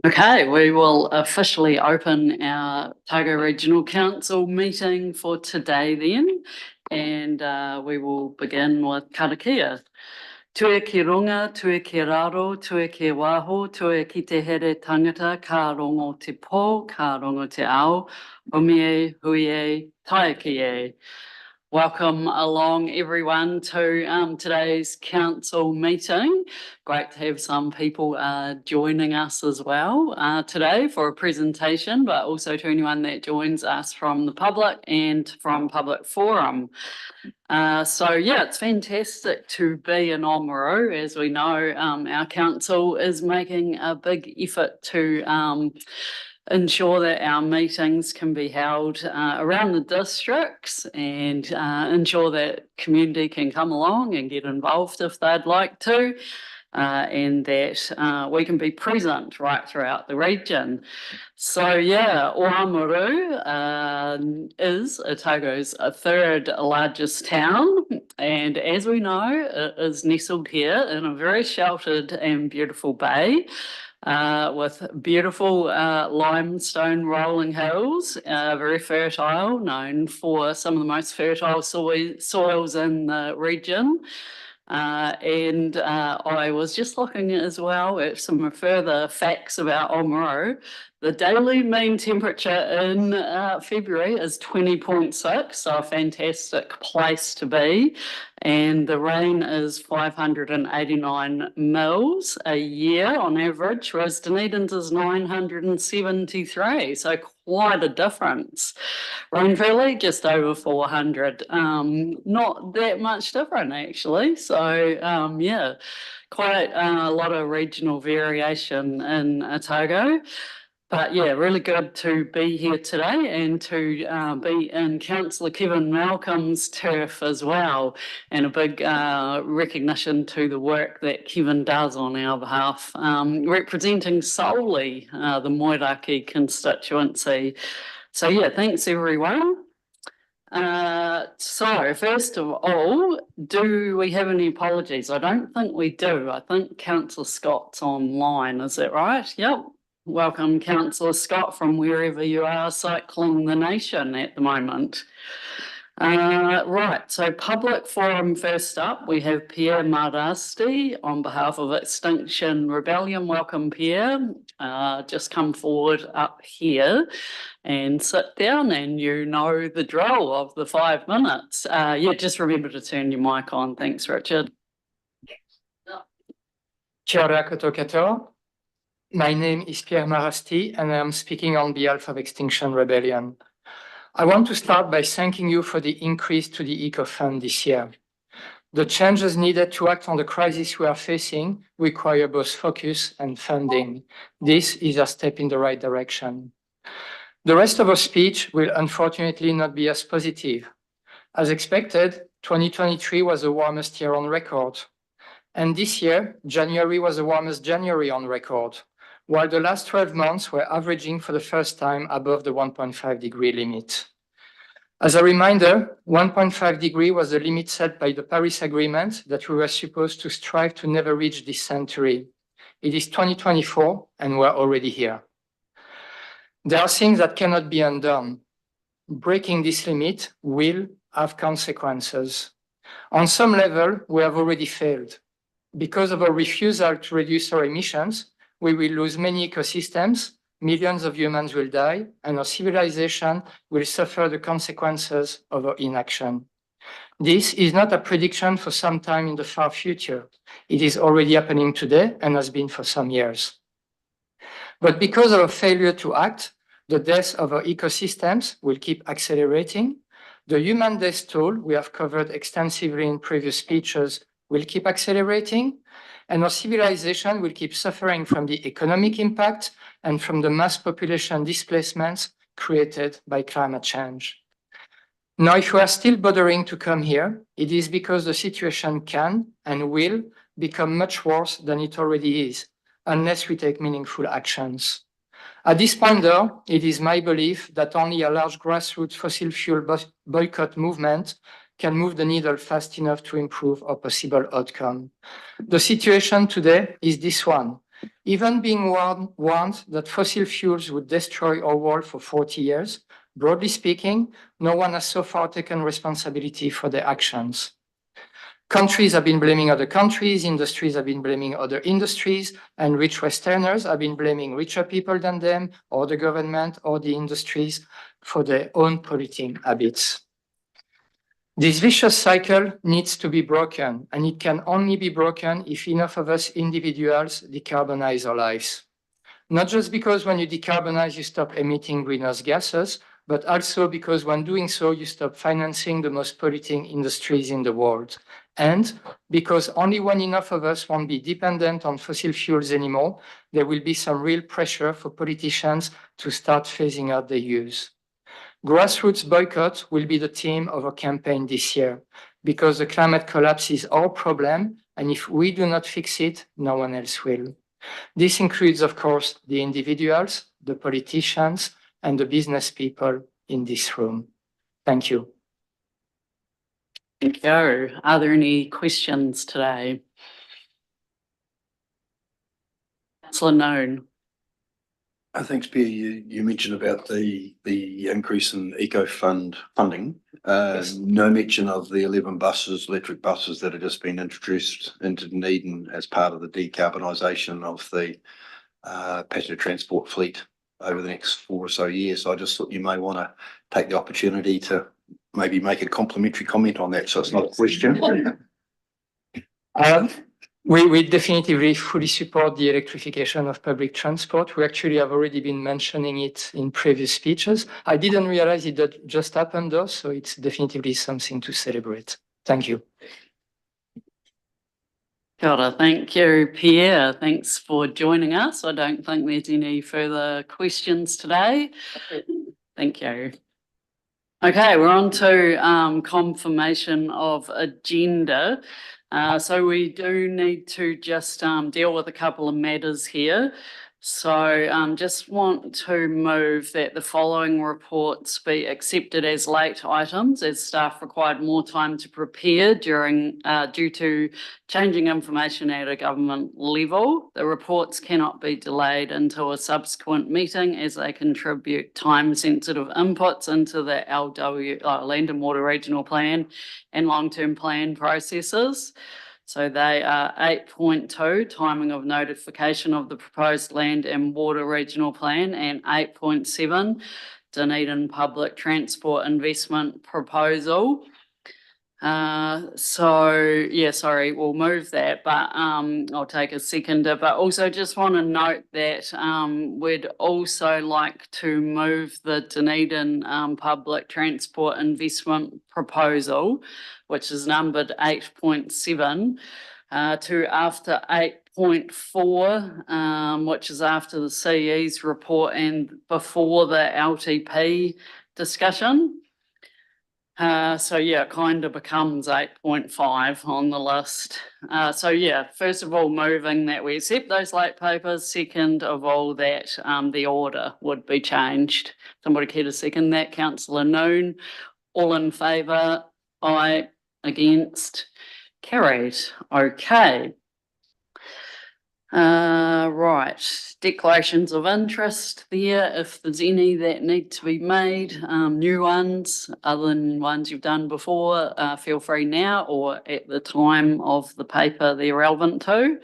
Okay, we will officially open our Otago Regional Council meeting for today then, and we will begin with karakia. Tue ki runga, tue ki raro, tue ki waho, tue ki te here tangata, ka rongo te pō, ka rongo te ao, umie, huie, taekie. Welcome along everyone to today's council meeting. Great to have some people joining us as well today for a presentation, but also to anyone that joins us from the public and from Public Forum. So yeah, it's fantastic to be in Oamaru. As we know, our council is making a big effort to ensure that our meetings can be held around the districts and ensure that community can come along and get involved if they'd like to. And that we can be present right throughout the region. So yeah, Oamaru is Otago's third largest town, and as we know, it is nestled here in a very sheltered and beautiful bay. With beautiful limestone rolling hills, very fertile, known for some of the most fertile soils in the region. And I was just looking as well at some further facts about Oamaru. The daily mean temperature in February is 20.6, so a fantastic place to be. And the rain is 589 mils a year on average, whereas Dunedin's is 973, so quite a difference. Rhone Valley, just over 400. Not that much different, actually. So, yeah, quite a lot of regional variation in Otago. But yeah, really good to be here today and to be in Councillor Kevin Malcolm's turf as well. And a big recognition to the work that Kevin does on our behalf, representing solely the Moiraki constituency. So yeah, thanks everyone. So first of all, do we have any apologies? I don't think we do. I think Councillor Scott's online, is that right? Yep. Welcome, Councillor Scott, from wherever you are cycling the nation at the moment. Right, so Public Forum first up, we have Pierre Marasti on behalf of Extinction Rebellion. Welcome, Pierre. Just come forward up here and sit down, and you know the drill of the 5 minutes. Yeah, just remember to turn your mic on. Thanks, Richard. Kia ora koutou katoa. My name is Pierre Marasti, and I am speaking on behalf of Extinction Rebellion. I want to start by thanking you for the increase to the Eco Fund this year. The changes needed to act on the crisis we are facing require both focus and funding. This is a step in the right direction. The rest of our speech will unfortunately not be as positive. As expected, 2023 was the warmest year on record. And this year, January was the warmest January on record, while the last 12 months were averaging for the first time above the 1.5 degree limit. As a reminder, 1.5 degree was the limit set by the Paris Agreement that we were supposed to strive to never reach this century. It is 2024 and we're already here. There are things that cannot be undone. Breaking this limit will have consequences. On some level, we have already failed. Because of our refusal to reduce our emissions, we will lose many ecosystems, millions of humans will die, and our civilization will suffer the consequences of our inaction. This is not a prediction for some time in the far future. It is already happening today and has been for some years. But because of our failure to act, the death of our ecosystems will keep accelerating. The human death toll we have covered extensively in previous speeches will keep accelerating, and our civilization will keep suffering from the economic impact and from the mass population displacements created by climate change. Now, if you are still bothering to come here, it is because the situation can and will become much worse than it already is, unless we take meaningful actions. At this point, though, it is my belief that only a large grassroots fossil fuel boycott movement can move the needle fast enough to improve our possible outcome. The situation today is this one. Even being warned that fossil fuels would destroy our world for 40 years, broadly speaking, no one has so far taken responsibility for their actions. Countries have been blaming other countries, industries have been blaming other industries, and rich Westerners have been blaming richer people than them, or the government, or the industries for their own polluting habits. This vicious cycle needs to be broken, and it can only be broken if enough of us individuals decarbonize our lives. Not just because when you decarbonize, you stop emitting greenhouse gases, but also because when doing so, you stop financing the most polluting industries in the world. And because only when enough of us won't be dependent on fossil fuels anymore, there will be some real pressure for politicians to start phasing out their use. Grassroots boycott will be the theme of our campaign this year, because the climate collapse is our problem, and if we do not fix it, no one else will. This includes, of course, the individuals, the politicians, and the business people in this room. Thank you. Thank you. Are there any questions today? Councillor Noon. Thanks, Pierre. You mentioned about the increase in eco fund funding. Yes. No mention of the 11 buses, electric buses that have just been introduced into Dunedin as part of the decarbonisation of the passenger transport fleet over the next 4 or so years. So I just thought you may want to take the opportunity to maybe make a complimentary comment on that, so it's not a question. We definitively fully support the electrification of public transport. We actually have already been mentioning it in previous speeches. I didn't realize it just happened though, so it's definitely something to celebrate. Thank you. Kia ora. Thank you, Pierre. Thanks for joining us. I don't think there's any further questions today. Thank you. Okay, we're on to confirmation of agenda. So we do need to just deal with a couple of matters here. So just want to move that the following reports be accepted as late items, as staff required more time to prepare due to changing information at a government level. The reports cannot be delayed until a subsequent meeting, as they contribute time-sensitive inputs into the Land and Water Regional Plan and long-term plan processes. So they are 8.2, timing of notification of the proposed Land and Water Regional Plan, and 8.7, Dunedin Public Transport Investment Proposal. We'll move that, but I'll take a seconder. But also just want to note that we'd also like to move the Dunedin Public Transport Investment Proposal, which is numbered 8.7, to after 8.4, which is after the CE's report and before the LTP discussion. It kind of becomes 8.5 on the list. First of all, moving that we accept those late papers. Second of all, that the order would be changed. Somebody care to second that? Councillor Noon. All in favour? Aye. Against? Carried. Okay. Right, declarations of interest there, if there's any that need to be made, new ones other than ones you've done before, feel free now or at the time of the paper they're relevant to.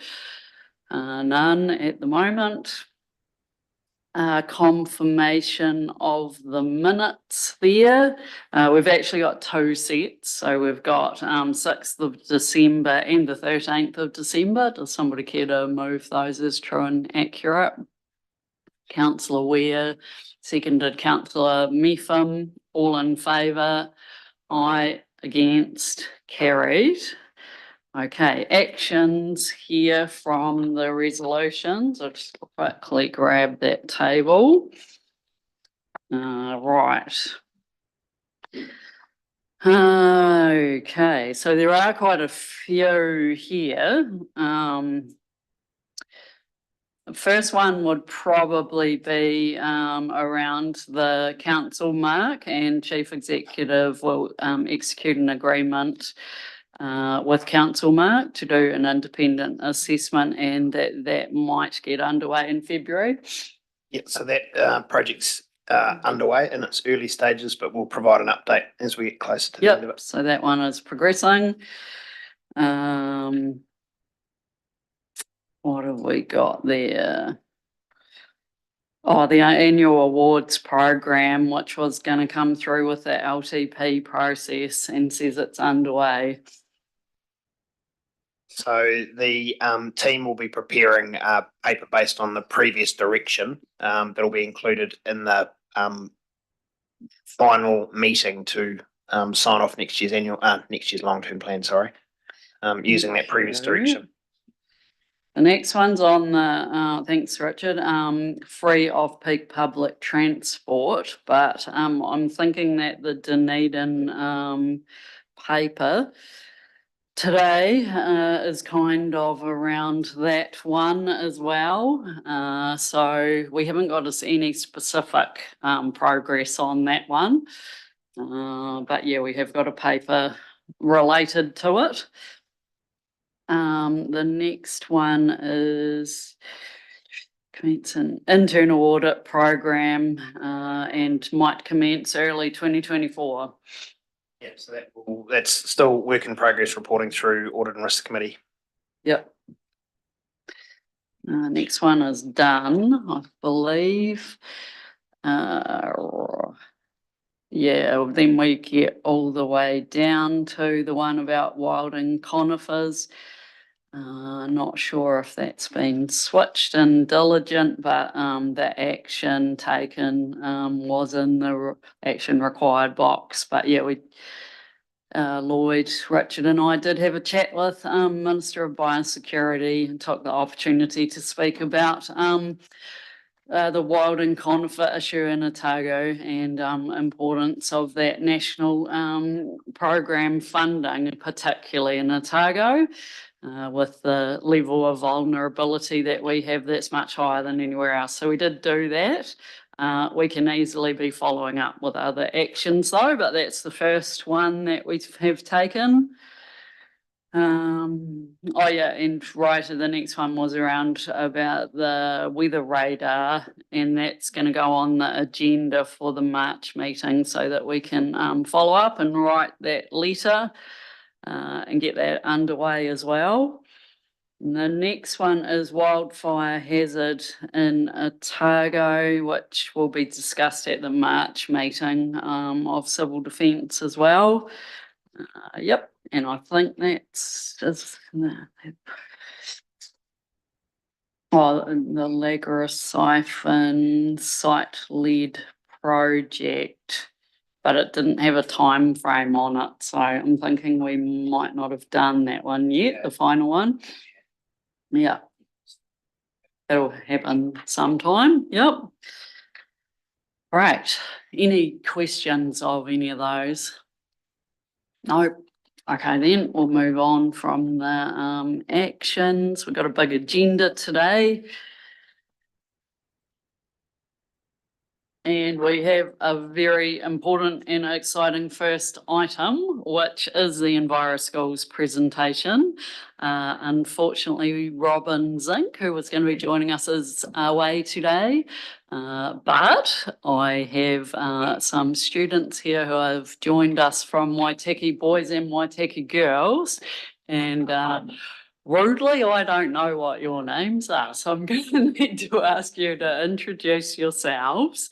None at the moment. Confirmation of the minutes there. We've actually got 2 sets. So we've got 6th of December and the 13th of December. Does somebody care to move those as true and accurate? Councillor Ware, seconded Councillor Mepham. All in favour? Aye. Against? Carried. Okay, actions here from the resolutions. I'll just quickly grab that table. Right. Okay, so there are quite a few here. The first one would probably be around the council mark, and Chief Executive will execute an agreement with Council Mark to do an independent assessment, and that might get underway in February. Yeah, so that project's underway in its early stages, but we'll provide an update as we get closer to the end of Yep, it. so that one is progressing. What have we got there? Oh, the annual awards program, which was going to come through with the LTP process, and says it's underway. So the team will be preparing a paper based on the previous direction that'll be included in the final meeting to sign off next year's long-term plan, using that previous direction. The next one's on the, thanks Richard, free off-peak public transport, but I'm thinking that the Dunedin paper today is kind of around that one as well. So we haven't got us any specific progress on that one. But yeah, we have got a paper related to it. The next one is commence an internal audit program and might commence early 2024. Yeah, so that's still work in progress, reporting through Audit and Risk Committee. Yep. Next one is done, I believe. Yeah, then we get all the way down to the one about wilding conifers. Not sure if that's been switched in diligent, but the action taken was in the action required box. But yeah, Lloyd, Richard and I did have a chat with Minister of Biosecurity and took the opportunity to speak about the wilding conifer issue in Otago and importance of that national program funding, particularly in Otago. With the level of vulnerability that we have, that's much higher than anywhere else. So we did do that. We can easily be following up with other actions though, but that's the first one that we have taken. Oh yeah, and right, the next one was around about the weather radar, and that's going to go on the agenda for the March meeting so that we can follow up and write that letter. And get that underway as well. And the next one is wildfire hazard in Otago, which will be discussed at the March meeting of Civil Defence as well. Yep, and I think that's the Lagra siphon site-led project, but it didn't have a time frame on it, so I'm thinking we might not have done that one yet, the final one. Yeah, that'll happen sometime. Yep. Right. Any questions of any of those? No. Okay, then we'll move on from the actions. We've got a big agenda today. And we have a very important and exciting first item, which is the EnviroSchools presentation. Unfortunately, Robin Zink, who was going to be joining us, is away today. But I have some students here who have joined us from Waitaki Boys and Waitaki Girls. And rudely, I don't know what your names are, so I'm going to need to ask you to introduce yourselves.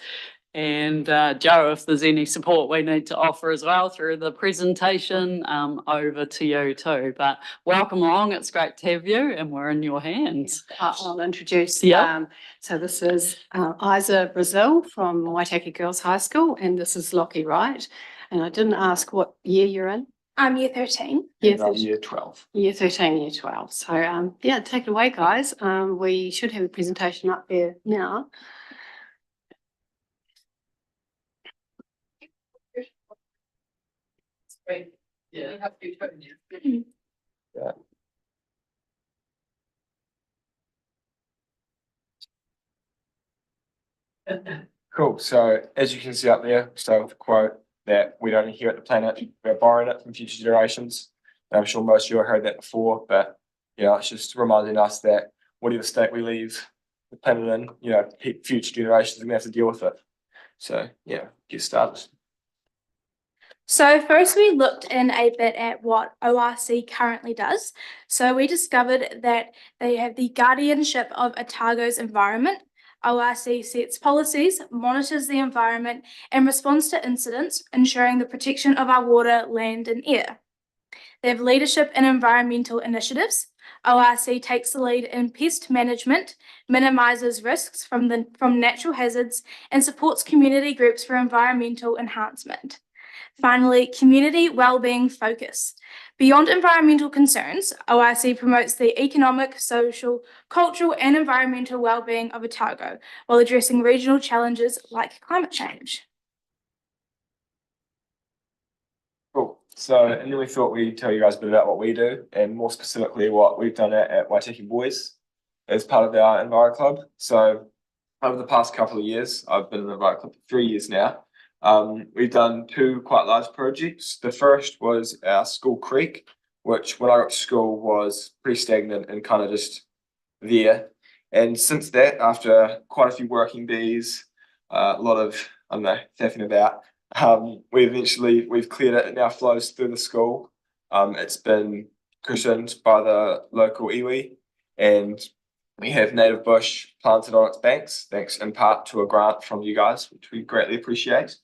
And Joe, if there's any support we need to offer as well through the presentation, over to you too. But welcome along, it's great to have you, and we're in your hands. I'll introduce. Yeah. So this is Isa Brazil from Waitaki Girls High School, and this is Lockie Wright. And I didn't ask what year you're in. I'm year 13. Year And I'm year 12. Year 13, year 12. So yeah, take it away, guys. We should have a presentation up there now. Yeah. Yeah. Cool. So as you can see up there, start with a quote that we don't inherit the planet, we're borrowing it from future generations. I'm sure most of you have heard that before, but it's just reminding us that whatever state we leave the planet in, future generations are going to have to deal with it. So get started. So first we looked in a bit at what ORC currently does. So we discovered that they have the guardianship of Otago's environment. ORC sets policies, monitors the environment, and responds to incidents, ensuring the protection of our water, land, and air. They have leadership in environmental initiatives. ORC takes the lead in pest management, minimises risks from natural hazards, and supports community groups for environmental enhancement. Finally, community wellbeing focus. Beyond environmental concerns, ORC promotes the economic, social, cultural, and environmental wellbeing of Otago while addressing regional challenges like climate change. Cool. So, and then we thought we'd tell you guys a bit about what we do, and more specifically what we've done at Waitaki Boys as part of our Enviro Club. So, over the past couple of years, I've been in the Enviro Club for 3 years now. We've done 2 quite large projects. The first was our school creek, which when I got to school was pretty stagnant and kind of just there. And since that, after quite a few working bees, a lot of, faffing about, we've cleared it. It now flows through the school. It's been cushioned by the local iwi, and we have native bush planted on its banks, thanks in part to a grant from you guys, which we greatly appreciate.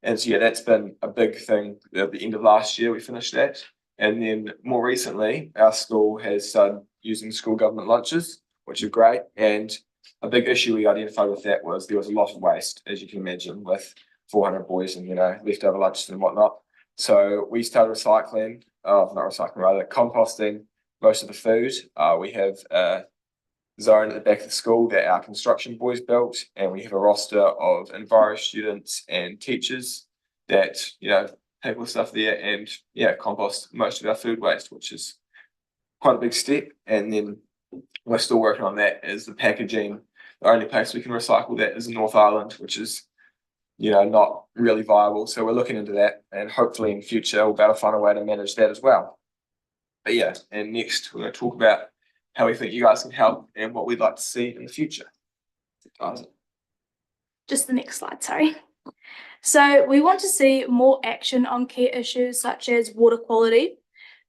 And so that's been a big thing. At the end of last year, we finished that. And then more recently, our school has started using school government lunches, which are great. And a big issue we identified with that was there was a lot of waste, as you can imagine, with 400 boys and leftover lunches and whatnot. So we started composting most of the food. We have a zone at the back of the school that our construction boys built, and we have a roster of Enviro students and teachers that take all the stuff there and compost most of our food waste, which is quite a big step. And then we're still working on that as the packaging. The only place we can recycle that is in North Island, which is not really viable. So we're looking into that, and hopefully in future we'll be able to find a way to manage that as well. But and next we're going to talk about how we think you guys can help and what we'd like to see in the future. Just the next slide, sorry. So we want to see more action on key issues such as water quality,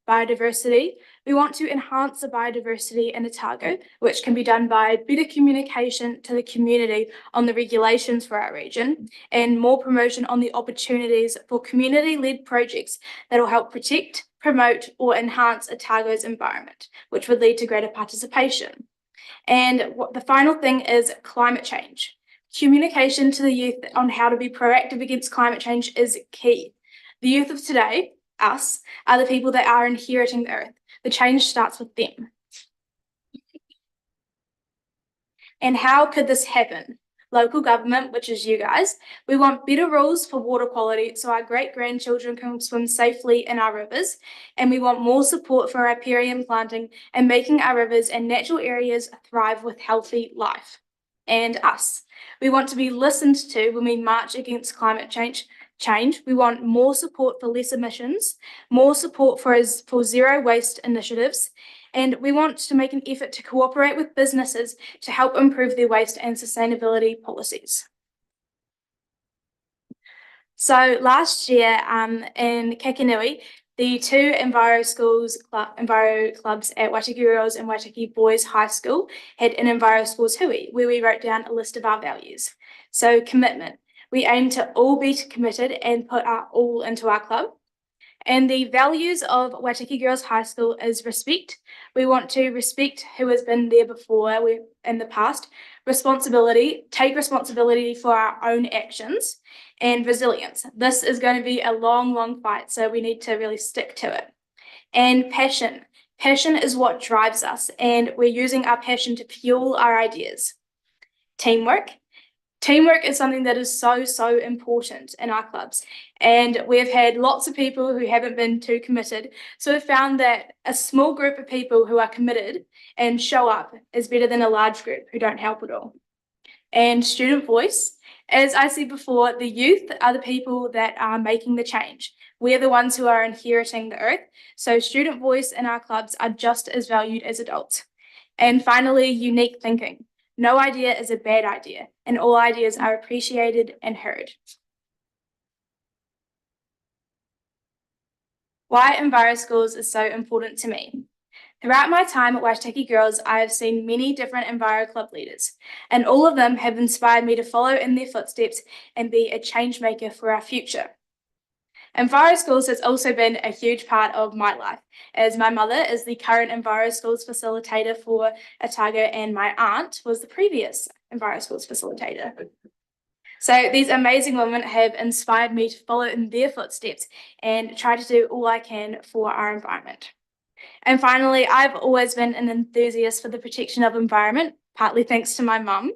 biodiversity. We want to enhance the biodiversity in Otago, which can be done by better communication to the community on the regulations for our region, and more promotion on the opportunities for community-led projects that will help protect, promote, or enhance Otago's environment, which would lead to greater participation. And the final thing is climate change. Communication to the youth on how to be proactive against climate change is key. The youth of today, us, are the people that are inheriting the earth. The change starts with them. And how could this happen? Local government, which is you guys, we want better rules for water quality so our great-grandchildren can swim safely in our rivers, and we want more support for riparian planting and making our rivers and natural areas thrive with healthy life. And us, we want to be listened to when we march against climate change. We want more support for less emissions, more support for zero waste initiatives, and we want to make an effort to cooperate with businesses to help improve their waste and sustainability policies. So last year in Kakinui, the 2 Enviro clubs at Waitaki Girls and Waitaki Boys High School had an Enviro Schools Hui, where we wrote down a list of our values. So commitment. We aim to all be committed and put our all into our club. And the values of Waitaki Girls High School is respect. We want to respect who has been there before in the past. Responsibility, take responsibility for our own actions, and resilience. This is going to be a long, long fight, so we need to really stick to it. And passion. Passion is what drives us, and we're using our passion to fuel our ideas. Teamwork. Teamwork is something that is so, so important in our clubs. And we've had lots of people who haven't been too committed. So we've found that a small group of people who are committed and show up is better than a large group who don't help at all. And student voice. As I said before, the youth are the people that are making the change. We are the ones who are inheriting the earth, so student voice in our clubs are just as valued as adults. And finally, unique thinking. No idea is a bad idea, and all ideas are appreciated and heard. Why EnviroSchools is so important to me. Throughout my time at Waitaki Girls, I have seen many different Enviro Club leaders, and all of them have inspired me to follow in their footsteps and be a change maker for our future. EnviroSchools has also been a huge part of my life, as my mother is the current EnviroSchools facilitator for Otago, and my aunt was the previous EnviroSchools facilitator. So these amazing women have inspired me to follow in their footsteps and try to do all I can for our environment. And finally, I've always been an enthusiast for the protection of environment, partly thanks to my mum.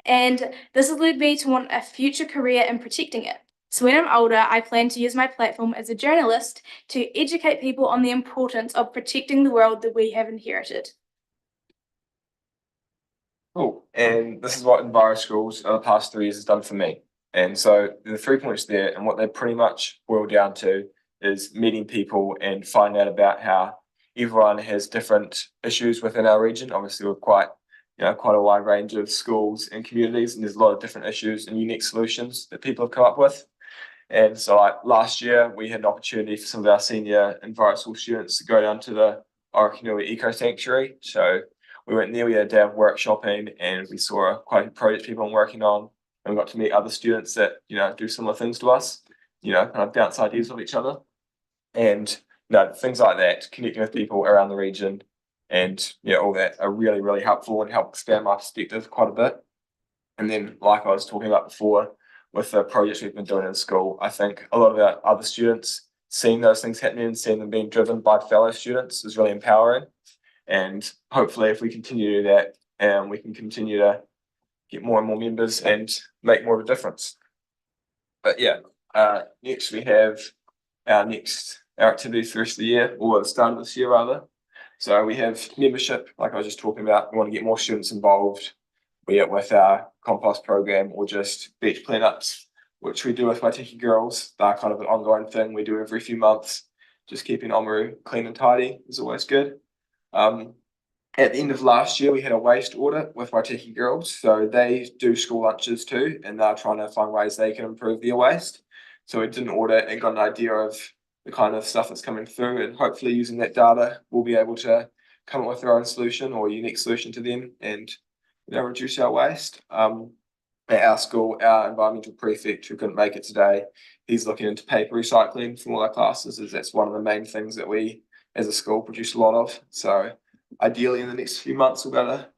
And this has led me to want a future career in protecting it. So when I'm older, I plan to use my platform as a journalist to educate people on the importance of protecting the world that we have inherited. Cool. And this is what EnviroSchools over the past 3 years has done for me. And so the 3 points there, and what they pretty much boil down to is meeting people and finding out about how everyone has different issues within our region. Obviously, we're quite a wide range of schools and communities, and there's a lot of different issues and unique solutions that people have come up with. And so like last year, we had an opportunity for some of our senior EnviroSchool students to go down to the Orakanui Eco Sanctuary. So we went there, we had a day of workshopping, and we saw quite a project people are working on, and we got to meet other students that, do similar things to us, kind of bounce ideas off each other. And, things like that, connecting with people around the region and, all that are really, really helpful and help expand my perspective quite a bit. And then, like I was talking about before, with the projects we've been doing in school, I think a lot of our other students seeing those things happening and seeing them being driven by fellow students is really empowering. And hopefully if we continue to do that, we can continue to get more and more members and make more of a difference. But yeah, next we have our activities for the rest of the year, or the start of this year rather. So we have membership, like I was just talking about. We want to get more students involved, be it with our compost program or just beach cleanups, which we do with Waitaki Girls. They're kind of an ongoing thing we do every few months. Just keeping Oamaru clean and tidy is always good. At the end of last year, we had a waste audit with Waitaki Girls. So they do school lunches too, and they're trying to find ways they can improve their waste. So we did an audit and got an idea of the kind of stuff that's coming through, and hopefully using that data, we'll be able to come up with our own solution or a unique solution to them and reduce our waste. At our school, our environmental prefect, who couldn't make it today, he's looking into paper recycling from all our classes, as that's one of the main things that we as a school produce a lot of. So ideally in the next few months we'll be able to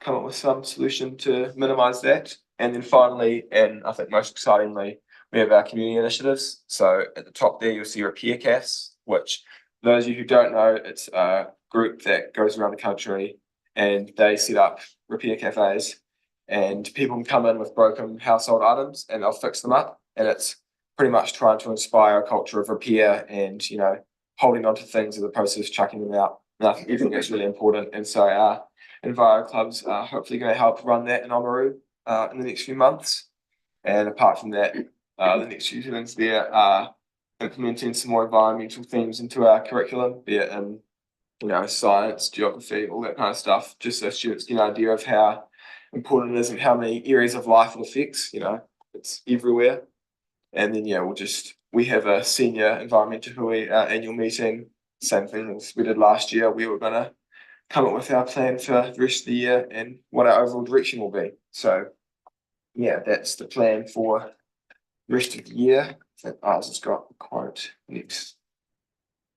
come up with some solution to minimize that. And then finally, and I think most excitingly, we have our community initiatives. So at the top there, you'll see Repair Cafes, which those of you who don't know, it's a group that goes around the country and they set up repair cafes, and people can come in with broken household items and they'll fix them up. And it's pretty much trying to inspire a culture of repair and, holding on to things as opposed to just chucking them out. And I think that's really important. And so our Enviro clubs are hopefully going to help run that in Oamaru in the next few months. And apart from that, the next few things there are implementing some more environmental themes into our curriculum, be it in science, geography, all that kind of stuff, just so students get an idea of how important it is and how many areas of life it affects. It's everywhere. And then we have a senior environmental hui annual meeting, same thing as we did last year. We were going to come up with our plan for the rest of the year and what our overall direction will be. So yeah, that's the plan for the rest of the year. I think ours has got a quote. Next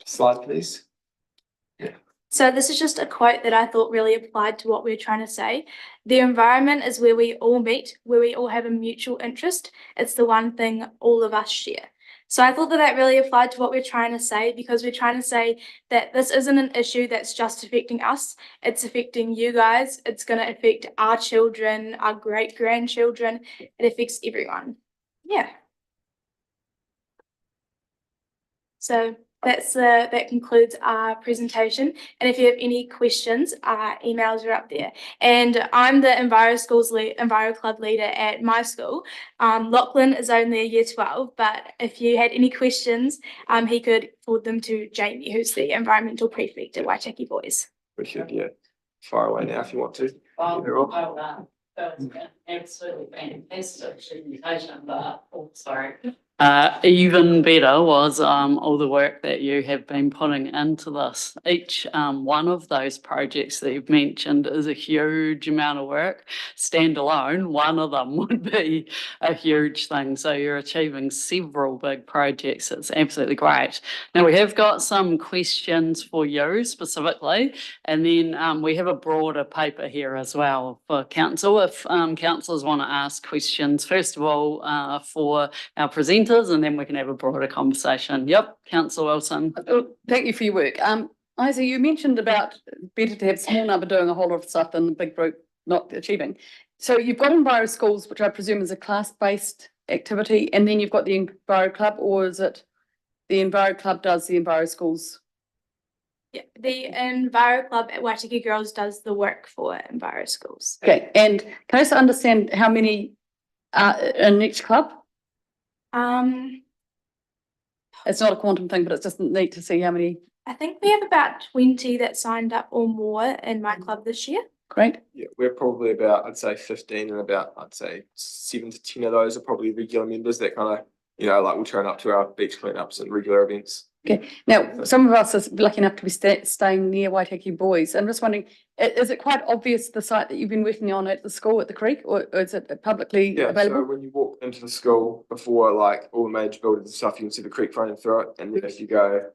slide, please. Yeah. So this is just a quote that I thought really applied to what we're trying to say. The environment is where we all meet, where we all have a mutual interest. It's the one thing all of us share. So I thought that really applied to what we're trying to say, because we're trying to say that this isn't an issue that's just affecting us. It's affecting you guys. It's going to affect our children, our great-grandchildren. It affects everyone. Yeah. So that concludes our presentation. And if you have any questions, our emails are up there. And I'm the Enviro Club leader at my school. Lachlan is only a year 12, but if you had any questions, he could forward them to Jamie, who's the environmental prefect at Waitaki Boys. We should, yeah, fire away now if you want to. Well They're off. done. That was an absolutely fantastic presentation, but, oh, sorry. Even better was all the work that you have been putting into this. Each one of those projects that you've mentioned is a huge amount of work. Standalone, one of them would be a huge thing. So you're achieving several big projects. It's absolutely great. Now we have got some questions for you specifically, and then we have a broader paper here as well for council. If councillors want to ask questions, first of all, for our presenters, and then we can have a broader conversation. Yep, Councillor Wilson. Thank you for your work. Isa, you mentioned about better to have small number doing a whole lot of stuff than the big group not achieving. So you've got Enviro Schools, which I presume is a class-based activity, and then you've got the Enviro Club, or is it the Enviro Club does the Enviro Schools? Yeah, the Enviro Club at Waitaki Girls does the work for Enviro Schools. Okay, and can I just understand how many are in each club? It's not a quantum thing, but it's just neat to see how many. I think we have about 20 that signed up or more in my club this year. Great. Yeah, we're probably about, I'd say 15, and about, I'd say 7 to 10 of those are probably regular members that kind of, like will turn up to our beach cleanups and regular events. Okay, now some of us are lucky enough to be staying near Waitaki Boys. I'm just wondering, is it quite obvious the site that you've been working on at the school at the creek, or is it publicly available? So when you walk into the school before like all the major buildings and stuff, you can see the creek running through it, and then if you go,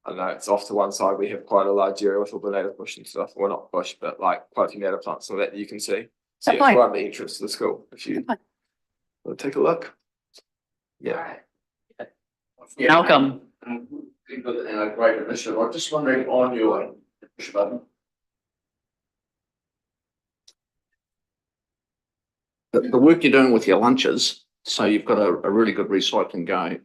I don't know, it's off to one side, we have quite a large area with all the native bush and stuff. Well, not bush, but like quite a few native plants and all that you can see. So yeah, right at the entrance to the school, if you want to take a look. Yeah. Welcome. And a great initiative. I'm just wondering on your push button. The work you're doing with your lunches, so you've got a really good recycling going,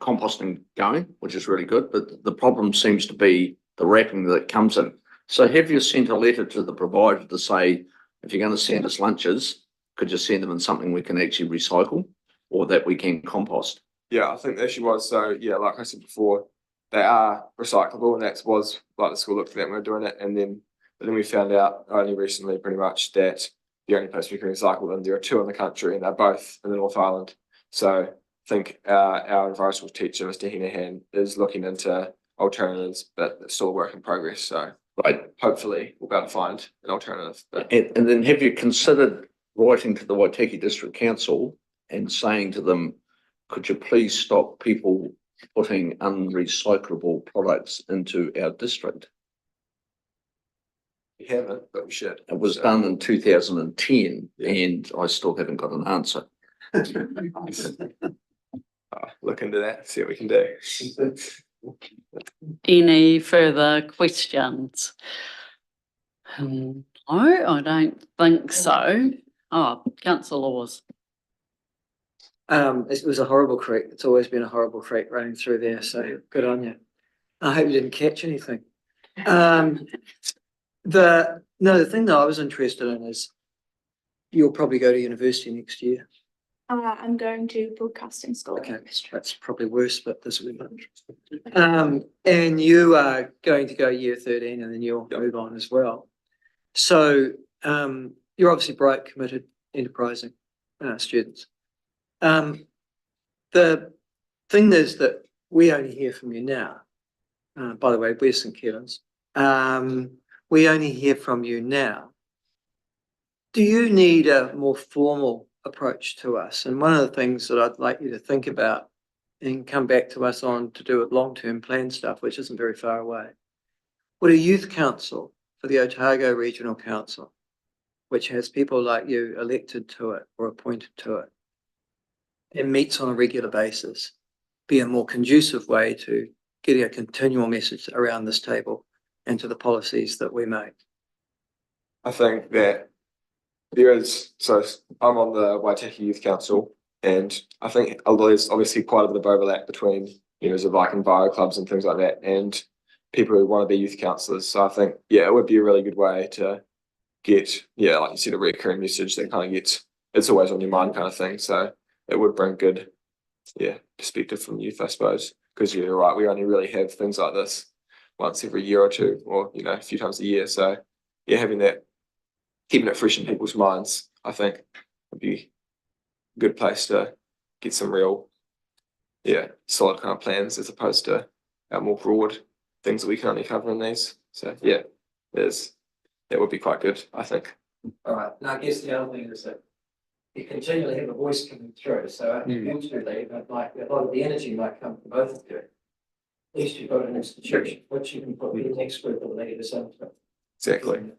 composting going, which is really good, but the problem seems to be the wrapping that comes in. So have you sent a letter to the provider to say, if you're going to send us lunches, could you send them in something we can actually recycle or that we can compost? Yeah, I think the issue was, so yeah, like I said before, they are recyclable, and that was like the school looked at that when we were doing it, but then we found out only recently pretty much that the only place we can recycle them, there are 2 in the country, and they're both in the North Island. So I think our environmental teacher, Mr. Henahan, is looking into alternatives, but it's still a work in progress. So hopefully we'll be able to find an alternative. But and then have you considered writing to the Waitaki District Council and saying to them, could you please stop people putting unrecyclable products into our district? we haven't, but we should. It was done in 2010 and I still haven't got an answer. Look into that, see what we can do. Any further questions? No, I don't think so. Oh, Councillor Laws. It was a horrible creek. It's always been a horrible creek running through there. So good on you. I hope you didn't catch anything. The thing that I was interested in is you'll probably go to university next year. I'm going to broadcasting school. Okay, that's probably worse, but this will be fun. And you are going to go year 13 and then you'll move on as well. So you're obviously bright, committed, enterprising students. The thing is that we only hear from you now. By the way, we're St. Kevin's. We only hear from you now. Do you need a more formal approach to us? And one of the things that I'd like you to think about and come back to us on to do with long-term plan stuff, which isn't very far away. Would a youth council for the Otago Regional Council, which has people like you elected to it or appointed to it, and meets on a regular basis, be a more conducive way to getting a continual message around this table and to the policies that we make? I think that there is, so I'm on the Waitaki Youth Council, and I think there's obviously quite a bit of overlap between members of like enviro clubs and things like that, and people who want to be youth counsellors. So I think, yeah, it would be a really good way to get, yeah, like you said, a recurring message that kind of gets, it's always on your mind kind of thing. So it would bring good, yeah, perspective from youth, I suppose, because you're right, we only really have things like this once every year or two, or, you know, a few times a year. So yeah, having that, keeping it fresh in people's minds, I think would be a good place to get some real, yeah, solid kind of plans as opposed to our more broad things that we can only cover in these. So yeah, that would be quite good, I think. All right, and I guess the other thing is that you continually have a voice coming through, so eventually, like, a lot of the energy might come from both of you. At least you've got an institution, which you can put the next group of leaders into. Exactly.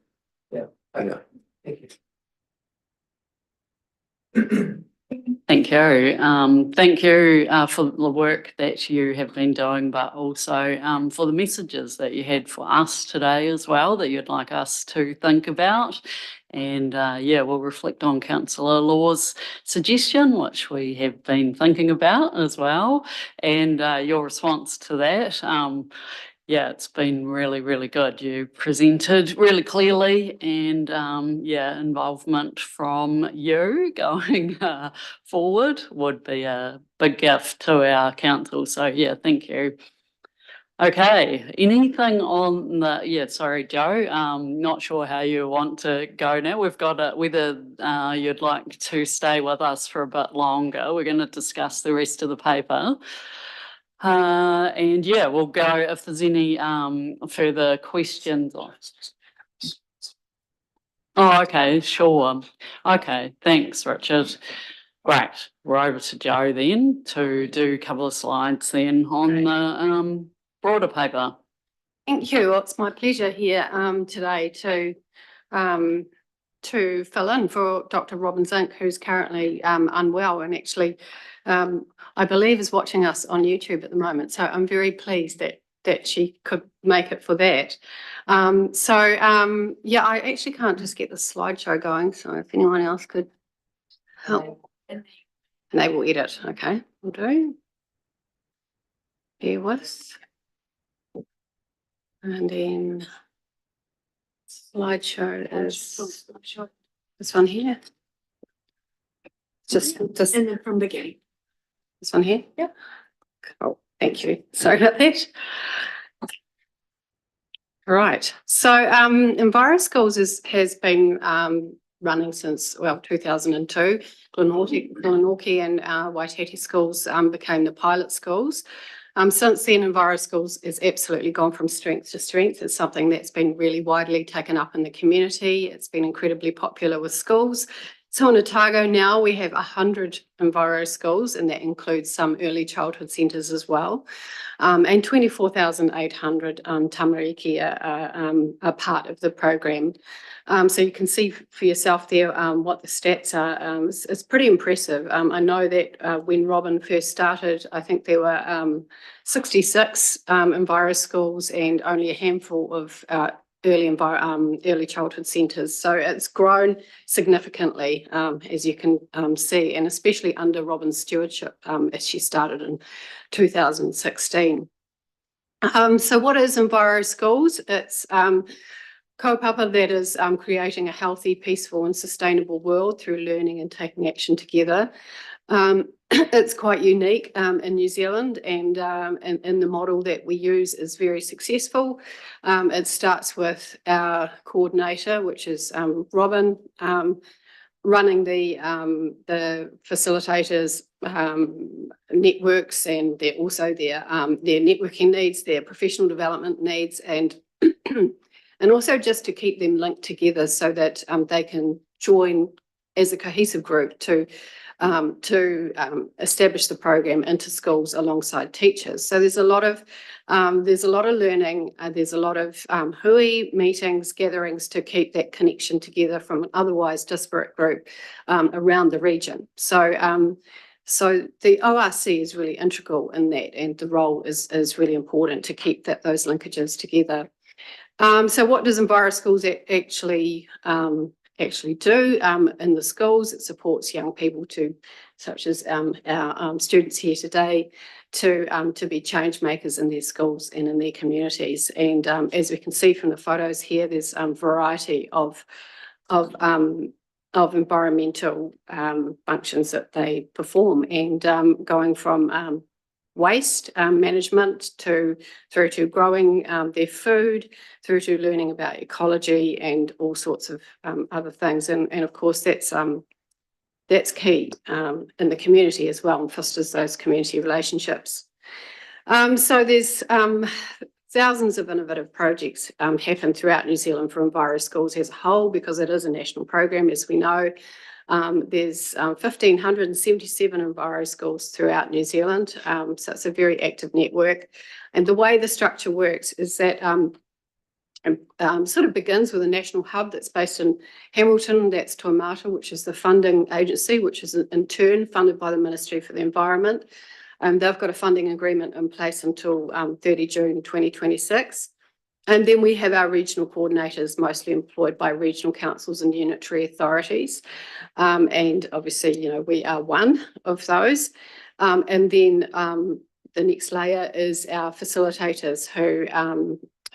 Yeah, okay, thank you. Thank you. Thank you for the work that you have been doing, but also for the messages that you had for us today as well that you'd like us to think about. And yeah, we'll reflect on Councillor Law's suggestion, which we have been thinking about as well, and your response to that. Yeah, it's been really, really good. You presented really clearly, and yeah, involvement from you going forward would be a big gift to our council. So yeah, thank you. Okay, anything on the, yeah, sorry, Joe, not sure how you want to go now. We've got whether you'd like to stay with us for a bit longer. We're going to discuss the rest of the paper. And yeah, we'll go if there's any further questions. Oh, okay, sure. Okay, thanks, Richard. Great. We're over to Joe then to do a couple of slides then on the broader paper. Thank you. Well, it's my pleasure here today to fill in for Dr. Robin Zink, who's currently unwell and actually I believe is watching us on YouTube at the moment. So I'm very pleased that she could make it for that. Yeah, I actually can't just get the slideshow going. So if anyone else could help. Enable edit. Okay, we'll do. Bear with. And then slideshow is this one here. Just and then from beginning. This one here? Yeah. Oh, thank you. Sorry about that. Right. So Enviro Schools has been running since, well, 2002. Glenorchy and Waititi schools became the pilot schools. Since then, Enviro Schools has absolutely gone from strength to strength. It's something that's been really widely taken up in the community. It's been incredibly popular with schools. So in Otago now we have 100 Enviro schools, and that includes some early childhood centres as well. And 24,800 tamariki are part of the program. So you can see for yourself there what the stats are. It's pretty impressive. I know that when Robin first started, I think there were 66 Enviro schools and only a handful of early childhood centres. So it's grown significantly, as you can see, and especially under Robin's stewardship as she started in 2016. So what is Enviro Schools? It's kaupapa that is creating a healthy, peaceful and sustainable world through learning and taking action together. It's quite unique in New Zealand, and the model that we use is very successful. It starts with our coordinator, which is Robin, running the facilitators' networks, and they're also their networking needs, their professional development needs, and and also just to keep them linked together so that they can join as a cohesive group to establish the program into schools alongside teachers. So there's a lot of learning. There's a lot of hui meetings, gatherings to keep that connection together from an otherwise disparate group around the region. So the ORC is really integral in that, and the role is really important to keep those linkages together. So what does Enviro Schools actually do in the schools? It supports young people such as our students here today, to be change makers in their schools and in their communities. And as we can see from the photos here, there's a variety of environmental functions that they perform, and going from waste management through to growing their food, through to learning about ecology and all sorts of other things. And of course, that's key in the community as well, and fosters those community relationships. So there's thousands of innovative projects happen throughout New Zealand for Enviro Schools as a whole, because it is a national program, as we know. There's 1,577 Enviro Schools throughout New Zealand, so it's a very active network. And the way the structure works is that sort of begins with a national hub that's based in Hamilton. That's Tuamata, which is the funding agency, which is in turn funded by the Ministry for the Environment. They've got a funding agreement in place until 30 June 2026. And then we have our regional coordinators, mostly employed by regional councils and unitary authorities. And obviously, you know, we are one of those. And then the next layer is our facilitators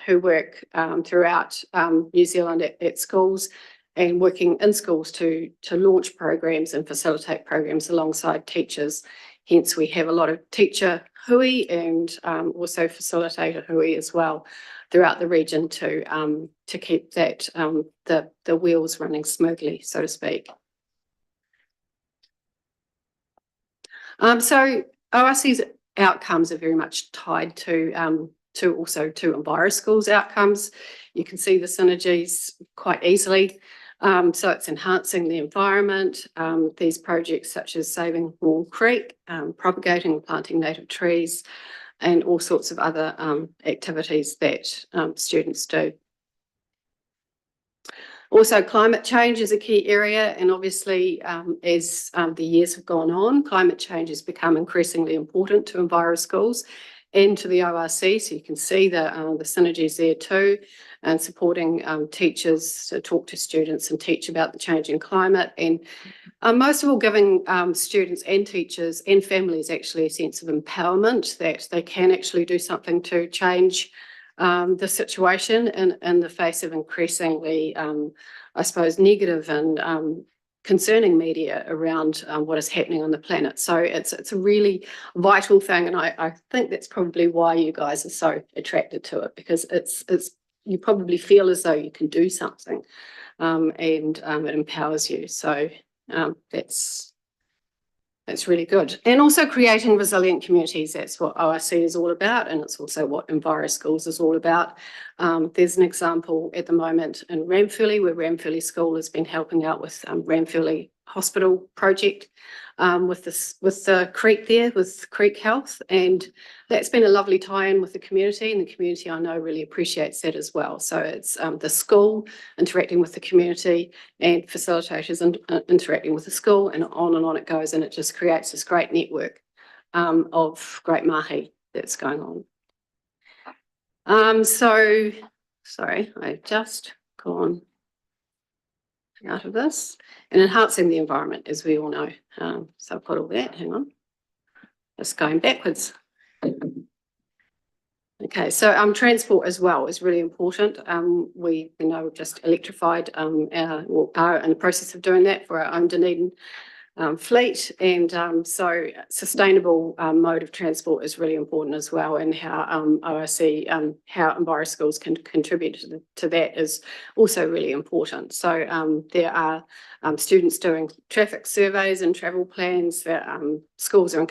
who work throughout New Zealand at schools, and working in schools to launch programs and facilitate programs alongside teachers. Hence, we have a lot of teacher hui and also facilitator hui as well throughout the region to keep that the wheels running smoothly, so to speak. So ORC's outcomes are very much tied to Enviro Schools outcomes. You can see the synergies quite easily. So it's enhancing the environment. These projects such as saving Wall Creek, propagating and planting native trees, and all sorts of other activities that students do. Also, climate change is a key area, and obviously as the years have gone on, climate change has become increasingly important to Enviro Schools and to the ORC. So you can see the synergies there too, and supporting teachers to talk to students and teach about the changing climate, and most of all giving students and teachers and families actually a sense of empowerment that they can actually do something to change the situation in the face of increasingly, I suppose, negative and concerning media around what is happening on the planet. So it's a really vital thing, and I think that's probably why you guys are so attracted to it, because it's you probably feel as though you can do something, and it empowers you. So that's really good. And also creating resilient communities. That's what ORC is all about, and it's also what Enviro Schools is all about. There's an example at the moment in Ramfurly, where Ramfurly School has been helping out with Ramfurly Hospital project with the creek there, with Creek Health, and that's been a lovely tie-in with the community, and the community I know really appreciates that as well. So it's the school interacting with the community and facilitators interacting with the school, and on it goes, and it just creates this great network of great mahi that's going on. So, sorry, I just gone out of this, and enhancing the environment, as we all know. So I've got all that, hang on, just going backwards. Okay, so transport as well is really important. We know we've just electrified are in the process of doing that for our own Dunedin fleet, and so sustainable mode of transport is really important as well, and how ORC, how Enviro Schools can contribute to that is also really important. So there are students doing traffic surveys and travel plans that schools are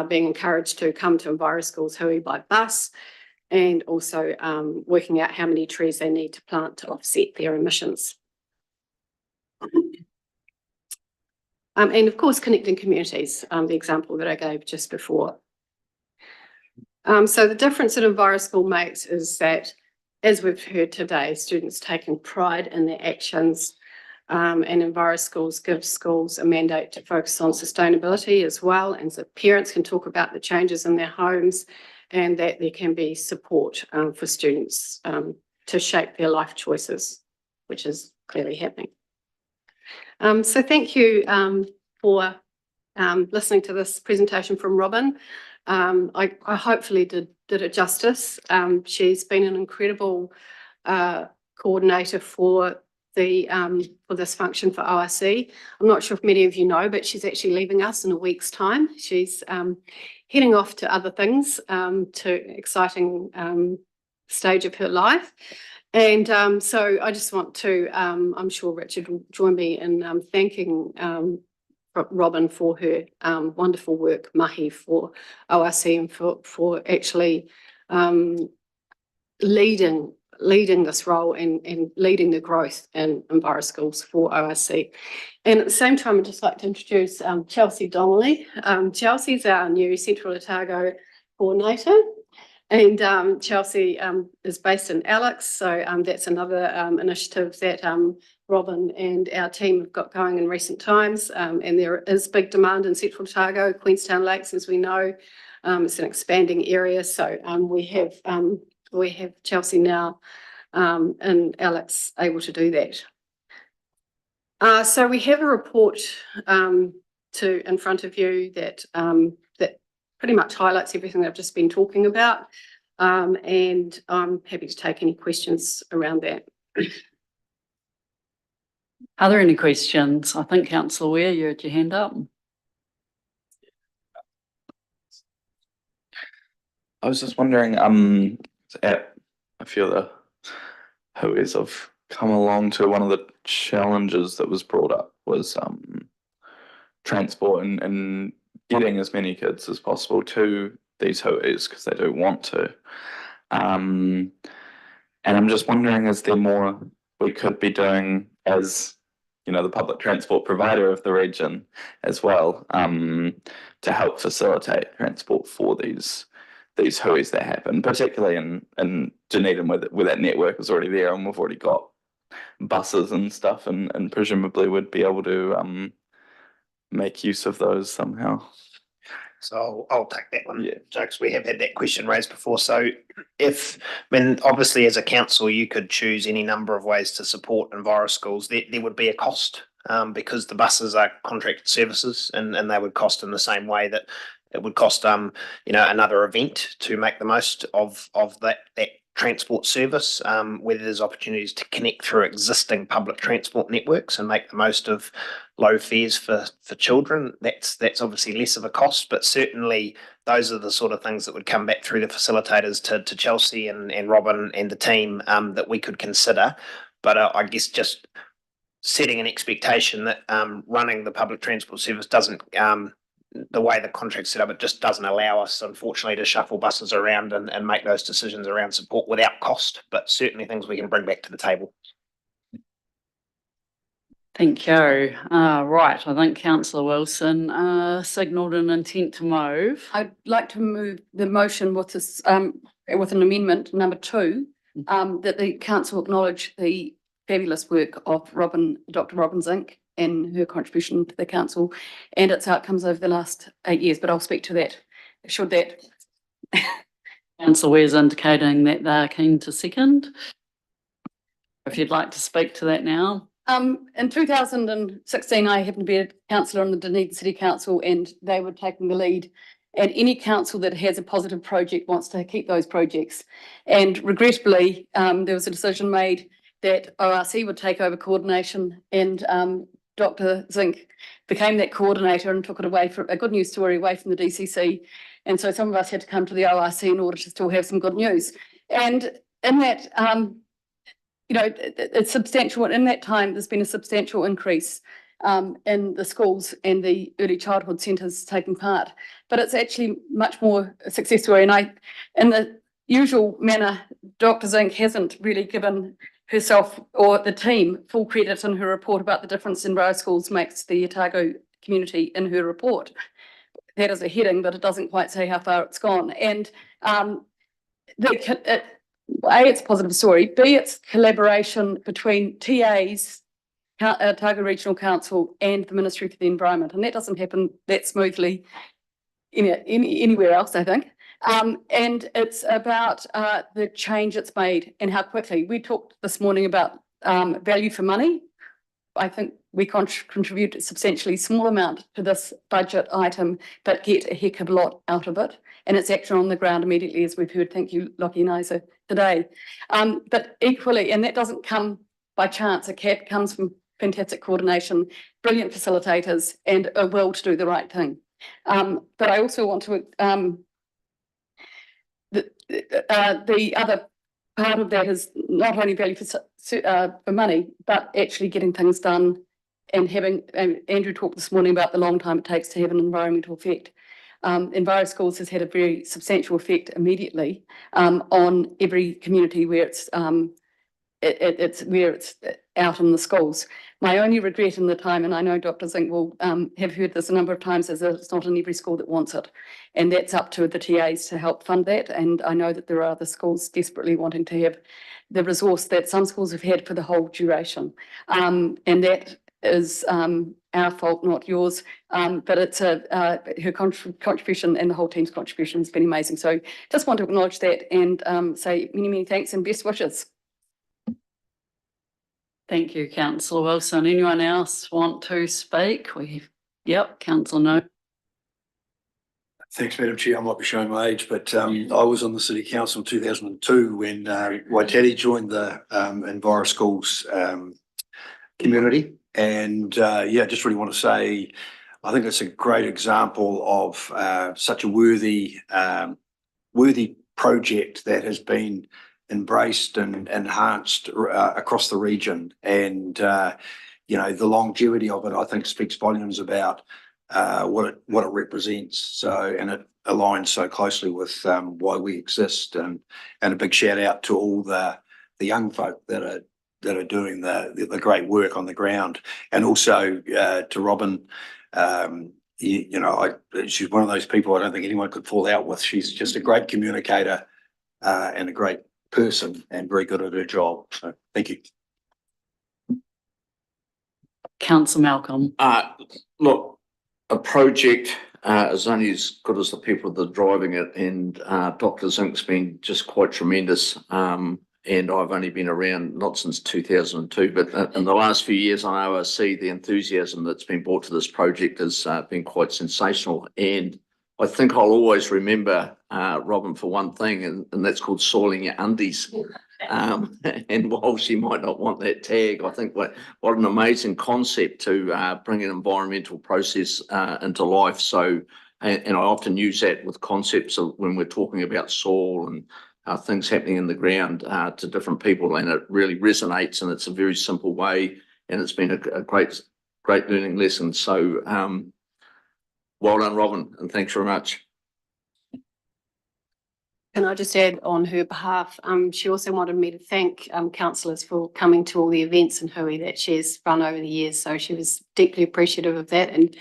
being encouraged to come to Enviro Schools hui by bus, and also working out how many trees they need to plant to offset their emissions. And of course, connecting communities, the example that I gave just before. So the difference that Enviro School makes is that, as we've heard today, students taking pride in their actions, and Enviro Schools gives schools a mandate to focus on sustainability as well, and so parents can talk about the changes in their homes, and that there can be support for students to shape their life choices, which is clearly happening. So thank you for listening to this presentation from Robin. I hopefully did it justice. She's been an incredible coordinator for this function for ORC. I'm not sure if many of you know, but she's actually leaving us in a week's time. She's heading off to other things, to exciting stage of her life. And so I just want to, I'm sure Richard will join me in thanking Robin for her wonderful work, mahi for ORC, and for actually leading this role and leading the growth in Enviro Schools for ORC. And at the same time, I'd just like to introduce Chelsea Donnelly. Chelsea's our new Central Otago coordinator. And Chelsea is based in Alex, so that's another initiative that Robin and our team have got going in recent times. And there is big demand in Central Otago, Queenstown Lakes, as we know. It's an expanding area, so we have Chelsea now and Alex able to do that. So we have a report in front of you that pretty much highlights everything I've just been talking about. And I'm happy to take any questions around that. Are there any questions? I think Councillor Ware, you had your hand up. I was just wondering, at a few of the hoies have come along to one of the challenges that was brought up was transport and getting as many kids as possible to these hoies because they do want to. And I'm just wondering, is there more we could be doing as, you know, the public transport provider of the region as well, to help facilitate transport for these hoies that happen, particularly in Dunedin where that network is already there and we've already got buses and stuff, and presumably would be able to make use of those somehow. So I'll take that one. Yeah. Jokes, we have had that question raised before. So obviously as a council, you could choose any number of ways to support Enviro Schools. There would be a cost because the buses are contracted services and they would cost in the same way that it would cost another event to make the most of that transport service, where there's opportunities to connect through existing public transport networks and make the most of low fares for children. That's obviously less of a cost, but certainly those are the sort of things that would come back through the facilitators to Chelsea and Robin and the team that we could consider. But I guess just setting an expectation that running the public transport service doesn't the way the contract's set up, it just doesn't allow us, unfortunately, to shuffle buses around and make those decisions around support without cost, but certainly things we can bring back to the table. Thank you. Right, I think Councillor Wilson signalled an intent to move. I'd like to move the motion with this, with an amendment, number 2, that the council acknowledge the fabulous work of Dr. Robin Zink and her contribution to the council and its outcomes over the last 8 years, but I'll speak to that. Should that? Councillor Ware's indicating that they're keen to second. If you'd like to speak to that now. In 2016, I happened to be a councillor on the Dunedin City Council and they were taking the lead. And any council that has a positive project wants to keep those projects. And regrettably, there was a decision made that ORC would take over coordination, and Dr. Zink became that coordinator and took it away from a good news story away from the DCC. And so some of us had to come to the ORC in order to still have some good news. And in that, it's substantial. And in that time, there's been a substantial increase in the schools and the early childhood centres taking part. But it's actually much more a success story. And in the usual manner, Dr. Zink hasn't really given herself or the team full credit in her report about the difference Enviro Schools makes to the Otago community in her report. That is a heading, but it doesn't quite say how far it's gone. And A, it's a positive story. B, it's collaboration between TAs, Otago Regional Council, and the Ministry for the Environment. And that doesn't happen that smoothly anywhere else, I think. And it's about the change it's made and how quickly. We talked this morning about value for money. I think we contribute a substantially small amount to this budget item, but get a heck of a lot out of it. And it's action on the ground immediately, as we've heard. Thank you, Lockie and Isa, today. But equally, and that doesn't come by chance, it comes from fantastic coordination, brilliant facilitators, and a will to do the right thing. But I also want to, the other part of that is not only value for money, but actually getting things done and having, Andrew talked this morning about the long time it takes to have an environmental effect. EnviroSchools has had a very substantial effect immediately on every community where it's out in the schools. My only regret in the time, and I know Dr. Zink will have heard this a number of times, is that it's not in every school that wants it. And that's up to the TAs to help fund that. And I know that there are other schools desperately wanting to have the resource that some schools have had for the whole duration. And that is our fault, not yours. But it's her contribution and the whole team's contribution has been amazing. So just want to acknowledge that and say many, many thanks and best wishes. Thank you, Councillor Wilson. Anyone else want to speak? Yep, Councillor No. Thanks, Madam Chair. I might be showing my age, but I was on the City Council in 2002 when Waitati joined the EnviroSchools community. And just really want to say, I think it's a great example of such a worthy project that has been embraced and enhanced across the region. And, the longevity of it, I think, speaks volumes about what it represents. So, and it aligns so closely with why we exist. And a big shout out to all the young folk that are doing the great work on the ground, and also to Robin. She's one of those people I don't think anyone could fall out with. She's just a great communicator and a great person and very good at her job. So thank you. Councillor Malcolm. Look, a project is only as good as the people that are driving it, and Dr. Zink's been just quite tremendous. And I've only been around not since 2002, but in the last few years, I know I see the enthusiasm that's been brought to this project has been quite sensational. And I think I'll always remember Robin for one thing, and that's called soiling your undies. And while she might not want that tag, I think what an amazing concept to bring an environmental process into life. So, and I often use that with concepts of when we're talking about soil and things happening in the ground to different people, and it really resonates, and it's a very simple way, and it's been a great learning lesson. So well done, Robin, and thanks very much. Can I just add on her behalf, she also wanted me to thank councillors for coming to all the events in Hui that she's run over the years. So she was deeply appreciative of that. And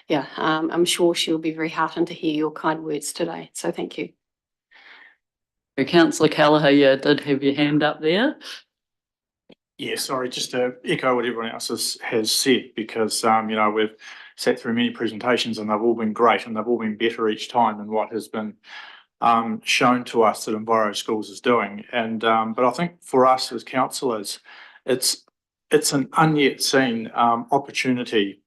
yeah, I'm sure she'll be very heartened to hear your kind words today. So thank you. Councillor Callagher, you did have your hand up there. Yeah, sorry, just to echo what everyone else has said, because, we've sat through many presentations and they've all been great, and they've all been better each time than what has been shown to us that EnviroSchools is doing. And but I think for us as councillors, it's an unyet seen opportunity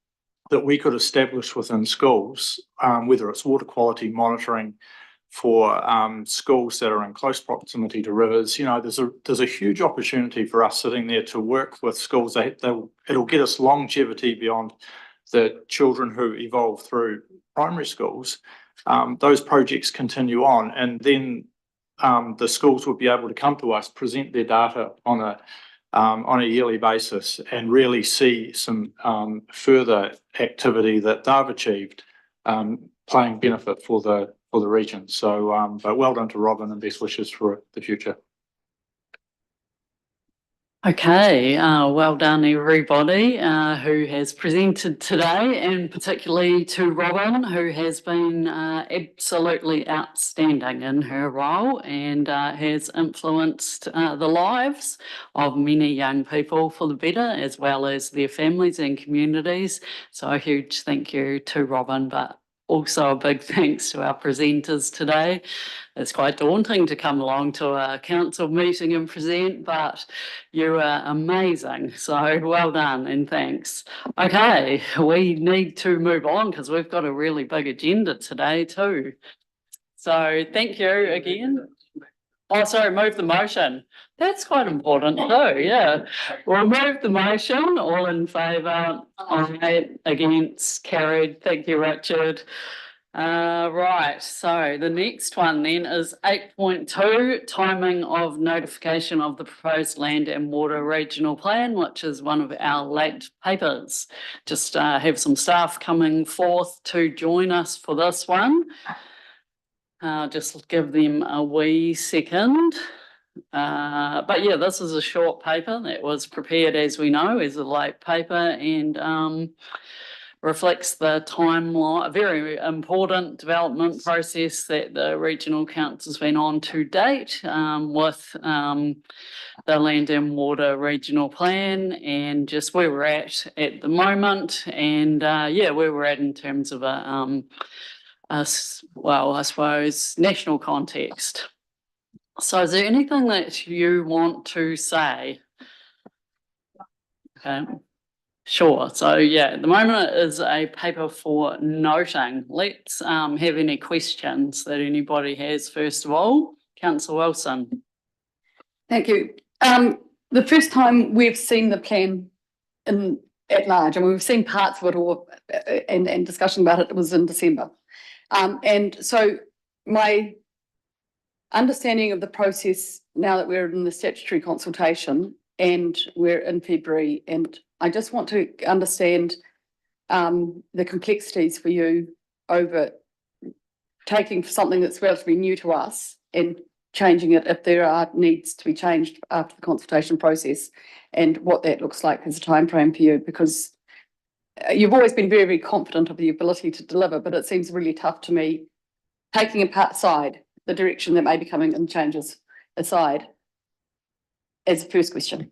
that we could establish within schools, whether it's water quality monitoring for schools that are in close proximity to rivers. There's a huge opportunity for us sitting there to work with schools. It'll get us longevity beyond the children who evolve through primary schools. Those projects continue on, and then the schools will be able to come to us, present their data on a yearly basis, and really see some further activity that they've achieved, playing benefit for the region. So, but well done to Robin, and best wishes for the future. Okay, well done everybody who has presented today, and particularly to Robin, who has been absolutely outstanding in her role and has influenced the lives of many young people for the better, as well as their families and communities. So a huge thank you to Robin, but also a big thanks to our presenters today. It's quite daunting to come along to a council meeting and present, but you are amazing. So well done and thanks. Okay, we need to move on because we've got a really big agenda today too. So thank you again. Oh, sorry, move the motion. That's quite important too, yeah. We'll move the motion, all in favour, aye, against, carried. Thank you, Richard. Right, so the next one then is 8.2, timing of notification of the proposed land and water regional plan, which is one of our late papers. Just have some staff coming forth to join us for this one. Just give them a wee second. But yeah, this is a short paper that was prepared, as we know, as a late paper and reflects the timeline, a very important development process that the regional council's been on to date with the land and water regional plan and just where we're at the moment and yeah, where we're at in terms of well, I suppose, national context. So is there anything that you want to say? Okay, sure. So yeah, at the moment it is a paper for noting. Let's have any questions that anybody has first of all. Councillor Wilson. Thank you. The first time we've seen the plan at large, I mean, we've seen parts of it all and discussion about it was in December. And so my understanding of the process now that we're in the statutory consultation and we're in February, and I just want to understand the complexities for you over taking something that's relatively new to us and changing it if there are needs to be changed after the consultation process and what that looks like as a timeframe for you, because you've always been very, very confident of the ability to deliver, but it seems really tough to me taking aside the direction that may be coming and changes aside as a first question.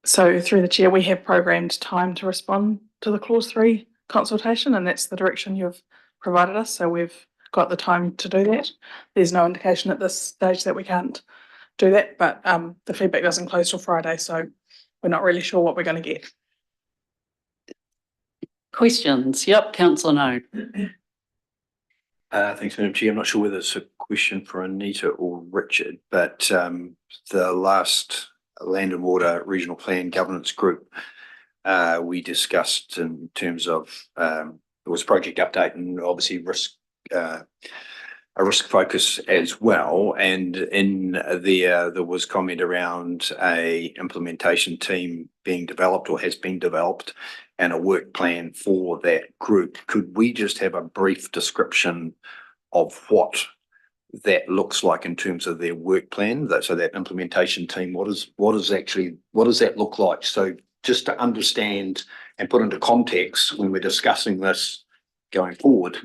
So through the chair, we have programmed time to respond to the clause 3 consultation, and that's the direction you've provided us. So we've got the time to do that. There's no indication at this stage that we can't do that, but the feedback doesn't close till Friday, so we're not really sure what we're going to get. Questions? Yep, Councillor No. Thanks, Madam Chair. I'm not sure whether it's a question for Anita or Richard, but the last Land and Water Regional Plan Governance Group we discussed in terms of it was project update and obviously risk a risk focus as well. And in there was comment around a implementation team being developed or has been developed and a work plan for that group. Could we just have a brief description of what that looks like in terms of their work plan? So that implementation team, what does that look like? So just to understand and put into context when we're discussing this going forward,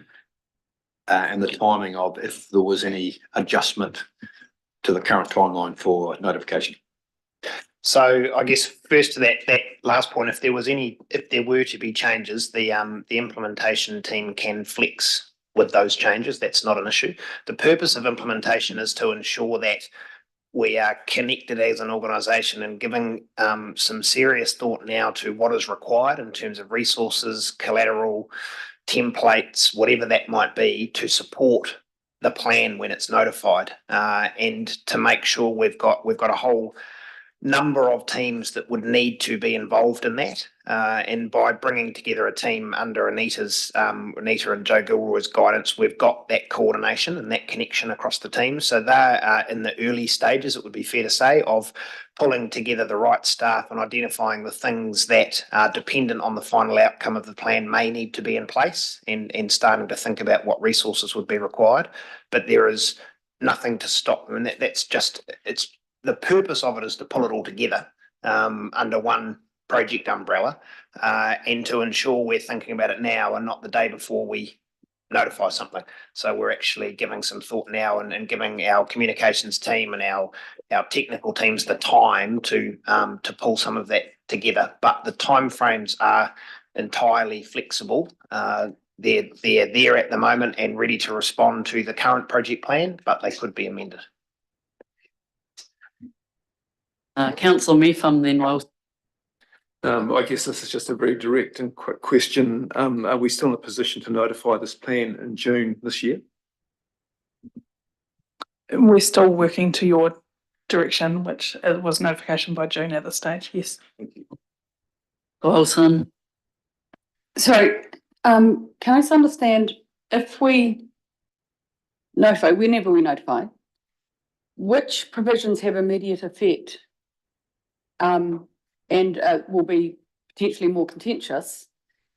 and the timing of if there was any adjustment to the current timeline for notification. So I guess first to that last point, if there were to be changes, the implementation team can flex with those changes. That's not an issue. The purpose of implementation is to ensure that we are connected as an organisation and giving some serious thought now to what is required in terms of resources, collateral, templates, whatever that might be, to support the plan when it's notified, and to make sure we've got a whole number of teams that would need to be involved in that. And by bringing together a team under Anita and Joe Gilroy's guidance, we've got that coordination and that connection across the team. So they're in the early stages, it would be fair to say, of pulling together the right staff and identifying the things that are dependent on the final outcome of the plan may need to be in place, and starting to think about what resources would be required. But there is nothing to stop them. And that's just, it's the purpose of it is to pull it all together under one project umbrella, and to ensure we're thinking about it now and not the day before we notify something. So we're actually giving some thought now and giving our communications team and our technical teams the time to pull some of that together. But the timeframes are entirely flexible they're there at the moment and ready to respond to the current project plan, but they could be amended. Councillor Mepham then, well, I guess this is just a very direct and quick question. Are we still in a position to notify this plan in June this year? We're still working to your direction, which was notification by June at this stage, yes. Wilson. So, can I just understand, if we notify, whenever we notify, which provisions have immediate effect? And will be potentially more contentious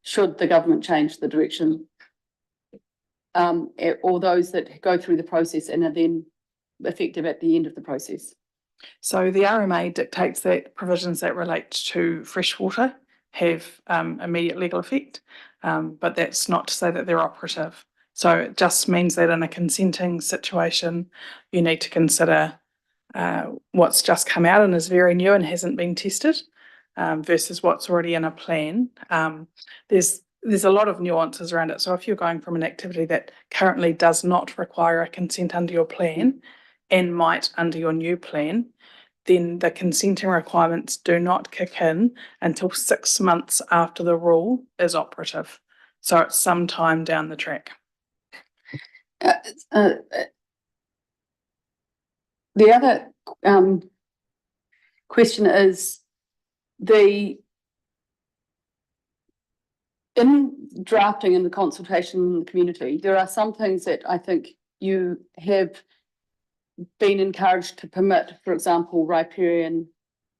should the government change the direction? Or those that go through the process and are then effective at the end of the process? So the RMA dictates that provisions that relate to freshwater have immediate legal effect, but that's not to say that they're operative. So it just means that in a consenting situation, you need to consider what's just come out and is very new and hasn't been tested, versus what's already in a plan. There's a lot of nuances around it. So if you're going from an activity that currently does not require a consent under your plan and might under your new plan, then the consenting requirements do not kick in until 6 months after the rule is operative. So it's some time down the track. The other question is in drafting and the consultation in the community, there are some things that I think you have been encouraged to permit, for example, riparian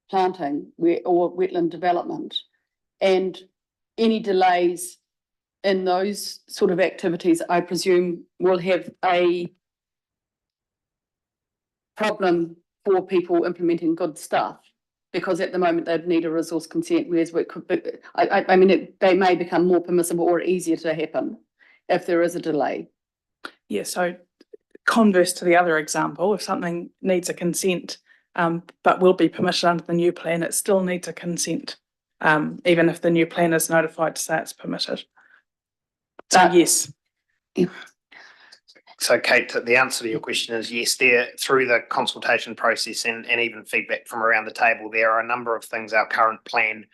planting or wetland development, and any delays in those sort of activities, I presume, will have a problem for people implementing good stuff, because at the moment they'd need a resource consent, whereas it could be, I mean, they may become more permissible or easier to happen if there is a delay. Yeah, so converse to the other example, if something needs a consent but will be permitted under the new plan, it still needs a consent, even if the new plan is notified to say it's permitted. So yes. Yeah. So Kate, the answer to your question is yes, there through the consultation process and even feedback from around the table, there are a number of things our current plan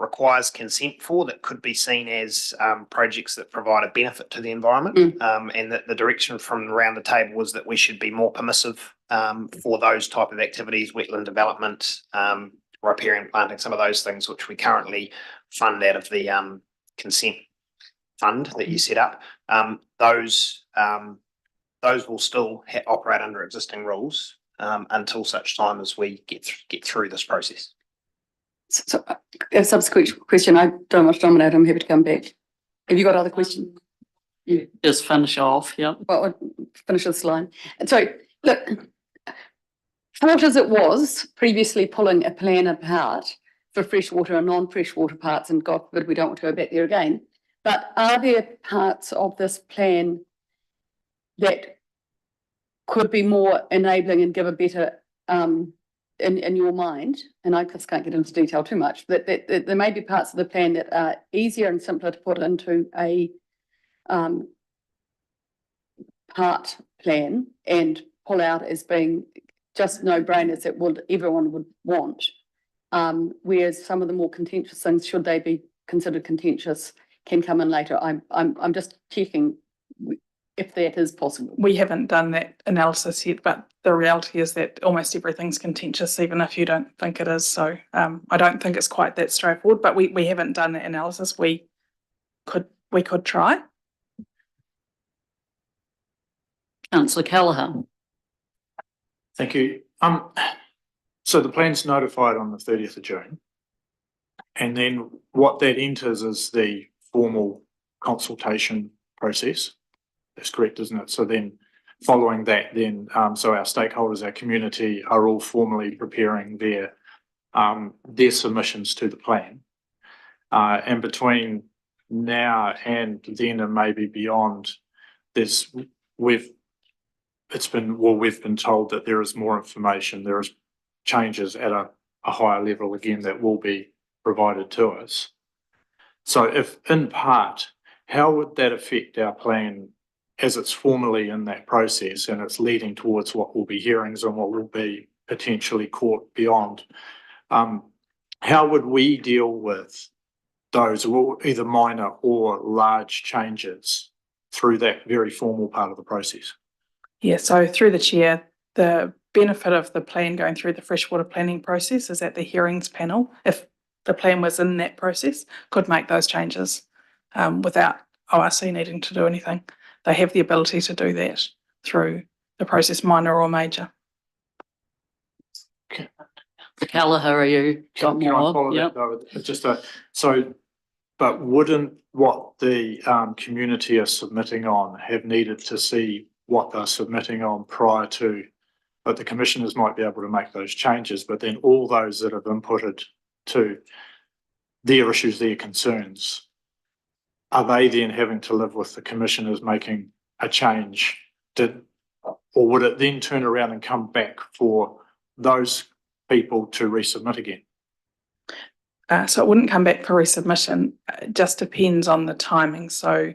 requires consent for that could be seen as projects that provide a benefit to the environment. And that the direction from around the table was that we should be more permissive for those type of activities, wetland development, riparian planting, some of those things which we currently fund out of the consent fund that you set up. Those will still operate under existing rules until such time as we get through this process. So a subsequent question, I don't want to dominate, I'm happy to come back. Have you got other questions? You just finish off, yeah. Well, I'll finish this line. And so, look, thought as it was previously pulling a plan apart for freshwater and non-freshwater parts, and God forbid we don't want to go back there again, but are there parts of this plan that could be more enabling and give a better, in your mind, and I just can't get into detail too much, that there may be parts of the plan that are easier and simpler to put into a part plan and pull out as being just no-brainers that everyone would want, whereas some of the more contentious things, should they be considered contentious, can come in later. I'm just checking if that is possible. We haven't done that analysis yet, but the reality is that almost everything's contentious, even if you don't think it is. So I don't think it's quite that straightforward, but we haven't done that analysis. We could try. Councillor Callaghan. Thank you. So the plan's notified on the 30th of June. And then what that enters is the formal consultation process. That's correct, isn't it? So then following that, then so our stakeholders, our community are all formally preparing their submissions to the plan. And between now and then and maybe beyond, we've been told that there is more information, there is changes at a higher level again that will be provided to us. So if in part how would that affect our plan as it's formally in that process and it's leading towards what will be hearings and what will be potentially court beyond? How would we deal with those either minor or large changes through that very formal part of the process? Yeah, so through the chair, the benefit of the plan going through the freshwater planning process is that the hearings panel, if the plan was in that process, could make those changes without ORC needing to do anything. They have the ability to do that through the process, minor or major. Callagher, you got Can I more? follow that Yep. though? It's just but wouldn't what the community are submitting on have needed to see what they're submitting on prior to, but the commissioners might be able to make those changes, but then all those that have inputted to their issues, their concerns, are they then having to live with the commissioners making a change? Or would it then turn around and come back for those people to resubmit again? So it wouldn't come back for resubmission. It just depends on the timing. So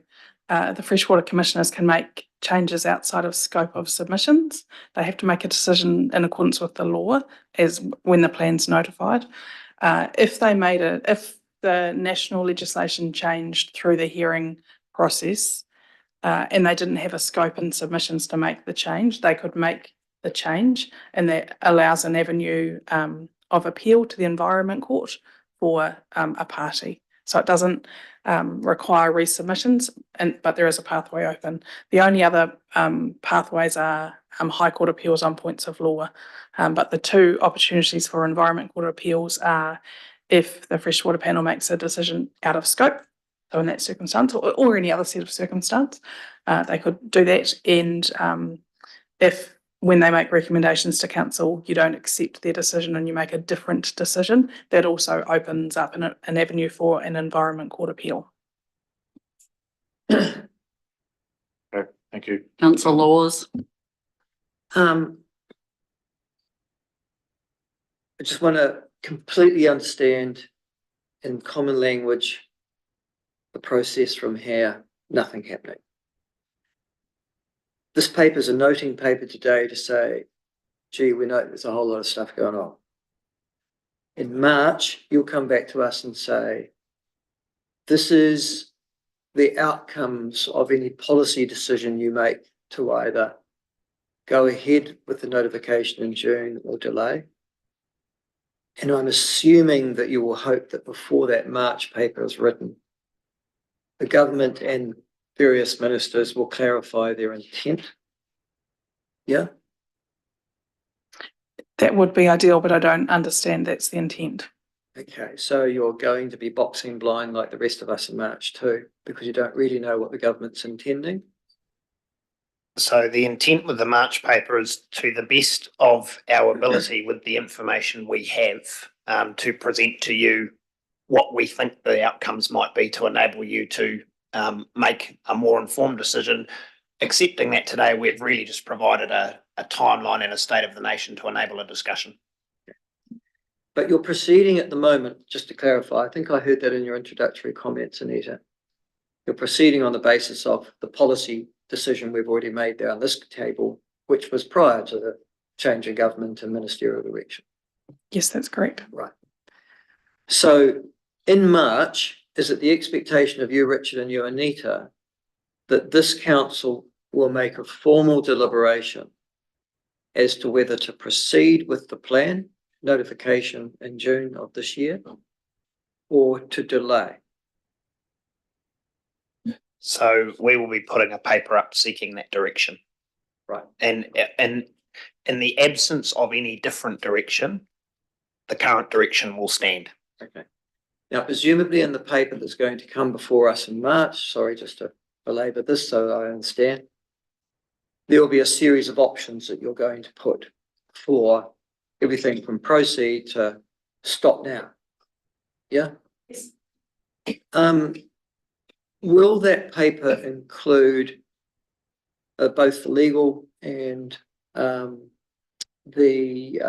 the freshwater commissioners can make changes outside of scope of submissions. They have to make a decision in accordance with the law as when the plan's notified. If the national legislation changed through the hearing process and they didn't have a scope in submissions to make the change, they could make the change, and that allows an avenue of appeal to the Environment Court for a party. So it doesn't require resubmissions, but there is a pathway open. The only other pathways are High Court appeals on points of law. But the two opportunities for Environment Court appeals are if the freshwater panel makes a decision out of scope, so in that circumstance, or any other set of circumstance, they could do that. And if when they make recommendations to council, you don't accept their decision and you make a different decision, that also opens up an avenue for an Environment Court appeal. Okay, thank you. Councillor Laws. I just want to completely understand in common language the process from here, nothing happening. This paper is a noting paper today to say, gee, we know there's a whole lot of stuff going on. In March, you'll come back to us and say, this is the outcomes of any policy decision you make to either go ahead with the notification in June or delay. And I'm assuming that you will hope that before that March paper is written, the government and various ministers will clarify their intent. Yeah? That would be ideal, but I don't understand that's the intent. Okay, so you're going to be boxing blind like the rest of us in March too, because you don't really know what the government's intending. So the intent with the March paper is to the best of our ability with the information we have to present to you what we think the outcomes might be to enable you to make a more informed decision. Accepting that today, we've really just provided a timeline and a state of the nation to enable a discussion. But you're proceeding at the moment, just to clarify, I think I heard that in your introductory comments, Anita. You're proceeding on the basis of the policy decision we've already made there on this table, which was prior to the change in government and ministerial direction. Yes, that's correct. Right. So in March, is it the expectation of you, Richard, and you, Anita, that this council will make a formal deliberation as to whether to proceed with the plan notification in June of this year or to delay? So we will be putting a paper up seeking that direction. Right. And in the absence of any different direction, the current direction will stand. Okay. Now, presumably in the paper that's going to come before us in March, sorry, just to belabor this so I understand, there will be a series of options that you're going to put for everything from proceed to stop now. Yeah? Yes. Will that paper include both the legal and the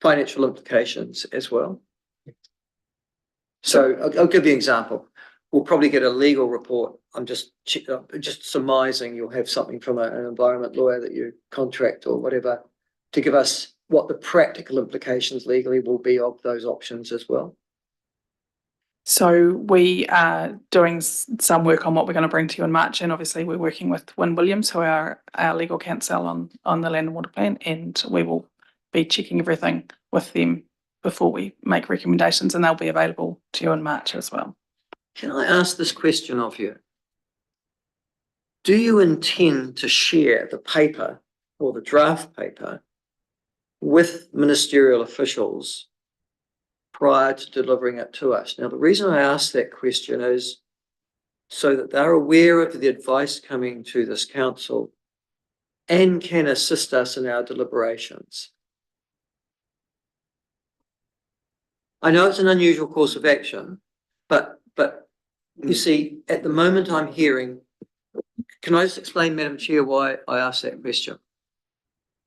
financial implications as well? So I'll give you an example. we'll probably get a legal report. I'm just surmising you'll have something from an environment lawyer that you contract or whatever to give us what the practical implications legally will be of those options as well. So we are doing some work on what we're going to bring to you in March, and obviously we're working with Wynne Williams, who are our legal counsel on the Land and Water Plan, and we will be checking everything with them before we make recommendations, and they'll be available to you in March as well. Can I ask this question of you? Do you intend to share the paper or the draft paper with ministerial officials prior to delivering it to us? Now, the reason I ask that question is so that they're aware of the advice coming to this council and can assist us in our deliberations. I know it's an unusual course of action, but you see, at the moment I'm hearing, can I just explain, Madam Chair, why I asked that question?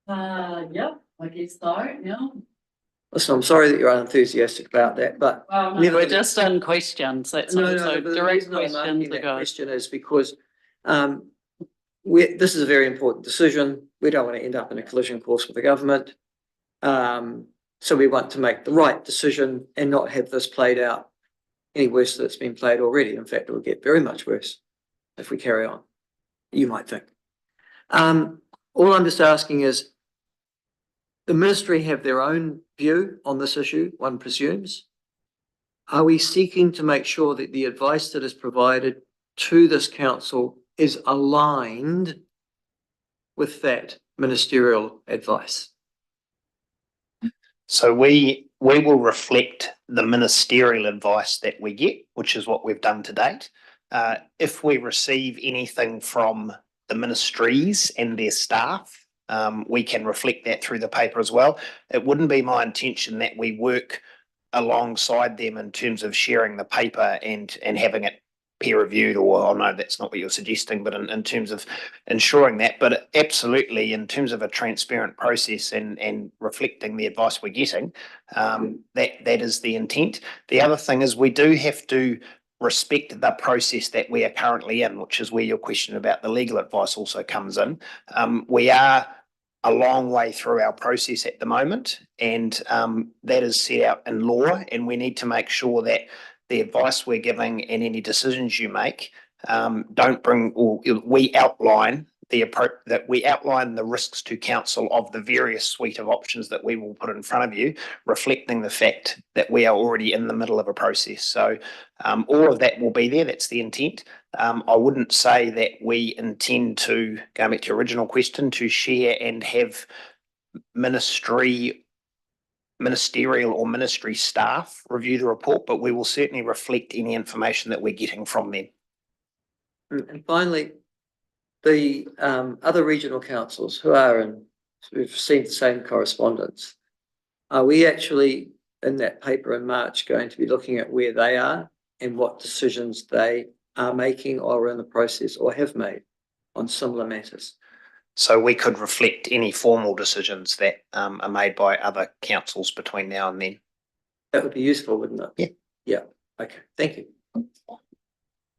Yeah, I guess so, yeah. Listen, I'm sorry that you're unenthusiastic about that, but Well, no, we're just in questions, that's all, so but the direct reason I'm asking questions that ago. question is because this is a very important decision. We don't want to end up in a collision course with the government. So we want to make the right decision and not have this played out any worse than it's been played already. In fact, it will get very much worse if we carry on, you might think. All I'm just asking is, the ministry have their own view on this issue, one presumes. Are we seeking to make sure that the advice that is provided to this council is aligned with that ministerial advice? So we will reflect the ministerial advice that we get, which is what we've done to date. If we receive anything from the ministries and their staff, we can reflect that through the paper as well. It wouldn't be my intention that we work alongside them in terms of sharing the paper and having it peer reviewed, or I know that's not what you're suggesting, but in terms of ensuring that, but absolutely in terms of a transparent process and reflecting the advice we're getting, that is the intent. The other thing is we do have to respect the process that we are currently in, which is where your question about the legal advice also comes in. We are a long way through our process at the moment, and that is set out in law, and we need to make sure that the advice we're giving and any decisions you make don't bring, or we outline the risks to council of the various suite of options that we will put in front of you, reflecting the fact that we are already in the middle of a process. So all of that will be there. That's the intent. I wouldn't say that we intend to, going back to your original question, to share and have ministerial or ministry staff review the report, but we will certainly reflect any information that we're getting from them. And finally, the other regional councils who are in, we've received the same correspondence. Are we actually in that paper in March going to be looking at where they are and what decisions they are making or are in the process or have made on similar matters? So we could reflect any formal decisions that are made by other councils between now and then. That would be useful, wouldn't it? Yeah. Yeah. Okay. Thank you.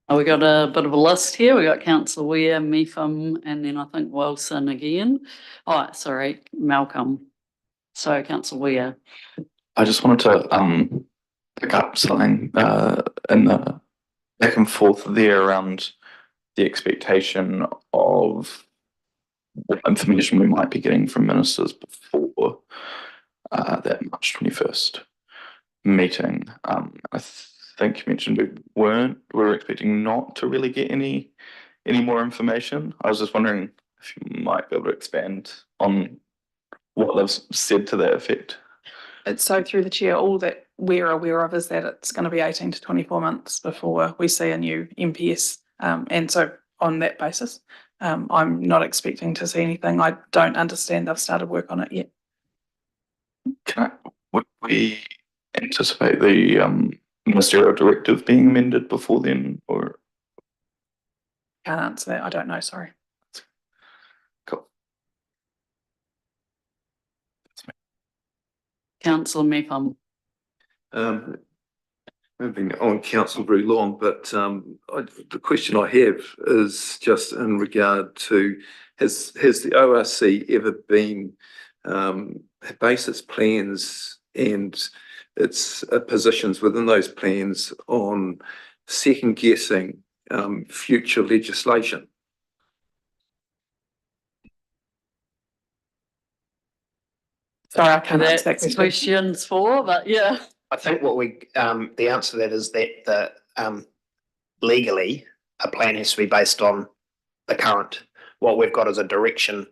Oh, we got a bit of a list here. We got Councillor Weir, Mepham, and then I think Wilson again. Oh, sorry, Malcolm. So Councillor Weir. I just wanted to pick up something in the back and forth there around the expectation of what information we might be getting from ministers before that March 21st meeting. I think you mentioned we were expecting not to really get any more information. I was just wondering if you might be able to expand on what they've said to that effect. It's so through the chair, all that we're aware of is that it's going to be 18 to 24 months before we see a new MPS. And so on that basis, I'm not expecting to see anything. I don't understand they've started work on it yet. Would we anticipate the ministerial directive being amended before then, or? Can't answer that. I don't know. Sorry. Cool. Councillor Mepham. I've been on council very long, but the question I have is just in regard to, has the ORC ever been based its plans and its positions within those plans on second guessing future legislation? Sorry, I can't answer that That's question. questions for, but yeah. I think what the answer to that is that legally, a plan has to be based on the current. What we've got is a direction,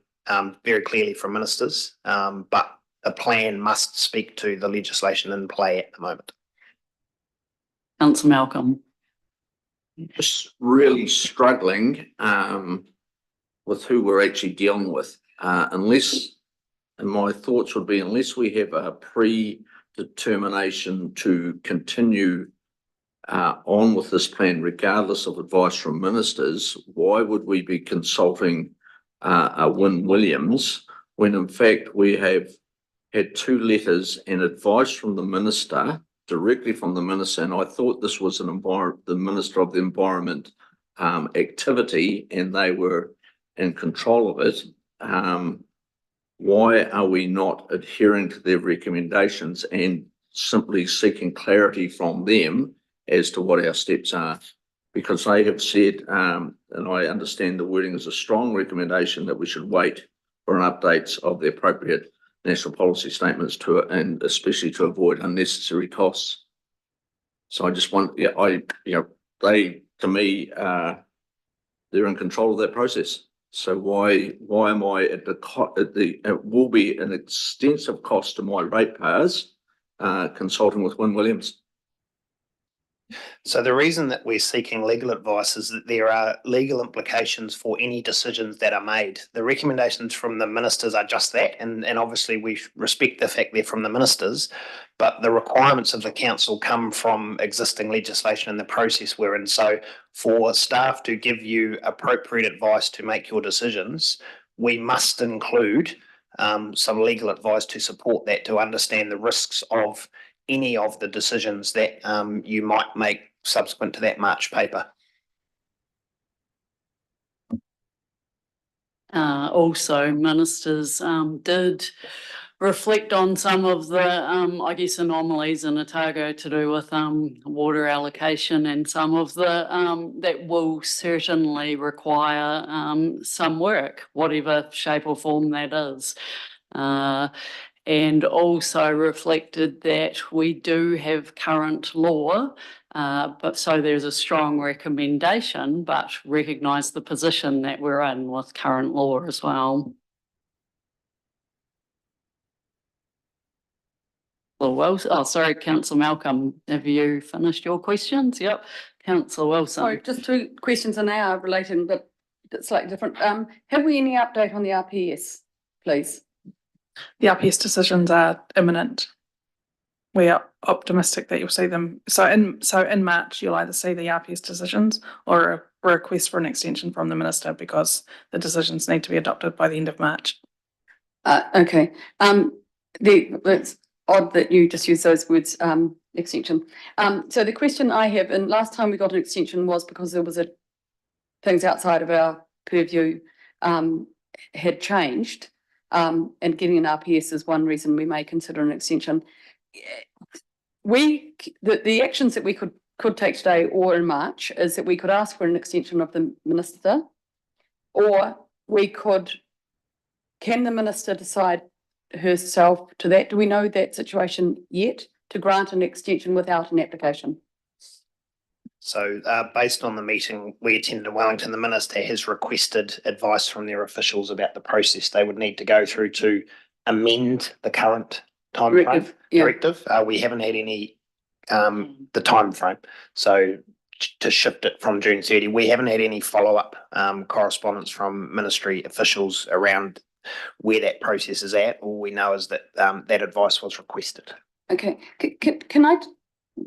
very clearly from ministers, but a plan must speak to the legislation in play at the moment. Councillor Malcolm. Just really struggling with who we're actually dealing with. And my thoughts would be, unless we have a predetermination to continue on with this plan, regardless of advice from ministers, why would we be consulting Wynne Williams when in fact we have had 2 letters and advice from the minister, directly from the minister, and I thought this was the Minister of the Environment activity, and they were in control of it. Why are we not adhering to their recommendations and simply seeking clarity from them as to what our steps are? Because they have said, and I understand the wording is a strong recommendation, that we should wait for an update of the appropriate national policy statements and especially to avoid unnecessary costs. So I just want, they, to me, they're in control of that process. So why am I it will be an extensive cost to my ratepayers consulting with Wynne Williams? So the reason that we're seeking legal advice is that there are legal implications for any decisions that are made. The recommendations from the ministers are just that, and obviously we respect the fact they're from the ministers, but the requirements of the council come from existing legislation and the process we're in. So for staff to give you appropriate advice to make your decisions, we must include some legal advice to support that, to understand the risks of any of the decisions that you might make subsequent to that March paper. Also, ministers did reflect on some of the, I guess, anomalies in Otago to do with water allocation, and some of the that will certainly require some work, whatever shape or form that is. And also reflected that we do have current law, but so there's a strong recommendation, but recognise the position that we're in with current law as well. Well, oh, sorry, Councillor Malcolm, have you finished your questions? Yep. Councillor Wilson. Sorry, just 2 questions, and they are related, but it's slightly different. Have we any update on the RPS, please? The RPS decisions are imminent. We are optimistic that you'll see them. So in March, you'll either see the RPS decisions or a request for an extension from the minister, because the decisions need to be adopted by the end of March. Okay. It's odd that you just use those words, extension. So the question I have, and last time we got an extension was because there was things outside of our purview had changed. And getting an RPS is one reason we may consider an extension. The actions that we could take today or in March is that we could ask for an extension of the minister, or can the minister decide herself to that? Do we know that situation yet, to grant an extension without an application? So based on the meeting we attended in Wellington, the minister has requested advice from their officials about the process they would need to go through to amend the current timeframe directive. We haven't had any the time frame. So to shift it from June 30, we haven't had any follow-up correspondence from ministry officials around where that process is at. All we know is that that advice was requested. Okay, can I?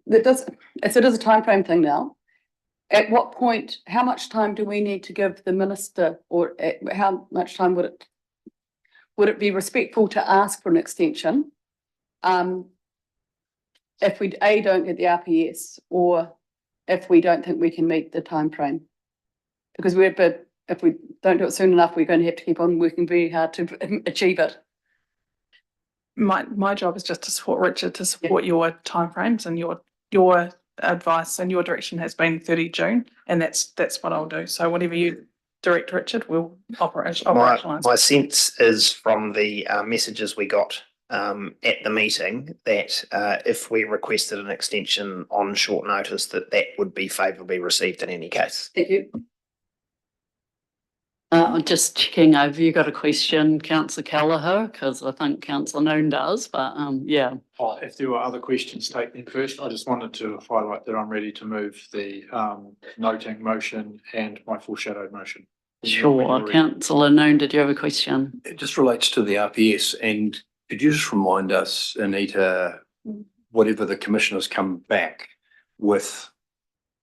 It is a timeframe thing now. At what point? How much time do we need to give the minister, or how much time would it be respectful to ask for an extension? if we don't get the RPS, or if we don't think we can meet the time frame. Because but if we don't do it soon enough, we're going to have to keep on working very hard to achieve it. My job is just to support Richard, to support your timeframes, and your advice and your direction has been 30 June, and that's what I'll do. So whatever you direct Richard, we'll operationalise. My sense is from the messages we got at the meeting that if we requested an extension on short notice, that would be favourably received in any case. Thank you. I'm just checking over, you got a question, councillor Callagher, because I think councillor Noon does, but yeah. If there were other questions, take them first. I just wanted to highlight that I'm ready to move the noting motion and my foreshadowed motion. Sure, councillor Noon, did you have a question? It just relates to the RPS, and could you just remind us, Anita, whatever the commissioners come back with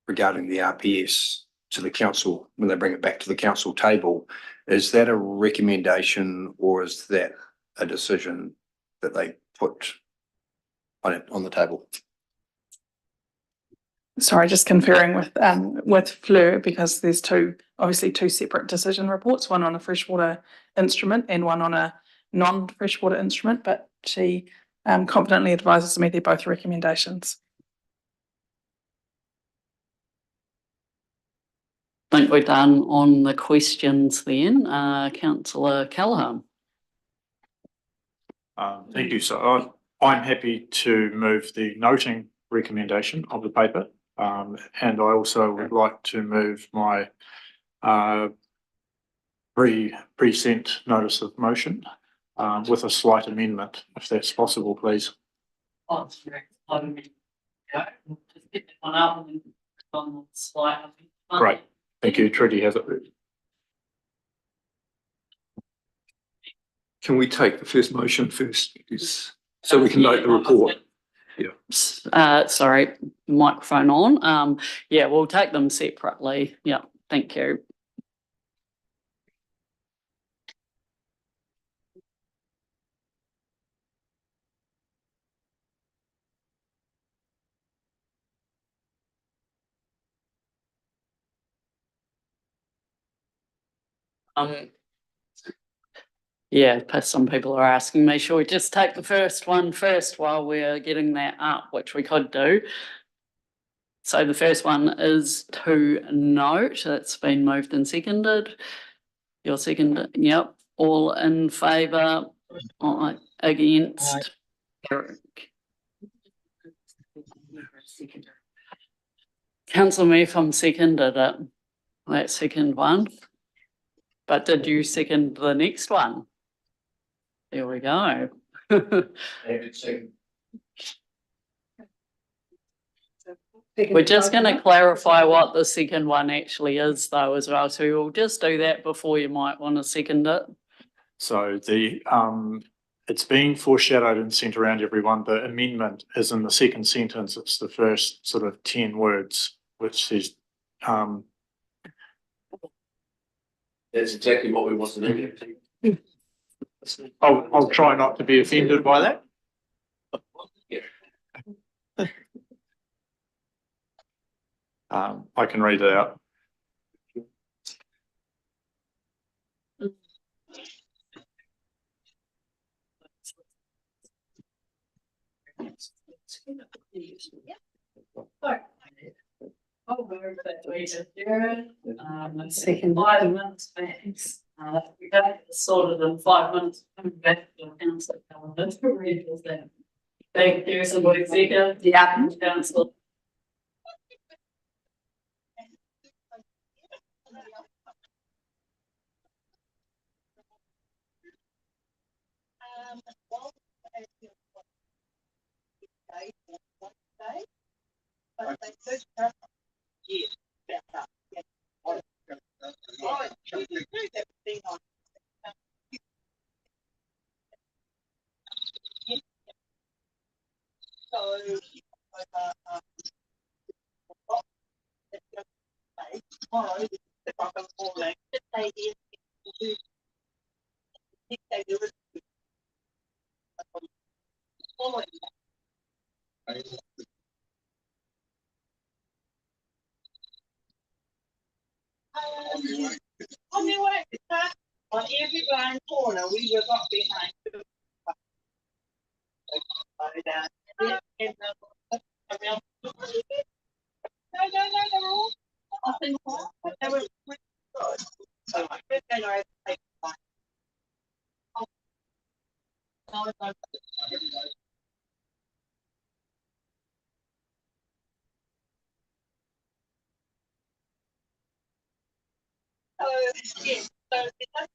regarding the RPS to the council, when they bring it back to the council table, is that a recommendation or is that a decision that they put on the table? Sorry, just conferring with Fleur, because there's obviously two separate decision reports, one on a freshwater instrument and one on a non-freshwater instrument, but she confidently advises me they're both recommendations. I think we're done on the questions then. Councillor Callagher. Thank you. So I'm happy to move the noting recommendation of the paper. And I also would like to move my pre-sent notice of motion with a slight amendment, if that's possible, please. Oh, yeah, just get that one up and on the slide. Great. Thank you. Trudy has it. Can we take the first motion first, so we can note the report? Yeah. Sorry, microphone on. Yeah, we'll take them separately. Yeah, thank you. Yeah, some people are asking me, should we just take the first one first while we're getting that up, which we could do. So the first one is to note, that's been moved and seconded. Your second, yep, all in favour, against. Councillor Murphy seconded it, that second one. But did you second the next one? There we go. We're just going to clarify what the second one actually is though as well. So we'll just do that before you might want to second it. So it's been foreshadowed and sent around everyone. The amendment is in the second sentence. It's the first sort of 10 words, which says That's exactly what we want to do. I'll try not to be offended by that. I can read it out. Second 5 minutes thanks. We got it sorted in 5 minutes. Back to the council calendar to read that. Thank you, somebody second. Yeah, council. On every blind corner, we were got behind. No. I think they were really good. So I think they know how to take yes, so it does.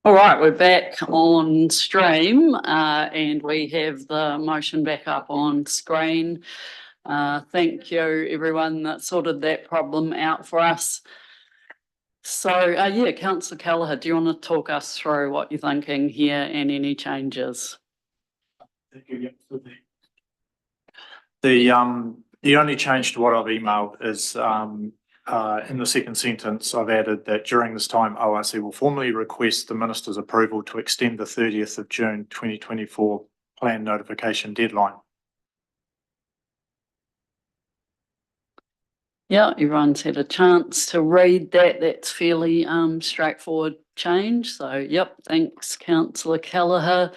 All right, we're back on stream, and we have the motion back up on screen. Thank you, everyone that sorted that problem out for us. So, yeah, Councillor Kelleher, do you want to talk us through what you're thinking here and any changes? The only change to what I've emailed is in the second sentence, I've added that during this time, ORC will formally request the Minister's approval to extend the 30th of June 2024 plan notification deadline. Yeah, everyone's had a chance to read that. That's fairly straightforward change. So, yep, thanks, Councillor Kelleher.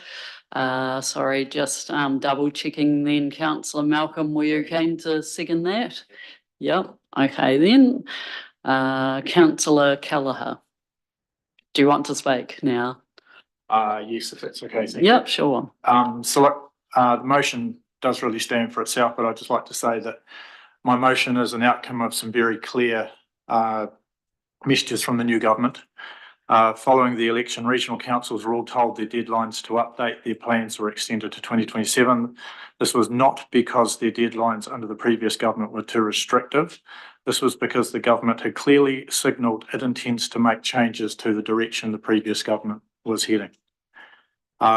Sorry, just double checking then, Councillor Malcolm, were you keen to second that? Yep, okay then. Councillor Kelleher, do you want to speak now? Yes, if that's okay. Thank you. Yep, sure. So look, the motion does really stand for itself, but I'd just like to say that my motion is an outcome of some very clear messages from the new government. Following the election, regional councils were all told their deadlines to update their plans were extended to 2027. This was not because their deadlines under the previous government were too restrictive. This was because the government had clearly signalled it intends to make changes to the direction the previous government was heading.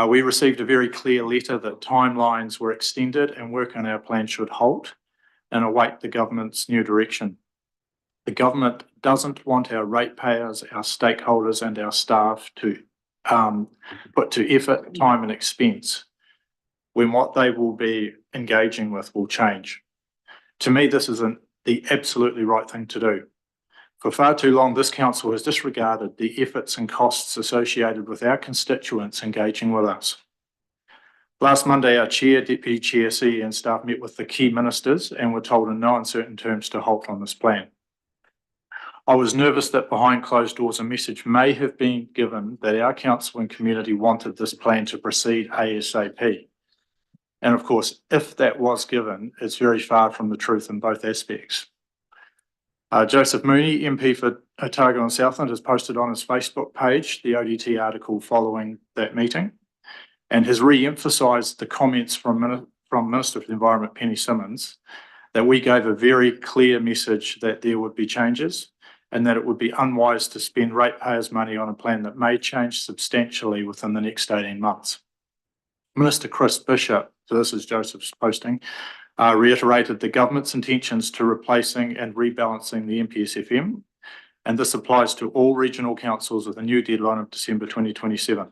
We received a very clear letter that timelines were extended and work on our plan should halt and await the government's new direction. The government doesn't want our ratepayers, our stakeholders and our staff to put to effort, time and expense when what they will be engaging with will change. To me, this is the absolutely right thing to do. For far too long, this council has disregarded the efforts and costs associated with our constituents engaging with us. Last Monday, our Chair, Deputy Chair, CEO and staff met with the key ministers and were told in no uncertain terms to halt on this plan. I was nervous that behind closed doors a message may have been given that our council and community wanted this plan to proceed ASAP. And of course, if that was given, it's very far from the truth in both aspects. Joseph Mooney, MP for Otago and Southland, has posted on his Facebook page the ODT article following that meeting and has re-emphasised the comments from Minister for the Environment, Penny Simmons, that we gave a very clear message that there would be changes and that it would be unwise to spend ratepayers' money on a plan that may change substantially within the next 18 months. Minister Chris Bishop, so this is Joseph's posting, reiterated the government's intentions to replacing and rebalancing the MPSFM, and this applies to all regional councils with a new deadline of December 2027.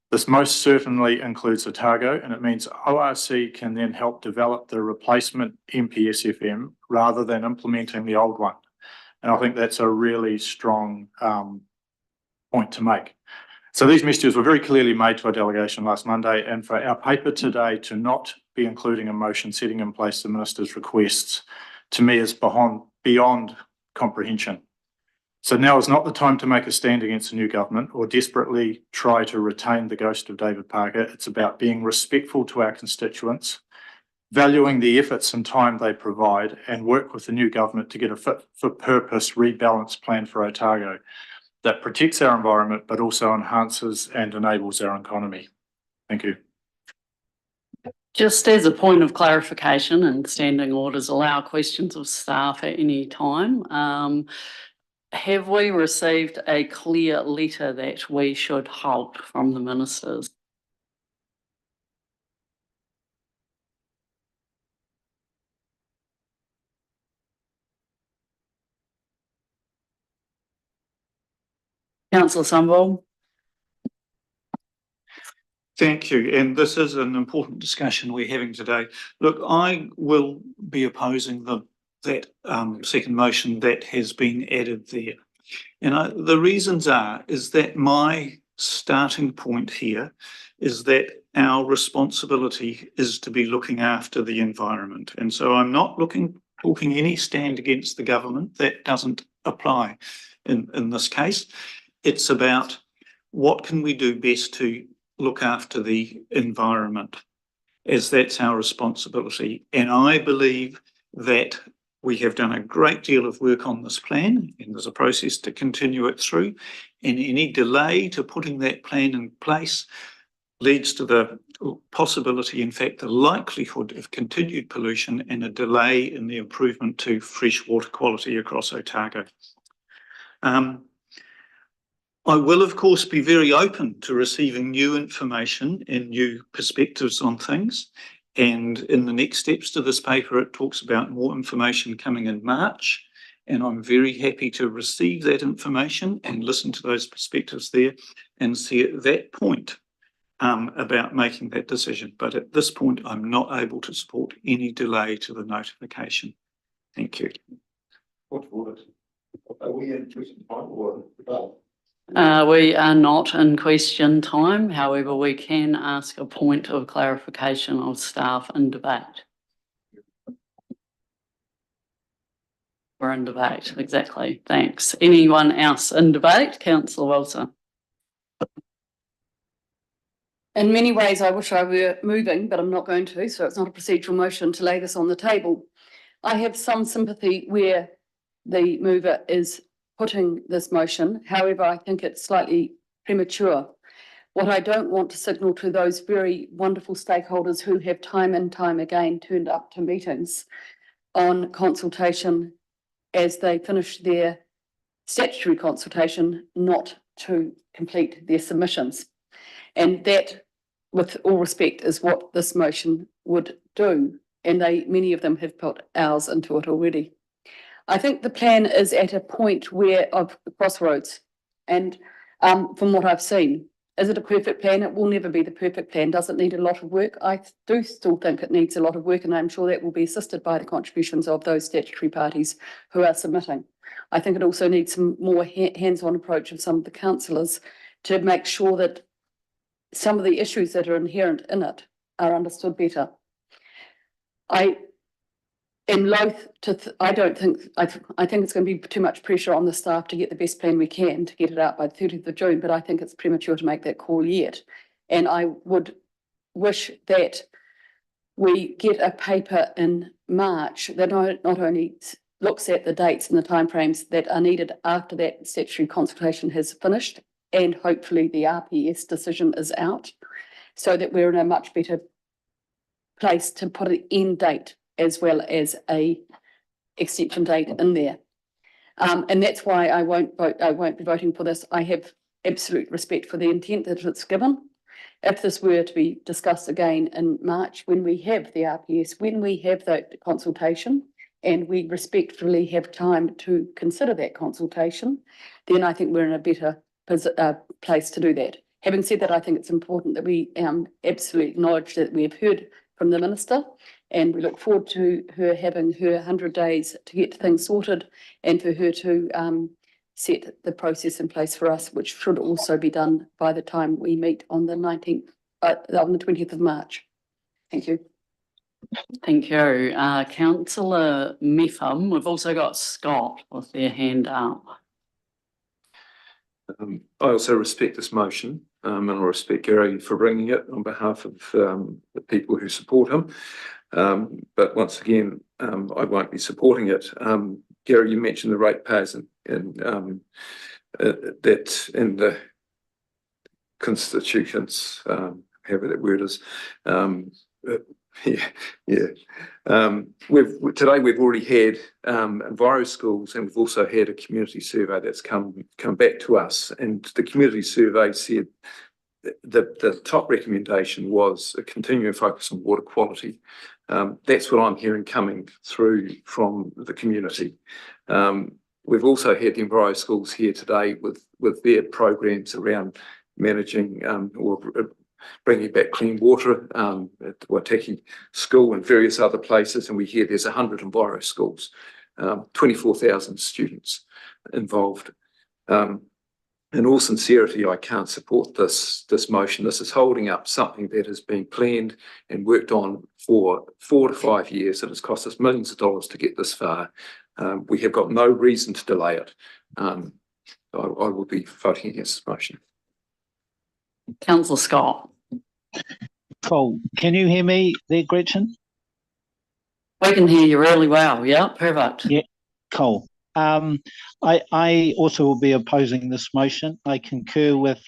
This most certainly includes Otago, and it means ORC can then help develop the replacement MPSFM rather than implementing the old one. And I think that's a really strong point to make. So these messages were very clearly made to our delegation last Monday, and for our paper today to not be including a motion setting in place the minister's requests, to me is beyond comprehension. So now is not the time to make a stand against the new government or desperately try to retain the ghost of David Parker. It's about being respectful to our constituents, valuing the efforts and time they provide, and work with the new government to get a fit-for-purpose rebalanced plan for Otago that protects our environment but also enhances and enables our economy. Thank you. Just as a point of clarification, and standing orders allow questions of staff at any time. Have we received a clear letter that we should halt from the ministers? Councillor Sunball. Thank you. And this is an important discussion we're having today. Look, I will be opposing that second motion that has been added there. And the reasons is that my starting point here is that our responsibility is to be looking after the environment. And so I'm not talking any stand against the government. That doesn't apply in this case. It's about what can we do best to look after the environment, as that's our responsibility. And I believe that we have done a great deal of work on this plan, and there's a process to continue it through. And any delay to putting that plan in place leads to the possibility, in fact, the likelihood of continued pollution and a delay in the improvement to fresh water quality across Otago. I will, of course, be very open to receiving new information and new perspectives on things. And in the next steps to this paper, it talks about more information coming in March. And I'm very happy to receive that information and listen to those perspectives there and see at that point about making that decision. But at this point, I'm not able to support any delay to the notification. Thank you. Are we in question time or? We are not in question time. However, we can ask a point of clarification of staff in debate. We're in debate, exactly. Thanks. Anyone else in debate? Councillor Wilson. In many ways, I wish I were moving, but I'm not going to, so it's not a procedural motion to lay this on the table. I have some sympathy where the mover is putting this motion. However, I think it's slightly premature. What I don't want to signal to those very wonderful stakeholders who have time and time again turned up to meetings on consultation as they finish their statutory consultation, not to complete their submissions. And that, with all respect, is what this motion would do. And many of them have put hours into it already. I think the plan is at a point of crossroads. And from what I've seen, is it a perfect plan? It will never be the perfect plan. Does it need a lot of work? I do still think it needs a lot of work, and I'm sure that will be assisted by the contributions of those statutory parties who are submitting. I think it also needs some more hands-on approach of some of the councillors to make sure that some of the issues that are inherent in it are understood better. I am loath to, I think it's going to be too much pressure on the staff to get the best plan we can to get it out by the 30th of June, but I think it's premature to make that call yet. And I would wish that we get a paper in March that not only looks at the dates and the timeframes that are needed after that statutory consultation has finished, and hopefully the RPS decision is out, so that we're in a much better place to put an end date as well as a extension date in there. And that's why I won't be voting for this. I have absolute respect for the intent that it's given. If this were to be discussed again in March, when we have the RPS, when we have that consultation, and we respectfully have time to consider that consultation, then I think we're in a better place to do that. Having said that, I think it's important that we absolutely acknowledge that we have heard from the Minister, and we look forward to her having her 100 days to get things sorted and for her to set the process in place for us, which should also be done by the time we meet on the 20th of March. Thank you. Thank you. Councillor Metham, we've also got Scott with their hand up. I also respect this motion, and I respect Gary for bringing it on behalf of the people who support him. But once again, I won't be supporting it. Gary, you mentioned the ratepayers and that in the constitutions, however that word is. Today we've already had Enviro schools, and we've also had a community survey that's come back to us, and the community survey said the top recommendation was a continuing focus on water quality. That's what I'm hearing coming through from the community. We've also had the Enviro schools here today with their programs around managing or bringing back clean water at the Waitaki School and various other places. And we hear there's 100 Enviro schools, 24,000 students involved. In all sincerity, I can't support this motion. This is holding up something that has been planned and worked on for 4 to 5 years. It has cost us millions of dollars to get this far. We have got no reason to delay it. I will be voting against this motion. Councillor Scott. Cool. Can you hear me there, Gretchen? We can hear you really well. Yeah, perfect. Yeah, cool. I also will be opposing this motion. I concur with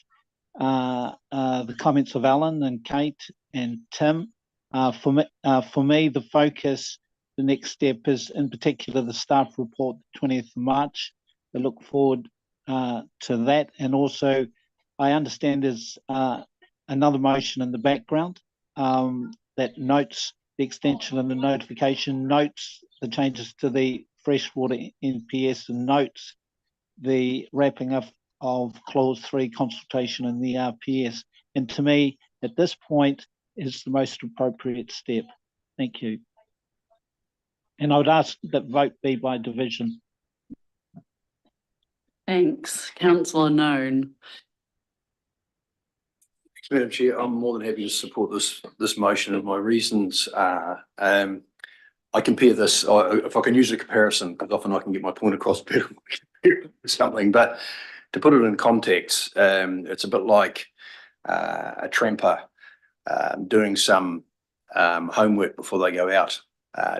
the comments of Alan and Kate and Tim. For me, the focus, the next step is in particular the staff report, 20th of March. I look forward to that. And also, I understand there's another motion in the background that notes the extension and the notification, notes the changes to the freshwater NPS, and notes the wrapping up of clause 3 consultation in the RPS. And to me, at this point, is the most appropriate step. Thank you. And I would ask that vote be by division. Thanks, councillor Noon. Madam Chair, I'm more than happy to support this motion, and my reasons are, I compare this, if I can use a comparison, because often I can get my point across better with something, but to put it in context, it's a bit like a tramper doing some homework before they go out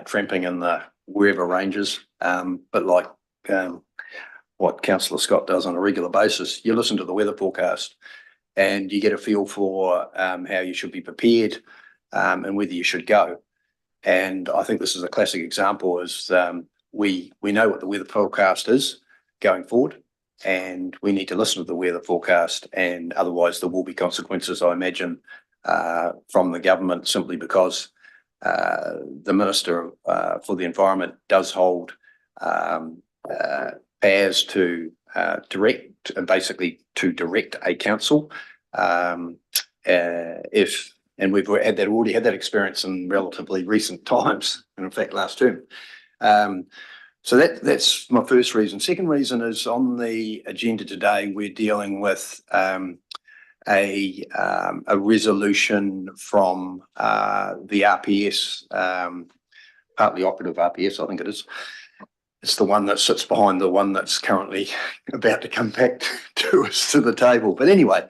tramping in the wherever ranges, but like what Councillor Scott does on a regular basis. You listen to the weather forecast and you get a feel for how you should be prepared and whether you should go. And I think this is a classic example, is we know what the weather forecast is going forward, and we need to listen to the weather forecast, and otherwise there will be consequences, I imagine, from the government, simply because the Minister for the Environment does hold powers to direct a council and we've already had that experience in relatively recent times, and in fact last term. So that's my first reason. Second reason is, on the agenda today, we're dealing with a resolution from the RPS, partly operative RPS, I think it is. It's the one that sits behind the one that's currently about to come back to us to the table. But anyway,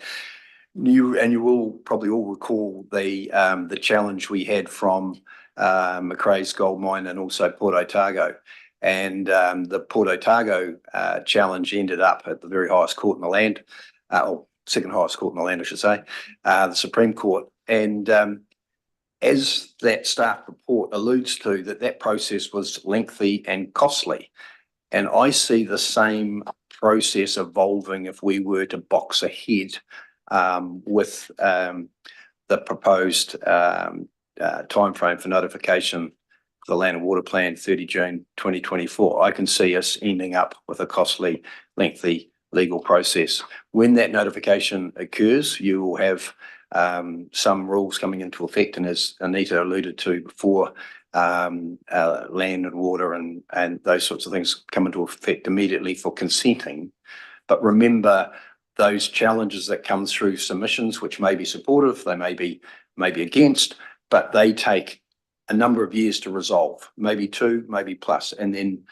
you will probably all recall the challenge we had from Macrae's gold mine and also Port Otago. And the Port Otago challenge ended up at the very highest court in the land, or second highest court in the land, I should say, the Supreme Court. And as that staff report alludes to, that process was lengthy and costly. And I see the same process evolving if we were to box ahead with the proposed timeframe for notification for the Land and Water Plan, 30 June 2024. I can see us ending up with a costly, lengthy legal process. When that notification occurs, you will have some rules coming into effect, and as Anita alluded to before, land and water and those sorts of things come into effect immediately for consenting. But remember, those challenges that come through submissions, which may be supportive, they may be against, but they take a number of years to resolve, maybe 2, maybe plus. And then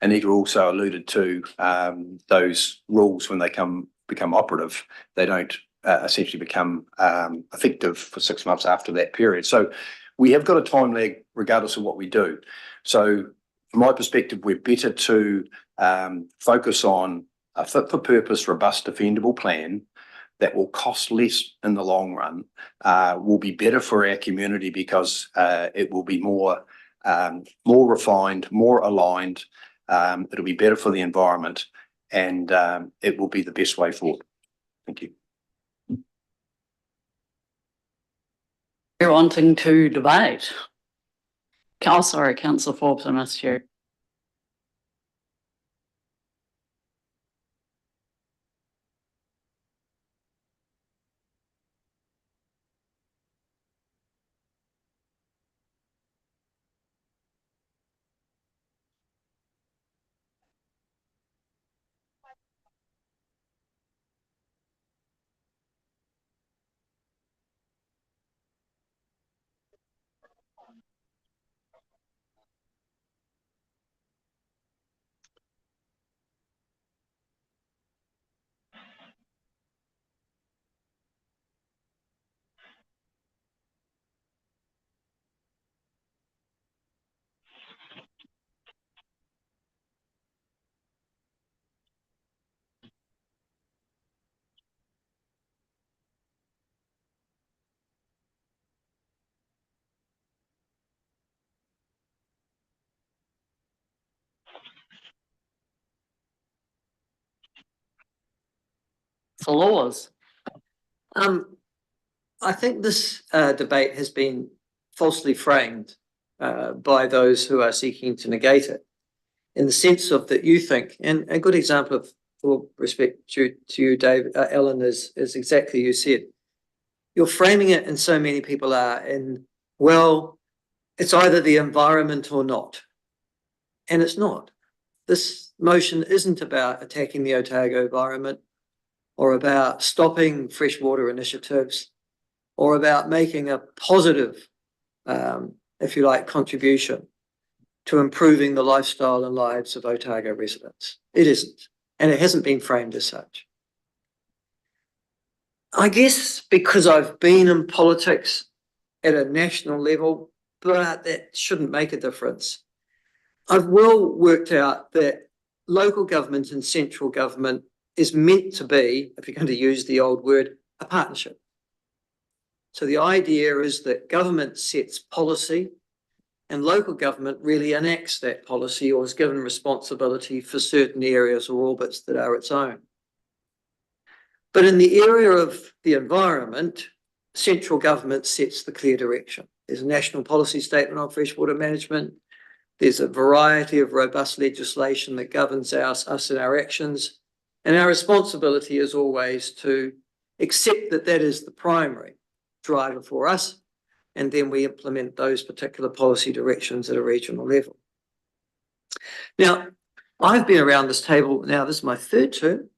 Anita also alluded to those rules, when they become operative, they don't essentially become effective for 6 months after that period. So we have got a time lag regardless of what we do. So from my perspective, we're better to focus on a fit for purpose, robust, defendable plan that will cost less in the long run, will be better for our community because it will be more refined, more aligned. It'll be better for the environment, and it will be the best way forward. Thank you. You're wanting to debate. Oh, sorry, Councillor Forbes, I missed you. flaws? I think this debate has been falsely framed by those who are seeking to negate it, in the sense of that you think, and a good example of, for respect to you, Dave, Ellen, is exactly you said. You're framing it, and so many people are, in, well, it's either the environment or not. And it's not. This motion isn't about attacking the Otago environment, or about stopping freshwater initiatives, or about making a positive, if you like, contribution to improving the lifestyle and lives of Otago residents. It isn't, and it hasn't been framed as such. I guess because I've been in politics at a national level, but that shouldn't make a difference. I've well worked out that local government and central government is meant to be, if you're going to use the old word, a partnership. So the idea is that government sets policy and local government really enacts that policy or is given responsibility for certain areas or orbits that are its own. But in the area of the environment, central government sets the clear direction. There's a national policy statement on freshwater management. There's a variety of robust legislation that governs us and our actions. And our responsibility is always to accept that that is the primary driver for us, and then we implement those particular policy directions at a regional level. Now, I've been around this table now, this is my third term,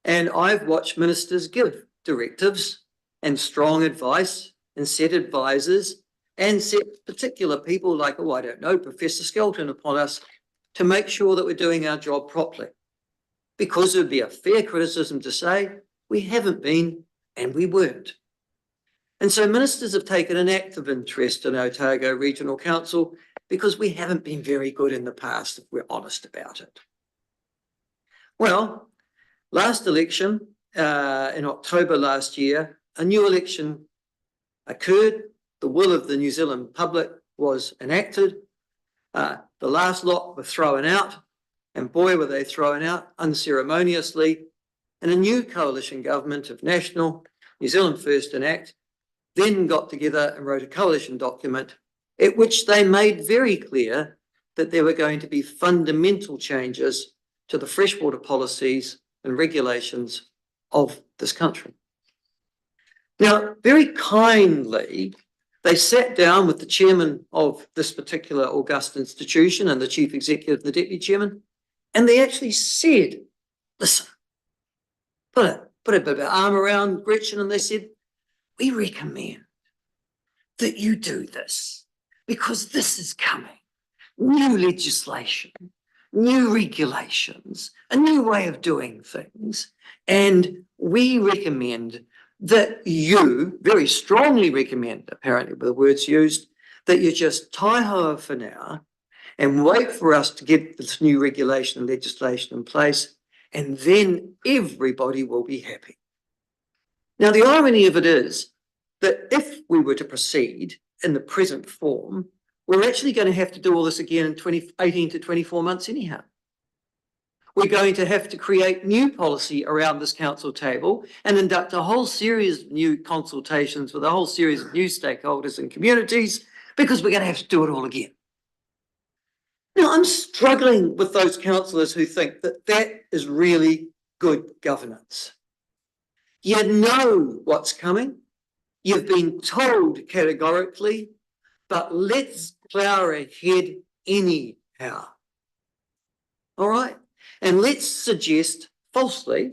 and I've watched ministers give directives and strong advice and set advisors and set particular people like, oh, I don't know, Professor Skelton upon us to make sure that we're doing our job properly. Because it would be a fair criticism to say we haven't been and we weren't. And so ministers have taken an active interest in Otago Regional Council because we haven't been very good in the past, if we're honest about it. Well, last election, in October last year, a new election occurred. The will of the New Zealand public was enacted. The last lot were thrown out, and boy, were they thrown out unceremoniously. And a new coalition government of National, New Zealand First and Act then got together and wrote a coalition document at which they made very clear that there were going to be fundamental changes to the freshwater policies and regulations of this country. Now, very kindly, they sat down with the chairman of this particular august institution and the chief executive, the deputy chairman, and they actually said, listen, put a bit of arm around Gretchen, and they said, we recommend that you do this because this is coming. New legislation, new regulations, a new way of doing things. And we recommend that you, very strongly recommend, apparently with the words used, that you just tie-ho for now and wait for us to get this new regulation and legislation in place, and then everybody will be happy. Now, the irony of it is that if we were to proceed in the present form, we're actually going to have to do all this again in 18 to 24 months anyhow. We're going to have to create new policy around this council table and conduct a whole series of new consultations with a whole series of new stakeholders and communities, because we're going to have to do it all again. Now, I'm struggling with those councillors who think that that is really good governance. You know what's coming. You've been told categorically, but let's plough ahead anyhow. All right? And let's suggest falsely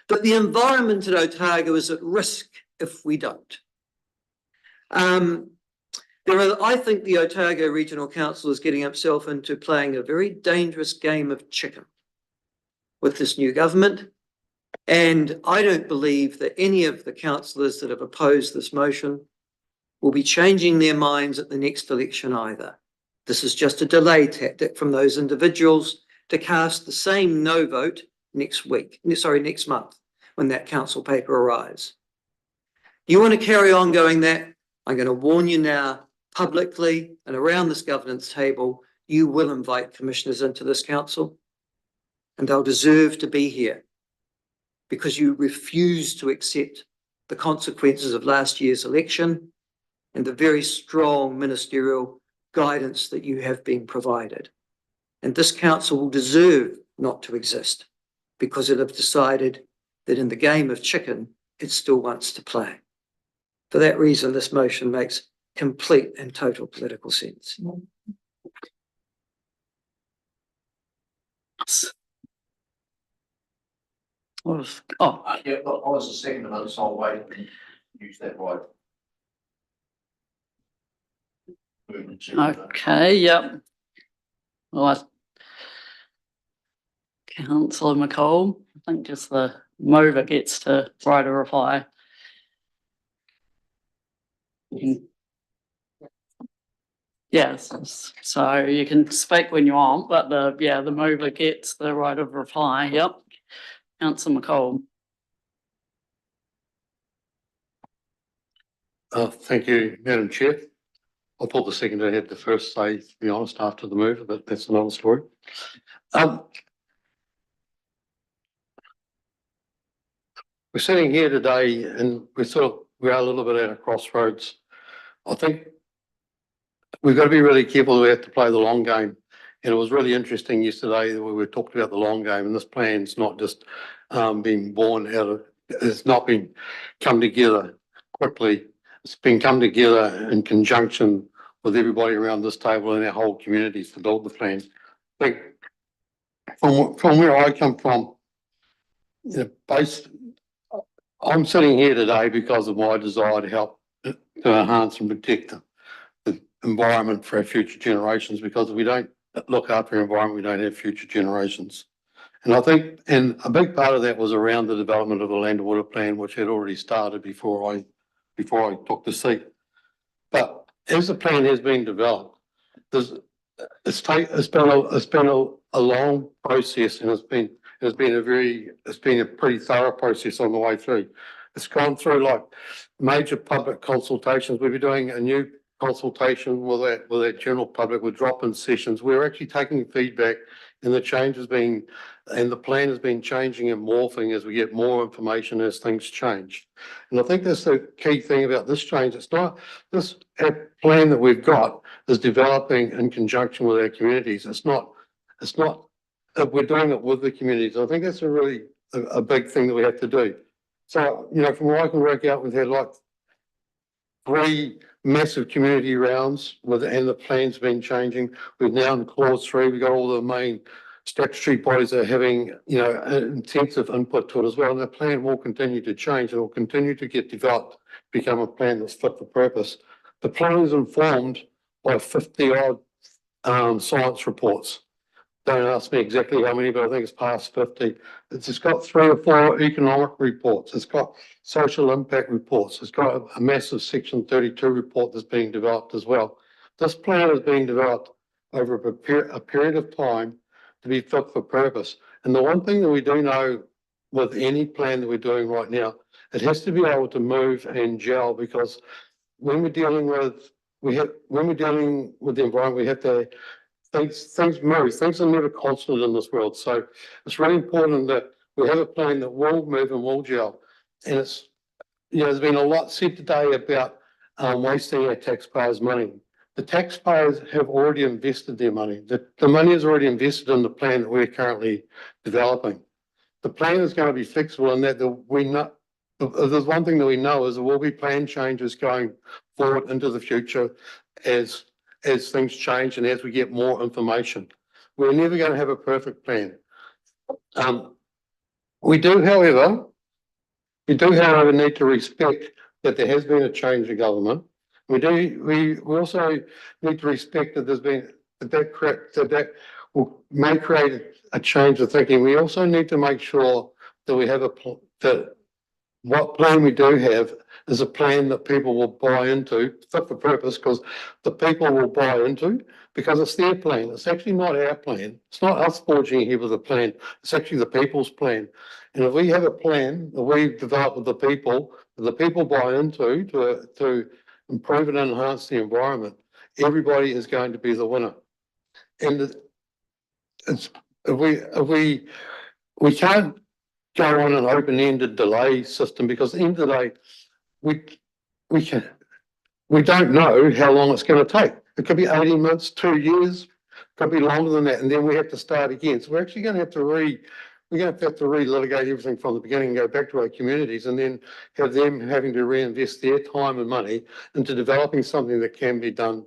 that the environment at Otago is at risk if we don't. I think the Otago Regional Council is getting itself into playing a very dangerous game of chicken with this new government. And I don't believe that any of the councillors that have opposed this motion will be changing their minds at the next election either. This is just a delay tactic from those individuals to cast the same no vote next month, when that council paper arrives. You want to carry on going that? I'm going to warn you now, publicly and around this governance table, you will invite commissioners into this council, and they'll deserve to be here, because you refuse to accept the consequences of last year's election and the very strong ministerial guidance that you have been provided. And this council will deserve not to exist because it have decided that in the game of chicken, it still wants to play. For that reason, this motion makes complete and total political sense. Oh, Yeah, I was a second of it, so I'll wait and use that right. okay, yep. Well, Councillor McCall, I think just the mover gets to write a reply. Yes, so you can speak when you want, but the mover gets the right of reply, yep. Councillor McCall. Thank you, Madam Chair. I thought the seconder had the first say, to be honest, after the move, but that's another story. We're sitting here today and we are a little bit at a crossroads. I think we've got to be really careful that we have to play the long game. And it was really interesting yesterday that we were talking about the long game, and this plan's not just being born out of, it's not been come together quickly. It's been come together in conjunction with everybody around this table and our whole communities to build the plan. I think from where I come from, I'm sitting here today because of my desire to help to enhance and protect the environment for our future generations, because if we don't look after our environment, we don't have future generations. And I think, and a big part of that was around the development of the land and water plan, which had already started before I took the seat. But as the plan has been developed, it's been a long process, and it's been a pretty thorough process on the way through. It's gone through like major public consultations. We'll be doing a new consultation with that general public with drop-in sessions. We're actually taking feedback, and the plan has been changing and morphing as we get more information as things change. And I think that's the key thing about this change. It's not this plan that we've got is developing in conjunction with our communities. It's not we're doing it with the communities. I think that's a big thing that we have to do. So, from what I can work out, we've had like 3 massive community rounds and the plan's been changing. We've now in clause 3, we've got all the main statutory bodies that are having, intensive input to it as well. And the plan will continue to change. It will continue to get developed, become a plan that's fit for purpose. The plan is informed by 50 odd science reports. Don't ask me exactly how many, but I think it's past 50. It's got 3 or 4 economic reports. It's got social impact reports. It's got a massive Section 32 report that's being developed as well. This plan is being developed over a period of time to be fit for purpose. And the one thing that we do know with any plan that we're doing right now, it has to be able to move and gel, because when we're dealing with the environment, we have to things move. Things are never constant in this world. So it's really important that we have a plan that will move and will gel. And it's, there's been a lot said today about wasting our taxpayers' money. The taxpayers have already invested their money. The money is already invested in the plan that we're currently developing. The plan is going to be flexible in that there's one thing that we know is there will be plan changes going forward into the future as things change and as we get more information. We're never going to have a perfect plan. We do, however, need to respect that there has been a change in government. We also need to respect that there's been that may create a change of thinking. We also need to make sure that we have that what plan we do have is a plan that people will buy into, fit for purpose, because the people will buy into, because it's their plan. It's actually not our plan. It's not us forging ahead with a plan. It's actually the people's plan. And if we have a plan that we develop with the people buy into to improve and enhance the environment, everybody is going to be the winner. And we can't go on an open-ended delay system, because at the end of the day, we don't know how long it's going to take. It could be 18 months, 2 years, could be longer than that, and then we have to start again. So we're actually going to have to relitigate everything from the beginning and go back to our communities, and then have them having to reinvest their time and money into developing something that can be done,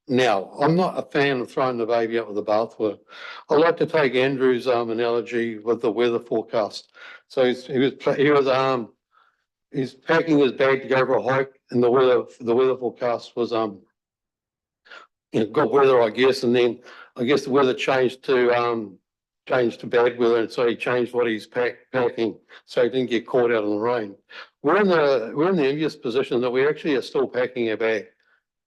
now. I'm not a fan of throwing the baby out with the bathwater. I like to take Andrew's analogy with the weather forecast. So he's packing his bag to go for a hike, and the weather forecast was good weather, I guess, and then I guess the weather changed to bad weather, and so he changed what he's packing so he didn't get caught out in the rain. We're in the envious position that we actually are still packing our bag.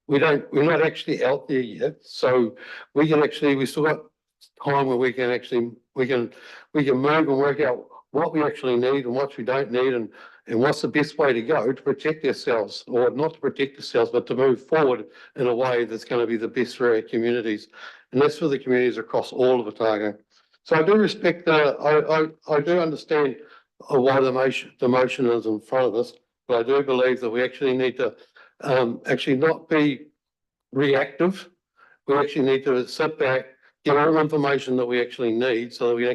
We're not actually out there yet, so we still got time where we can move and work out what we actually need and what we don't need, and what's the best way to go to protect ourselves, or not to protect ourselves, but to move forward in a way that's going to be the best for our communities. And that's for the communities across all of Otago. So I do respect I do understand why the motion is in front of us, but I do believe that we actually need to actually not be reactive. We actually need to sit back, get all the information that we actually need, so that we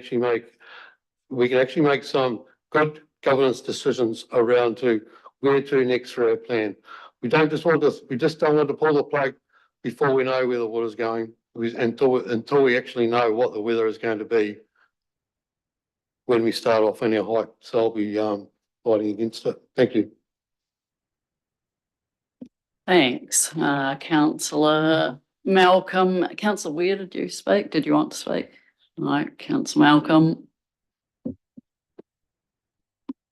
can actually make some good governance decisions around to where to next for our plan. We just don't want to pull the plug before we know where the water's going, until we actually know what the weather is going to be when we start off in our hike. So I'll be fighting against it. Thank you. Thanks, Councillor Malcolm. Councillor Weir, did you speak? Did you want to speak? No, Councillor Malcolm.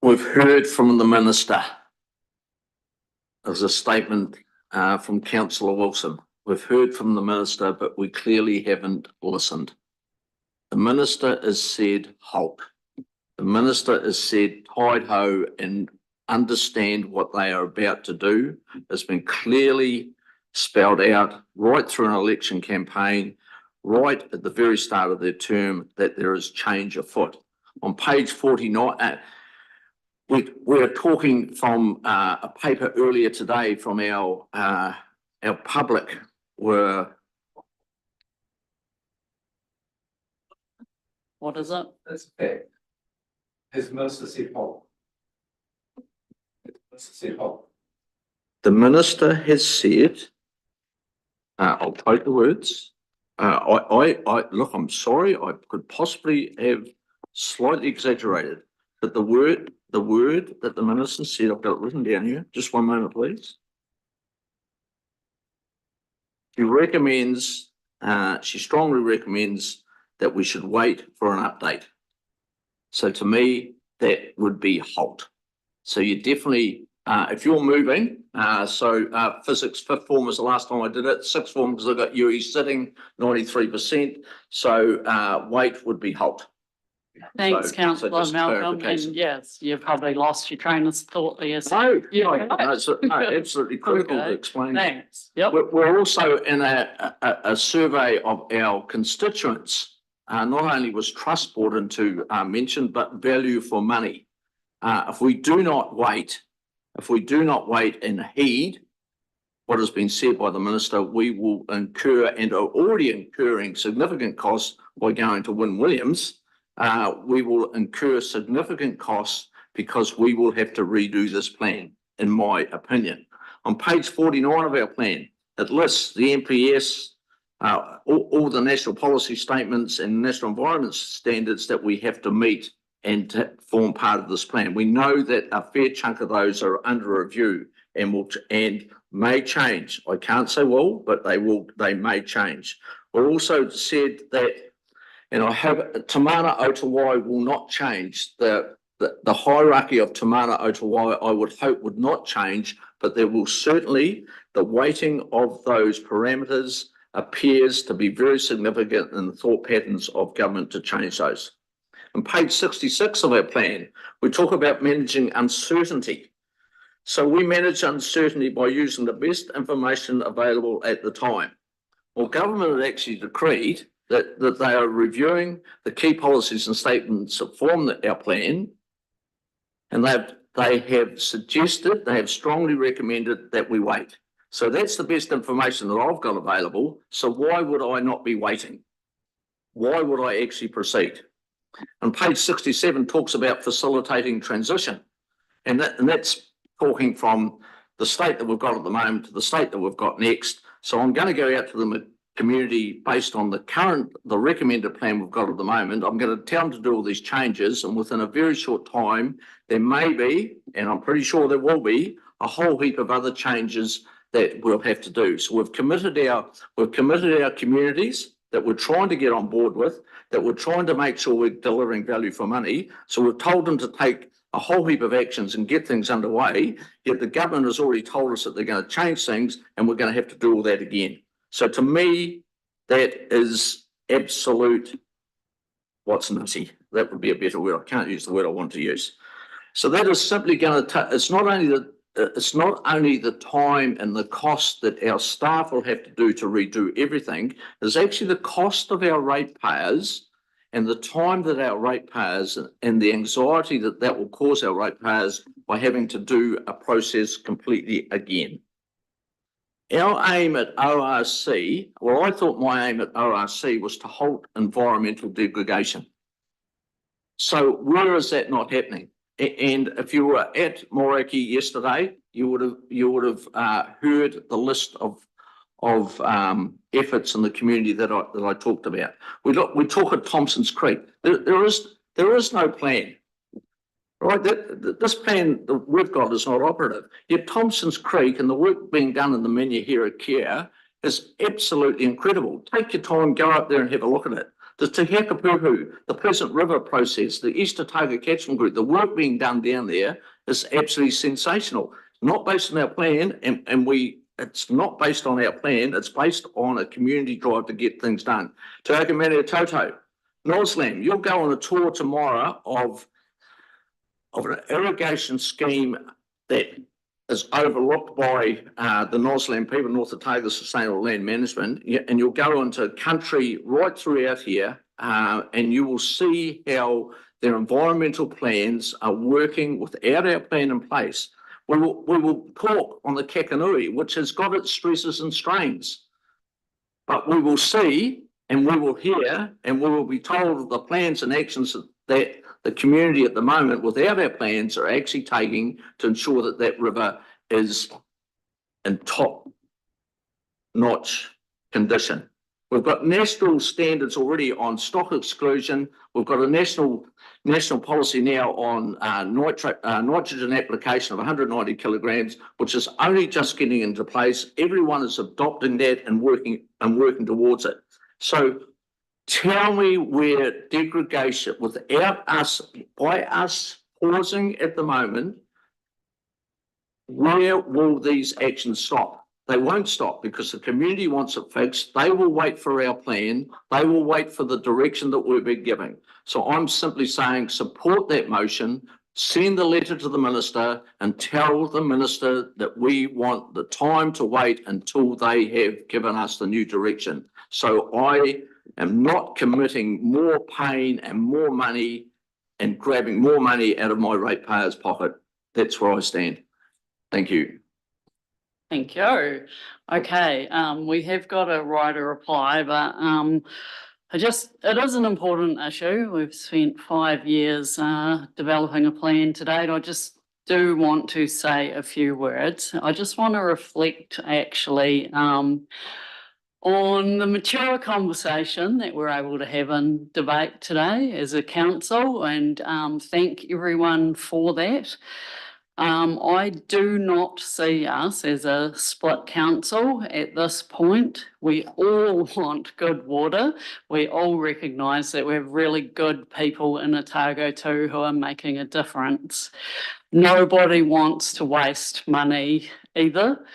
We've heard from the Minister. There's a statement from Councillor Wilson. We've heard from the Minister, but we clearly haven't listened. The Minister has said halt. The Minister has said tide ho and understand what they are about to do. It's been clearly spelled out right through an election campaign, right at the very start of their term, that there is change afoot. On page 49, we're talking from a paper earlier today from our public, where what is it? That's a fact. Has the Minister said halt? the Minister has said, I'll quote the words. Look, I'm sorry, I could possibly have slightly exaggerated, but the word that the Minister said, I've got it written down here. Just one moment, please. She strongly recommends that we should wait for an update. So to me, that would be halt. So you definitely, if you're moving, physics 5th form was the last time I did it, 6th form because I got UE sitting 93%. So wait would be halt. Thanks, Councillor Malcolm. And yes, you've probably lost your train of thought there. So It's absolutely critical to explain. Thanks. Yep. We're also in a survey of our constituents. Not only was trust brought into mention, but value for money. If we do not wait and heed what has been said by the Minister, we will incur, and are already incurring, significant costs by going to Wynne Williams. We will incur significant costs because we will have to redo this plan, in my opinion. On page 49 of our plan, it lists the NPS, all the national policy statements and national environment standards that we have to meet and to form part of this plan. We know that a fair chunk of those are under review and may change. I can't say will, but they may change. We're also said that, and I have, Te Mana o Te Wai will not change. The hierarchy of Te Mana o Te Wai, I would hope, would not change, but there will certainly, the weighting of those parameters appears to be very significant in the thought patterns of government to change those. On page 66 of our plan, we talk about managing uncertainty. So we manage uncertainty by using the best information available at the time. Well, government had actually decreed that they are reviewing the key policies and statements that form our plan. And they have suggested, they have strongly recommended that we wait. So that's the best information that I've got available. So why would I not be waiting? Why would I actually proceed? And page 67 talks about facilitating transition. And that's talking from the state that we've got at the moment to the state that we've got next. So I'm going to go out to the community based on the recommended plan we've got at the moment. I'm going to tell them to do all these changes, and within a very short time, there may be, and I'm pretty sure there will be, a whole heap of other changes that we'll have to do. So we've committed our communities that we're trying to get on board with, that we're trying to make sure we're delivering value for money. So we've told them to take a whole heap of actions and get things underway, yet the government has already told us that they're going to change things and we're going to have to do all that again. So to me, that is absolute, what's nutty? That would be a better word. I can't use the word I want to use. So that is simply going to, it's not only the time and the cost that our staff will have to do to redo everything, it's actually the cost of our ratepayers and the time that our ratepayers and the anxiety that will cause our ratepayers by having to do a process completely again. Our aim at ORC, well, I thought my aim at ORC was to halt environmental degradation. So where is that not happening? And if you were at Moraki yesterday, you would have heard the list of efforts in the community that I talked about. We talk at Thompson's Creek. There is no plan, right? This plan that we've got is not operative. Yet Thompson's Creek and the work being done in the Menyahera care is absolutely incredible. Take your time, go up there and have a look at it. The Te Hakapuhu, the Pleasant River process, the East Otago catchment group, the work being done down there is absolutely sensational. Not based on our plan, it's not based on our plan, it's based on a community drive to get things done. Te Akamania Toto, Northland, you'll go on a tour tomorrow of an irrigation scheme that is overlooked by the Northland people, North Otago Sustainable Land Management, and you'll go into country right throughout here, and you will see how their environmental plans are working without our plan in place. We will talk on the Kakanui, which has got its stresses and strains, but we will see and we will hear and we will be told of the plans and actions that the community at the moment without our plans are actually taking to ensure that that river is in top-notch condition. We've got national standards already on stock exclusion. We've got a national policy now on nitrogen application of 190 kilograms, which is only just getting into place. Everyone is adopting that and working towards it. So tell me where degradation, by us pausing at the moment, where will these actions stop? They won't stop because the community wants it fixed. They will wait for our plan. They will wait for the direction that we've been giving. So I'm simply saying support that motion, send a letter to the minister and tell the minister that we want the time to wait until they have given us the new direction. So I am not committing more pain and more money and grabbing more money out of my ratepayers' pocket. That's where I stand. Thank you. Thank you. Okay, we have got a right to reply, but it is an important issue. We've spent 5 years developing a plan to date. I just do want to say a few words. I just want to reflect actually on the mature conversation that we're able to have in debate today as a council, and thank everyone for that. I do not see us as a split council at this point. We all want good water. We all recognise that we have really good people in Otago too who are making a difference. Nobody wants to waste money either.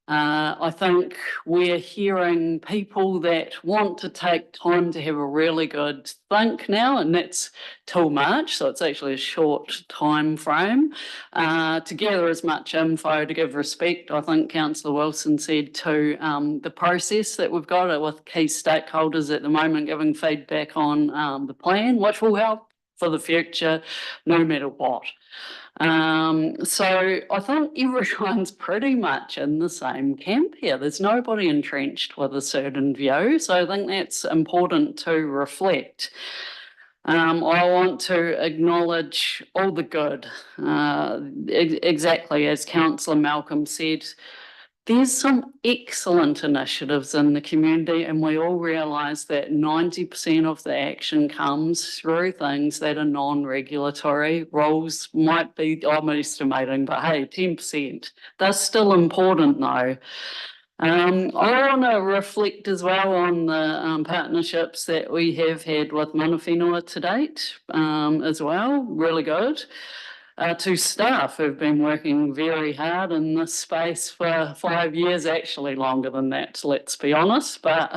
I think we're hearing people that want to take time to have a really good think now, and that's till March, so it's actually a short time frame. To gather as much info to give respect, I think Councillor Wilson said, to the process that we've got with key stakeholders at the moment, giving feedback on the plan, which will help for the future, no matter what. So I think everyone's pretty much in the same camp here. There's nobody entrenched with a certain view. So I think that's important to reflect. I want to acknowledge all the good. Exactly as Councillor Malcolm said, there's some excellent initiatives in the community, and we all realise that 90% of the action comes through things that are non-regulatory. Rules might be, I'm estimating, but hey, 10%. They're still important though. I want to reflect as well on the partnerships that we have had with mana whenua to date as well, really good. To staff who've been working very hard in this space for 5 years, actually longer than that, let's be honest, but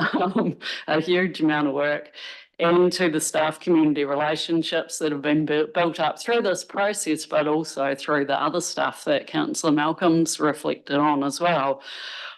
a huge amount of work. And to the staff community relationships that have been built up through this process, but also through the other stuff that Councillor Malcolm's reflected on as well.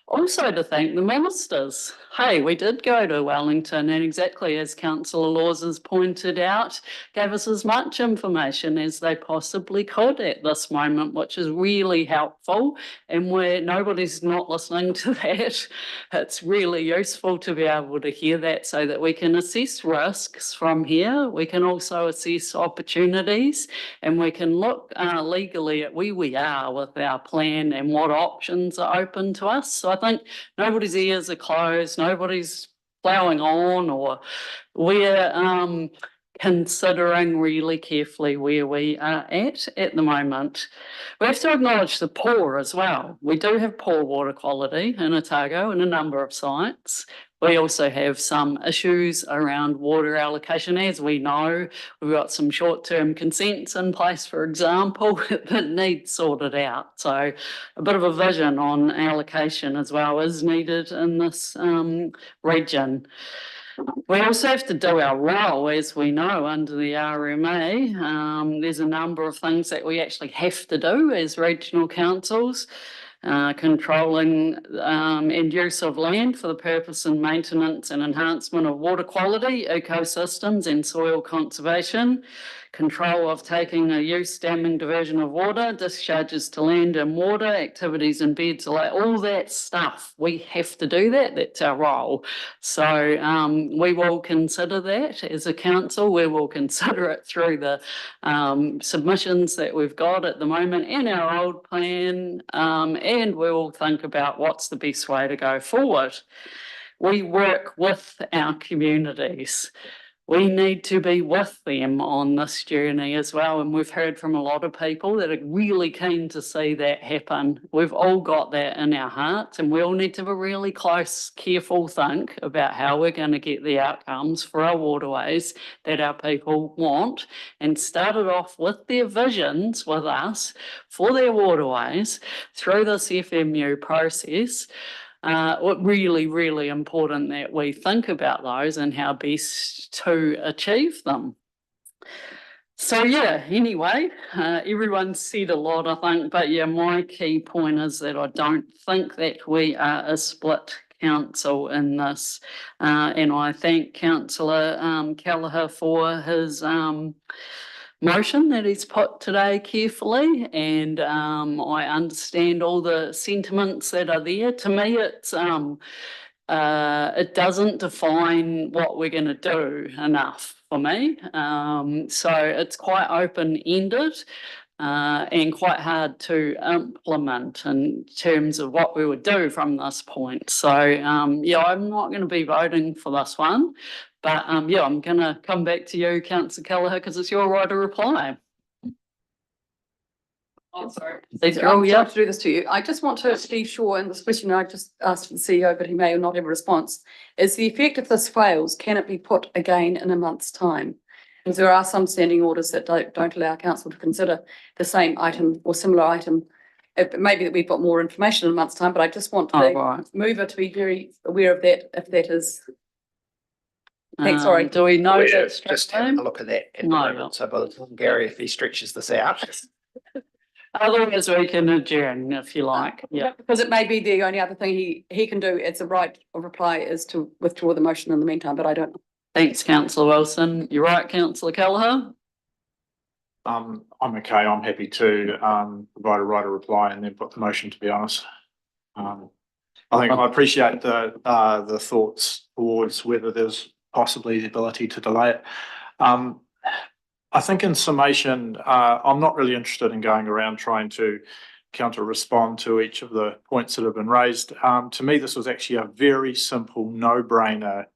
Also to thank the ministers. Hey, we did go to Wellington, and exactly as Councillor Laws has pointed out, gave us as much information as they possibly could at this moment, which is really helpful. And where nobody's not listening to that, it's really useful to be able to hear that so that we can assess risks from here. We can also assess opportunities, and we can look legally at where we are with our plan and what options are open to us. So I think nobody's ears are closed, nobody's ploughing on, or we're considering really carefully where we are at the moment. We have to acknowledge the poor as well. We do have poor water quality in Otago in a number of sites. We also have some issues around water allocation. As we know, we've got some short-term consents in place, for example, that need sorted out. So a bit of a vision on allocation as well is needed in this region. We also have to do our role, as we know, under the RMA. There's a number of things that we actually have to do as regional councils. Controlling and use of land for the purpose and maintenance and enhancement of water quality, ecosystems and soil conservation, control of taking a use, damming, diversion of water, discharges to land and water, activities in beds, all that stuff. We have to do that. That's our role. So we will consider that as a council. We will consider it through the submissions that we've got at the moment in our old plan, and we will think about what's the best way to go forward. We work with our communities. We need to be with them on this journey as well, and we've heard from a lot of people that are really keen to see that happen. We've all got that in our hearts, and we all need to have a really close, careful think about how we're going to get the outcomes for our waterways that our people want, and start it off with their visions with us for their waterways through this FMU process. Really, really important that we think about those and how best to achieve them. So yeah, anyway, everyone's said a lot, I think, but yeah, my key point is that I don't think that we are a split council in this. And I thank Councillor Kelleher for his motion that he's put today carefully, and I understand all the sentiments that are there. To me, it's it doesn't define what we're going to do enough for me. So it's quite open-ended and quite hard to implement in terms of what we would do from this point. So yeah, I'm not going to be voting for this one. But yeah, I'm going to come back to you, Councillor Kelleher, because it's your right to reply. Oh, sorry. I'm sorry to do this to you. I just want to be sure, and this question I just asked the CEO, but he may not have a response, is the effect if this fails, can it be put again in a month's time? Because there are some standing orders that don't allow council to consider the same item or similar item It may be that we've got more information in a month's time, but I just want Oh, the right. mover to be very aware of that, if that is. Thanks, sorry. Do we know We're that just straight having a away? look at that at the No, moment. So by the time Gary, if he stretches this out. Otherwise, we can adjourn if you like. Yeah. Because it may be the only other thing he can do as a right of reply is to withdraw the motion in the meantime, but I don't know. Thanks, councillor Wilson. You're right, councillor Kelleher. I'm okay. I'm happy to provide a right of reply and then put the motion, to be honest. I think I appreciate the thoughts towards whether there's possibly the ability to delay it. I think in summation, I'm not really interested in going around trying to counter respond to each of the points that have been raised. To me, this was actually a very simple, no-brainer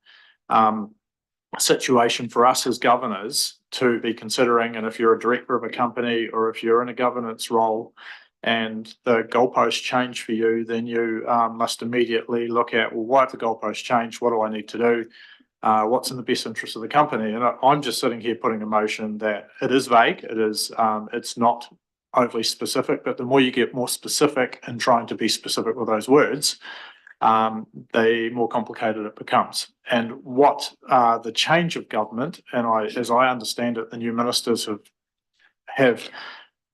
situation for us as governors to be considering. And if you're a director of a company or if you're in a governance role and the goalposts change for you, then you must immediately look at, well, why have the goalposts changed? What do I need to do? What's in the best interest of the company? And I'm just sitting here putting a motion that it is vague. It is, it's not overly specific, but the more you get more specific and trying to be specific with those words, the more complicated it becomes. And what the change of government, and as I understand it, the new ministers have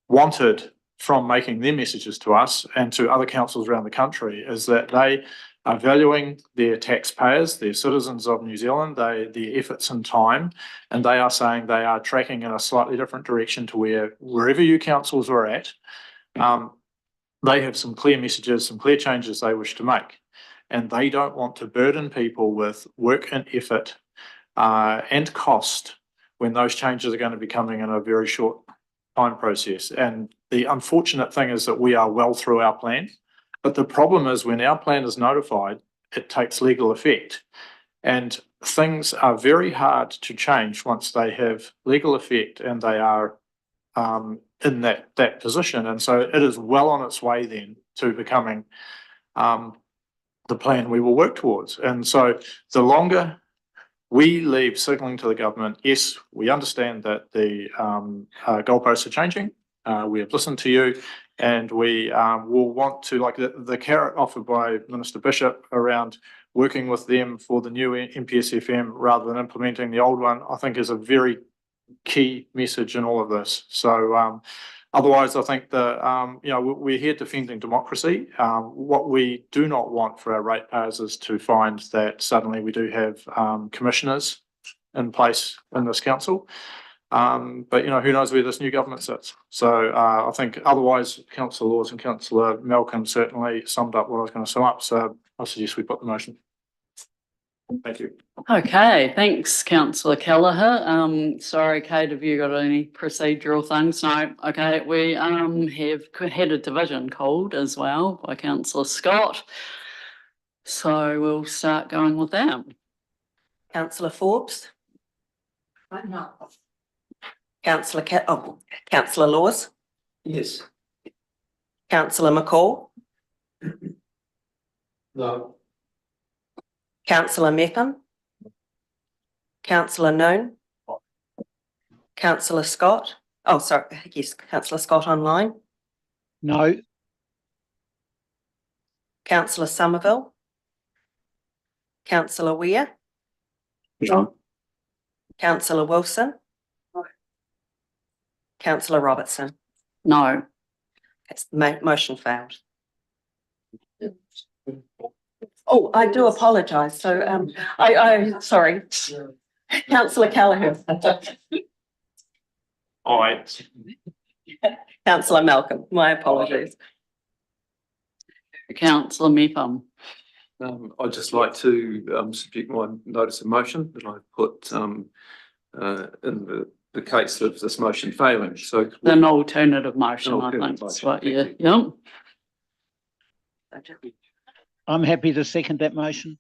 wanted from making their messages to us and to other councils around the country is that they are valuing their taxpayers, their citizens of New Zealand, their efforts and time, and they are saying they are tracking in a slightly different direction to wherever you councils are at. They have some clear messages, some clear changes they wish to make, and they don't want to burden people with work and effort and cost when those changes are going to be coming in a very short time process. And the unfortunate thing is that we are well through our plan. But the problem is when our plan is notified, it takes legal effect. And things are very hard to change once they have legal effect and they are in that position. And so it is well on its way then to becoming the plan we will work towards. And so the longer we leave signaling to the government, yes, we understand that the goalposts are changing. We have listened to you, and we will want to, like the carrot offered by Minister Bishop around working with them for the new MPSFM rather than implementing the old one, I think is a very key message in all of this. So otherwise, I think we're here defending democracy. What we do not want for our ratepayers is to find that suddenly we do have commissioners in place in this council. But who knows where this new government sits. So I think otherwise, Councillor Laws and Councillor Malcolm certainly summed up what I was going to sum up. So I suggest we put the motion. Thank you. Okay, thanks, councillor Kelleher. Sorry, Kate, have you got any procedural things? No. Okay, we have had a division called as well by councillor Scott. So we'll start going with that. Councillor Forbes. No. Councillor Laws. Yes. Councillor McCall. No. Councillor Metham. Councillor Noon. Councillor Scott. Oh, sorry. Yes, Councillor Scott online. No. Councillor Somerville. Councillor Weir. No. Councillor Wilson. No. Councillor Robertson. No. Motion failed. Oh, I do apologise. So sorry. Councillor Kelleher. All right. Councillor Malcolm, my apologies. Councillor Metham. I'd just like to subject my notice of motion that I put in the case of this motion failing. So an alternative motion, I think. That's right. Yeah. Yep. I'm happy to second that motion.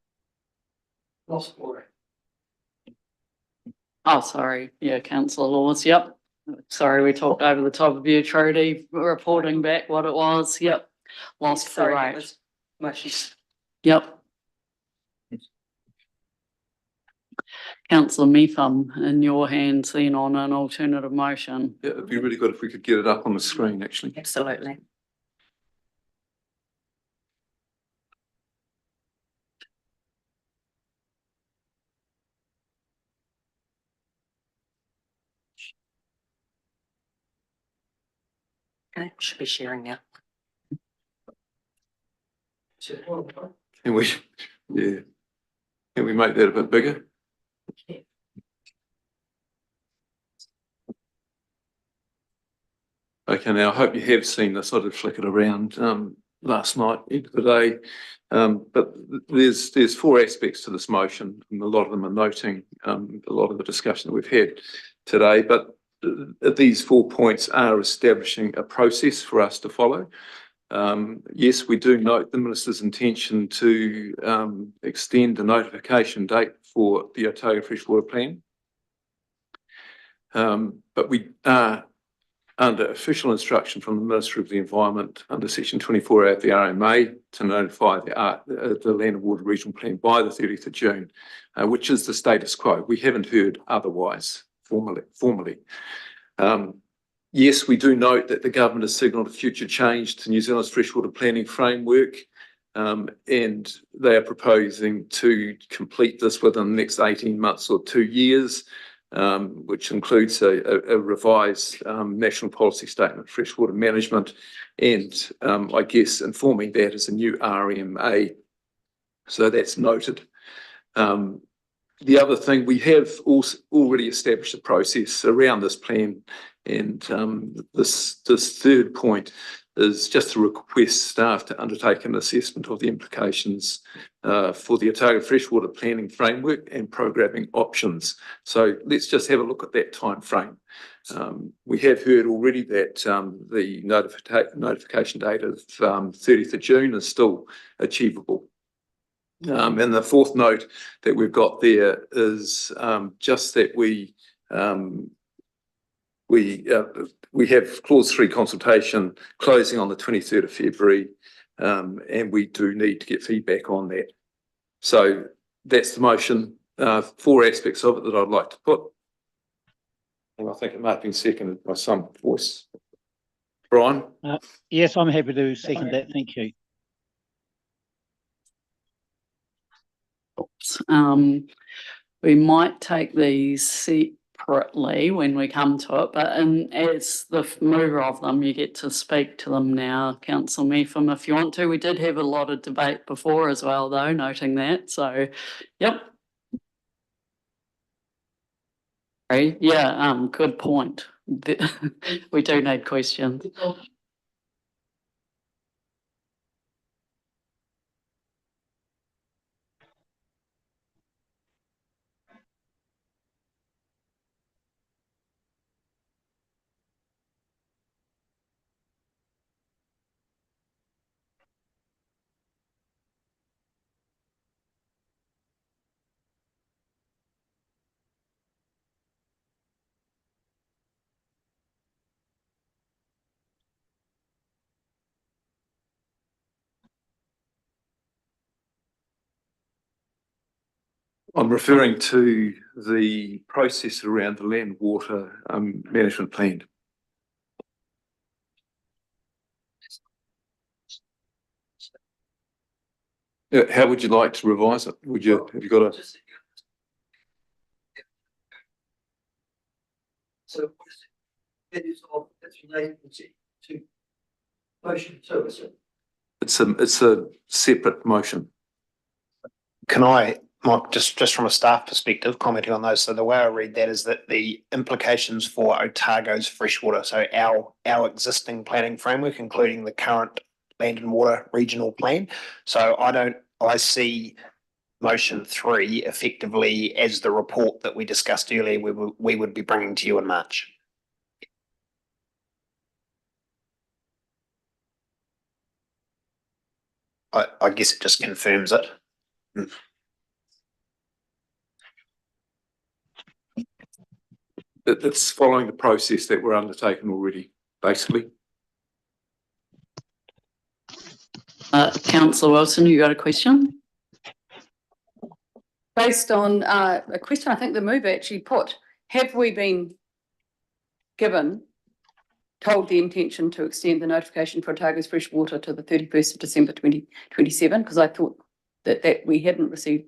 Oh, sorry. Yeah, councillor Laws. Yep. Sorry, we talked over the top of you, Trudy, reporting back what it was. Yep. Lost the Sorry, rate. it was motion. Yep. Councillor Metham, in your hands then on an alternative motion. yeah, it'd be really good if we could get it up on the screen, actually. Absolutely. Okay, should be sharing now. Can we, yeah, can we make that a bit bigger? Okay, now I hope you have seen this. I did flick it around last night into the day. But there's four aspects to this motion, and a lot of them are noting a lot of the discussion that we've had today. But these 4 points are establishing a process for us to follow. Yes, we do note the Minister's intention to extend the notification date for the Otago Freshwater Plan. But we are under official instruction from the Minister of the Environment under Section 24 of the RMA to notify the Land and Water Regional Plan by the 30th of June, which is the status quo. We haven't heard otherwise formally. Yes, we do note that the government has signalled a future change to New Zealand's freshwater planning framework, and they are proposing to complete this within the next 18 months or 2 years, which includes a revised national policy statement, freshwater management, and I guess informing that as a new RMA. So that's noted. The other thing, we have also already established a process around this plan, and this third point is just to request staff to undertake an assessment of the implications for the Otago freshwater planning framework and programming options. So let's just have a look at that time frame. We have heard already that the notification date of 30th of June is still achievable. And the fourth note that we've got there is just that we have clause 3 consultation closing on the 23rd of February, and we do need to get feedback on that. So that's the motion, 4 aspects of it that I'd like to put. And I think it might have been seconded by some voice. Brian? Yes, I'm happy to second that. Thank you. We might take these separately when we come to it, but as the mover of them, you get to speak to them now, Councillor Mepham, if you want to. We did have a lot of debate before as well, though, noting that. So, yep. Yeah, good point. We do need questions. I'm referring to the process around the land water management plan. How would you like to revise it? Have you got a? So it is of its related to motion 2, is it? It's a separate motion. Can I, Mike, just from a staff perspective, commenting on those? So the way I read that is that the implications for Otago's freshwater, so our existing planning framework, including the current land and water regional plan. So I see motion 3 effectively as the report that we discussed earlier, we would be bringing to you in March. I guess it just confirms it. It's following the process that we're undertaking already, basically. Councillor Wilson, you got a question? Based on a question I think the mover actually put, have we been told the intention to extend the notification for Otago's freshwater to the 31st of December 2027? Because I thought that we hadn't received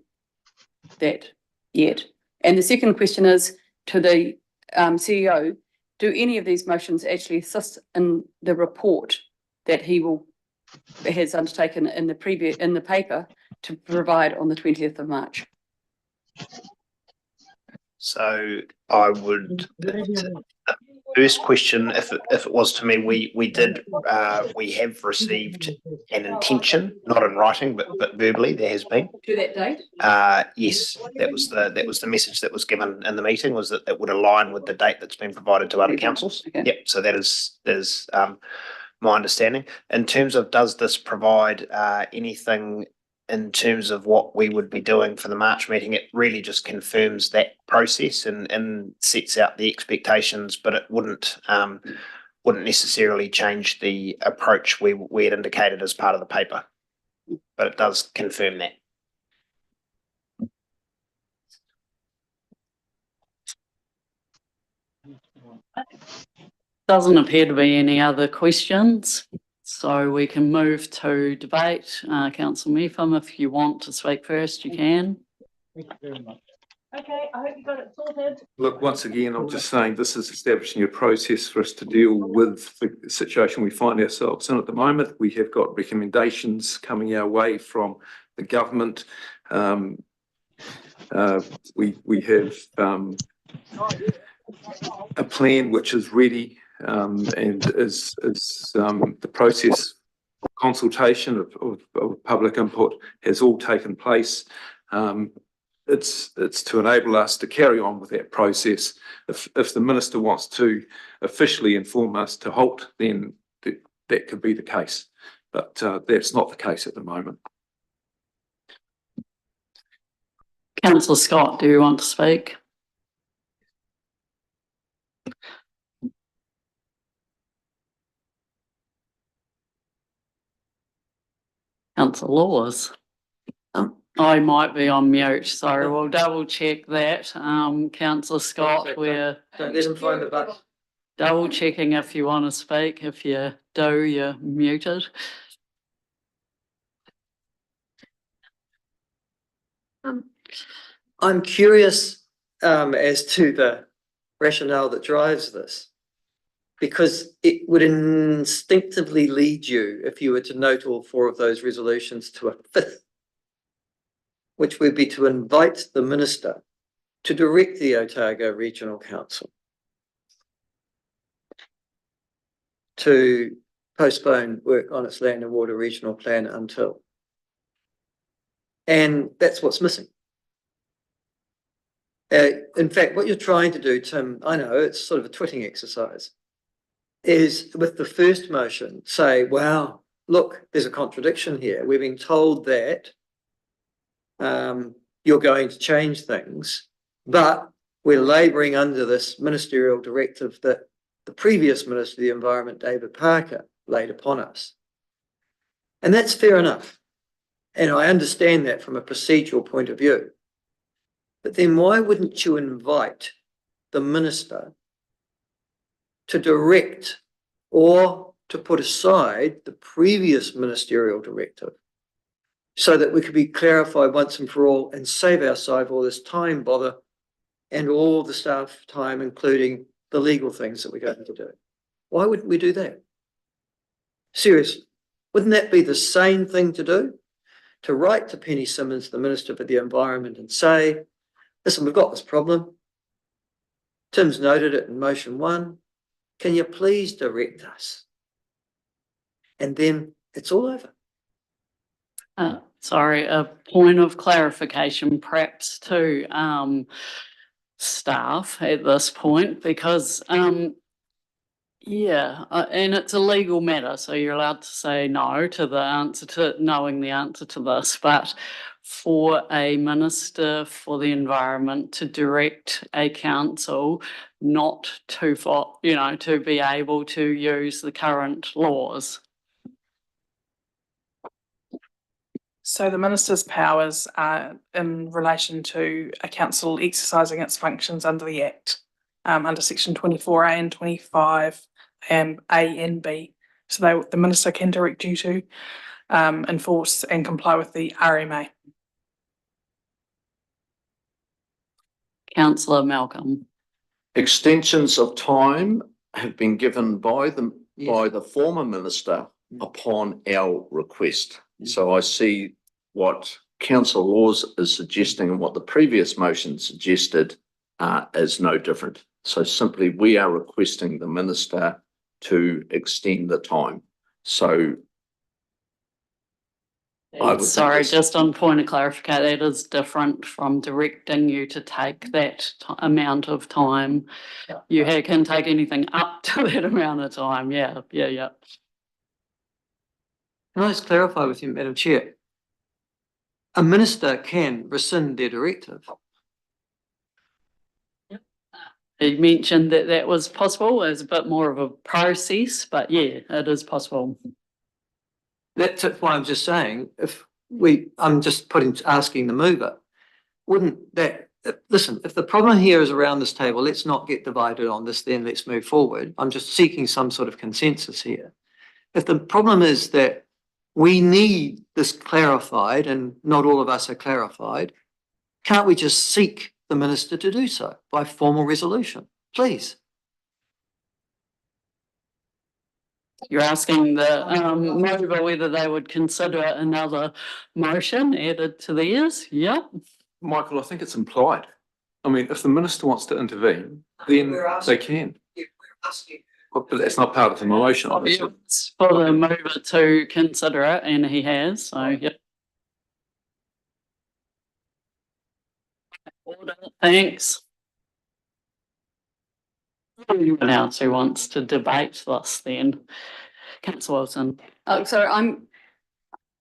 that yet. And the second question is to the CEO, do any of these motions actually assist in the report that has undertaken in the paper to provide on the 20th of March? So I would, first question, if it was to me, we have received an intention, not in writing, but verbally there has been. To that date? Yes, that was the message that was given in the meeting, was that it would align with the date that's been provided to other councils. Okay. Yep, so that is my understanding. In terms of, does this provide anything in terms of what we would be doing for the March meeting? It really just confirms that process and sets out the expectations, but it wouldn't necessarily change the approach we had indicated as part of the paper. But it does confirm that. Doesn't appear to be any other questions, so we can move to debate. Councillor Mepham, if you want to speak first, you can. Thank you very much. Okay, I hope you got it sorted. Look, once again, I'm just saying this is establishing a process for us to deal with the situation we find ourselves in at the moment. We have got recommendations coming our way from the government. We have a plan which is ready and is the process of consultation of public input has all taken place. It's to enable us to carry on with that process. If the minister wants to officially inform us to halt, then that could be the case, but that's not the case at the moment. Councillor Scott, do you want to speak? Councillor Laws. I might be on mute, so we'll double check that. Councillor Scott, we're Don't let him find the button. double checking if you want to speak. If you do, you're muted. I'm curious as to the rationale that drives this, because it would instinctively lead you, if you were to note all four of those resolutions, to a fifth, which would be to invite the minister to direct the Otago Regional Council to postpone work on its land and water regional plan until. And that's what's missing. In fact, what you're trying to do, Tim, I know it's sort of a twitting exercise, is with the first motion say, wow, look, there's a contradiction here. We've been told that you're going to change things, but we're labouring under this ministerial directive that the previous Minister of the Environment, David Parker, laid upon us. And that's fair enough. And I understand that from a procedural point of view. But then why wouldn't you invite the minister to direct or to put aside the previous ministerial directive so that we could be clarified once and for all and save ourselves all this time, bother, and all the staff time, including the legal things that we're going to do? Why wouldn't we do that? Seriously, wouldn't that be the sane thing to do? To write to Penny Simmons, the Minister for the Environment, and say, listen, we've got this problem. Tim's noted it in motion 1. Can you please direct us? And then it's all over. Sorry, a point of clarification perhaps to staff at this point, because and it's a legal matter, so you're allowed to say no to the answer to knowing the answer to this, but for a minister for the environment to direct a council not to to be able to use the current laws. So the minister's powers are in relation to a council exercising its functions under the Act, under section 24A and 25 A and B. So the minister can direct you to enforce and comply with the RMA. Councillor Malcolm. Extensions of time have been given by the former minister upon our request. So I see what Councillor Laws is suggesting and what the previous motion suggested is no different. So simply we are requesting the minister to extend the time. So Sorry, just on point of clarification, that is different from directing you to take that amount of time. You can take anything up to that amount of time. Yeah. Can I just clarify with you, Madam Chair? A minister can rescind their directive. He mentioned that that was possible as a bit more of a process, but yeah, it is possible. That's why I'm just saying, I'm just asking the mover, wouldn't that, listen, if the problem here is around this table, let's not get divided on this, then let's move forward. I'm just seeking some sort of consensus here. If the problem is that we need this clarified and not all of us are clarified, can't we just seek the minister to do so by formal resolution, please? You're asking the mover whether they would consider another motion added to theirs? Yep. Michael, I think it's implied. I mean, if the minister wants to intervene, then they can. But that's not part of the motion, obviously. It's for the mover to consider it, and he has, so yep. Order, thanks. Anyone else who wants to debate this then? Councillor Wilson. So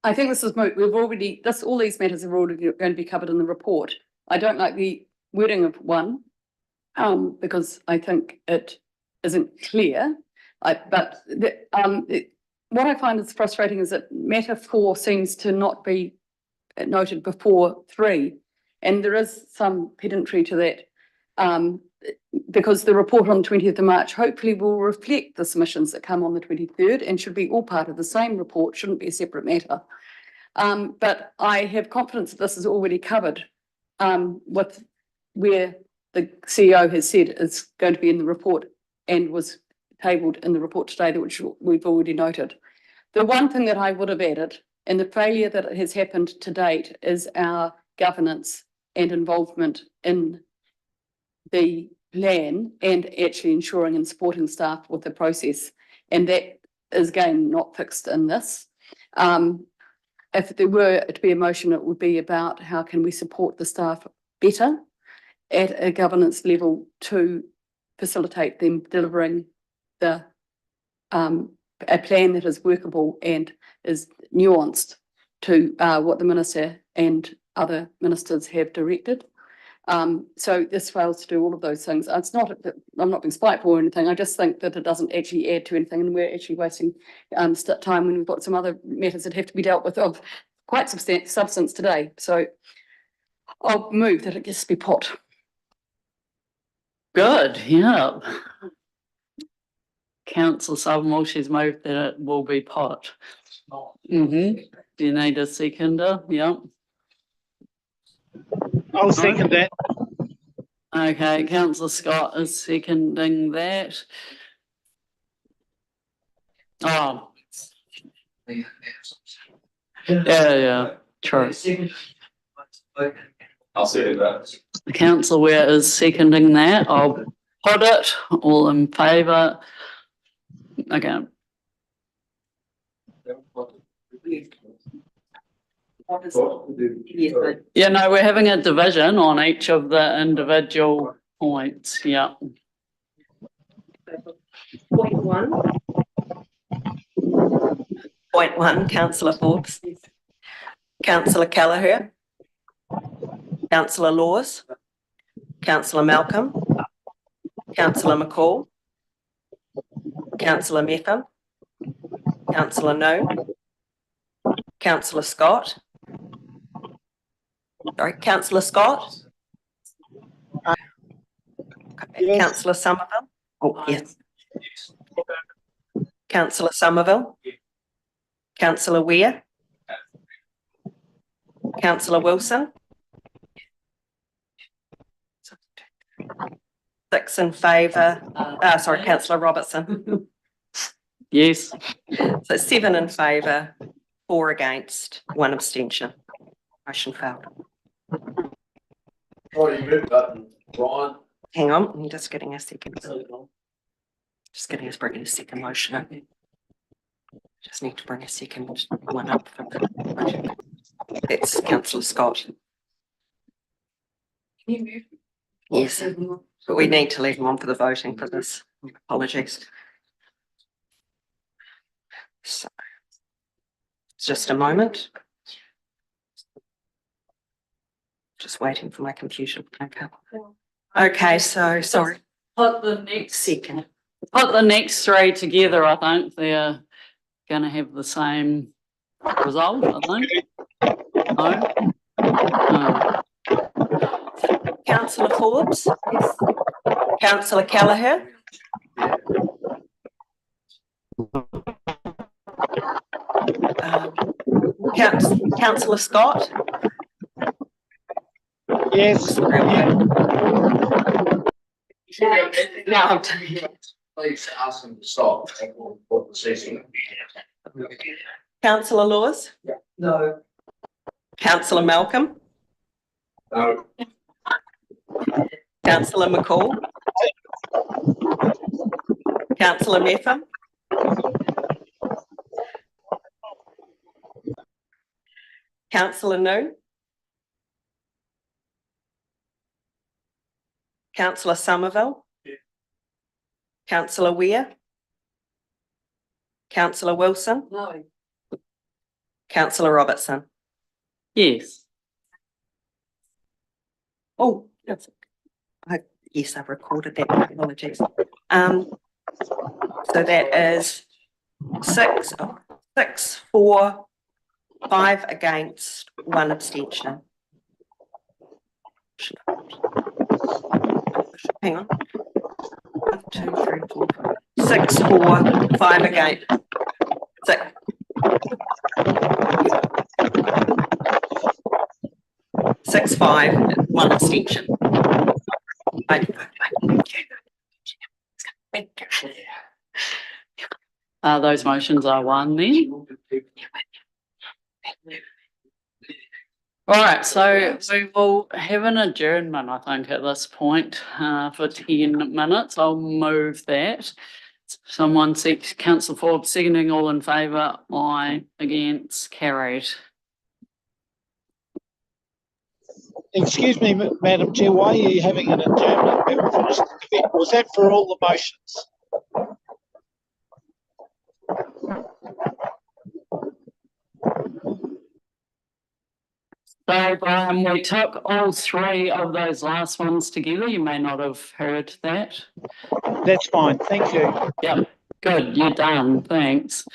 I think this is moot. All these matters are already going to be covered in the report. I don't like the wording of one, because I think it isn't clear. What I find is frustrating is that matter 4 seems to not be noted before 3, and there is some pedantry to that, because the report on the 20th of March hopefully will reflect the submissions that come on the 23rd and should be all part of the same report, shouldn't be a separate matter. But I have confidence that this is already covered with where the CEO has said is going to be in the report and was tabled in the report today, which we've already noted. The one thing that I would have added, and the failure that has happened to date, is our governance and involvement in the plan and actually ensuring and supporting staff with the process. And that is again not fixed in this. If there were to be a motion, it would be about how can we support the staff better at a governance level to facilitate them delivering a plan that is workable and is nuanced to what the minister and other ministers have directed. So this fails to do all of those things. It's not that I'm not being spiteful or anything. I just think that it doesn't actually add to anything, and we're actually wasting time when we've got some other matters that have to be dealt with of quite substance today. So I'll move that it gets to be put. Good, yeah. Councillor Sullivan, she's moved that it will be put. Do you need a seconder? Yeah. I'll second that. Okay, Councillor Scott is seconding that. Oh. Yeah, true. I'll second that. Councillor Ware is seconding that. I'll put it. All in favour? Okay. Yeah, no, we're having a division on each of the individual points. Yeah. Point one, Councillor Forbes. Councillor Kelleher. Councillor Laws. Councillor Malcolm. Councillor McCall. Councillor Metham. Councillor No. Councillor Scott. Sorry, Councillor Scott. Yes. Councillor Somerville. Oh, yes. Councillor Somerville. Councillor Weir. Councillor Wilson. 6 in favour, sorry, councillor Robertson. Yes. So 7 in favour, 4 against, 1 abstention. Motion failed. Brian. Hang on, I'm just getting a second. Just getting us bringing a second motion up. Just need to bring a second one up for the motion. It's councillor Scott. Yes, but we need to leave him on for the voting for this. Apologies. So, just a moment. Just waiting for my computer. Okay. Okay, so sorry. Put the next Second. Put the next three together. I think they're going to have the same result. I think. No. Councillor Forbes. Yes. Councillor Kelleher. Councillor Scott. Yes. No, Please ask them to stop. What the session. Councillor Lewis. No. Councillor Malcolm. No. Councillor McCall. Councillor Metham. Councillor Noon. Councillor Somerville. Councillor Weir. Councillor Wilson. No. Councillor Robertson. Yes. Oh, yes, I've recorded that. Apologies. So that is 6, 4, 5 against, 1 abstention. Hang on. 1, 2, 3, 4, 5. 6, 4, 5 against. 6. 6, 5, 1 abstention. Those motions are one then. All right, so we will have an adjournment, I think, at this point for 10 minutes. I'll move that. Someone seeks Councillor Forbes seconding, all in favour, aye, against, carried. Excuse me, Madam Chair, why are you having an adjournment? Was that for all the motions? So, Brian, we took all three of those last ones together. You may not have heard that. That's fine, thank you. Yep, good, you're done, thanks.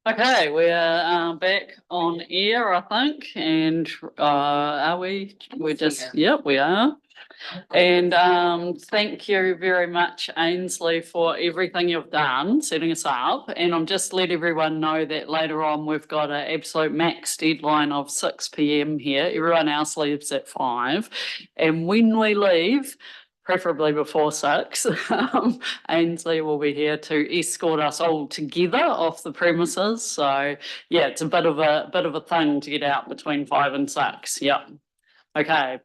Okay, we're back on air, I think, and are we? We're just, yep, we are. And thank you very much, Ainsley, for everything you've done, setting us up. And I'm just let everyone know that later on we've got an absolute max deadline of 6 p.m. here. Everyone else leaves at 5. And when we leave, preferably before 6, Ainsley will be here to escort us all together off the premises. So yeah, it's a bit of a thing to get out between 5 and 6. Yep. Okay.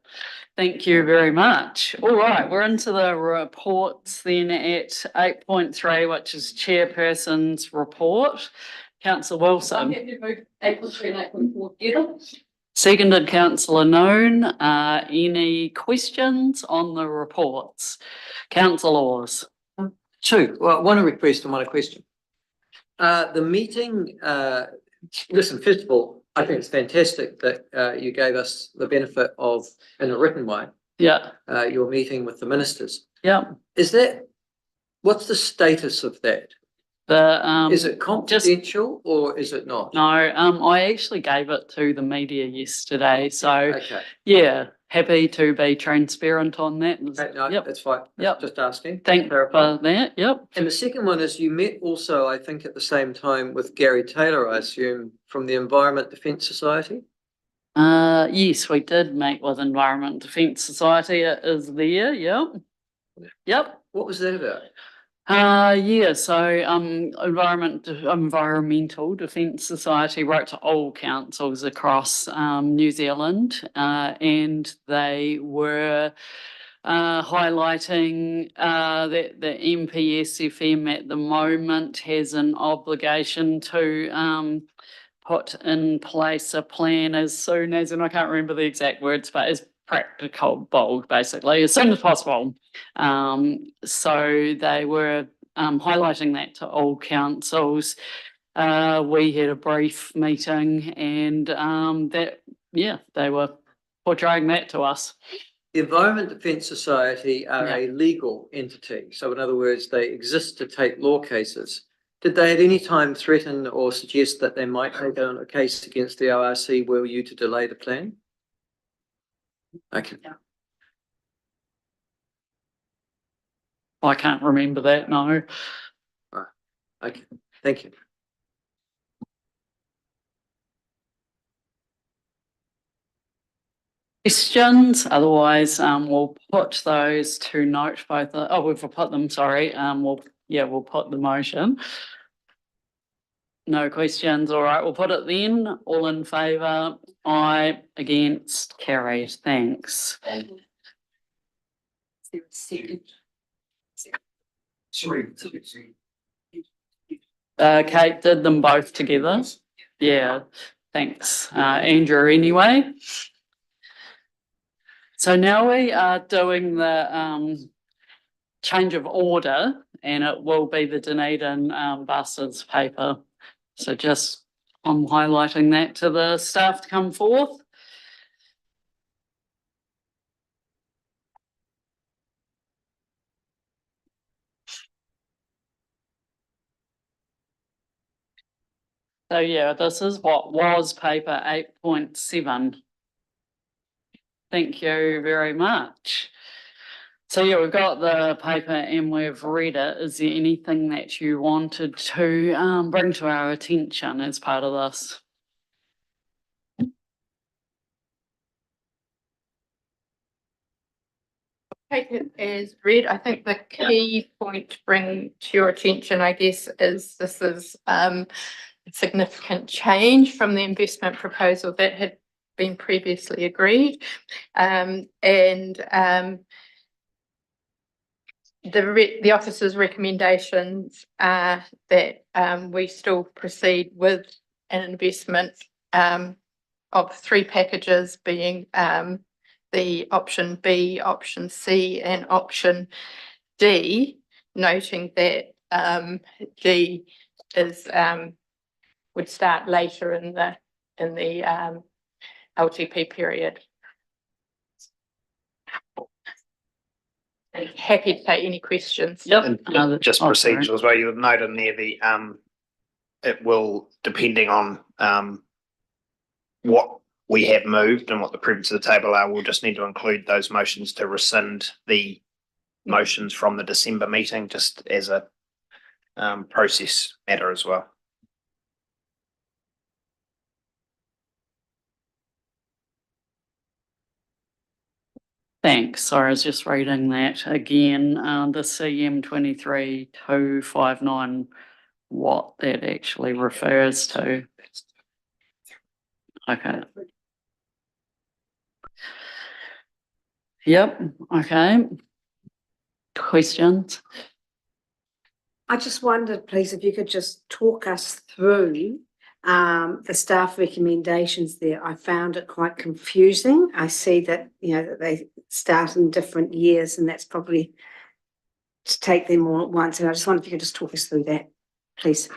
Thank you very much. All right, we're into the reports then at 8.3, which is Chairperson's report. Councillor Wilson. Seconded Councillor Noon. Any questions on the reports? Councillor Laws. Two. Well, one a request and one a question. The meeting, listen, first of all, I think it's fantastic that you gave us the benefit of, in a written way, yeah, your meeting with the ministers. Yeah. What's the status of that? Is it confidential or is it not? No, I actually gave it to the media yesterday, so Okay. yeah, happy to be transparent on that. No, Yep. that's fine. Yep. Just asking. Thank you for that. Yep. And the second one is you met also, I think, at the same time with Gary Taylor, I assume, from the Environment Defence Society. Yes, we did meet with Environment Defence Society. It is there. Yep. Yep. What was that about? Yeah, so Environmental Defence Society wrote to all councils across New Zealand, and they were highlighting that the MPSFM at the moment has an obligation to put in place a plan as soon as, and I can't remember the exact words, but as practicable, basically, as soon as possible. So they were highlighting that to all councils. We had a brief meeting and they were portraying that to us. The Environment Defence Society are a legal entity. So in other words, they exist to take law cases. Did they at any time threaten or suggest that they might take on a case against the ORC were you to delay the plan? Okay. Yeah. I can't remember that, no. All right. Okay. Thank you. Questions? Otherwise, we'll put those to note both. We've put them. Sorry. We'll put the motion. No questions. All right. We'll put it then. All in favour? Aye. Against? Carried. Thanks. Kate did them both together. Yeah. Thanks, Andrew. Anyway. So now we are doing the change of order, and it will be the Dunedin buses paper. So just I'm highlighting that to the staff to come forth. So yeah, this is what was paper 8.7. Thank you very much. So yeah, we've got the paper and we've read it. Is there anything that you wanted to bring to our attention as part of this? Take it as read. I think the key point to bring to your attention, I guess, is this is a significant change from the investment proposal that had been previously agreed. The officer's recommendations are that we still proceed with an investment of 3 packages, being the option B, option C, and option D, noting that D is would start later in the LTP period. Happy to take any questions. Yep. And just procedural as well. You would note in there it will, depending on what we have moved and what the previous to the table are, we'll just need to include those motions to rescind the motions from the December meeting, just as a process matter as well. Thanks. Sorry, I was just reading that again. The CM 23-259, what that actually refers to. Okay. Yep. Okay. Questions? I just wondered, please, if you could just talk us through the staff recommendations there. I found it quite confusing. I see that, that they start in different years, and that's probably to take them all at once. And I just wonder if you could just talk us through that, please.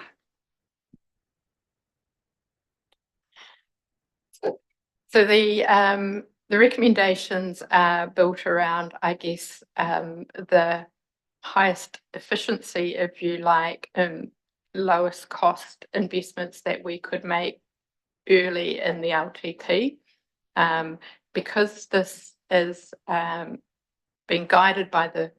So the recommendations are built around, I guess, the highest efficiency, if you like, lowest cost investments that we could make early in the LTP. Because this is being guided by the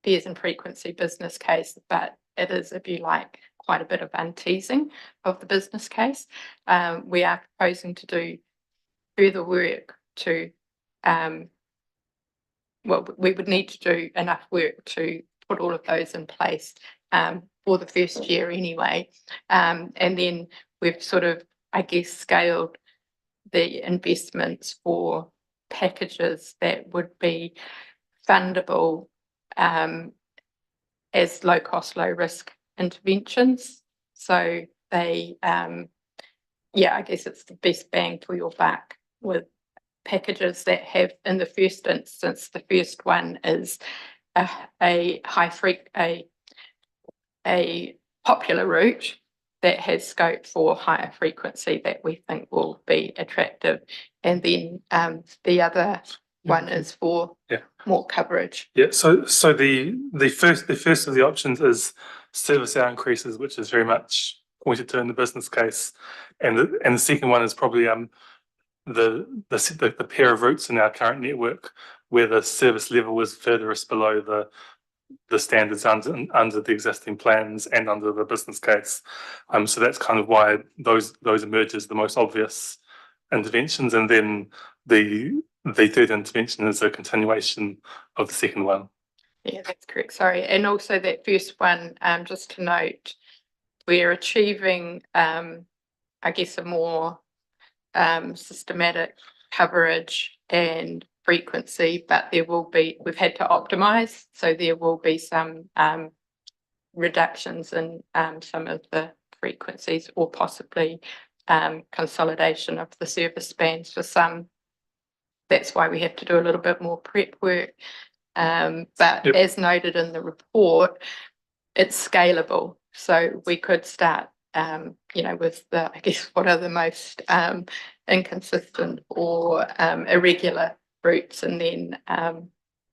fares and frequency business case, but it is, if you like, quite a bit of unteasing of the business case. We are proposing to do further work to, we would need to do enough work to put all of those in place for the first year anyway. And then we've sort of, I guess, scaled the investments for packages that would be fundable as low cost, low risk interventions. So they, I guess it's the best bang for your buck with packages that have, in the first instance, the first one is a popular route that has scope for higher frequency that we think will be attractive. And then the other one is for more coverage. Yeah, so the first of the options is service hour increases, which is very much pointed to in the business case, and the second one is probably the pair of routes in our current network where the service level is furthest below the standards under the existing plans and under the business case. So that's kind of why those emerge as the most obvious interventions, and then the third intervention is a continuation of the second one. Yeah, that's correct. Sorry. And also that first one, just to note, we're achieving, I guess, a more systematic coverage and frequency, but we've had to optimize. So there will be some reductions in some of the frequencies, or possibly consolidation of the service spans for some. That's why we have to do a little bit more prep work. But as noted in the report, it's scalable. So we could start, with I guess, what are the most inconsistent or irregular routes, and then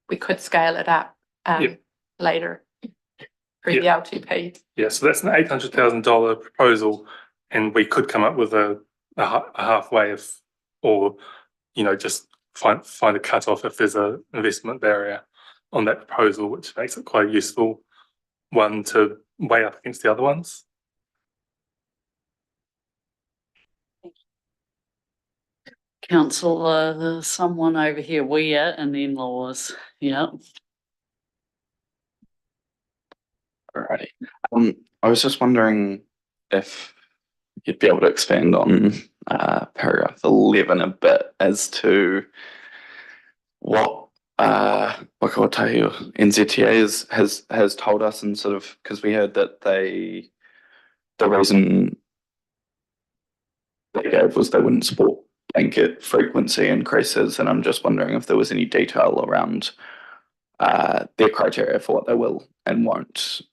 we could scale it up later through the LTP. Yeah, so that's an $800,000 proposal, and we could come up with a halfway or just find a cutoff if there's an investment barrier on that proposal, which makes it quite a useful one to weigh up against the other ones. Councillor, there's someone over here, Weir, and the in-laws. Yeah. Alrighty. I was just wondering if you'd be able to expand on paragraph 11 a bit as to what Otago NZTA has told us, and sort of, because we heard that the reason they gave was they wouldn't support blanket frequency increases, and I'm just wondering if there was any detail around their criteria for what they will and won't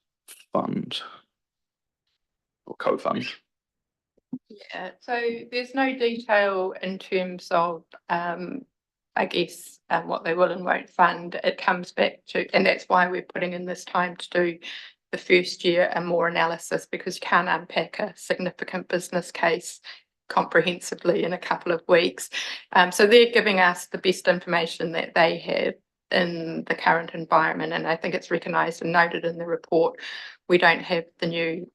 fund or co-fund. Yeah, so there's no detail in terms of, I guess, what they will and won't fund. It comes back to, and that's why we're putting in this time to do the first year and more analysis, because you can't unpack a significant business case comprehensively in a couple of weeks. So they're giving us the best information that they have in the current environment, and I think it's recognised and noted in the report. We don't have the new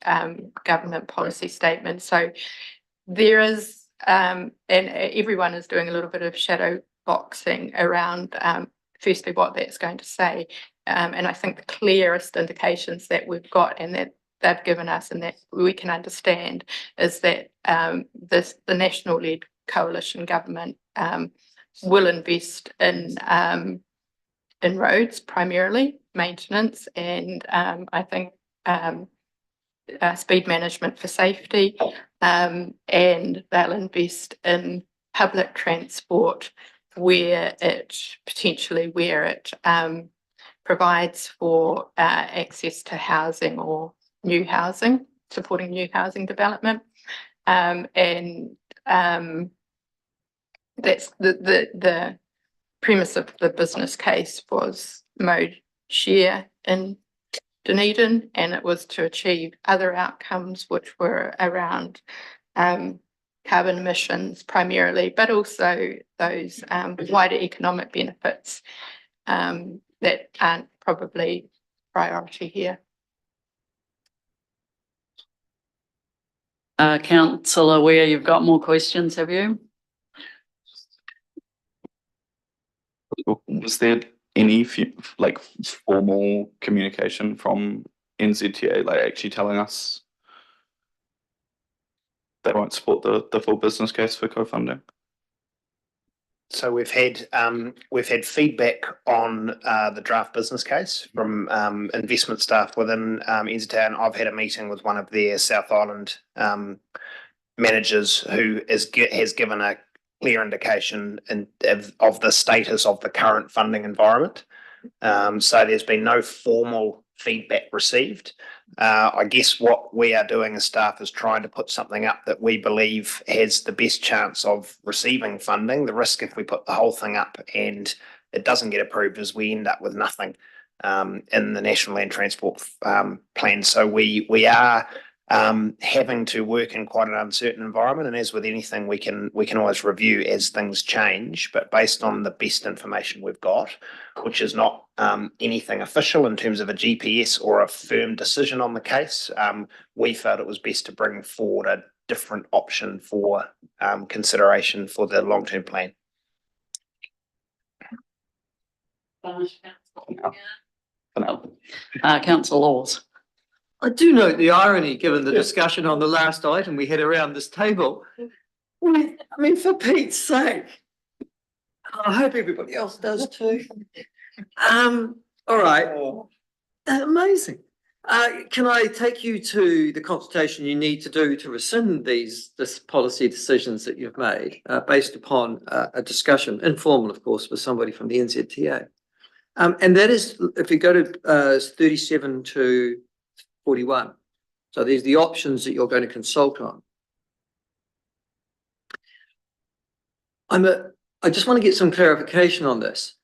government policy statement, so there is, and everyone is doing a little bit of shadow boxing around firstly what that's going to say, and I think the clearest indications that we've got and that they've given us and that we can understand is that the national-led coalition government will invest in roads, primarily maintenance, and I think speed management for safety, and they'll invest in public transport where it provides for access to housing or new housing, supporting new housing development, and that's the premise of the business case was mode share in Dunedin, and it was to achieve other outcomes which were around carbon emissions primarily, but also those wider economic benefits that aren't probably priority here. Councillor Ware, you've got more questions, have you? Was there any formal communication from NZTA, like actually telling us they won't support the full business case for co-funding? So we've had feedback on the draft business case from investment staff within NZTA, and I've had a meeting with one of their South Island managers who has given a clear indication of the status of the current funding environment. So there's been no formal feedback received. I guess what we are doing as staff is trying to put something up that we believe has the best chance of receiving funding. The risk if we put the whole thing up and it doesn't get approved is we end up with nothing in the National Land Transport Plan. So we are having to work in quite an uncertain environment, and as with anything, we can always review as things change, but based on the best information we've got, which is not anything official in terms of a GPS or a firm decision on the case, we felt it was best to bring forward a different option for consideration for the long-term plan. Councillor Laws. I do note the irony, given the discussion on the last item we had around this table. I mean, for Pete's sake. I hope everybody else does too. All right. Amazing. Can I take you to the consultation you need to do to rescind this policy decisions that you've made based upon a discussion, informal, of course, with somebody from the NZTA? And that is, if you go to 37 to 41. So there's the options that you're going to consult on. I just want to get some clarification on this.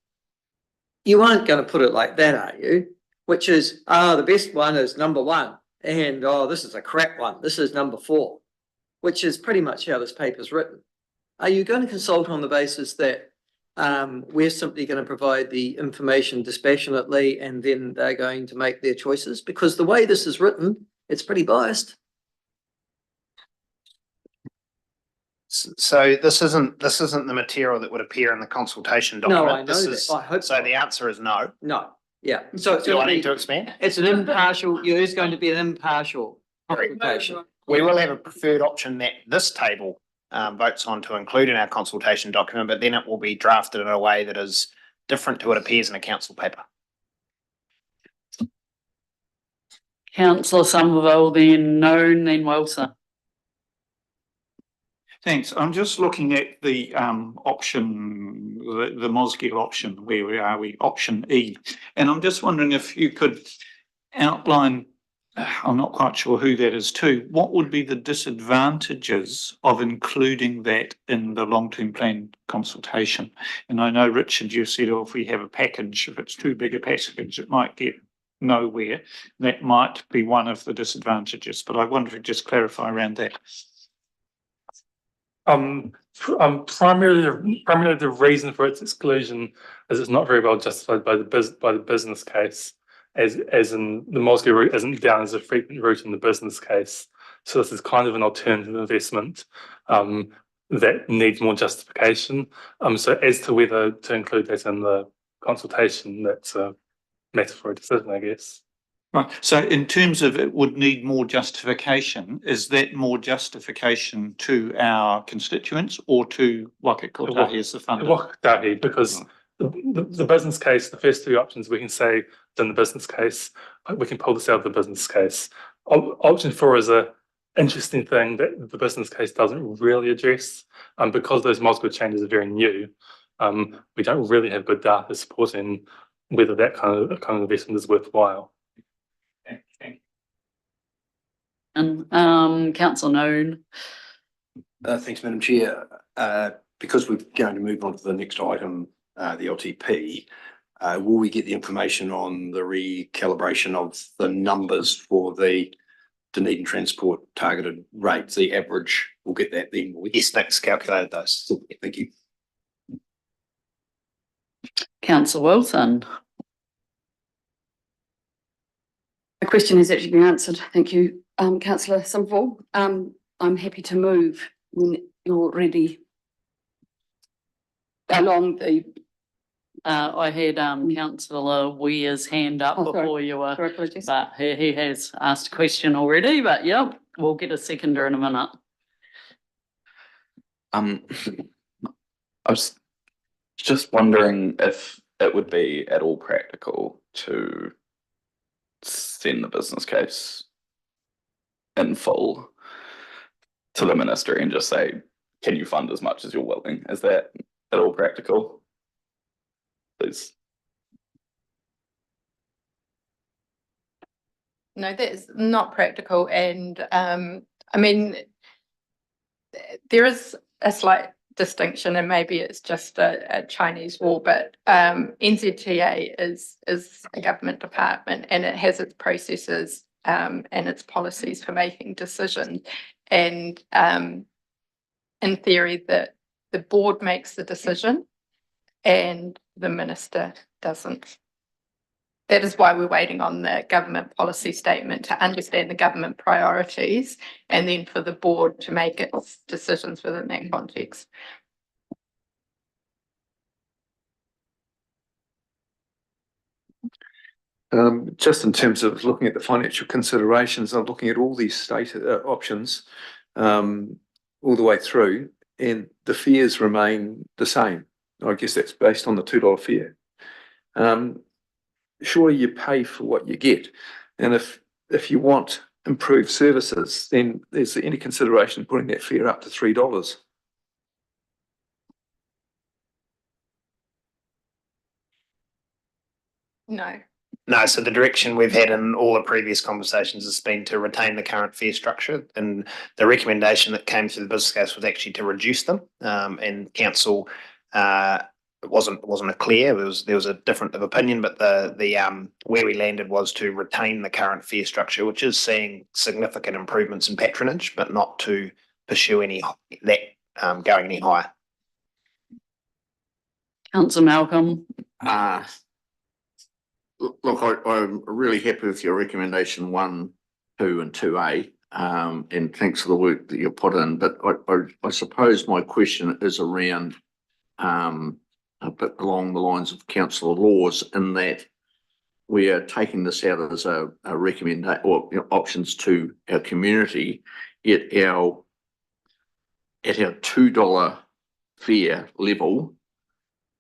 You aren't going to put it like that, are you? Which is, the best one is number 1, and this is a crap one. This is number 4, which is pretty much how this paper is written. Are you going to consult on the basis that we're simply going to provide the information dispassionately and then they're going to make their choices? Because the way this is written, it's pretty biased. So this isn't the material that would appear in the consultation document. No, I know that. I hope so. The answer is no. No. Yeah. So do I need to expand? It's an impartial. There is going to be an impartial consultation. We will have a preferred option that this table votes on to include in our consultation document, but then it will be drafted in a way that is different to what appears in a council paper. Councillor Somerville, then Noon, then Wilson. Thanks. I'm just looking at the option, the Mosgiel option. Where are we? Option E. And I'm just wondering if you could outline, I'm not quite sure who that is to, what would be the disadvantages of including that in the long-term plan consultation? And I know, Richard, you said, if we have a package, if it's too big a package, it might get nowhere. That might be one of the disadvantages, but I wonder if you just clarify around that. Primarily the reason for its exclusion is it's not very well justified by the business case, as in the Moscow route isn't down as a frequent route in the business case. So this is kind of an alternative investment that needs more justification. So as to whether to include that in the consultation, that's a matter for a decision, I guess. Right. So in terms of it would need more justification, is that more justification to our constituents or to Waka Kotahi as the funder? Waka Kotahi, because the business case, the first three options we can say in the business case, we can pull this out of the business case. Option 4 is a interesting thing that the business case doesn't really address, because those Moscow changes are very new. We don't really have good data supporting whether that kind of investment is worthwhile. And Councillor Noon. Thanks, Madam Chair. Because we're going to move on to the next item, the LTP, will we get the information on the recalibration of the numbers for the Dunedin Transport targeted rates, the average? We'll get that then. Yes, Nick's calculated those. Thank you. Councillor Wilson. The question has actually been answered. Thank you, Councillor Simval. I'm happy to move when you're ready. Along the. I had Councillor Weir's hand up before you were, but he has asked a question already. But yeah, we'll get a seconder in a minute. I was just wondering if it would be at all practical to send the business case in full to the ministry and just say, can you fund as much as you're willing? Is that at all practical? Please. No, that is not practical. And I mean, there is a slight distinction, and maybe it's just a Chinese wall, but NZTA is a government department, and it has its processes and its policies for making decisions. And in theory, the board makes the decision and the minister doesn't. That is why we're waiting on the government policy statement to understand the government priorities, and then for the board to make its decisions within that context. Just in terms of looking at the financial considerations, I'm looking at all these state options all the way through, and the fares remain the same. I guess that's based on the $2 fare. Surely you pay for what you get, and if you want improved services, then there's any consideration putting that fare up to $3. No. No, so the direction we've had in all the previous conversations has been to retain the current fare structure, and the recommendation that came through the business case was actually to reduce them. And council it wasn't a clear. There was a difference of opinion, but the where we landed was to retain the current fare structure, which is seeing significant improvements in patronage, but not to pursue going any higher. Councillor Malcolm. Look, I'm really happy with your recommendation 1, 2 and 2A, and thanks for the work that you put in. But I suppose my question is around a bit along the lines of Councillor Law's, in that we are taking this out as a recommendation or options to our community, yet at our $2 fare level,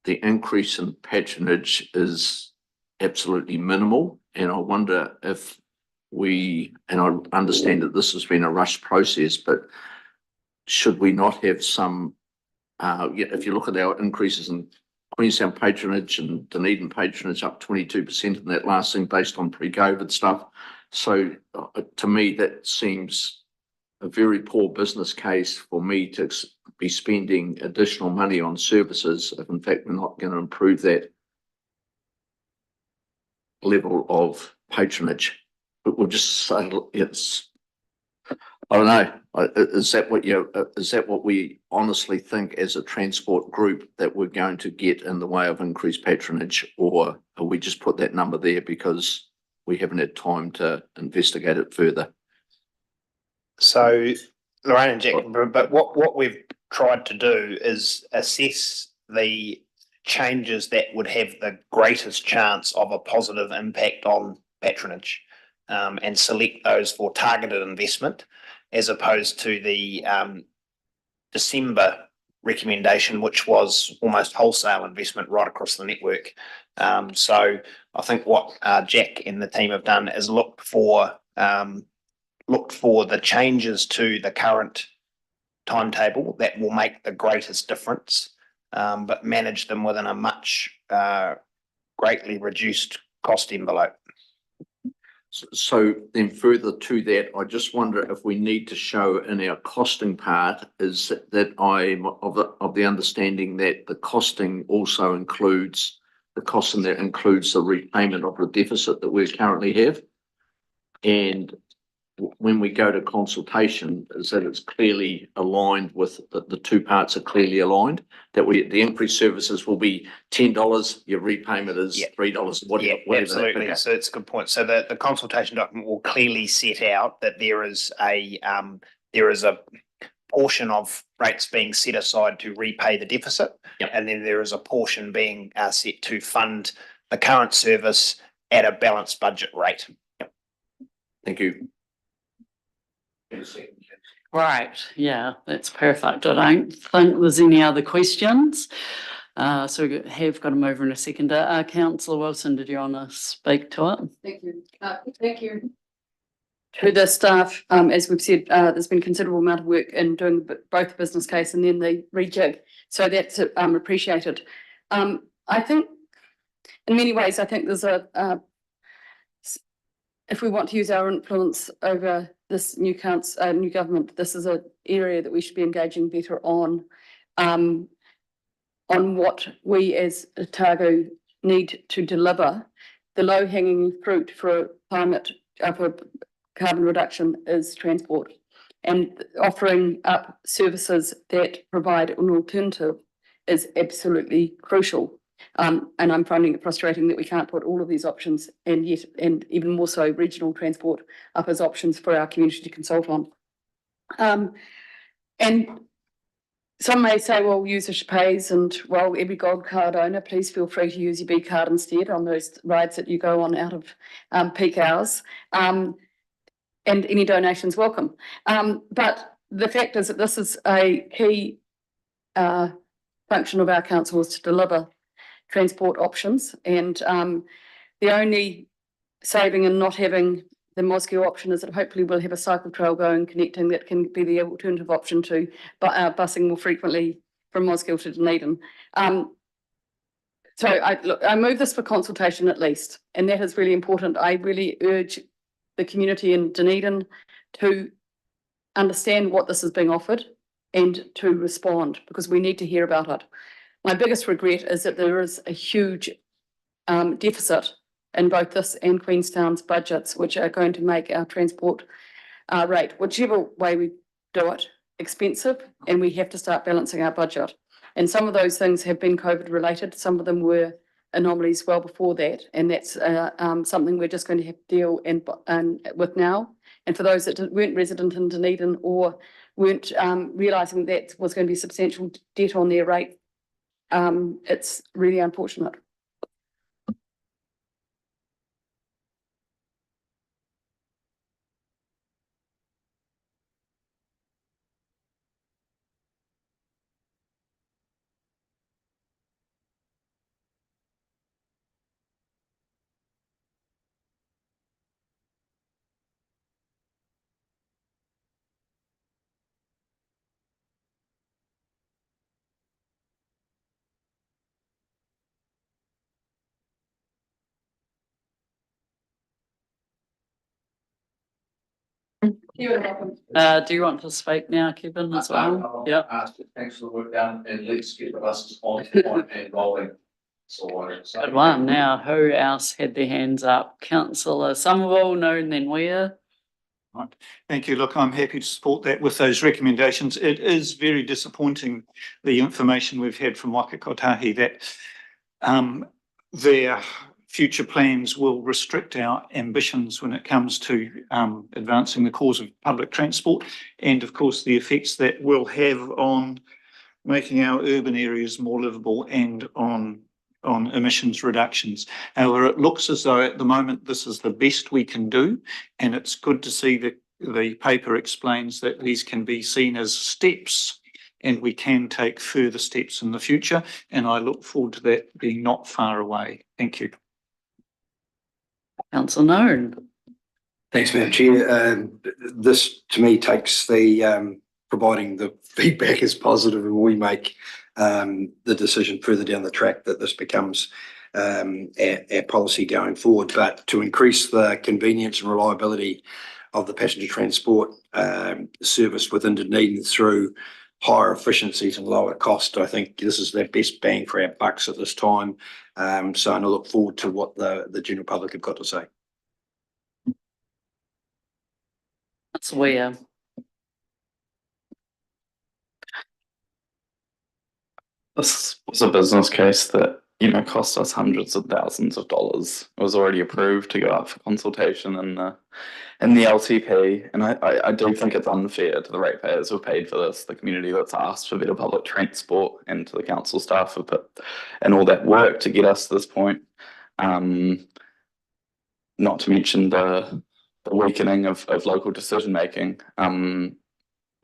the increase in patronage is absolutely minimal. And I wonder if and I understand that this has been a rushed process, but should we not have some, if you look at our increases in Queenstown patronage and Dunedin patronage up 22% in that last thing based on pre-COVID stuff. So to me, that seems a very poor business case for me to be spending additional money on services if in fact we're not going to improve that level of patronage. But we'll just say it's, I don't know, is that what we honestly think as a transport group that we're going to get in the way of increased patronage, or are we just put that number there because we haven't had time to investigate it further? So Lorraine and Jack, but what we've tried to do is assess the changes that would have the greatest chance of a positive impact on patronage, and select those for targeted investment, as opposed to the December recommendation, which was almost wholesale investment right across the network. So I think what Jack and the team have done is looked for the changes to the current timetable that will make the greatest difference, but manage them within a much greatly reduced cost envelope. So then further to that, I just wonder if we need to show in our costing part is that I'm of the understanding that the costing also includes the cost, and that includes the repayment of the deficit that we currently have. And when we go to consultation, is that it's clearly aligned with the two parts are clearly aligned, that the increased services will be $10, your repayment is $3, whatever. Absolutely. Okay. So it's a good point. So the consultation document will clearly set out that there is a portion of rates being set aside to repay the deficit, and then there is a portion being set to fund the current service at a balanced budget rate. Thank you. Right, yeah, that's perfect. I don't think there's any other questions. So we have got to move in a second. Councillor Wilson, did you want to speak to it? Thank you. Thank you to the staff. As we've said, there's been considerable amount of work in doing both the business case and then the rejig. So that's appreciated. I think in many ways, I think there's if we want to use our influence over this new government, this is an area that we should be engaging better on what we as Otago need to deliver. The low-hanging fruit for for carbon reduction is transport, and offering up services that provide an alternative is absolutely crucial. And I'm finding it frustrating that we can't put all of these options, and even more so regional transport, up as options for our community to consult on. And some may say, well, use a Pays, and well, every gold card owner, please feel free to use your B card instead on those rides that you go on out of peak hours. And any donations welcome. But the fact is that this is a key function of our council, is to deliver transport options, and the only saving in not having the Mosgiel option is that hopefully we'll have a cycle trail going connecting that can be the alternative option to busing more frequently from Mosgiel to Dunedin. So I move this for consultation at least, and that is really important. I really urge the community in Dunedin to understand what this is being offered and to respond, because we need to hear about it. My biggest regret is that there is a huge deficit in both this and Queenstown's budgets, which are going to make our transport rate, whichever way we do it, expensive, and we have to start balancing our budget. And some of those things have been COVID related. Some of them were anomalies well before that, and that's something we're just going to have to deal with now. And for those that weren't resident in Dunedin or weren't realising that was going to be substantial debt on their rate, it's really unfortunate. Do you want to speak now, Kevin, as well? Yeah. Thanks for the work done, and let's get the buses on point and rolling. Good one. Now, who else had their hands up? Councillor Somerville, no, and then Weir. Right. Thank you. Look, I'm happy to support that with those recommendations. It is very disappointing, the information we've had from Waka Kotahi, that their future plans will restrict our ambitions when it comes to advancing the cause of public transport, and of course the effects that will have on making our urban areas more livable and on emissions reductions. However, it looks as though at the moment this is the best we can do, and it's good to see that the paper explains that these can be seen as steps and we can take further steps in the future, and I look forward to that being not far away. Thank you. Councillor Noon. Thanks, Madam Chair. This to me takes the providing the feedback as positive, and we make the decision further down the track that this becomes our policy going forward. But to increase the convenience and reliability of the passenger transport service within Dunedin through higher efficiencies and lower cost, I think this is the best bang for our bucks at this time. So I look forward to what the general public have got to say. That's Weir. This was a business case that, cost us hundreds of thousands of dollars. It was already approved to go up for consultation in the LTP, and I do think it's unfair to the ratepayers who have paid for this, the community that's asked for better public transport, and to the council staff who put in all that work to get us to this point. Not to mention the weakening of local decision making,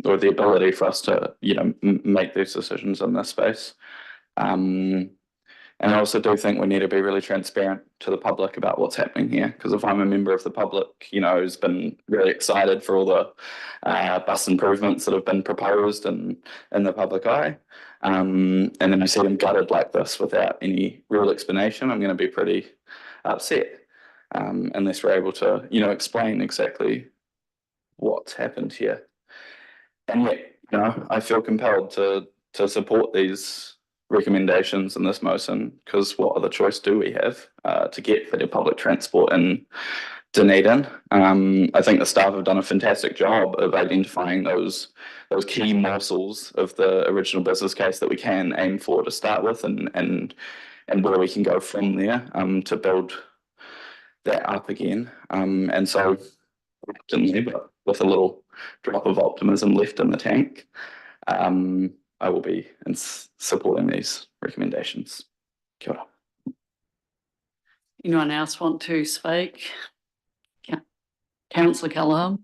or the ability for us to, make these decisions in this space. And I also do think we need to be really transparent to the public about what's happening here, because if I'm a member of the public, who's been really excited for all the bus improvements that have been proposed in the public eye, and then I see them gutted like this without any real explanation, I'm going to be pretty upset, unless we're able to, explain exactly what's happened here. And yet, I feel compelled to support these recommendations in this motion, because what other choice do we have to get better public transport in Dunedin? I think the staff have done a fantastic job of identifying those key morsels of the original business case that we can aim for to start with, and where we can go from there to build that up again. And so, but with a little drop of optimism left in the tank, I will be supporting these recommendations. Kia ora. Anyone else want to speak? Councillor Callaghan.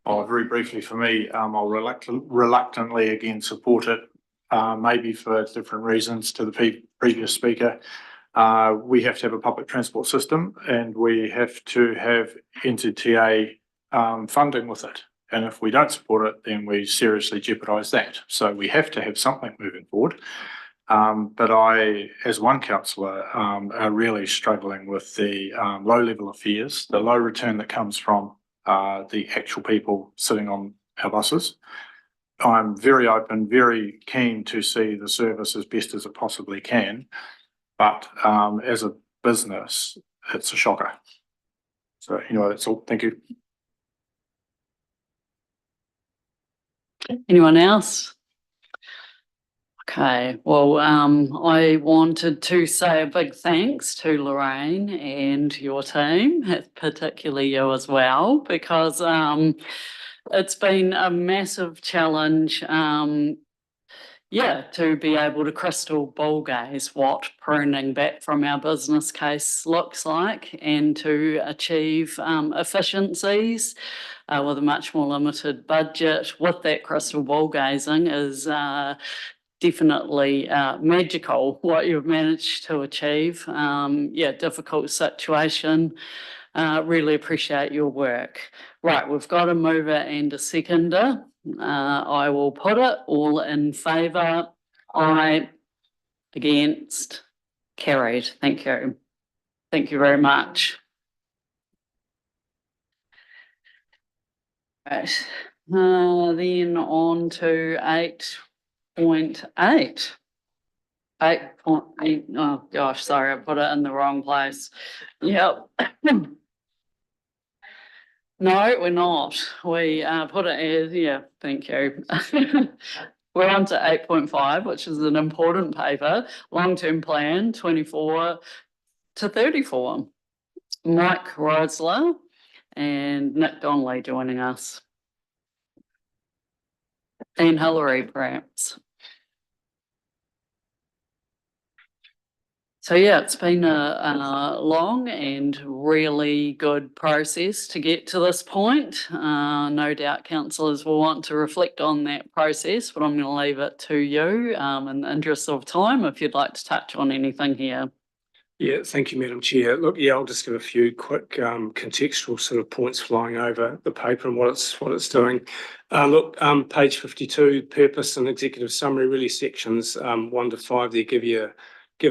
Oh, very briefly for me, I'll reluctantly again support it, maybe for different reasons to the previous speaker. We have to have a public transport system, and we have to have NZTA funding with it. And if we don't support it, then we seriously jeopardise that. So we have to have something moving forward. But I, as one councillor, are really struggling with the low level of fares, the low return that comes from the actual people sitting on our buses. I'm very open, very keen to see the service as best as it possibly can. But as a business, it's a shocker. So anyway, that's all. Thank you. Anyone else? Okay, well, I wanted to say a big thanks to Lorraine and your team, particularly you as well, because it's been a massive challenge, to be able to crystal ball gaze what pruning back from our business case looks like, and to achieve efficiencies with a much more limited budget with that crystal ball gazing is definitely magical what you've managed to achieve. Difficult situation. Really appreciate your work. Right, we've got a mover and a seconder. I will put it all in favour. Aye. Against. Carried. Thank you. Thank you very much. Right. Then on to 8.8. 8.8, oh gosh, sorry, I put it in the wrong place. Yep. No, we're not. We put it as, yeah, thank you. We're on to 8.5, which is an important paper, long-term plan 24 to 34. Mike Rosler and Nick Donnelly joining us. And Hillary, perhaps. So yeah, it's been a long and really good process to get to this point. No doubt councillors will want to reflect on that process, but I'm going to leave it to you in the interest of time if you'd like to touch on anything here. Yeah, thank you, Madam Chair. Look, yeah, I'll just give a few quick contextual sort of points flying over the paper and what it's doing. Look, page 52, purpose and executive summary, really sections 1 to 5 there give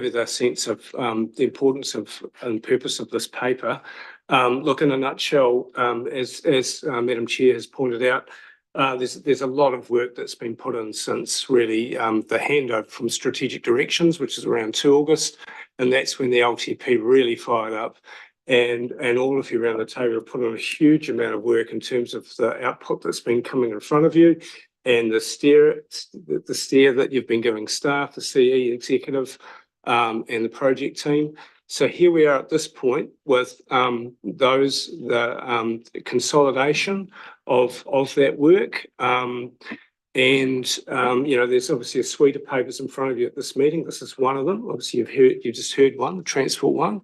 you the sense of the importance of and purpose of this paper. Look, in a nutshell, as Madam Chair has pointed out, there's a lot of work that's been put in since really the handover from strategic directions, which is around 2 August. And that's when the LTP really fired up. And all of you around the table have put in a huge amount of work in terms of the output that's been coming in front of you and the steer that you've been giving staff, the CE executive, and the project team. So here we are at this point with the consolidation of that work. There's obviously a suite of papers in front of you at this meeting. This is one of them. Obviously, you've just heard one, the transport one.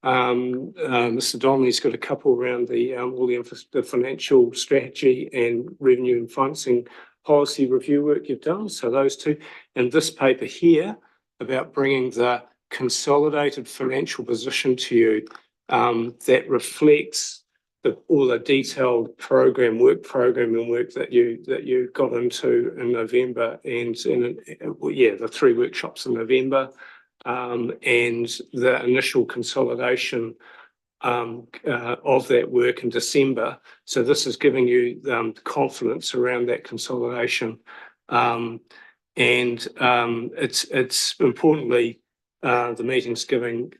Mr. Donnelly's got a couple around all the financial strategy and revenue and financing policy review work you've done. So those two, and this paper here about bringing the consolidated financial position to you that reflects all the detailed programming work that you got into in November and the 3 workshops in November and the initial consolidation of that work in December. So this is giving you confidence around that consolidation. It's importantly, the meeting's giving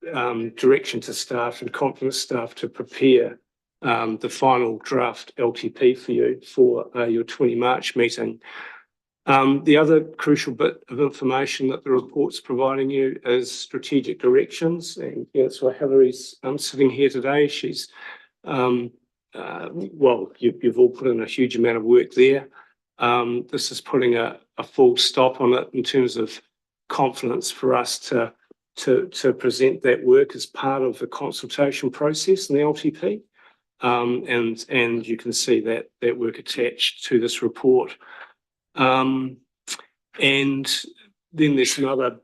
direction to staff and confidence staff to prepare the final draft LTP for you for your 20 March meeting. The other crucial bit of information that the report's providing you is strategic directions, and that's why Hillary's sitting here today. She's you've all put in a huge amount of work there. This is putting a full stop on it in terms of confidence for us to present that work as part of the consultation process in the LTP. And you can see that work attached to this report. And then there's some other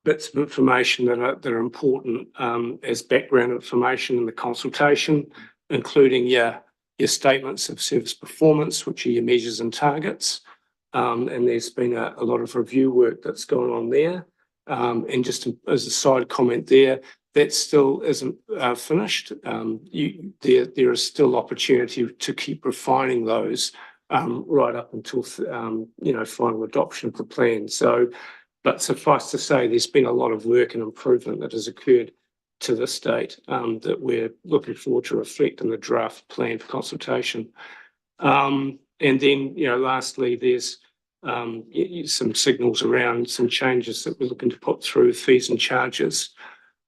bits of information that are important as background information in the consultation, including your statements of service performance, which are your measures and targets. And there's been a lot of review work that's gone on there. And just as a side comment there, that still isn't finished. There is still opportunity to keep refining those right up until final adoption of the plan. But suffice to say, there's been a lot of work and improvement that has occurred to this date that we're looking forward to reflect in the draft plan for consultation. And then, lastly, there's some signals around some changes that we're looking to put through fees and charges.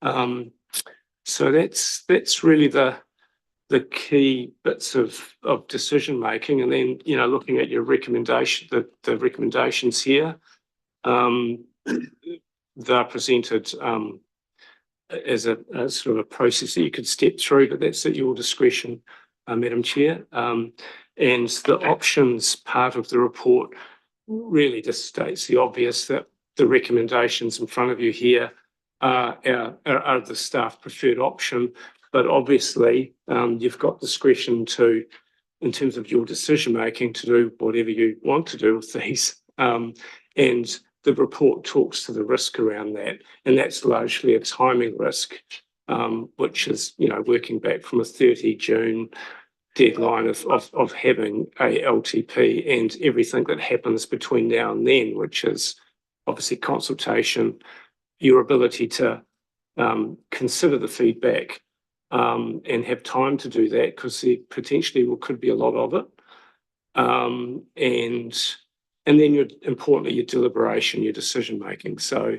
So that's really the key bits of decision making. And then, looking at your recommendation, the recommendations here, they're presented as a sort of a process that you could step through, but that's at your discretion, Madam Chair. And the options part of the report really just states the obvious that the recommendations in front of you here are the staff preferred option, but obviously you've got discretion to, in terms of your decision making, to do whatever you want to do with these. And the report talks to the risk around that, and that's largely a timing risk, which is working back from a 30 June deadline of having a LTP and everything that happens between now and then, which is obviously consultation, your ability to consider the feedback and have time to do that, because there potentially could be a lot of it. And then importantly, your deliberation, your decision making. So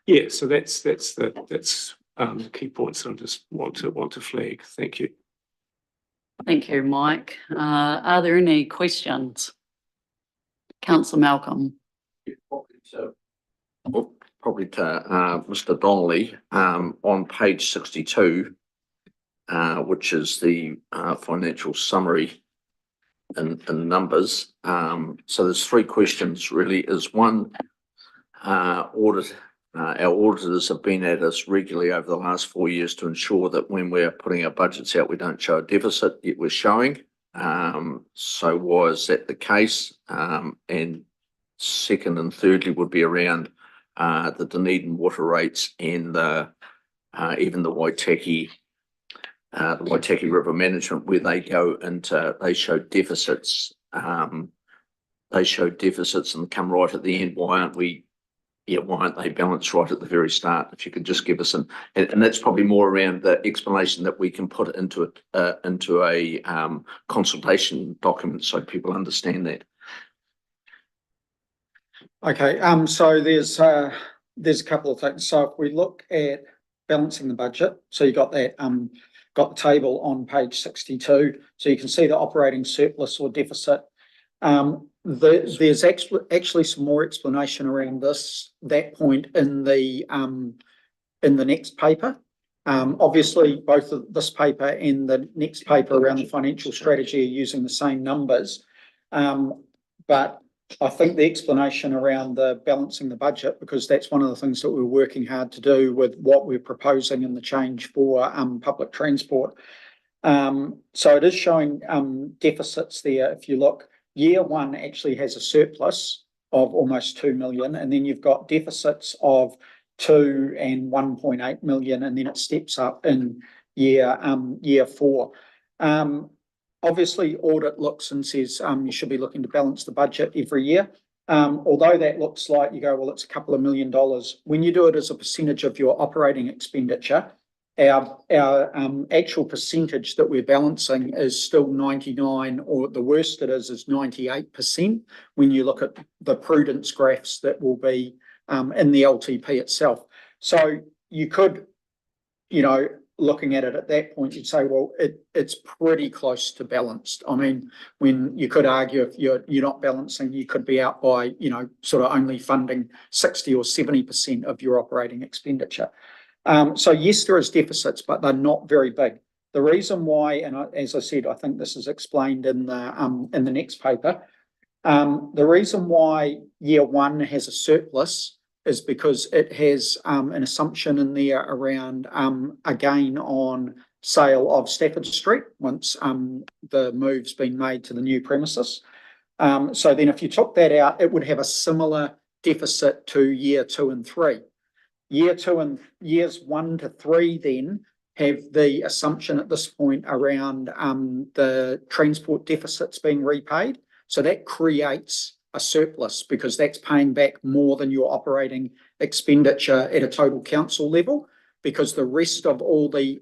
yeah, so that's the key points that I just want to flag. Thank you. Thank you, Mike. Are there any questions? Councillor Malcolm. Probably to Mr. Donnelly, on page 62, which is the financial summary in numbers. So there's three questions really. Is one, our auditors have been at us regularly over the last 4 years to ensure that when we're putting our budgets out, we don't show a deficit, yet we're showing. So was that the case? And second and thirdly would be around the Dunedin water rates and even the Waitaki River management, where they go into, they show deficits. They show deficits and come right at the end. Why aren't they balanced right at the very start? If you could just give us and that's probably more around the explanation that we can put into a consultation document so people understand that. Okay, so there's a couple of things. So if we look at balancing the budget, so you got that got the table on page 62, so you can see the operating surplus or deficit. There's actually some more explanation around that point in the next paper. Obviously, both this paper and the next paper around the financial strategy are using the same numbers, but I think the explanation around the balancing the budget, because that's one of the things that we're working hard to do with what we're proposing in the change for public transport. So it is showing deficits there. If you look, year one actually has a surplus of almost 2 million, and then you've got deficits of 2 and 1.8 million, and then it steps up in year four. Obviously, audit looks and says you should be looking to balance the budget every year. Although that looks like you go, well, it's a couple of $1 million. When you do it as a percentage of your operating expenditure, our actual percentage that we're balancing is still 99, or the worst it is 98% when you look at the prudence graphs that will be in the LTP itself. So you could, looking at it at that point, you'd say, well, it's pretty close to balanced. I mean, when you could argue if you're not balancing, you could be out by, sort of only funding 60 or 70% of your operating expenditure. So yes, there is deficits, but they're not very big. The reason why, and as I said, I think this is explained in the next paper, the reason why year one has a surplus is because it has an assumption in there around a gain on sale of Stafford Street once the move's been made to the new premises. So then if you took that out, it would have a similar deficit to year 2 and 3. Years 1 to 3 then have the assumption at this point around the transport deficits being repaid. So that creates a surplus because that's paying back more than your operating expenditure at a total council level, because the rest of all the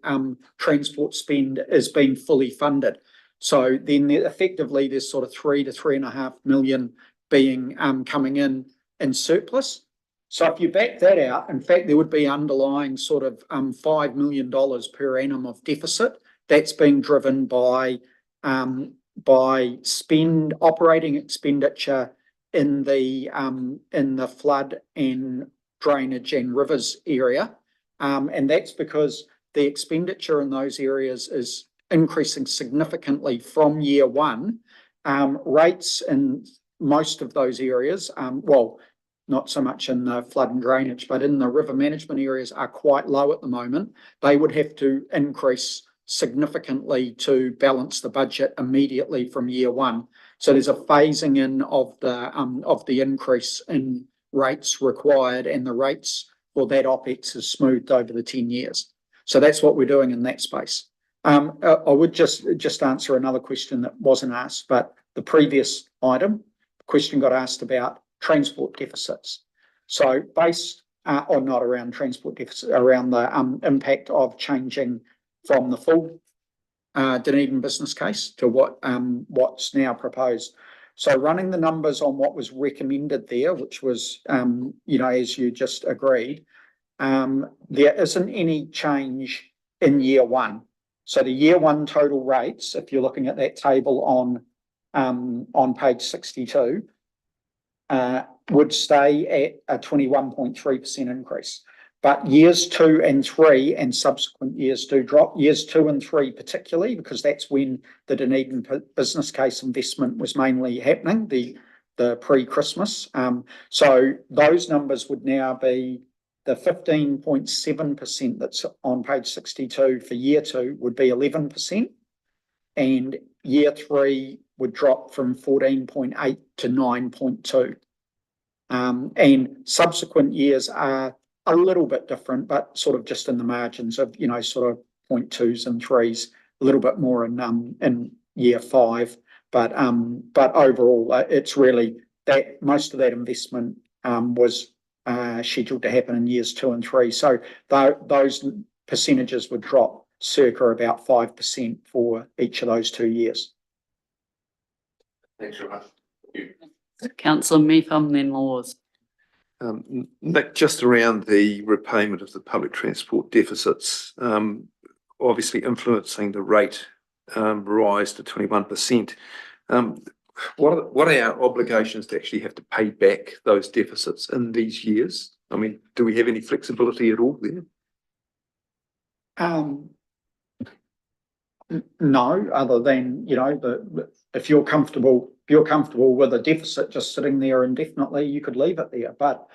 transport spend is being fully funded. So then effectively there's sort of 3 to 3.5 million being coming in surplus. So if you back that out, in fact, there would be underlying sort of $5 million per annum of deficit that's being driven by operating expenditure in the flood and drainage and rivers area, and that's because the expenditure in those areas is increasing significantly from year one. Rates in most of those areas, well, not so much in the flood and drainage, but in the river management areas are quite low at the moment. They would have to increase significantly to balance the budget immediately from year one. So there's a phasing in of the increase in rates required, and the rates for that OPEX is smoothed over the 10 years. So that's what we're doing in that space. I would just answer another question that wasn't asked, but the previous item, question got asked about transport deficits. So based, or not around transport deficit, around the impact of changing from the full Dunedin business case to what's now proposed. So running the numbers on what was recommended there, which was, as you just agreed, there isn't any change in year one. So the year one total rates, if you're looking at that table on page 62, would stay at a 21.3% increase. But years 2 and 3 and subsequent years do drop. Years 2 and 3 particularly, because that's when the Dunedin business case investment was mainly happening, the pre-Christmas. So those numbers would now be the 15.7% that's on page 62 for year 2 would be 11%, and year 3 would drop from 14.8 to 9.2. And subsequent years are a little bit different, but sort of just in the margins of, sort of 0.2s and 3s, a little bit more in year 5. But overall, it's really that most of that investment was scheduled to happen in years 2 and 3. So those percentages would drop circa about 5% for each of those 2 years. Thanks very much. Councillor Meetham, then Laws. Nick, just around the repayment of the public transport deficits, obviously influencing the rate rise to 21%. What are our obligations to actually have to pay back those deficits in these years? I mean, do we have any flexibility at all there? No, other than, if you're comfortable with a deficit just sitting there indefinitely, you could leave it there. But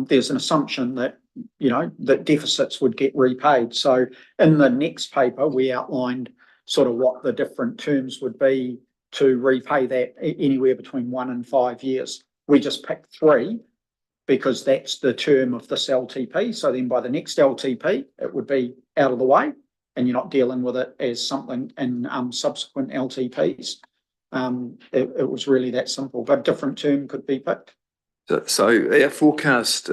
there's an assumption that, that deficits would get repaid. So in the next paper, we outlined sort of what the different terms would be to repay that anywhere between 1 and 5 years. We just picked 3 because that's the term of this LTP. So then by the next LTP, it would be out of the way and you're not dealing with it as something in subsequent LTPs. It was really that simple, but a different term could be picked. So our forecast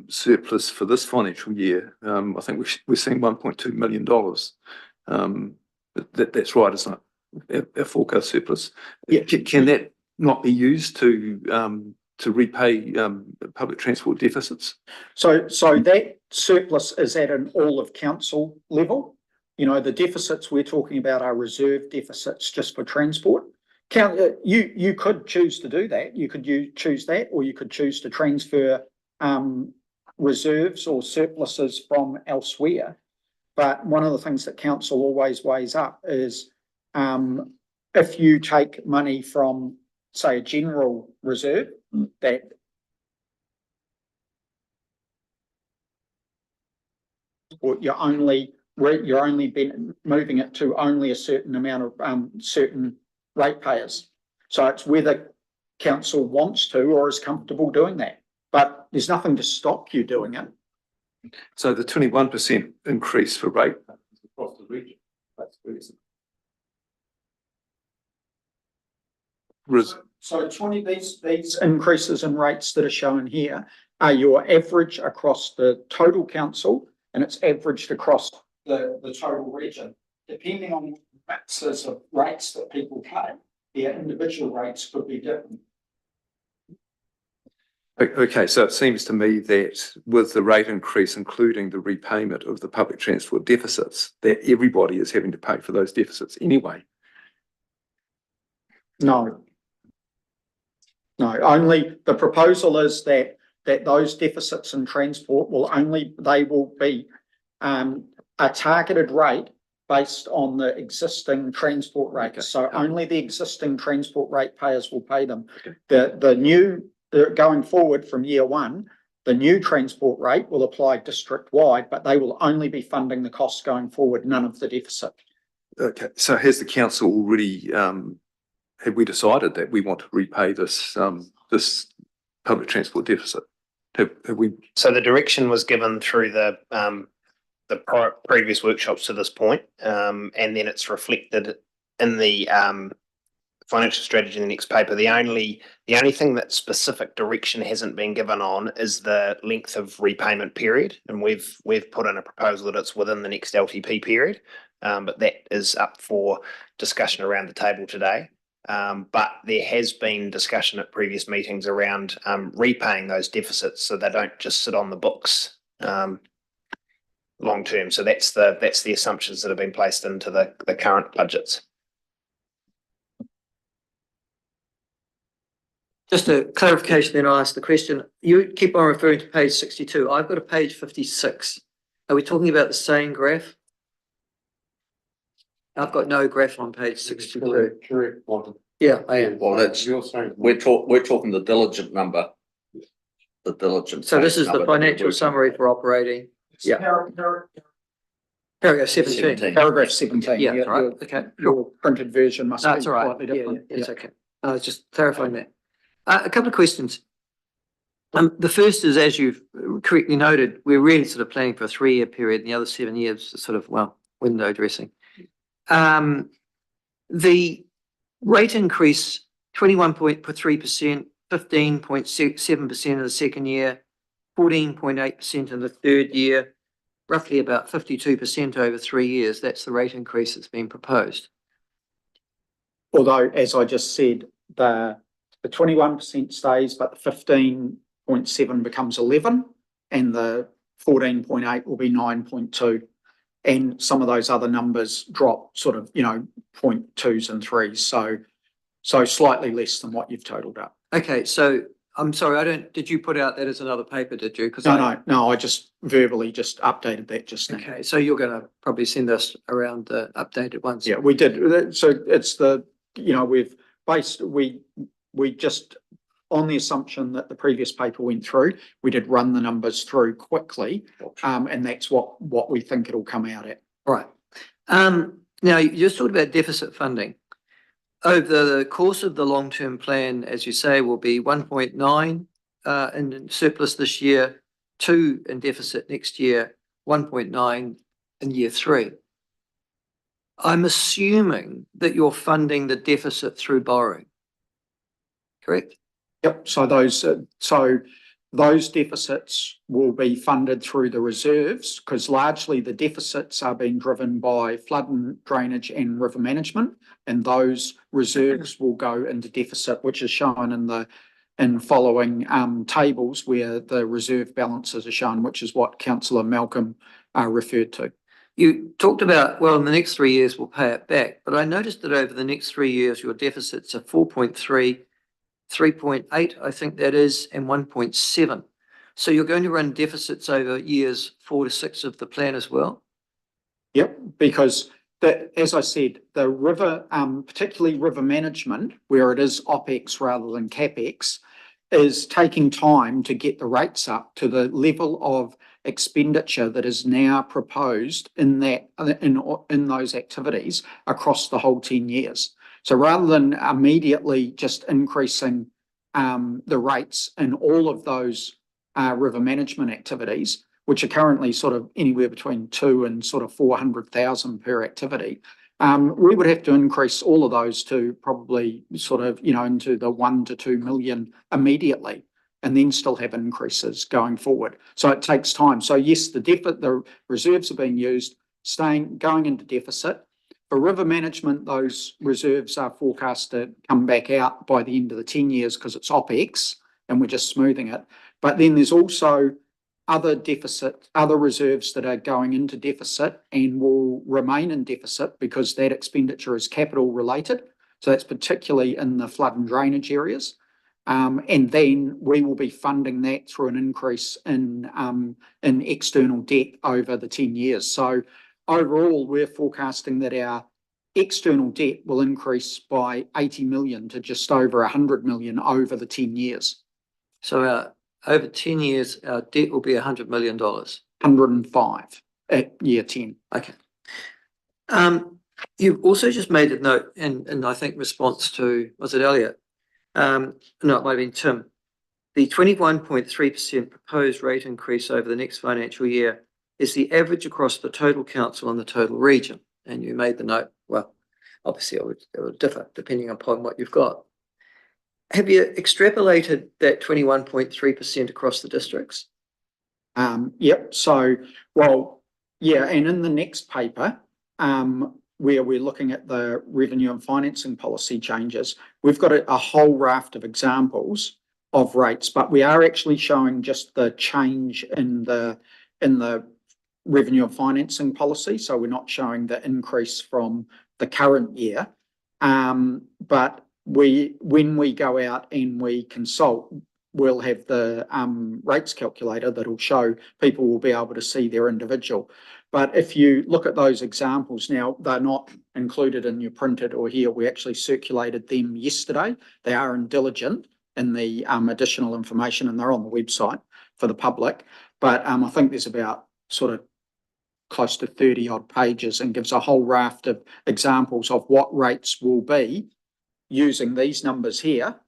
surplus for this financial year, I think we're seeing $1.2 million. That's right, isn't it? Our forecast surplus. Yeah. Can that not be used to repay public transport deficits? So that surplus is at an all of council level. The deficits we're talking about are reserve deficits just for transport. You could choose to do that. You could choose that, or you could choose to transfer reserves or surpluses from elsewhere. But one of the things that council always weighs up is if you take money from, say, a general reserve that you're only moving it to only a certain amount of certain ratepayers. So it's whether council wants to or is comfortable doing that. But there's nothing to stop you doing it. So the 21% increase for rate across the region. That's reason. So these increases in rates that are shown here are your average across the total council, and it's averaged across the total region. Depending on the mixes of rates that people pay, their individual rates could be different. Okay, so it seems to me that with the rate increase, including the repayment of the public transport deficits, that everybody is having to pay for those deficits anyway. No, only the proposal is that those deficits in transport will be a targeted rate based on the existing transport rates. Okay. So only the existing transport rate payers will pay them. Okay. The new going forward from year 1, the new transport rate will apply district wide, but they will only be funding the costs going forward, none of the deficit. Okay, so has the council already have we decided that we want to repay this this public transport deficit? Have we? So the direction was given through the previous workshops to this point, and then it's reflected in the financial strategy in the next paper, the only thing that specific direction hasn't been given on is the length of repayment period. And we've put in a proposal that it's within the next LTP period. But that is up for discussion around the table today. But there has been discussion at previous meetings around repaying those deficits so they don't just sit on the books long term. So that's the assumptions that have been placed into the current budgets. Just a clarification, then I'll ask the question. You keep on referring to page 62. I've got a page 56. Are we talking about the same graph? I've got no graph on page 62. Correct. Yeah, I am. Well, we're talking the diligent number. The diligent. So this is the number that financial we're summary for operating. Yeah. Paragraph 17. Paragraph 17. Yeah, right. Okay. Your printed version must be That's all right. slightly different. It's okay. I was just clarifying that. A couple of questions. The first is, as you've correctly noted, we're really sort of planning for a 3-year period, and the other 7 years is sort of, well, window dressing. The rate increase, 21.3%, 15.7% in the second year, 14.8% in the third year, roughly about 52% over 3 years. That's the rate increase that's been proposed. Although, as I just said, the 21% stays, but the 15.7 becomes 11, and the 14.8 will be 9.2. And some of those other numbers drop sort of, 0.2s and 3s. So slightly less than what you've totaled up. Okay, so I'm sorry, did you put out that as another paper, did you? No, I just verbally just updated that just now. Okay, so you're going to probably send us around the updated ones. Yeah, we did. So it's we just, on the assumption that the previous paper went through, we did run the numbers through quickly, and that's what we think it'll come out at. Right. Now, you just talked about deficit funding. Over the course of the long-term plan, as you say, will be 1.9 in surplus this year, 2 in deficit next year, 1.9 in year 3. I'm assuming that you're funding the deficit through borrowing, correct? Yep. So those deficits will be funded through the reserves, because largely the deficits are being driven by flood and drainage and river management, and those reserves will go into deficit, which is shown in following tables where the reserve balances are shown, which is what Councillor Malcolm referred to. You talked about, well, in the next 3 years we'll pay it back, but I noticed that over the next 3 years your deficits are 4.3, 3.8, I think that is, and 1.7. So you're going to run deficits over years 4 to 6 of the plan as well? Yep, because as I said, the river, particularly river management, where it is OPEX rather than CAPEX, is taking time to get the rates up to the level of expenditure that is now proposed in those activities across the whole 10 years. So rather than immediately just increasing the rates in all of those river management activities, which are currently sort of anywhere between 2 and sort of 400,000 per activity, we would have to increase all of those to probably sort of, into the 1 to 2 million immediately, and then still have increases going forward. So it takes time. So yes, the reserves are being used, going into deficit. For river management, those reserves are forecast to come back out by the end of the 10 years because it's OPEX and we're just smoothing it. But then there's also other reserves that are going into deficit and will remain in deficit because that expenditure is capital related. So that's particularly in the flood and drainage areas. And then we will be funding that through an increase in external debt over the 10 years. So overall, we're forecasting that our external debt will increase by 80 million to just over 100 million over the 10 years. So over 10 years, our debt will be $100 million. 105 at year 10. Okay. You've also just made a note, and I think response to, was it Elliot? No, it might have been Tim. The 21.3% proposed rate increase over the next financial year is the average across the total council and the total region. And you made the note, well, obviously it would differ depending upon what you've got. Have you extrapolated that 21.3% across the districts? Yep, so, well, yeah, and in the next paper, where we're looking at the revenue and financing policy changes, we've got a whole raft of examples of rates, but we are actually showing just the change in the revenue and financing policy. So we're not showing the increase from the current year. But when we go out and we consult, we'll have the rates calculator that'll show people will be able to see their individual. But if you look at those examples now, they're not included in your printed or here. We actually circulated them yesterday. They are in diligent in the additional information, and they're on the website for the public. But I think there's about sort of close to 30 odd pages and gives a whole raft of examples of what rates will be using these numbers here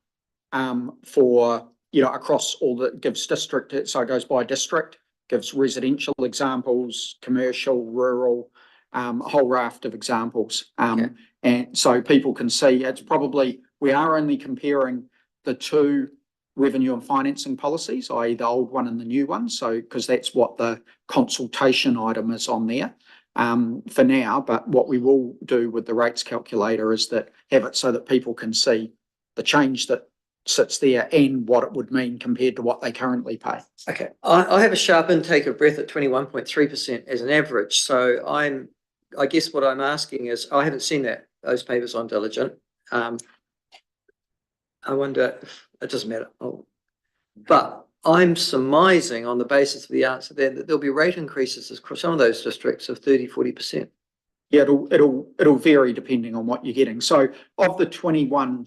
for, you know, across all that gives district. So it goes by district, gives residential examples, commercial, rural, a whole raft of examples. And so people can see it's probably, we are only comparing the two revenue and financing policies, i.e. the old one and the new one. So, because that's what the consultation item is on there for now. But what we will do with the rates calculator is that have it so that people can see the change that sits there and what it would mean compared to what they currently pay. Okay, I have a sharp intake of breath at 21.3% as an average. So I guess what I'm asking is, I haven't seen those papers on diligent. I wonder if it doesn't matter. But I'm surmising on the basis of the answer then that there'll be rate increases across some of those districts of 30–40%. Yeah, it'll vary depending on what you're getting. So of the 21%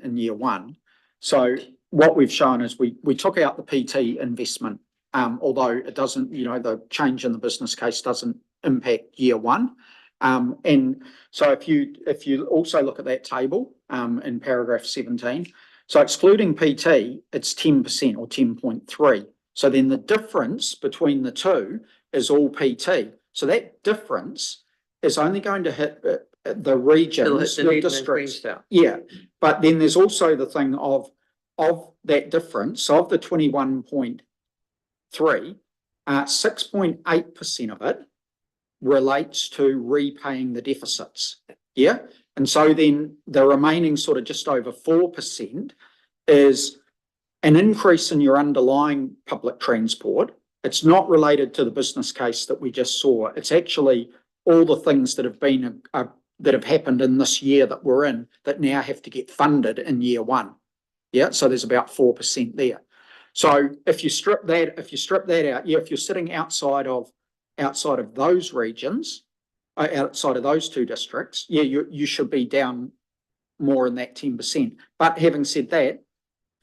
in year one. So what we've shown is we took out the PT investment, although it doesn't, you know, the change in the business case doesn't impact year one. And so if you also look at that table in paragraph 17, so excluding PT, it's 10% or 10.3. So then the difference between the two is all PT. So that difference is only going to hit the regions, the districts. Yeah, but then there's also the thing of that difference. So of the 21.3, 6.8% of it relates to repaying the deficits. Yeah. And so then the remaining sort of just over 4% is an increase in your underlying public transport. It's not related to the business case that we just saw. It's actually all the things that have been that have happened in this year that we're in that now have to get funded in year one. Yeah. So there's about 4% there. So if you strip that out, yeah, if you're sitting outside of those regions, outside of those two districts, yeah, you should be down more in that 10%. But having said that,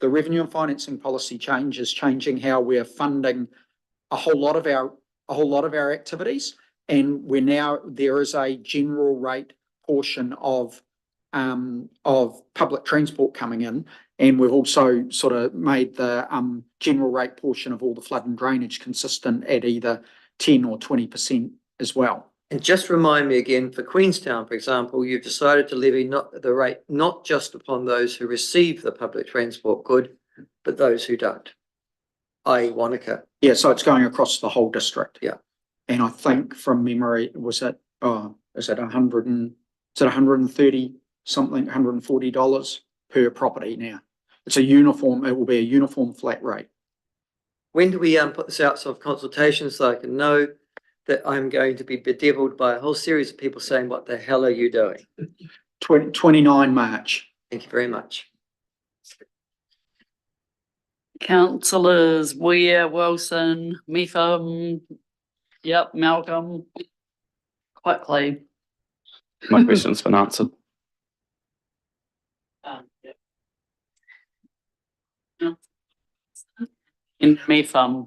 the revenue and financing policy change is changing how we're funding a whole lot of our activities, and there is a general rate portion of public transport coming in, and we've also sort of made the general rate portion of all the flood and drainage consistent at either 10 or 20% as well. And just remind me again, for Queenstown, for example, you've decided to levy the rate not just upon those who receive the public transport good, but those who don't, i.e. Wanaka. Yeah, so it's going across the whole district. Yeah. And I think from memory, is it 130 something, $140 per property now? It will be a uniform flat rate. When do we put this out of consultation so I can know that I'm going to be bedeviled by a whole series of people saying, what the hell are you doing? 29 March. Thank you very much. Councillors Weir, Wilson, Mepham, yep, Malcolm, quite clean. My question's been answered. In Mepham.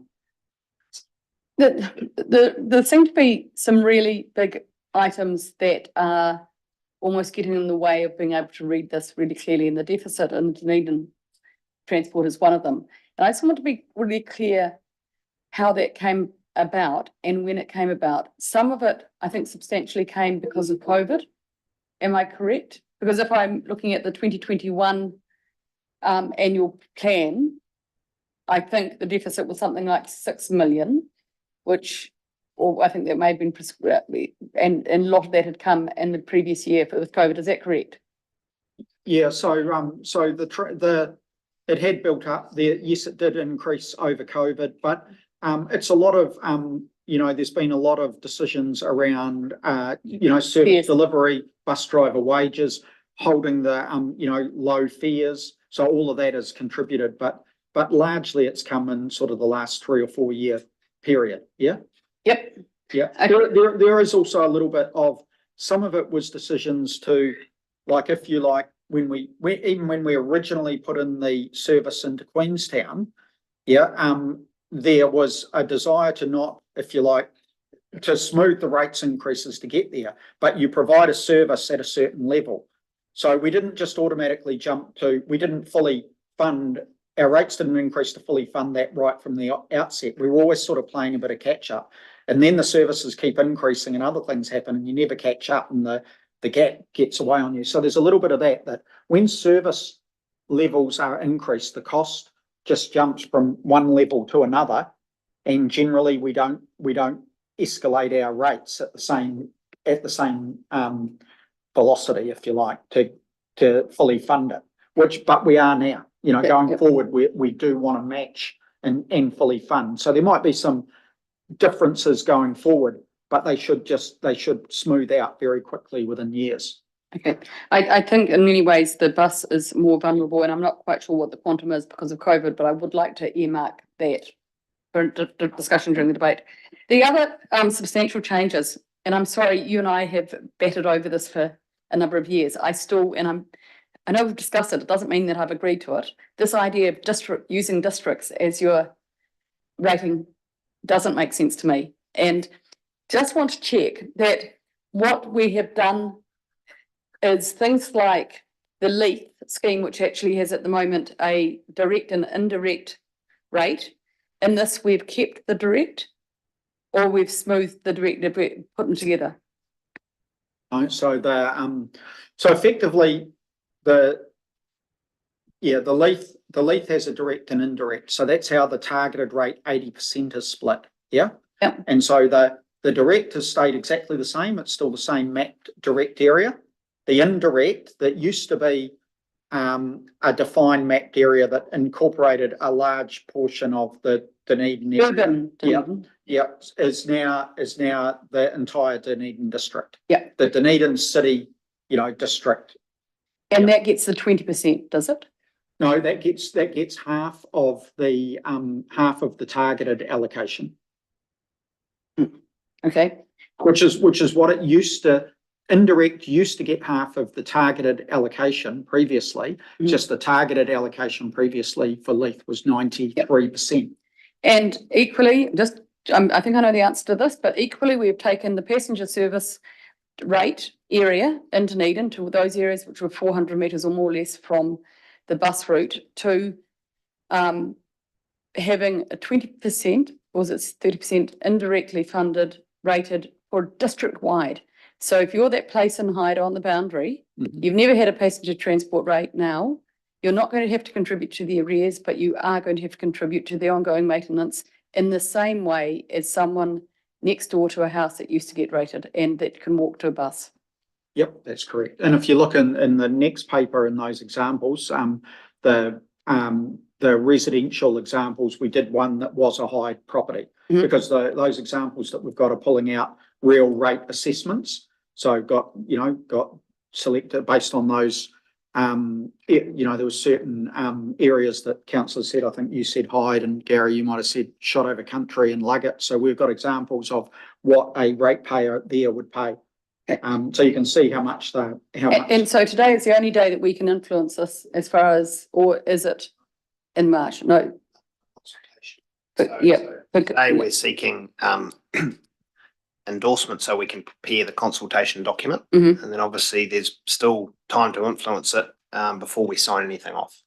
There seem to be some really big items that are almost getting in the way of being able to read this really clearly in the deficit, and Dunedin transport is one of them. And I just want to be really clear how that came about and when it came about? Some of it, I think substantially came because of COVID. Am I correct? Because if I'm looking at the 2021 annual plan, I think the deficit was something like 6 million, which, or I think that may have been prescribed, and a lot of that had come in the previous year with COVID. Is that correct? Yeah, so it had built up there. Yes, it did increase over COVID, but it's a lot of there's been a lot of decisions around service delivery, bus driver wages, holding the low fares. So all of that has contributed, but largely it's come in sort of the last 3 or 4 year period. Yeah. Yep. Yeah. There is also a little bit of, some of it was decisions to, like, if you like, when we originally put in the service into Queenstown, there was a desire to not, if you like, to smooth the rates increases to get there, but you provide a service at a certain level. So we didn't just automatically we didn't fully fund, our rates didn't increase to fully fund that right from the outset. We were always sort of playing a bit of catch up, and then the services keep increasing and other things happen and you never catch up and the gap gets away on you. So there's a little bit of that when service levels are increased, the cost just jumps from one level to another, and generally we don't escalate our rates at the same velocity, if you like, to fully fund it. But we are now, going forward, we do want to match and fully fund. So there might be some differences going forward, but they should smooth out very quickly within years. Okay, I think in many ways the bus is more vulnerable, and I'm not quite sure what the quantum is because of COVID, but I would like to earmark that for discussion during the debate. The other substantial changes, and I'm sorry, you and I have batted over this for a number of years. I know we've discussed it. It doesn't mean that I've agreed to it. This idea of using districts as your rating doesn't make sense to me. And just want to check that what we have done is things like the LEAF scheme, which actually has at the moment a direct and indirect rate. In this, we've kept the direct, or we've smoothed the direct, put them together. So effectively the LEAF has a direct and indirect. So that's how the targeted rate 80% is split. Yeah. Yep. And so the direct has stayed exactly the same. It's still the same mapped direct area. The indirect, that used to be a defined mapped area that incorporated a large portion of the Dunedin area. Urban Dunedin. Yep, is now the entire Dunedin district. Yeah. The Dunedin city, district. And that gets the 20%, does it? No, that gets half of the targeted allocation. Okay. Which is what it used to. Indirect used to get half of the targeted allocation previously. Just the targeted allocation previously for LEAF was 93%. And equally, I think I know the answer to this, but equally we've taken the passenger service rate area in Dunedin to those areas which were 400 metres or more or less from the bus route to having a 20%, or was it 30% indirectly funded, rated for district wide. So if you're that place in Hyde on the boundary, you've never had a passenger transport rate now, you're not going to have to contribute to the arrears, but you are going to have to contribute to the ongoing maintenance in the same way as someone next door to a house that used to get rated and that can walk to a bus. Yep, that's correct. And if you look in the next paper in those examples, the residential examples, we did one that was a Hyde property because those examples that we've got are pulling out real rate assessments. So got selected based on those. There were certain areas that councillors said. I think you said Hyde, and Gary, you might have said shot over country and Luggett. So we've got examples of what a ratepayer there would pay. So you can see how much. And so today is the only day that we can influence this, as far as, or is it in March? No. But today we're seeking endorsement so we can prepare the consultation document, and then obviously there's still time to influence it before we sign anything off.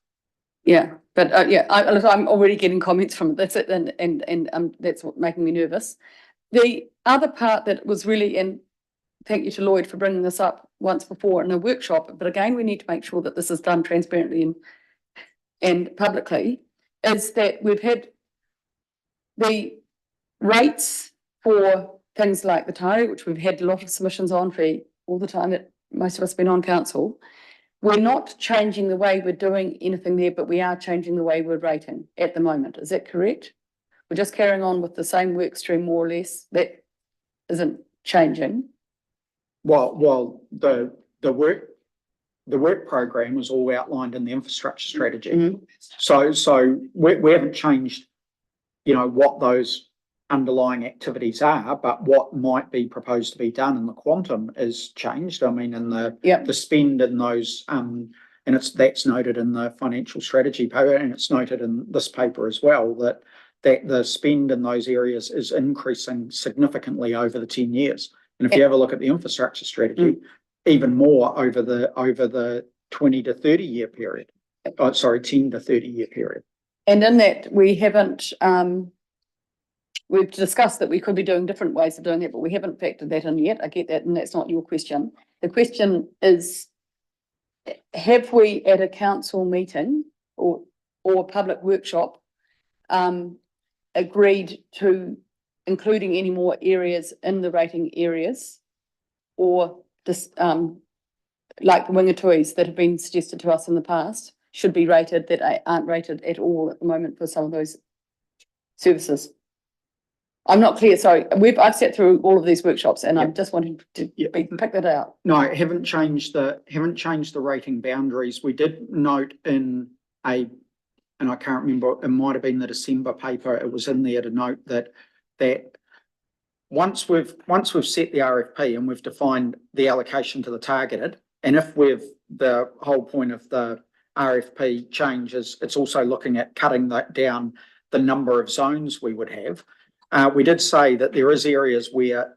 Yeah, but look, I'm already getting comments from it. That's it, and that's what making me nervous. The other part that was really, and thank you to Lloyd for bringing this up once before in a workshop, but again, we need to make sure that this is done transparently and publicly, is that we've had the rates for things like the tari, which we've had a lot of submissions on for all the time that most of us have been on council. We're not changing the way we're doing anything there, but we are changing the way we're rating at the moment. Is that correct? We're just carrying on with the same work stream, more or less. That isn't changing. Well, the work program was all outlined in the infrastructure strategy. So we haven't changed, what those underlying activities are, but what might be proposed to be done in the quantum is changed. I mean, in the spend in those, and that's noted in the financial strategy paper, and it's noted in this paper as well, that the spend in those areas is increasing significantly over the 10 years. And if you have a look at the infrastructure strategy, even more over the 20 to 30 year period. 10 to 30 year period. And in that, we haven't, we've discussed that we could be doing different ways of doing that, but we haven't factored that in yet. I get that, and that's not your question. The question is, have we at a council meeting or a public workshop agreed to including any more areas in the rating areas, or just like the Wingatuis that have been suggested to us in the past should be rated that aren't rated at all at the moment for some of those services? I'm not clear. Sorry, I've sat through all of these workshops, and I'm just wanting to pick that out. No, haven't changed the rating boundaries. We did note and I can't remember, it might have been the December paper. It was in there to note that once we've set the RFP and we've defined the allocation to the targeted, and if the whole point of the RFP changes, it's also looking at cutting that down the number of zones we would have. We did say that there is areas where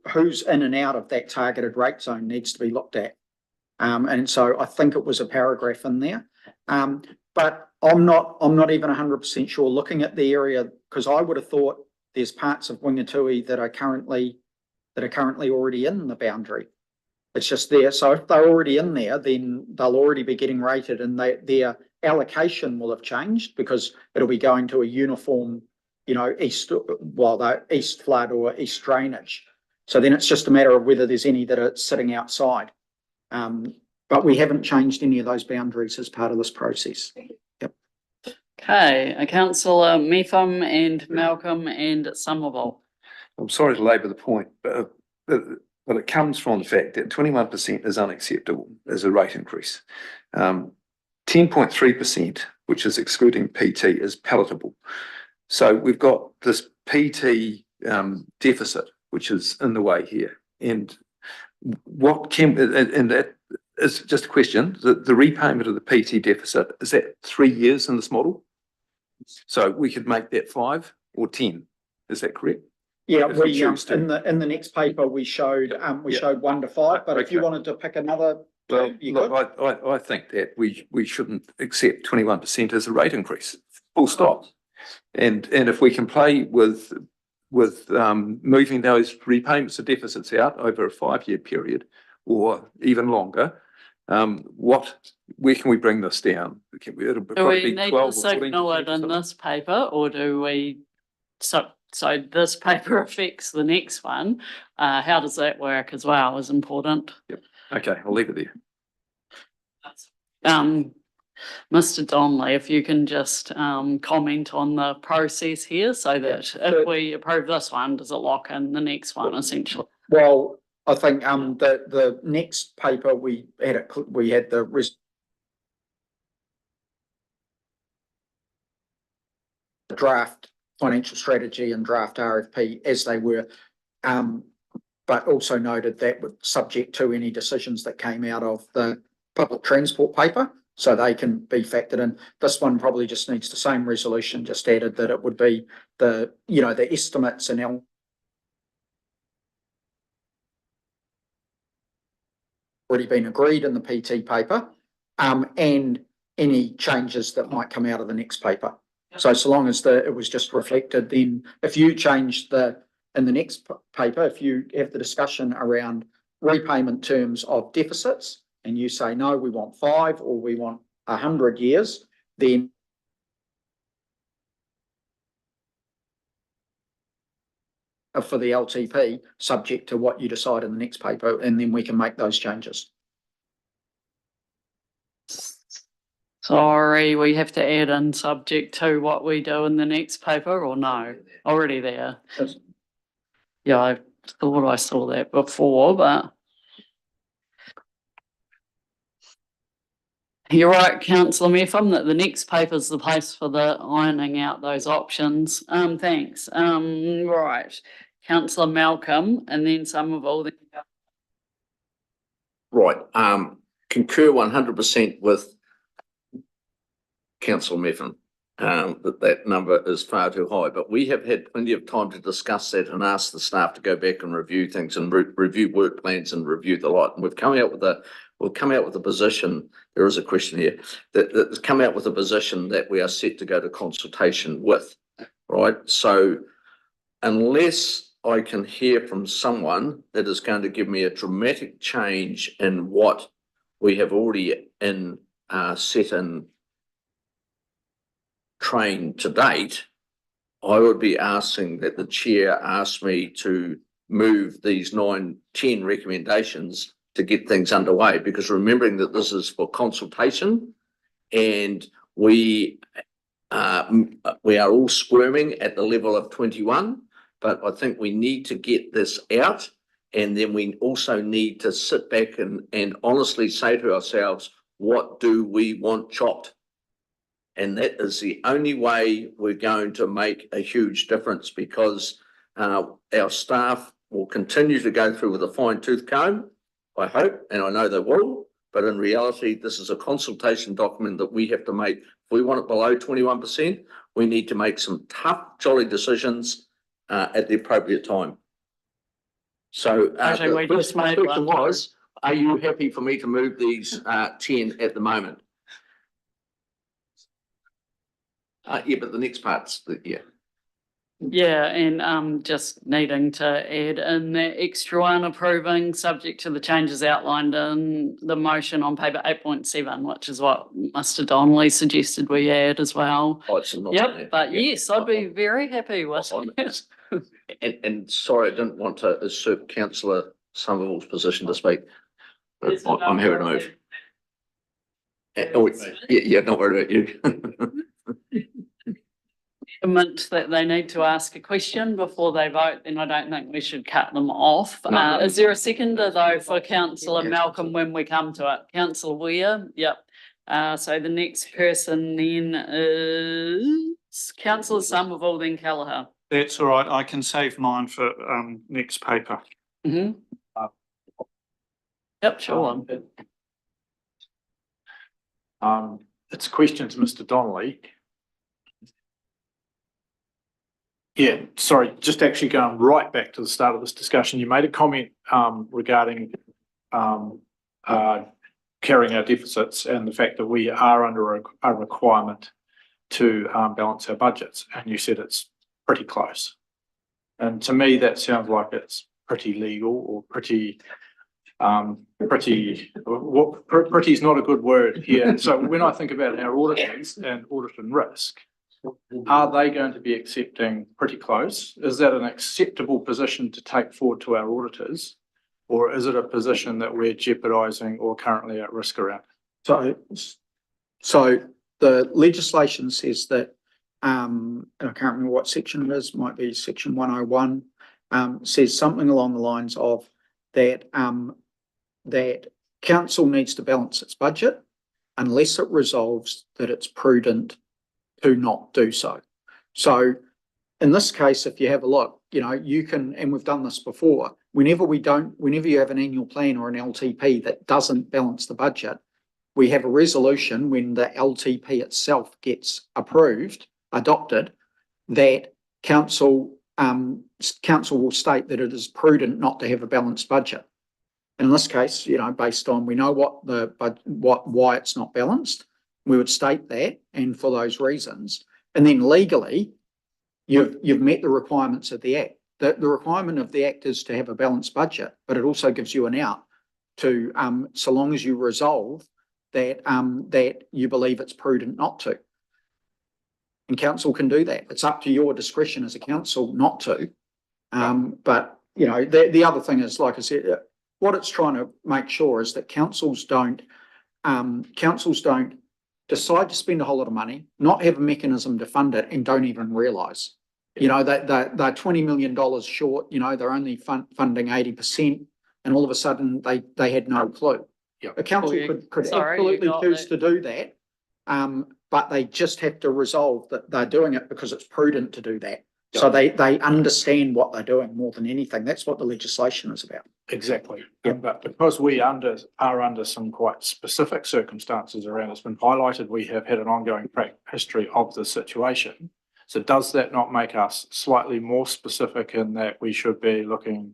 who's in and out of that targeted rate zone needs to be looked at. And so I think it was a paragraph in there. But I'm not even 100% sure looking at the area, because I would have thought there's parts of Wingatui that are currently already in the boundary. It's just there. So if they're already in there, then they'll already be getting rated, and their allocation will have changed because it'll be going to a uniform, east flood or east drainage. So then it's just a matter of whether there's any that are sitting outside. But we haven't changed any of those boundaries as part of this process. Yep. Okay, Councillor Mepham and Malcolm and Somerville. I'm sorry to labour the point, but it comes from the fact that 21% is unacceptable as a rate increase. 10.3%, which is excluding PT, is palatable. So we've got this PT deficit, which is in the way here. And that is just a question. The repayment of the PT deficit, is that 3 years in this model? So we could make that 5 or 10. Is that correct? Yeah, in the next paper we showed 1 to 5, but if you wanted to pick another, I think that we shouldn't accept 21% as a rate increase. Full stop. And if we can play with moving those repayments of deficits out over a 5-year period or even longer, where can we bring this down? Do we need to signal it in this paper, or do we? So this paper affects the next one. How does that work as well is important. Yep. Okay, I'll leave it there. Mr. Donnelly, if you can just comment on the process here, so that if we approve this one, does it lock in the next one essentially? Well, I think the next paper we had the draft financial strategy and draft RFP as they were, but also noted that subject to any decisions that came out of the public transport paper, so they can be factored in. This one probably just needs the same resolution, just added that it would be the estimates and already been agreed in the PT paper, and any changes that might come out of the next paper. So long as it was just reflected, then if you change in the next paper, if you have the discussion around repayment terms of deficits and you say, no, we want 5 or we want 100 years, then for the LTP, subject to what you decide in the next paper, and then we can make those changes. Sorry, we have to add in subject to what we do in the next paper, or no? Already there. Yeah, I thought I saw that before, but you're right, councillor Meffam, that the next paper is the place for the ironing out those options. Thanks. Right, councillor Malcolm, and then Somerville. Right, concur 100% with councillor Meffam, that number is far too high, but we have had plenty of time to discuss that and ask the staff to go back and review things and review work plans and review the lot. And we've come out with a position. There is a question here that's come out with a position that we are set to go to consultation with, right? So unless I can hear from someone that is going to give me a dramatic change in what we have already set in train to date, I would be asking that the chair ask me to move these 9, 10 recommendations to get things underway, because remembering that this is for consultation and we are all squirming at the level of 21, but I think we need to get this out, and then we also need to sit back and honestly say to ourselves, what do we want chopped? And that is the only way we're going to make a huge difference, because our staff will continue to go through with a fine-tooth comb, I hope, and I know they will, but in reality, this is a consultation document that we have to make. If we want it below 21%, we need to make some tough, jolly decisions at the appropriate time. So the question was, are you happy for me to move these 10 at the moment? Yeah, but the next part's Yeah, and just needing to add in that extra one, approving subject to the changes outlined in the motion on paper 8.7, which is what Mr. Donnelly suggested we add as well. Oh, it's not. Yep, but yes, I'd be very happy with it. And sorry, I didn't want to usurp councillor Somerville's position to speak, but I'm happy to move. Yeah, not worried about you. That they need to ask a question before they vote, then I don't think we should cut them off. No. Is there a seconder though for councillor Malcolm when we come to it? Councillor Weir, yep. So the next person then is councillor Somerville, then Callagher. That's all right. I can save mine for next paper. Mm-hmm. Yep, sure. It's a question to Mr. Donnelly. Yeah, sorry, just actually going right back to the start of this discussion, you made a comment regarding carrying our deficits and the fact that we are under a requirement to balance our budgets, and you said it's pretty close. And to me, that sounds like it's pretty legal, or pretty is not a good word here. So when I think about our auditors and audit and risk, are they going to be accepting pretty close? Is that an acceptable position to take forward to our auditors, or is it a position that we're jeopardising or currently at risk around? So the legislation says that, and I can't remember what section it is, might be section 101, says something along the lines of that that council needs to balance its budget unless it resolves that it's prudent to not do so. So in this case, if you have a look, you can, and we've done this before, whenever you have an annual plan or an LTP that doesn't balance the budget, we have a resolution when the LTP itself gets adopted, that council will state that it is prudent not to have a balanced budget. And in this case, based on, we know why it's not balanced, We would state that, and for those reasons, and then legally, you've met the requirements of the Act. The requirement of the Act is to have a balanced budget, but it also gives you an out to, so long as you resolve that, that you believe it's prudent not to. And council can do that. It's up to your discretion as a council not to. But, you know, the other thing is, like I said, what it's trying to make sure is that councils don't decide to spend a whole lot of money, not have a mechanism to fund it, and don't even realise. You know, they're $20 million short, you know, they're only funding 80%, and all of a sudden they had no clue. A council could absolutely choose to do that, but they just have to resolve that they're doing it because it's prudent to do that. So they understand what they're doing more than anything. That's what the legislation is about. Exactly. But because we are under some quite specific circumstances around, it's been highlighted, we have had an ongoing history of the situation. So does that not make us slightly more specific in that we should be looking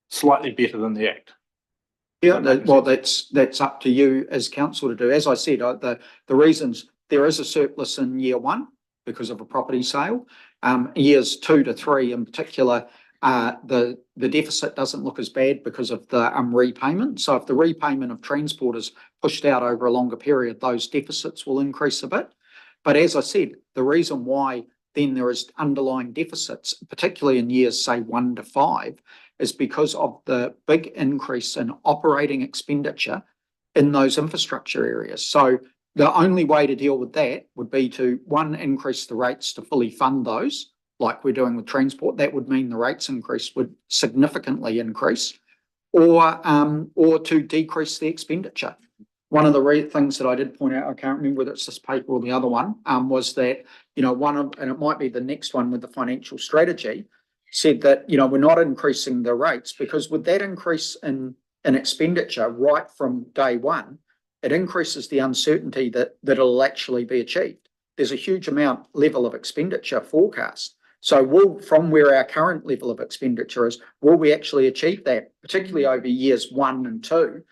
slightly better than the Act? Yeah, well, that's up to you as council to do. As I said, the reasons, there is a surplus in year 1 because of a property sale. Years 2 to 3 in particular, the deficit doesn't look as bad because of the repayment. So if the repayment of transport is pushed out over a longer period, those deficits will increase a bit. But as I said, the reason why then there is underlying deficits, particularly in years, say 1 to 5, is because of the big increase in operating expenditure in those infrastructure areas. So the only way to deal with that would be to, 1, increase the rates to fully fund those, like we're doing with transport. That would mean the rates increase would significantly increase, or to decrease the expenditure. One of the things that I did point out, I can't remember whether it's this paper or the other one, was that, you know, and it might be the next one with the financial strategy, said that, you know, we're not increasing the rates because with that increase in expenditure right from day one, it increases the uncertainty that it'll actually be achieved. There's a huge level of expenditure forecast. So from where our current level of expenditure is, will we actually achieve that, particularly over years 1 and 2?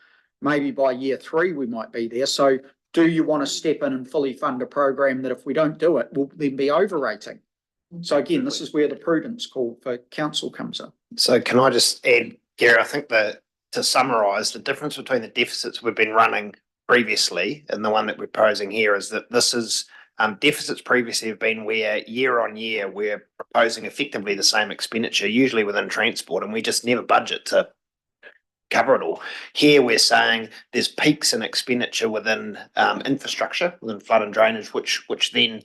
Maybe by year 3 we might be there. So do you want to step in and fully fund a program that if we don't do it, we'll then be overrating? So again, this is where the prudence call for council comes in. So can I just add, Gary, I think that to summarise, the difference between the deficits we've been running previously and the one that we're proposing here is that this is deficits previously have been where year on year we're proposing effectively the same expenditure, usually within transport, and we just never budget to cover it all. Here we're saying there's peaks in expenditure within infrastructure, within flood and drainage, which then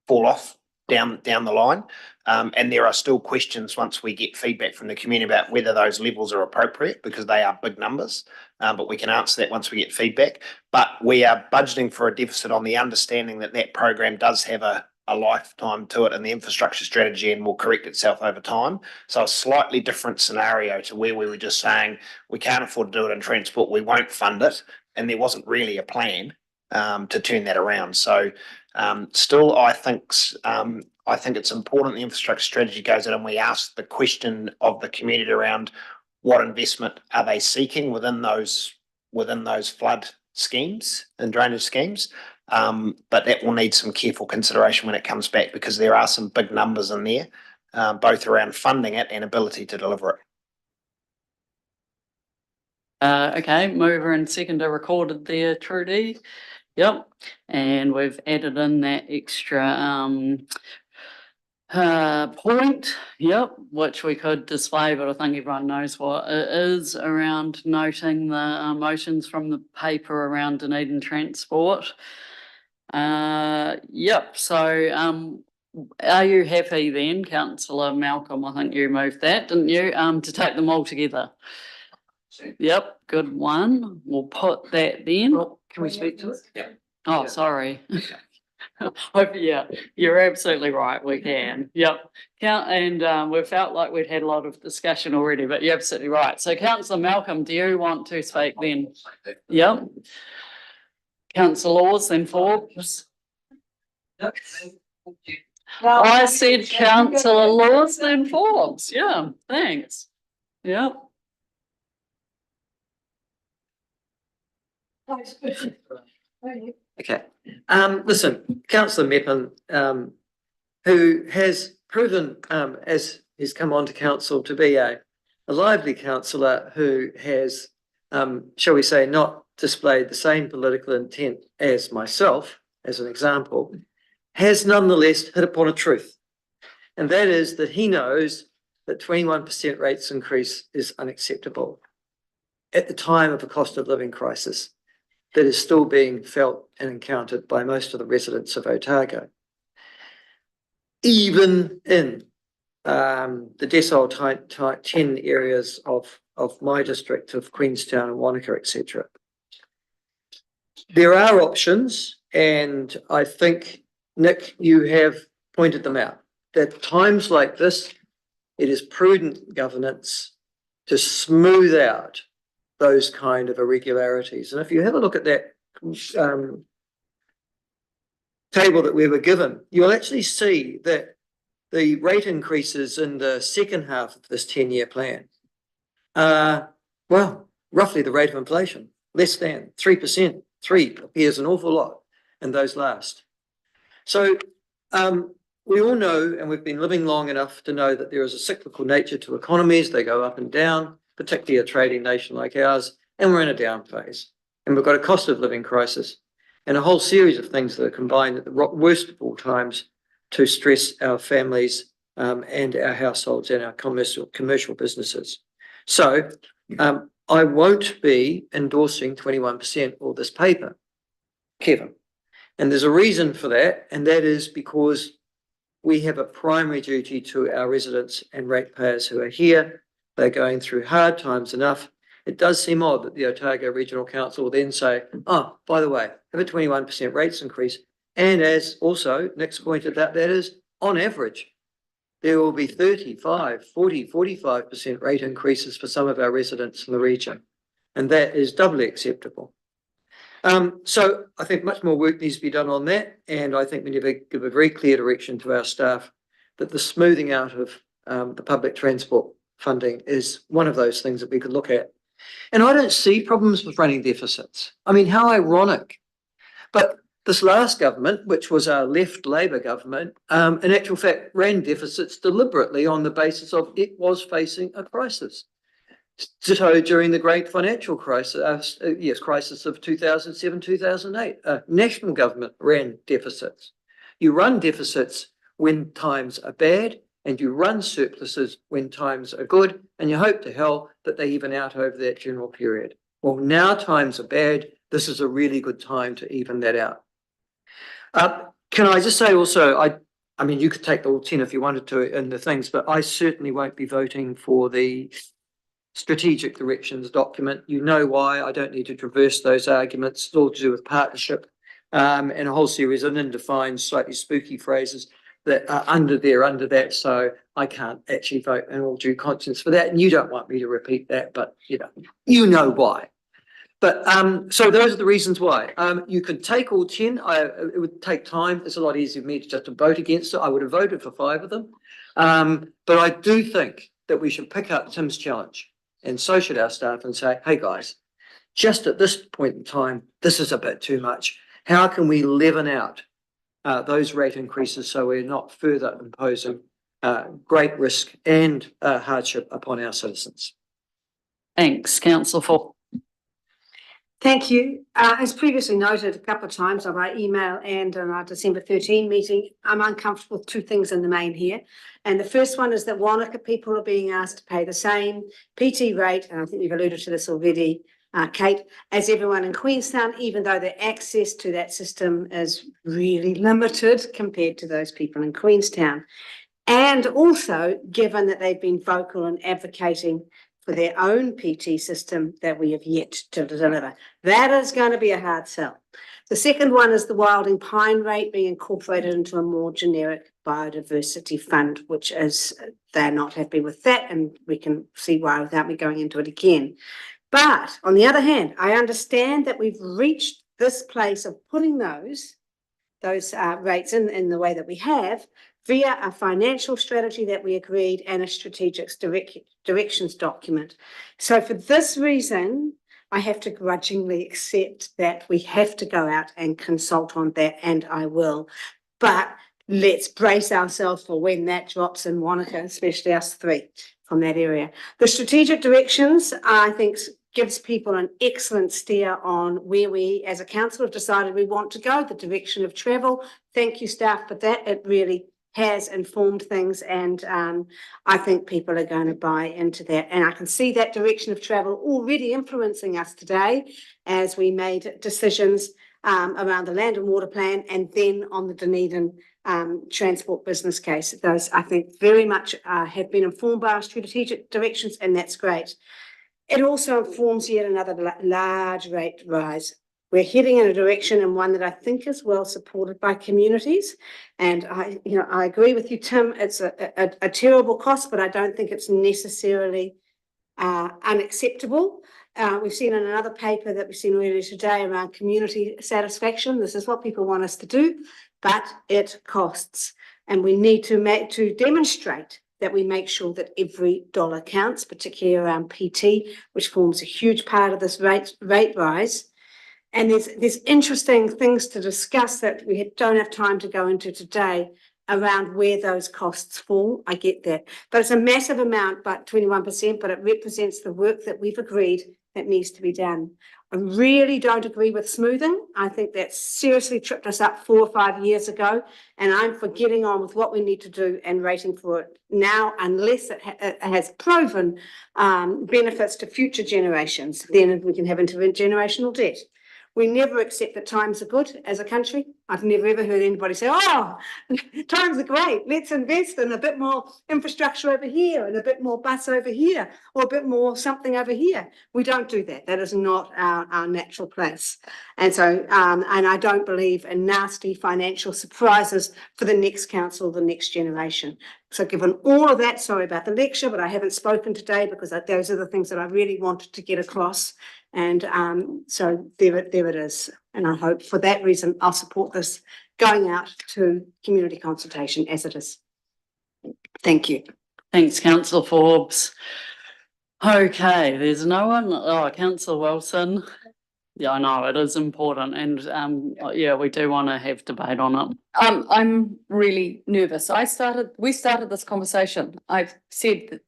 fall off down the line. And there are still questions once we get feedback from the community about whether those levels are appropriate, because they are big numbers. But we can answer that once we get feedback. But we are budgeting for a deficit on the understanding that that program does have a lifetime to it in the infrastructure strategy and will correct itself over time. So a slightly different scenario to where we were just saying we can't afford to do it in transport, we won't fund it, and there wasn't really a plan to turn that around. So still, I think it's important the infrastructure strategy goes in and we ask the question of the community around what investment are they seeking within those flood schemes and drainage schemes. But that will need some careful consideration when it comes back, because there are some big numbers in there, both around funding it and ability to deliver it. Okay, mover and seconder recorded there, Trudy. Yep, and we've added in that extra point, yep, which we could display, but I think everyone knows what it is, around noting the motions from the paper around Dunedin Transport. Yep, so are you happy then, Councillor Malcolm? I think you moved that, didn't you? To take them all together. Yep, good one. We'll put that then. Can we speak to it? Yeah. Oh, sorry. Yeah, you're absolutely right. We can. Yep. And we felt like we'd had a lot of discussion already, but you're absolutely right. So, Councillor Malcolm, do you want to speak then? Yep. Councillor Laws, then Forbes. I said Councillor Laws, then Forbes. Yeah, thanks. Yep. Okay. Listen, councillor Meppen, who has proven, as he's come onto council, to be a lively councillor who has, shall we say, not displayed the same political intent as myself, as an example, has nonetheless hit upon a truth. And that is that he knows that 21% rates increase is unacceptable at the time of a cost of living crisis that is still being felt and encountered by most of the residents of Otago. Even in the decile type 10 areas of my district of Queenstown and Wanaka, etc. There are options, and I think, Nick, you have pointed them out, that times like this, it is prudent governance to smooth out those kind of irregularities. And if you have a look at that table that we were given, you'll actually see that the rate increases in the second half of this 10-year plan are, well, roughly the rate of inflation, less than 3%. 3 appears an awful lot in those last. So we all know, and we've been living long enough to know, that there is a cyclical nature to economies. They go up and down, particularly a trading nation like ours, and we're in a down phase. And we've got a cost of living crisis and a whole series of things that are combined at the worst of all times to stress our families and our households and our commercial businesses. So I won't be endorsing 21% or this paper, Kevin. And there's a reason for that, and that is because we have a primary duty to our residents and ratepayers who are here. They're going through hard times enough. It does seem odd that the Otago Regional Council will then say, oh, by the way, have a 21% rates increase. And as also Nick's pointed out, that is on average, there will be 35, 40, 45% rate increases for some of our residents in the region. And that is doubly acceptable. So I think much more work needs to be done on that. And I think we need to give a very clear direction to our staff that the smoothing out of the public transport funding is one of those things that we could look at. And I don't see problems with running deficits. I mean, how ironic. But this last government, which was our left Labor government, in actual fact, ran deficits deliberately on the basis of it was facing a crisis. Ditto during the great financial crisis, crisis of 2007, 2008. National government ran deficits. You run deficits when times are bad, and you run surpluses when times are good, and you hope to hell that they even out over that general period. Well, now times are bad. This is a really good time to even that out. Can I just say also, I mean, you could take all 10 if you wanted to in the things, but I certainly won't be voting for the strategic directions document. You know why. I don't need to traverse those arguments. It's all to do with partnership and a whole series of undefined, slightly spooky phrases that are under that. So I can't actually vote in all due conscience for that. And you don't want me to repeat that, but you know why. But so those are the reasons why. You could take all 10. It would take time. It's a lot easier for me to just vote against it. I would have voted for 5 of them. But I do think that we should pick up Tim's challenge, and so should our staff, and say, hey guys, just at this point in time, this is a bit too much. How can we leaven out those rate increases so we're not further imposing great risk and hardship upon our citizens? Thanks, Councillor Falk. Thank you. As previously noted a couple of times on my email and on our December 13 meeting, I'm uncomfortable with 2 things in the main here. And the first one is that Wanaka people are being asked to pay the same PT rate, and I think we've alluded to this already, Kate, as everyone in Queenstown, even though their access to that system is really limited compared to those people in Queenstown. And also, given that they've been vocal in advocating for their own PT system that we have yet to deliver. That is going to be a hard sell. The second one is the wilding pine rate being incorporated into a more generic biodiversity fund, which is, they're not happy with that, and we can see why without me going into it again. But on the other hand, I understand that we've reached this place of putting those rates in the way that we have, via a financial strategy that we agreed and a strategic directions document. So for this reason, I have to grudgingly accept that we have to go out and consult on that, and I will. But let's brace ourselves for when that drops in Wanaka, especially us three from that area. The strategic directions, I think, gives people an excellent steer on where we as a council have decided we want to go, the direction of travel. Thank you, staff, for that. It really has informed things, and I think people are going to buy into that. And I can see that direction of travel already influencing us today as we made decisions around the land and water plan, and then on the Dunedin transport business case. Those, I think, very much have been informed by our strategic directions, and that's great. It also informs yet another large rate rise. We're heading in a direction, and one that I think is well supported by communities. And I agree with you, Tim. It's a terrible cost, but I don't think it's necessarily unacceptable. We've seen in another paper that we've seen earlier today around community satisfaction. This is what people want us to do, but it costs, and we need to demonstrate that we make sure that every dollar counts, particularly around PT, which forms a huge part of this rate rise. And there's interesting things to discuss that we don't have time to go into today around where those costs fall. I get that, but it's a massive amount, but 21%, but it represents the work that we've agreed that needs to be done. I really don't agree with smoothing. I think that seriously tripped us up 4 or 5 years ago, and I'm for getting on with what we need to do and rating for it now, unless it has proven benefits to future generations. Then we can have intergenerational debt. We never accept that times are good as a country. I've never ever heard anybody say, oh, times are great, let's invest in a bit more infrastructure over here and a bit more bus over here or a bit more something over here. We don't do that. That is not our natural place. And so, and I don't believe in nasty financial surprises for the next council, the next generation. So given all of that, sorry about the lecture, but I haven't spoken today because those are the things that I really wanted to get across. And so there it is. And I hope for that reason, I'll support this going out to community consultation as it is. Thank you. Thanks, Councillor Forbes. Okay, there's no one. Oh, Councillor Wilson. Yeah, I know it is important, and yeah, we do want to have debate on it. I'm really nervous. We started this conversation. I've said that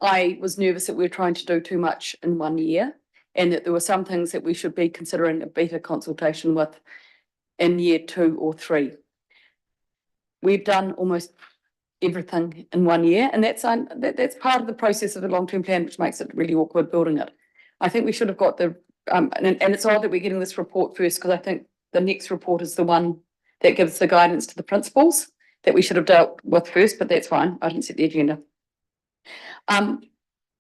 I was nervous that we were trying to do too much in 1 year, and that there were some things that we should be considering a better consultation with in year 2 or 3. We've done almost everything in 1 year, and that's part of the process of the long-term plan, which makes it really awkward building it. I think we should have got the and it's odd that we're getting this report first, because I think the next report is the one that gives the guidance to the principals that we should have dealt with first, but that's fine. I didn't set the agenda.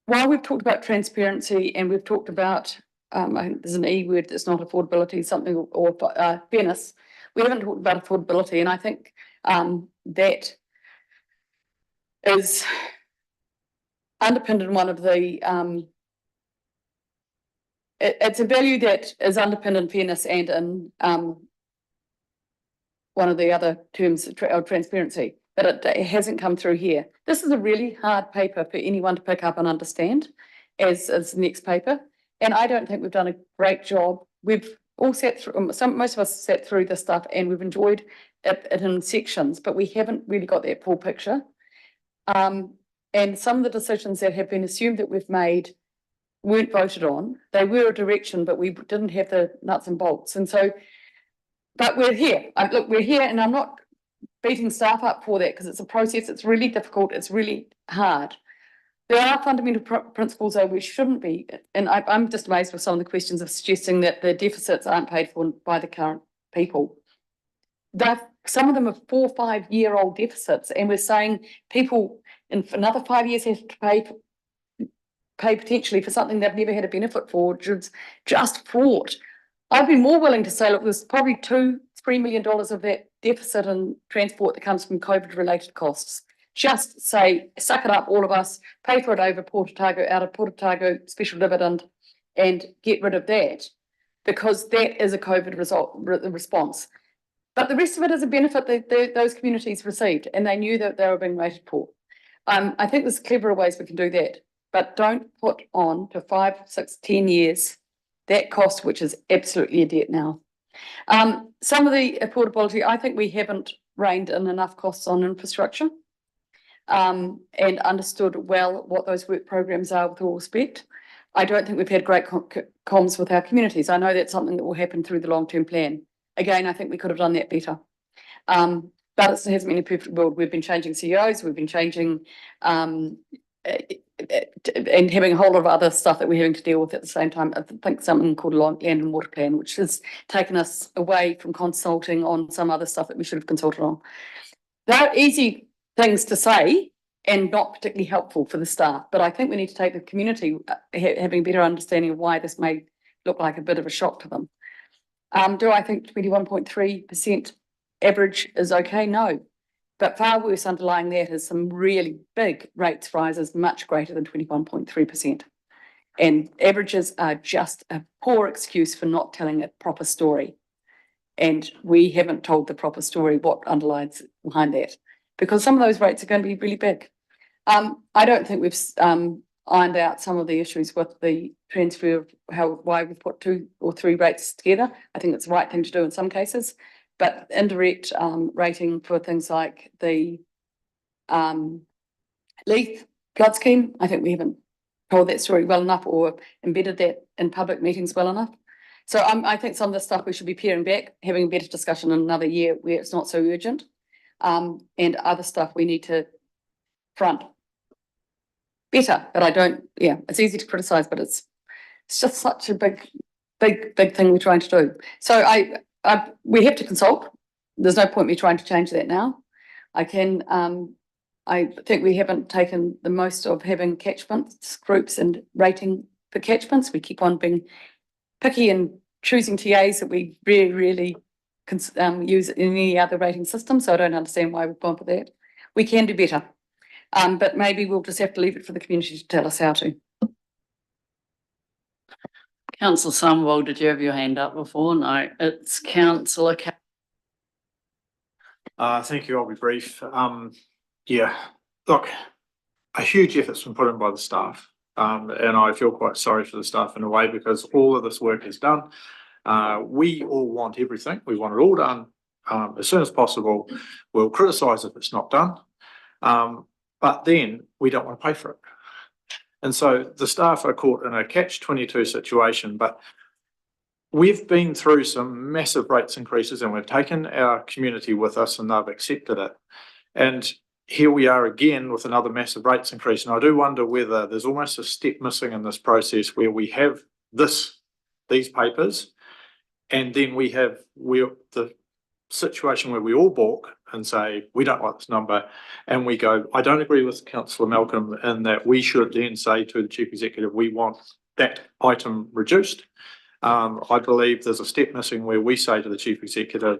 While we've talked about transparency and we've talked about, I think there's an E word that's not affordability, something, or fairness, we haven't talked about affordability, and I think that is underpinned in one of the it's a value that is underpinned in fairness and in one of the other terms of transparency, but it hasn't come through here. This is a really hard paper for anyone to pick up and understand, as is the next paper, and I don't think we've done a great job. We've all sat through, most of us sat through this stuff, and we've enjoyed it in sections, but we haven't really got that full picture. And some of the decisions that have been assumed that we've made weren't voted on. They were a direction, but we didn't have the nuts and bolts. And so, but we're here. Look, we're here, and I'm not beating staff up for that, because it's a process. It's really difficult. It's really hard. There are fundamental principles though which shouldn't be, and I'm just amazed with some of the questions of suggesting that the deficits aren't paid for by the current people. Some of them are 4 or 5 year old deficits, and we're saying people in another 5 years have to pay potentially for something they've never had a benefit for, just fraught. I'd be more willing to say, look, there's probably $2-3 million of that deficit in transport that comes from COVID-related costs. Just say, suck it up, all of us, pay for it over Port Otago, out of Port Otago special dividend, and get rid of that, because that is a COVID response. But the rest of it is a benefit that those communities received, and they knew that they were being rated for. I think there's cleverer ways we can do that, but don't put on for 5, 6, 10 years that cost, which is absolutely a debt now. Some of the affordability, I think we haven't reined in enough costs on infrastructure and understood well what those work programs are with all respect. I don't think we've had great comms with our communities. I know that's something that will happen through the long-term plan. Again, I think we could have done that better. But it hasn't been a perfect world. We've been changing CEOs, we've been changing and having a whole lot of other stuff that we're having to deal with at the same time. I think something called land and water plan, which has taken us away from consulting on some other stuff that we should have consulted on. They're easy things to say and not particularly helpful for the staff, but I think we need to take the community having a better understanding of why this may look like a bit of a shock to them. Do I think 21.3% average is okay? No. But far worse underlying that is some really big rates rises, much greater than 21.3%. And averages are just a poor excuse for not telling a proper story. And we haven't told the proper story, what underlies behind that, because some of those rates are going to be really big. I don't think we've ironed out some of the issues with the transfer of why we've put 2 or 3 rates together. I think it's the right thing to do in some cases. But indirect rating for things like the Leith flood scheme, I think we haven't told that story well enough or embedded that in public meetings well enough. So I think some of the stuff we should be paring back, having a better discussion in another year where it's not so urgent. And other stuff we need to front better. But I don't, it's easy to criticise, but it's just such a big thing we're trying to do. So we have to consult. There's no point me trying to change that now. I think we haven't taken the most of having catchments groups and rating for catchments. We keep on being picky and choosing TAs that we really use in any other rating system. So I don't understand why we've gone for that. We can do better. But maybe we'll just have to leave it for the community to tell us how to. Councillor Somerville, did you have your hand up before? No, it's Councillor. Thank you. I'll be brief. Look, a huge effort's been put in by the staff. And I feel quite sorry for the staff in a way because all of this work is done. We all want everything. We want it all done as soon as possible. We'll criticise if it's not done. But then we don't want to pay for it. And so the staff are caught in a catch-22 situation, but we've been through some massive rates increases and we've taken our community with us and they've accepted it. And here we are again with another massive rates increase. And I do wonder whether there's almost a step missing in this process where we have these papers and then we have the situation where we all balk and say, we don't like this number. And we go, I don't agree with Councillor Malcolm in that we should then say to the Chief Executive, we want that item reduced. I believe there's a step missing where we say to the Chief Executive,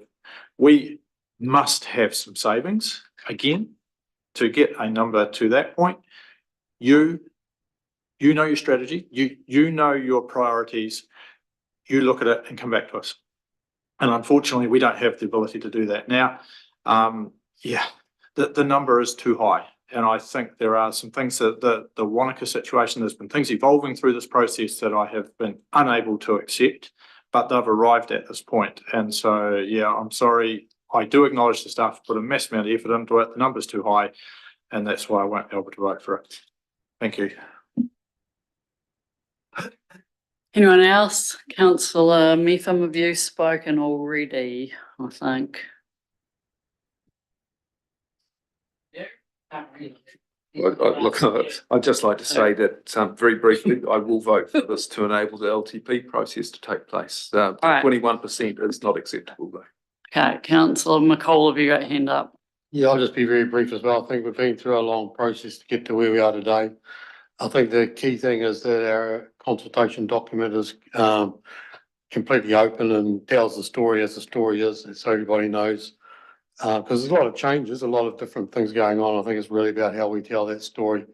we must have some savings again to get a number to that point. You know your strategy, you know your priorities, you look at it and come back to us. And unfortunately, we don't have the ability to do that now. The number is too high. And I think there are some things that the Wanaka situation, there's been things evolving through this process that I have been unable to accept, but they've arrived at this point. And so, I'm sorry. I do acknowledge the staff put a massive amount of effort into it. The number's too high, and that's why I won't be able to vote for it. Thank you. Anyone else? Councillor Meetham, have you spoken already, I think? I'd just like to say that very briefly, I will vote for this to enable the LTP process to take place. 21% is not acceptable though. Okay, Councillor McCall, have you got your hand up? Yeah, I'll just be very brief as well. I think we've been through a long process to get to where we are today. I think the key thing is that our consultation document is completely open and tells the story as the story is, so everybody knows. Because there's a lot of changes, a lot of different things going on. I think it's really about how we tell that story.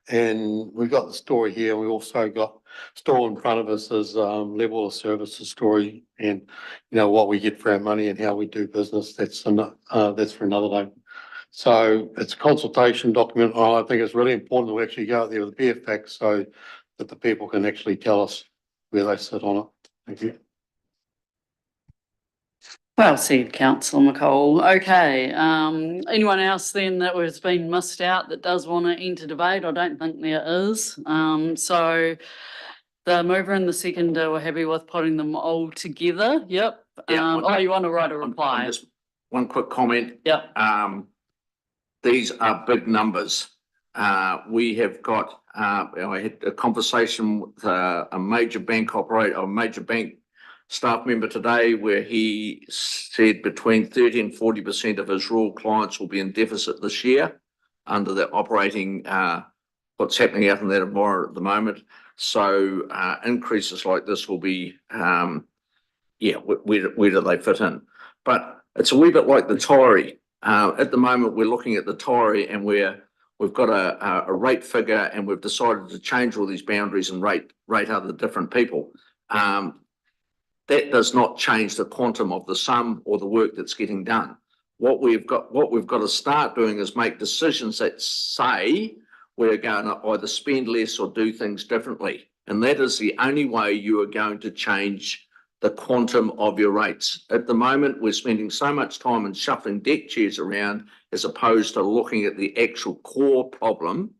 And we've got the story here. We also got store in front of us as level of services story and, what we get for our money and how we do business. That's for another day. So it's a consultation document. I think it's really important that we actually go out there with bare facts so that the people can actually tell us where they sit on it. Thank you. Well said, councillor McCall. Okay, anyone else then that has been missed out that does want to enter debate? I don't think there is. So the mover and the seconder were happy with putting them all together. Yep. Yeah, You want to write a reply? Just one quick comment. Yep. These are big numbers. We have got, I had a conversation with a major bank operator, a major bank staff member today where he said between 30 and 40% of his rural clients will be in deficit this year under the operating, what's happening out in that environment at the moment. So increases like this will be, where do they fit in? But it's a wee bit like the Tory. At the moment, we're looking at the Tory and we've got a rate figure and we've decided to change all these boundaries and rate other different people. That does not change the quantum of the sum or the work that's getting done. What we've got to start doing is make decisions that say we're going to either spend less or do things differently. And that is the only way you are going to change the quantum of your rates. At the moment, we're spending so much time in shuffling deck chairs around as opposed to looking at the actual core problem.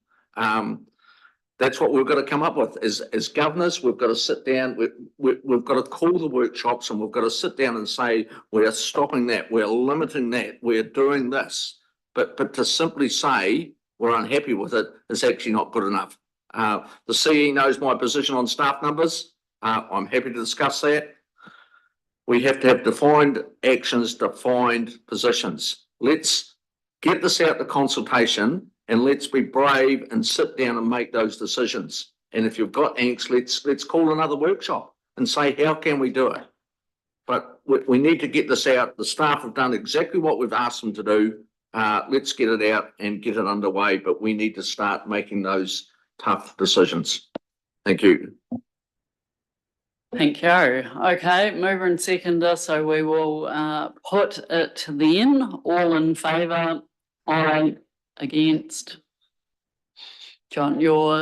That's what we've got to come up with. As governors, we've got to sit down, we've got to call the workshops and we've got to sit down and say, we're stopping that, we're limiting that, we're doing this. But to simply say we're unhappy with it is actually not good enough. The CE knows my position on staff numbers. I'm happy to discuss that. We have to have defined actions, defined positions. Let's get this out to consultation and let's be brave and sit down and make those decisions. And if you've got angst, let's call another workshop and say, how can we do it? But we need to get this out. The staff have done exactly what we've asked them to do. Let's get it out and get it underway, but we need to start making those tough decisions. Thank you. Thank you. Okay, mover and seconder, so we will put it then. All in favour? Aye. Against? John, your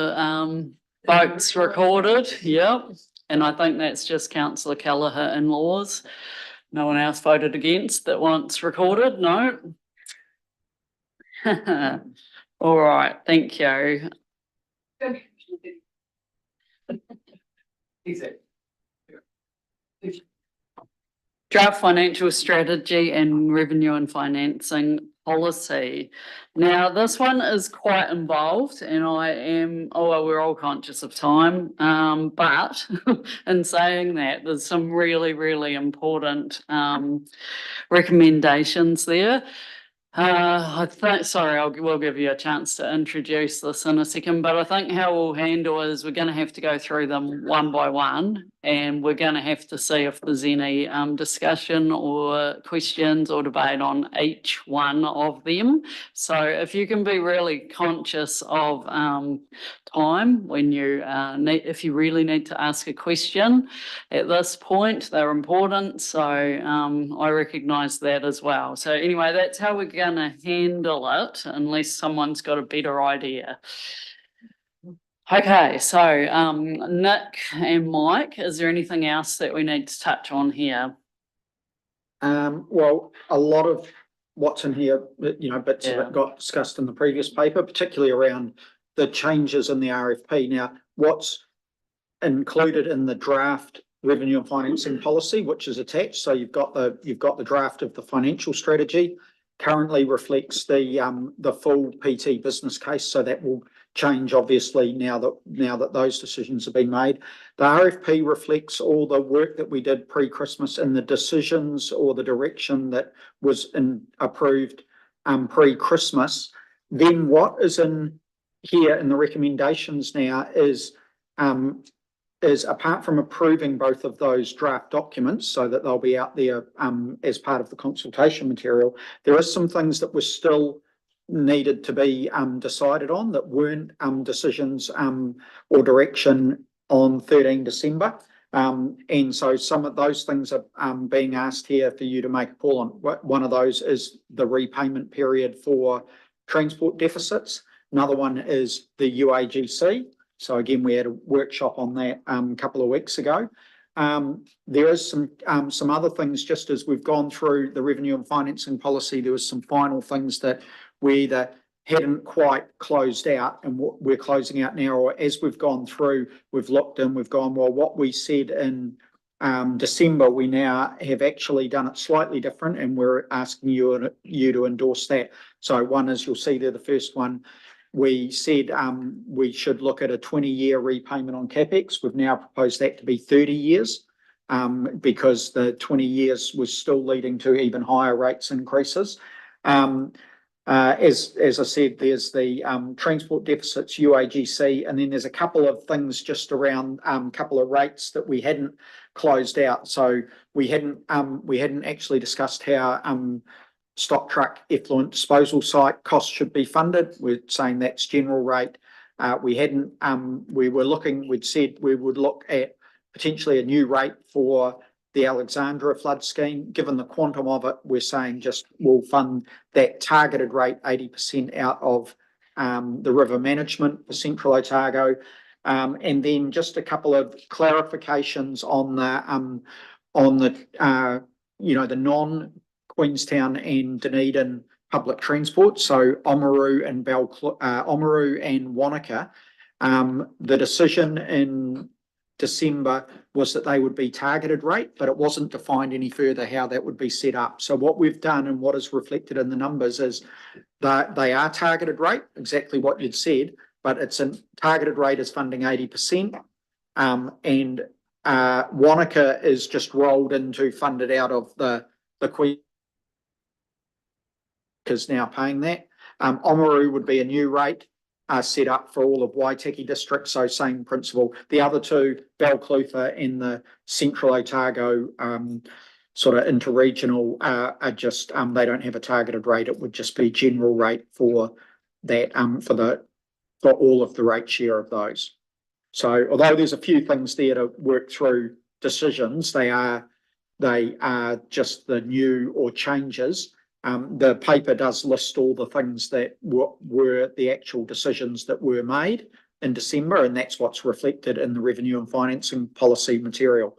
votes recorded? Yep. And I think that's just councillor Kelleher in-laws. No one else voted against that wants recorded? No? All right, thank you. Draft financial strategy and revenue and financing policy. Now, this one is quite involved and we're all conscious of time, but in saying that, there's some really, really important recommendations there. We'll give you a chance to introduce this in a second, but I think how we'll handle is we're going to have to go through them one by one and we're going to have to see if there's any discussion or questions or debate on each one of them. So if you can be really conscious of time when if you really need to ask a question at this point, they're important. So I recognise that as well. So anyway, that's how we're going to handle it unless someone's got a better idea. Okay, so Nick and Mike, is there anything else that we need to touch on here? Well, a lot of what's in here, bits of it got discussed in the previous paper, particularly around the changes in the RFP. Now, what's included in the draft revenue and financing policy, which is attached. So you've got the draft of the financial strategy, currently reflects the full PT business case. So that will change obviously now that those decisions have been made. The RFP reflects all the work that we did pre-Christmas and the decisions or the direction that was approved pre-Christmas. Then what is in here in the recommendations now is apart from approving both of those draft documents so that they'll be out there as part of the consultation material, there are some things that were still needed to be decided on that weren't decisions or direction on 13 December. And so some of those things are being asked here for you to make a call on. One of those is the repayment period for transport deficits. Another one is the UAGC. So again, we had a workshop on that a couple of weeks ago. there is some other things, just as we've gone through the revenue and financing policy, there was some final things that we either hadn't quite closed out and what we're closing out now, or as we've gone through, we've looked and we've gone, well, what we said in December, we now have actually done it slightly different, and we're asking you to endorse that. So one is, you'll see there, the first one, we said we should look at a 20-year repayment on CapEx. We've now proposed that to be 30 years because the 20 years was still leading to even higher rates increases. As I said, there's the transport deficits, UAGC, and then there's a couple of things just around a couple of rates that we hadn't closed out. So we hadn't actually discussed how stock truck effluent disposal site costs should be funded. We're saying that's general rate. We'd said we would look at potentially a new rate for the Alexandra flood scheme. Given the quantum of it, we're saying just we'll fund that targeted rate 80% out of the river management for Central Otago. And then just a couple of clarifications on the the non-Queenstown and Dunedin public transport. So Oamaru and Wanaka. The decision in December was that they would be targeted rate, but it wasn't defined any further how that would be set up. So what we've done and what is reflected in the numbers is that they are targeted rate, exactly what you'd said, but it's a targeted rate is funding 80%. And Wanaka is just rolled into funded out of the Queen is now paying that. Oamaru would be a new rate set up for all of Waitaki district, so same principle. The other two, Balclutha and the Central Otago sort of interregional, are just they don't have a targeted rate. It would just be general rate for that for all of the rate share of those. So although there's a few things there to work through decisions, they are just the new or changes. The paper does list all the things that were the actual decisions that were made in December, and that's what's reflected in the revenue and financing policy material.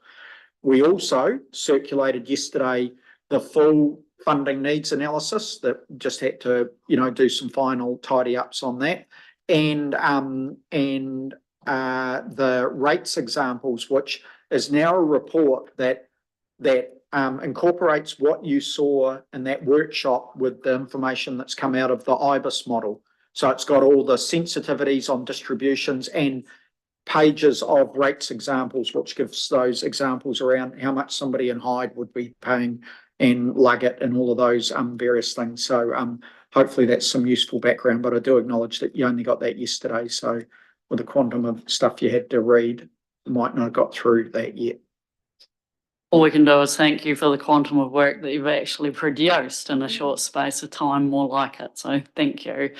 We also circulated yesterday the full funding needs analysis that just had to, do some final tidy ups on that, and the rates examples, which is now a report that incorporates what you saw in that workshop with the information that's come out of the IBIS model. So it's got all the sensitivities on distributions and pages of rates examples, which gives those examples around how much somebody in Hyde would be paying and Luggett and all of those various things. So hopefully that's some useful background, but I do acknowledge that you only got that yesterday. So with the quantum of stuff you had to read, you might not have got through that yet. All we can do is thank you for the quantum of work that you've actually produced in a short space of time, more like it. So thank you.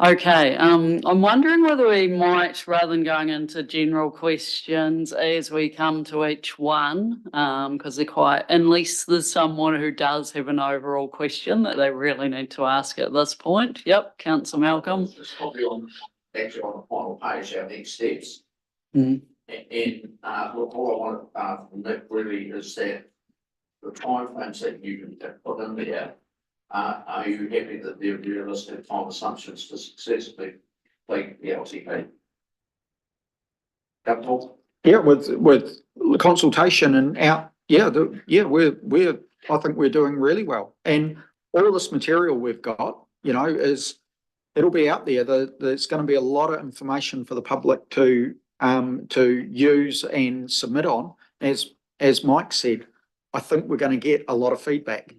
Okay, I'm wondering whether we might, rather than going into general questions as we come to each one, because they're quite, unless there's someone who does have an overall question that they really need to ask at this point. Yep, Councillor Malcolm. It's probably actually on the final page, our next steps. Mm. And look, all I want from Nick really is that the timeframes that you can put in there, are you happy that they're realistic time assumptions to successfully complete the LTP? Capital? Yeah, with consultation and out, we're I think we're doing really well. And all this material we've got, it'll be out there. There's going to be a lot of information for the public to use and submit on. As Mike said, I think we're going to get a lot of feedback.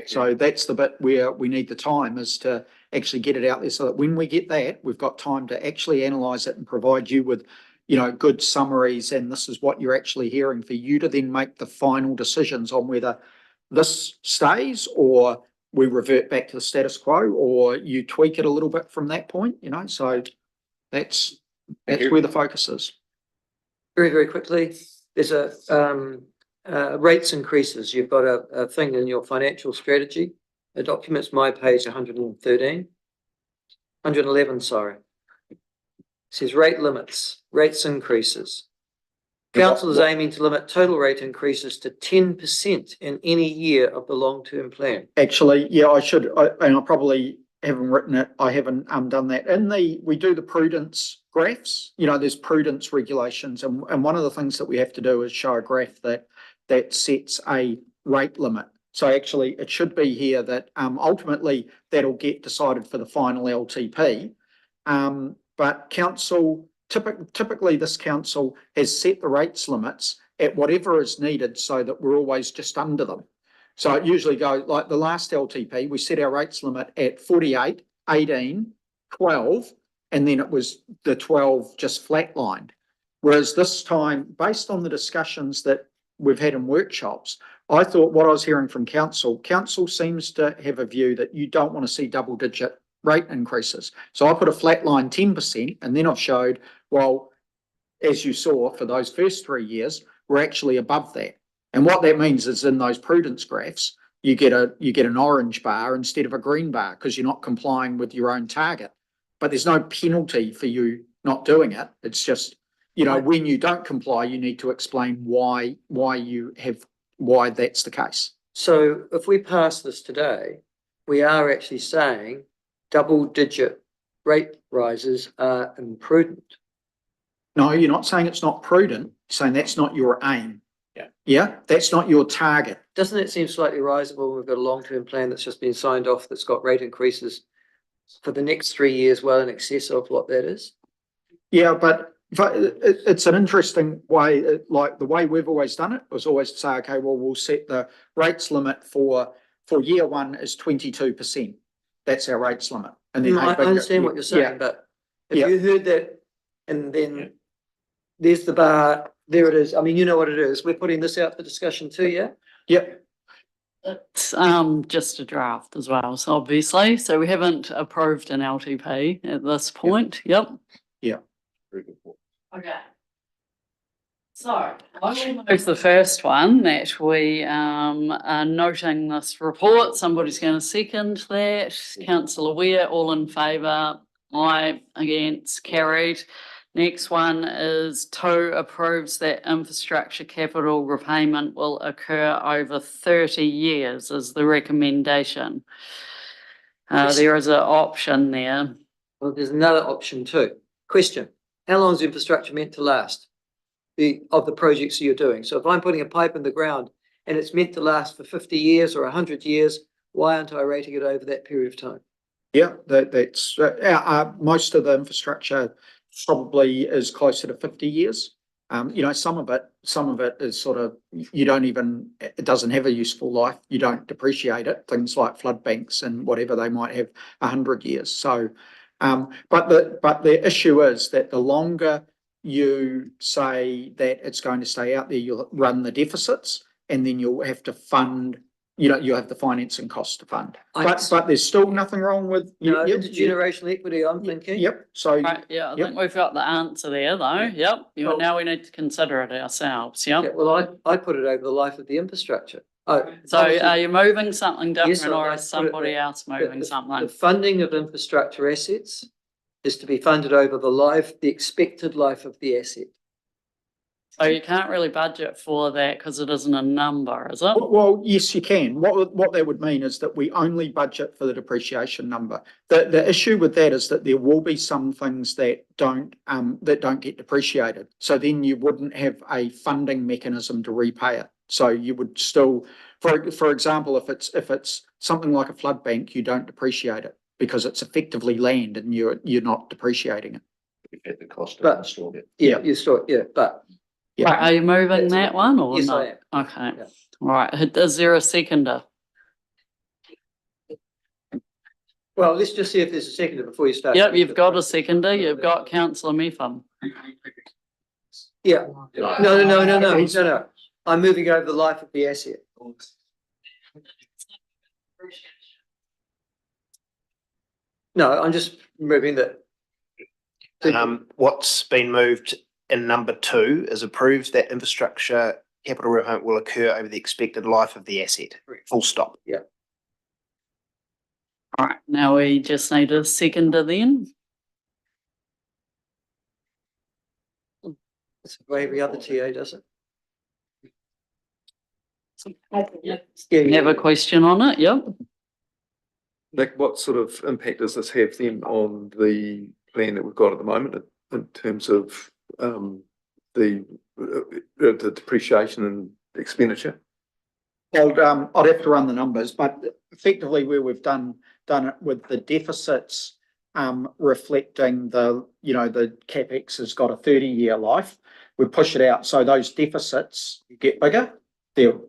So that's the bit where we need the time, is to actually get it out there, so that when we get that, we've got time to actually analyse it and provide you with, good summaries, and this is what you're actually hearing, for you to then make the final decisions on whether this stays or we revert back to the status quo, or you tweak it a little bit from that point, so that's where the focus is. Very, very quickly, there's rates increases. You've got a thing in your financial strategy. The document's my page 111, sorry. It says rate limits, rates increases. Council is aiming to limit total rate increases to 10% in any year of the long-term plan. Actually, yeah, and I probably haven't written it. I haven't done that. We do the prudence graphs. You know, there's prudence regulations, and one of the things that we have to do is show a graph that sets a rate limit. So actually, it should be here that ultimately that'll get decided for the final LTP. But council, typically this council has set the rates limits at whatever is needed so that we're always just under them. So it usually goes like the last LTP, we set our rates limit at 48, 18, 12, and then it was the 12 just flatlined. Whereas this time, based on the discussions that we've had in workshops, I thought what I was hearing from council seems to have a view that you don't want to see double digit rate increases. So I put a flat line 10%, and then I've showed, well, as you saw for those first 3 years, we're actually above that. And what that means is in those prudence graphs, you get an orange bar instead of a green bar because you're not complying with your own target. But there's no penalty for you not doing it. It's just, you know, when you don't comply, you need to explain why that's the case. So if we pass this today, we are actually saying double-digit rate rises are imprudent. No, you're not saying it's not prudent. You're saying that's not your aim. Yeah, that's not your target. Doesn't it seem slightly risible when we've got a long-term plan that's just been signed off that's got rate increases for the next 3 years well in excess of what that is? Yeah, but it's an interesting way, like the way we've always done it was always to say, okay, well, we'll set the rates limit for year one is 22%. That's our rates limit. And then I understand what you're saying, but if you heard that and then there's the bar, there it is. I mean, you know what it is. We're putting this out for discussion too, yeah? Yep. It's just a draft as well, so obviously, so we haven't approved an LTP at this point. Yep. Yeah. Okay. So I will move the first one that we are noting this report. Somebody's going to second that. Councillor Ware, all in favour. Aye, against, carried. Next one is 2 approves that infrastructure capital repayment will occur over 30 years is the recommendation. There is an option there. Well, there's another option too. Question, how long is infrastructure meant to last? Of the projects you're doing. So if I'm putting a pipe in the ground and it's meant to last for 50 years or 100 years, why aren't I rating it over that period of time? Yeah, that's most of the infrastructure probably is closer to 50 years. You know, some of it is sort of, it doesn't have a useful life. You don't depreciate it. Things like flood banks and whatever, they might have 100 years. So, but the issue is that the longer you say that it's going to stay out there, you'll run the deficits, and then you'll have to fund. You'll have the financing costs to fund. But there's still nothing wrong with intergenerational equity, I'm thinking. Yep. So right, yeah, I think we've got the answer there though. Yep. Now we need to consider it ourselves. Yep. Yeah, well, I put it over the life of the infrastructure. So are you moving something different, Yes, or is somebody else moving something? The funding of infrastructure assets is to be funded over the expected life of the asset. So you can't really budget for that because it isn't a number, is it? Well, yes, you can. What that would mean is that we only budget for the depreciation number. The issue with that is that there will be some things that don't get depreciated. So then you wouldn't have a funding mechanism to repay it. So you would still, for example, if it's something like a flood bank, you don't depreciate it because it's effectively land and you're not depreciating it. You get the cost of installing it. Yeah, you store it. Yeah, but. Yeah. Are you moving that one or yes, not? I am. Okay. Yeah. Right. Is there a seconder? Well, let's just see if there's a seconder before you start. Yep, you've got a seconder. You've got Councillor Mepham. Yeah. No. I'm moving over the life of the asset. No, I'm just moving that. What's been moved in number 2 is approves that infrastructure capital repayment will occur over the expected life of the asset. Full stop. Yeah. All right. Now we just need a seconder then. That's the way every other TA does it. You have a question on it? Yep. Nick, what sort of impact does this have then on the plan that we've got at the moment in terms of the depreciation and expenditure? Well, I'd have to run the numbers, but effectively where we've done it with the deficits reflecting the CapEx has got a 30-year life. We push it out, so those deficits get bigger. There'll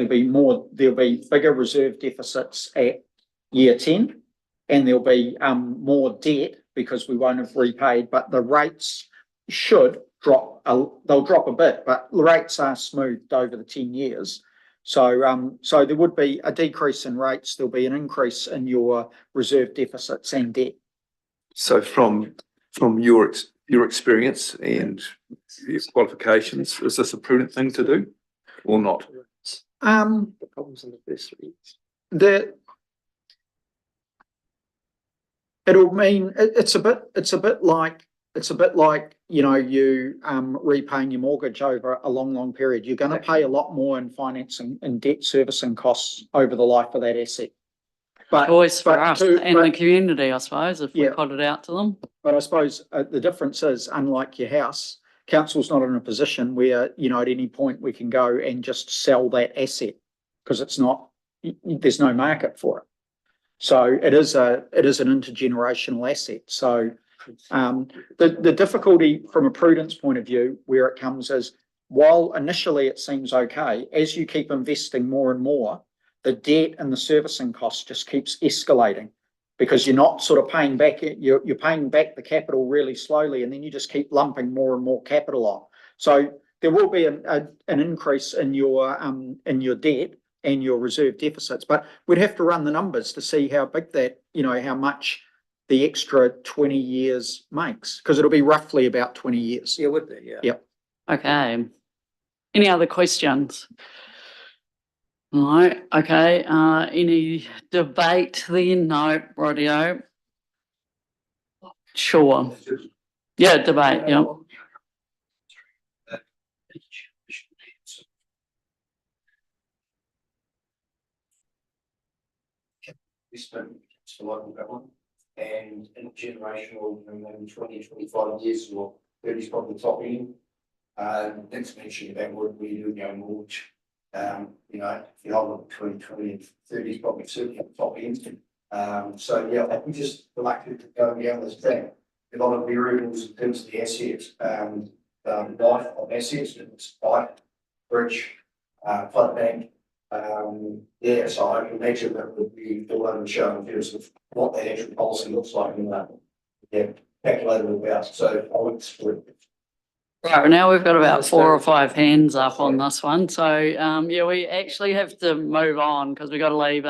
be bigger reserve deficits at year 10, and there'll be more debt because we won't have repaid, but the rates should drop. They'll drop a bit, but the rates are smoothed over the 10 years. So there would be a decrease in rates. There'll be an increase in your reserve deficits and debt. So from your experience and your qualifications, is this a prudent thing to do or not? The problems in the first 3 years. It'll mean it's a bit like you repaying your mortgage over a long period. You're going to pay a lot more in financing and debt servicing costs over the life of that asset. But choice for us and the community, I suppose, if we put it out to them. But I suppose the difference is, unlike your house, council's not in a position where at any point we can go and just sell that asset because there's no market for it. So it is an intergenerational asset. So the difficulty from a prudence point of view, where it comes is, while initially it seems okay, as you keep investing more and more, the debt and the servicing cost just keeps escalating because you're not sort of paying back. You're paying back the capital really slowly, and then you just keep lumping more and more capital on. So there will be an increase in your debt and your reserve deficits, but we'd have to run the numbers to see how big that, how much the extra 20 years makes, because it'll be roughly about 20 years. Yeah, would be, yeah. Yep. Okay. Any other questions? No. Okay. Any debate then? No. Radio. Sure. Yeah, debate. Yeah. And intergenerational, and 20, 25 years or 30 is probably the top end. Next mention about what we do our mortgage. If you hold between 20 and 30 is probably certainly at the top end. So yeah, we just reluctant to go down this track. A lot of variables in terms of the assets, life of assets, it's pipe, bridge, flood bank. So I can imagine that would be all over the show in terms of what the actual policy looks like and calculated about. So I would split. Right, now we've got about 4 or 5 hands up on this one. So we actually have to move on because we've got to leave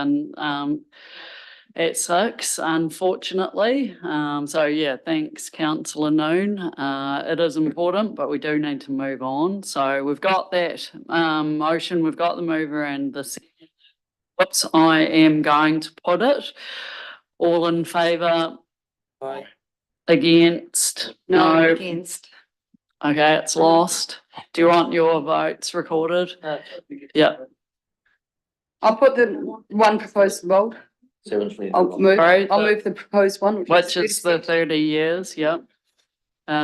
at 6, unfortunately. Thanks, Councillor Noon. It is important, but we do need to move on. So we've got that motion, we've got the mover and the second. Whoops, I am going to put it. All in favour? Aye. Against? No, against. Okay, it's lost. Do you want your votes recorded? Yeah. I'll put the one proposed vote. I'll move the proposed one. Which is the 30 years, yep.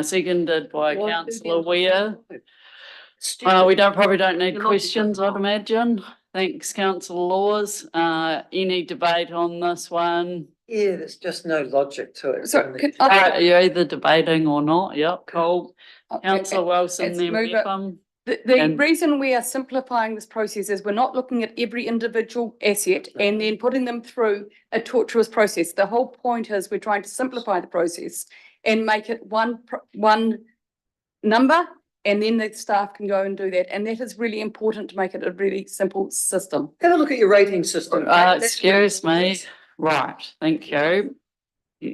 Seconded by Councillor Weir. We probably don't need questions, I'd imagine. Thanks, Councillor Laws. Any debate on this one? Yeah, there's just no logic to it. So you're either debating or not. Yep, cool. Councillor Wilson, then Mepham. The reason we are simplifying this process is we're not looking at every individual asset and then putting them through a tortuous process. The whole point is we're trying to simplify the process and make it one number, and then the staff can go and do that. And that is really important to make it a really simple system. Have a look at your rating system. Excuse me. Right, thank you.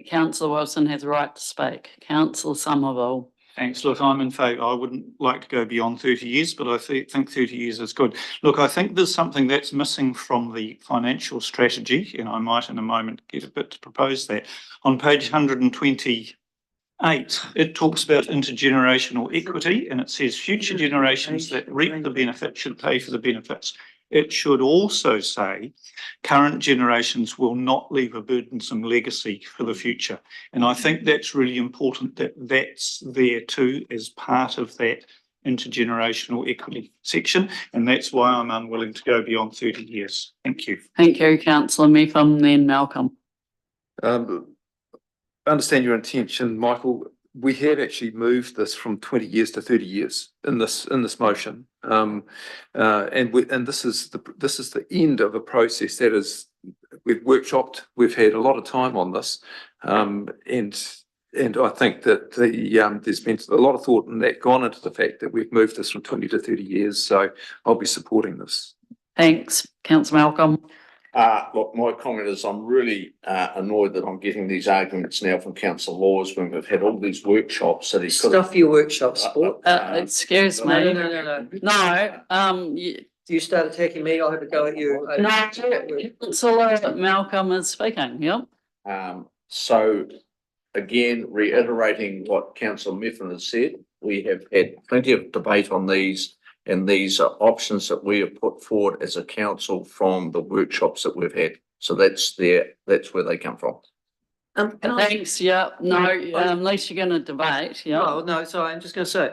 Councillor Wilson has the right to speak. Councillor Somerville. Thanks. Look, I'm in favour. I wouldn't like to go beyond 30 years, but I think 30 years is good. Look, I think there's something that's missing from the financial strategy, and I might in a moment get a bit to propose that. On page 120, 8, it talks about intergenerational equity and it says future generations that reap the benefit should pay for the benefits. It should also say current generations will not leave a burdensome legacy for the future. And I think that's really important that that's there too as part of that intergenerational equity section. And that's why I'm unwilling to go beyond 30 years. Thank you. Thank you, councillor Mepham, then Malcolm. I understand your intention, Michael. We have actually moved this from 20 years to 30 years in this motion. And this is the end of a process that is, we've workshopped, we've had a lot of time on this. And I think that there's been a lot of thought and that gone into the fact that we've moved this from 20 to 30 years. So I'll be supporting this. Thanks, councillor Malcolm. Look, my comment is I'm really annoyed that I'm getting these arguments now from councillor Laws when we've had all these workshops that he's got. Stuff your workshop, sport. Excuse me. No, You start attacking me, I'll have a go at you. no, councillor Malcolm is speaking, yep. So again, reiterating what councillor Mifflin has said, we have had plenty of debate on these. And these are options that we have put forward as a council from the workshops that we've had. So that's where they come from. Thanks, yeah, no, unless you're gonna debate, yeah. Oh, no, sorry, I'm just gonna say,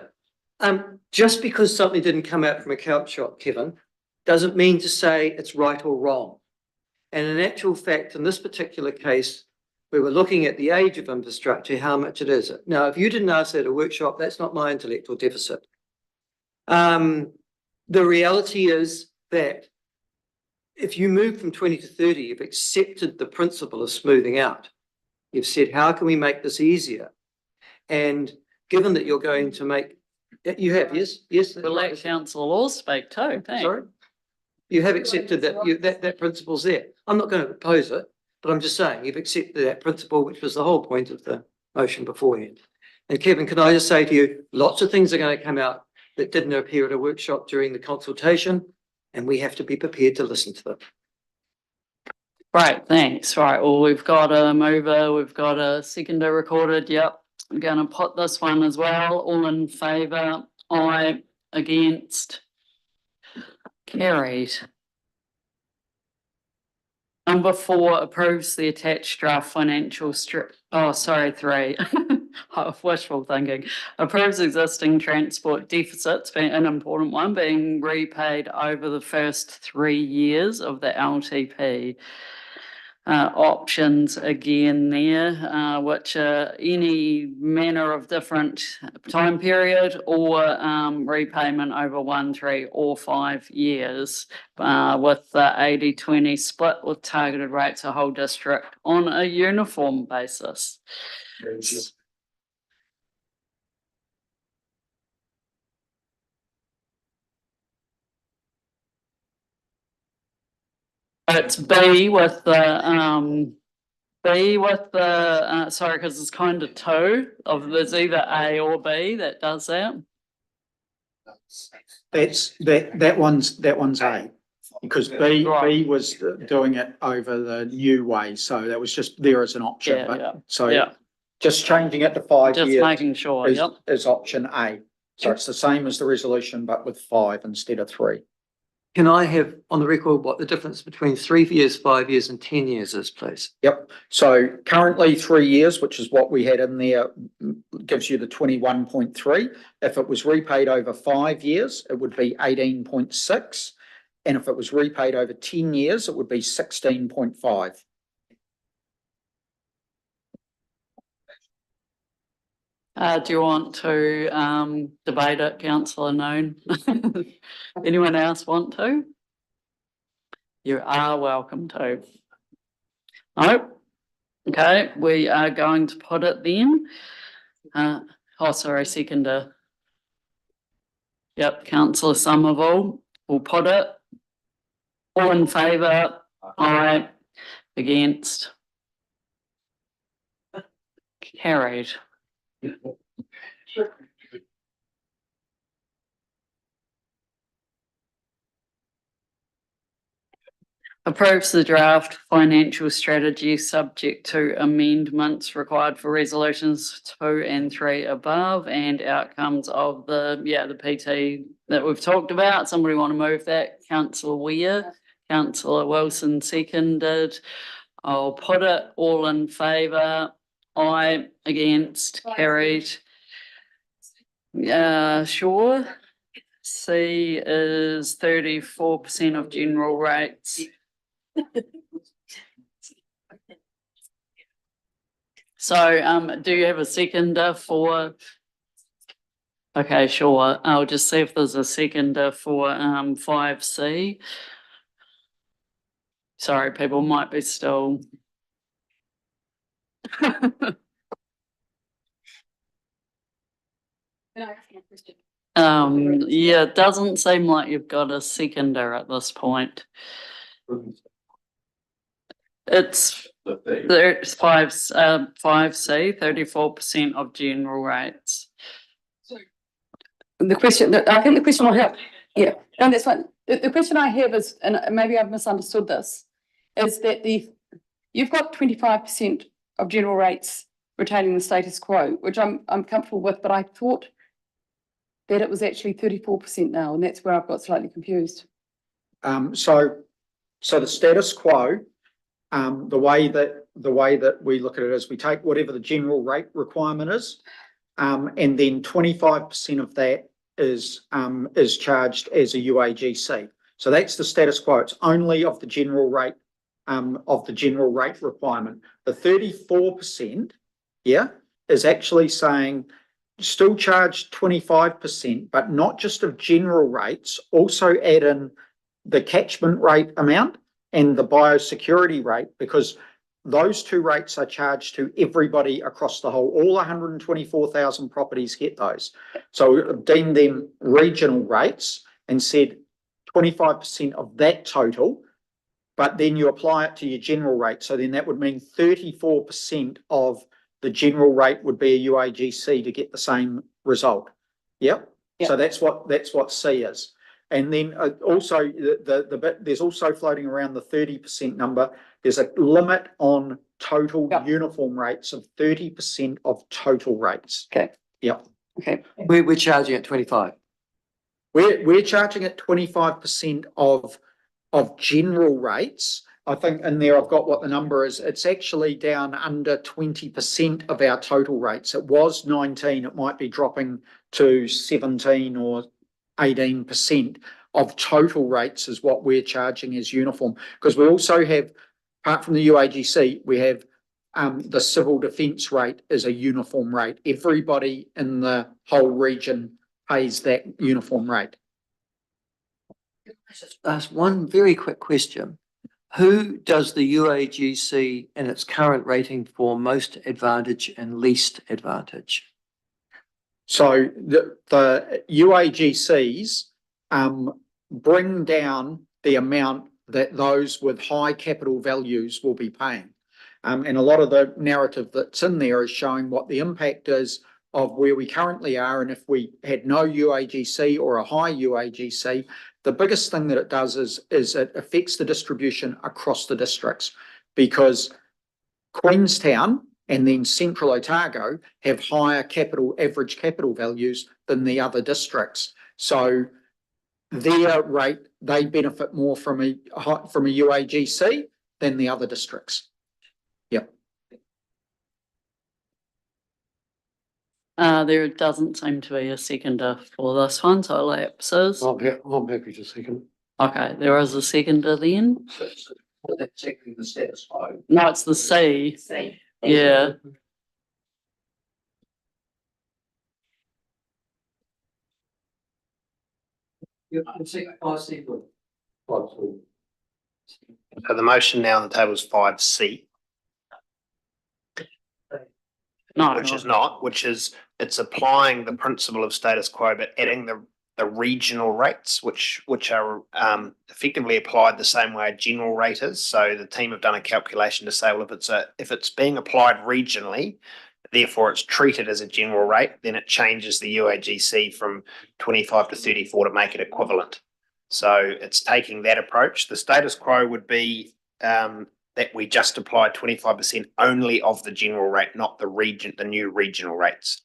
just because something didn't come out from a couch shop, Kevin, doesn't mean to say it's right or wrong. And in actual fact, in this particular case, we were looking at the age of infrastructure, how much it is. Now, if you didn't ask that at a workshop, that's not my intellectual deficit. The reality is that if you move from 20 to 30, you've accepted the principle of smoothing out. You've said, how can we make this easier? And given that you're going to make, you have, yes? We'll let councillor Laws speak too, thanks. Sorry? You have accepted that that principle's there. I'm not going to oppose it, but I'm just saying you've accepted that principle, which was the whole point of the motion beforehand. And Kevin, can I just say to you, lots of things are going to come out that didn't appear at a workshop during the consultation, and we have to be prepared to listen to them. Right, thanks. Right, well, we've got a mover, we've got a seconder recorded, yep. I'm gonna put this one as well, all in favour, aye, against, carried. Number 4 approves the attached draft financial three. Wishful thinking. Approves existing transport deficits, being an important one, being repaid over the first 3 years of the LTP. Options again there, which are any manner of different time period or repayment over 1, 3 or 5 years with the 80-20 split with targeted rates of whole district on a uniform basis. It's B with the sorry, because it's kind of two of there's either A or B that does that. That one's A, because B was doing it over the new way, so that was just there as an option. Just changing it to 5 years. Just making sure, is option A. So it's the same as the resolution, but with 5 instead of 3. Can I have on the record what the difference between 3 years, 5 years and 10 years is, please? Yep. So currently 3 years, which is what we had in there, gives you the 21.3. If it was repaid over 5 years, it would be 18.6. And if it was repaid over 10 years, it would be 16.5. Do you want to debate it, councillor Noon? Anyone else want to? You are welcome to. No? Okay, we are going to put it then. Sorry, seconder. Yep, councillor Somerville will put it. All in favour? Aye. Against? Carried. approves the draft financial strategy subject to amendments required for resolutions 2 and 3 above and outcomes of the PT that we've talked about. Somebody want to move that? Councillor Weir, Councillor Wilson seconded. I'll put it all in favour. Aye, against, carried. Sure. C is 34% of general rates. So, do you have a seconder for? Okay, sure. I'll just see if there's a seconder for 5C. Sorry, people might be still. Yeah, it doesn't seem like you've got a seconder at this point. It's 5C, 34% of general rates. The question, I think the question I have, yeah, no, that's fine. The question I have is, and maybe I've misunderstood this, is that you've got 25% of general rates retaining the status quo, which I'm comfortable with, but I thought that it was actually 34% now, and that's where I've got slightly confused. So the status quo, the way that we look at it is we take whatever the general rate requirement is, and then 25% of that is charged as a UAGC. So that's the status quo. It's only of the general rate requirement. The 34%, is actually saying still charge 25%, but not just of general rates, also add in the catchment rate amount and the biosecurity rate, because those two rates are charged to everybody across the whole. All 124,000 properties get those. So deemed them regional rates and said 25% of that total, but then you apply it to your general rate. So then that would mean 34% of the general rate would be a UAGC to get the same result. Yep. So that's what C is. And then also the bit, there's also floating around the 30% number. There's a limit on total uniform rates of 30% of total rates. Okay. Yep. Okay. We're charging at 25. We're charging at 25% of general rates. I think in there I've got what the number is. It's actually down under 20% of our total rates. It was 19. It might be dropping to 17 or 18% of total rates is what we're charging as uniform. Because we also have, apart from the UAGC, we have the civil defence rate is a uniform rate. Everybody in the whole region pays that uniform rate. Ask one very quick question. Who does the UAGC in its current rating for most advantage and least advantage? So the UAGCs bring down the amount that those with high capital values will be paying. And a lot of the narrative that's in there is showing what the impact is of where we currently are. And if we had no UAGC or a high UAGC, the biggest thing that it does is it affects the distribution across the districts, because Queenstown and then Central Otago have higher average capital values than the other districts. So their rate, they benefit more from a UAGC than the other districts. Yep. There doesn't seem to be a seconder for this one, so lapses. I'm happy to second. Okay, there is a seconder then. That's checking the status quo. No, it's the C. C. Yeah. So the motion now on the table is 5C. No. Which is it's applying the principle of status quo, but adding the regional rates, which are effectively applied the same way a general rate is. So the team have done a calculation to say, well, if it's being applied regionally, therefore it's treated as a general rate, then it changes the UAGC from 25 to 34 to make it equivalent. So it's taking that approach. The status quo would be that we just apply 25% only of the general rate, not the new regional rates.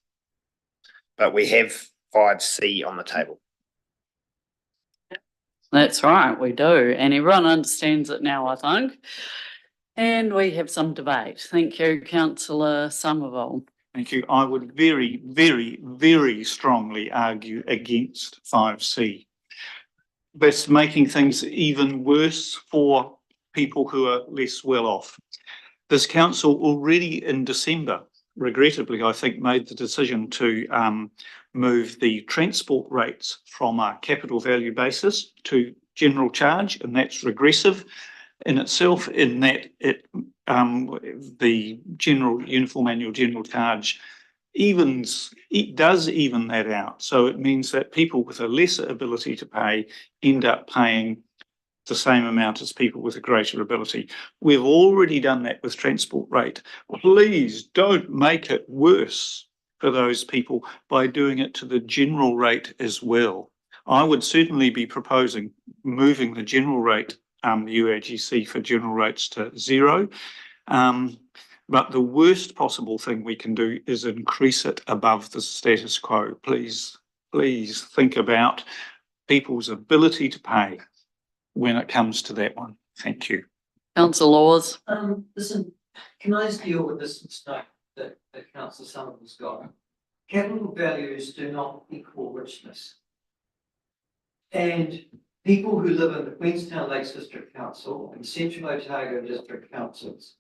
But we have 5C on the table. That's right, we do. And everyone understands it now, I think. And we have some debate. Thank you, Councillor Somerville. Thank you. I would very, very, very strongly argue against 5C. That's making things even worse for people who are less well off. This council already in December, regrettably, I think, made the decision to move the transport rates from a capital value basis to general charge, and that's regressive in itself, in that the general uniform annual general charge does even that out. So it means that people with a lesser ability to pay end up paying the same amount as people with a greater ability. We've already done that with transport rate. Please don't make it worse for those people by doing it to the general rate as well. I would certainly be proposing moving the general rate, the UAGC for general rates to 0. But the worst possible thing we can do is increase it above the status quo. Please think about people's ability to pay when it comes to that one. Thank you. Councillor Laws. Listen, can I just deal with this mistake that Councillor Somerville's got? Capital values do not equal richness. And people who live in the Queenstown Lakes District Council and Central Otago District Councils,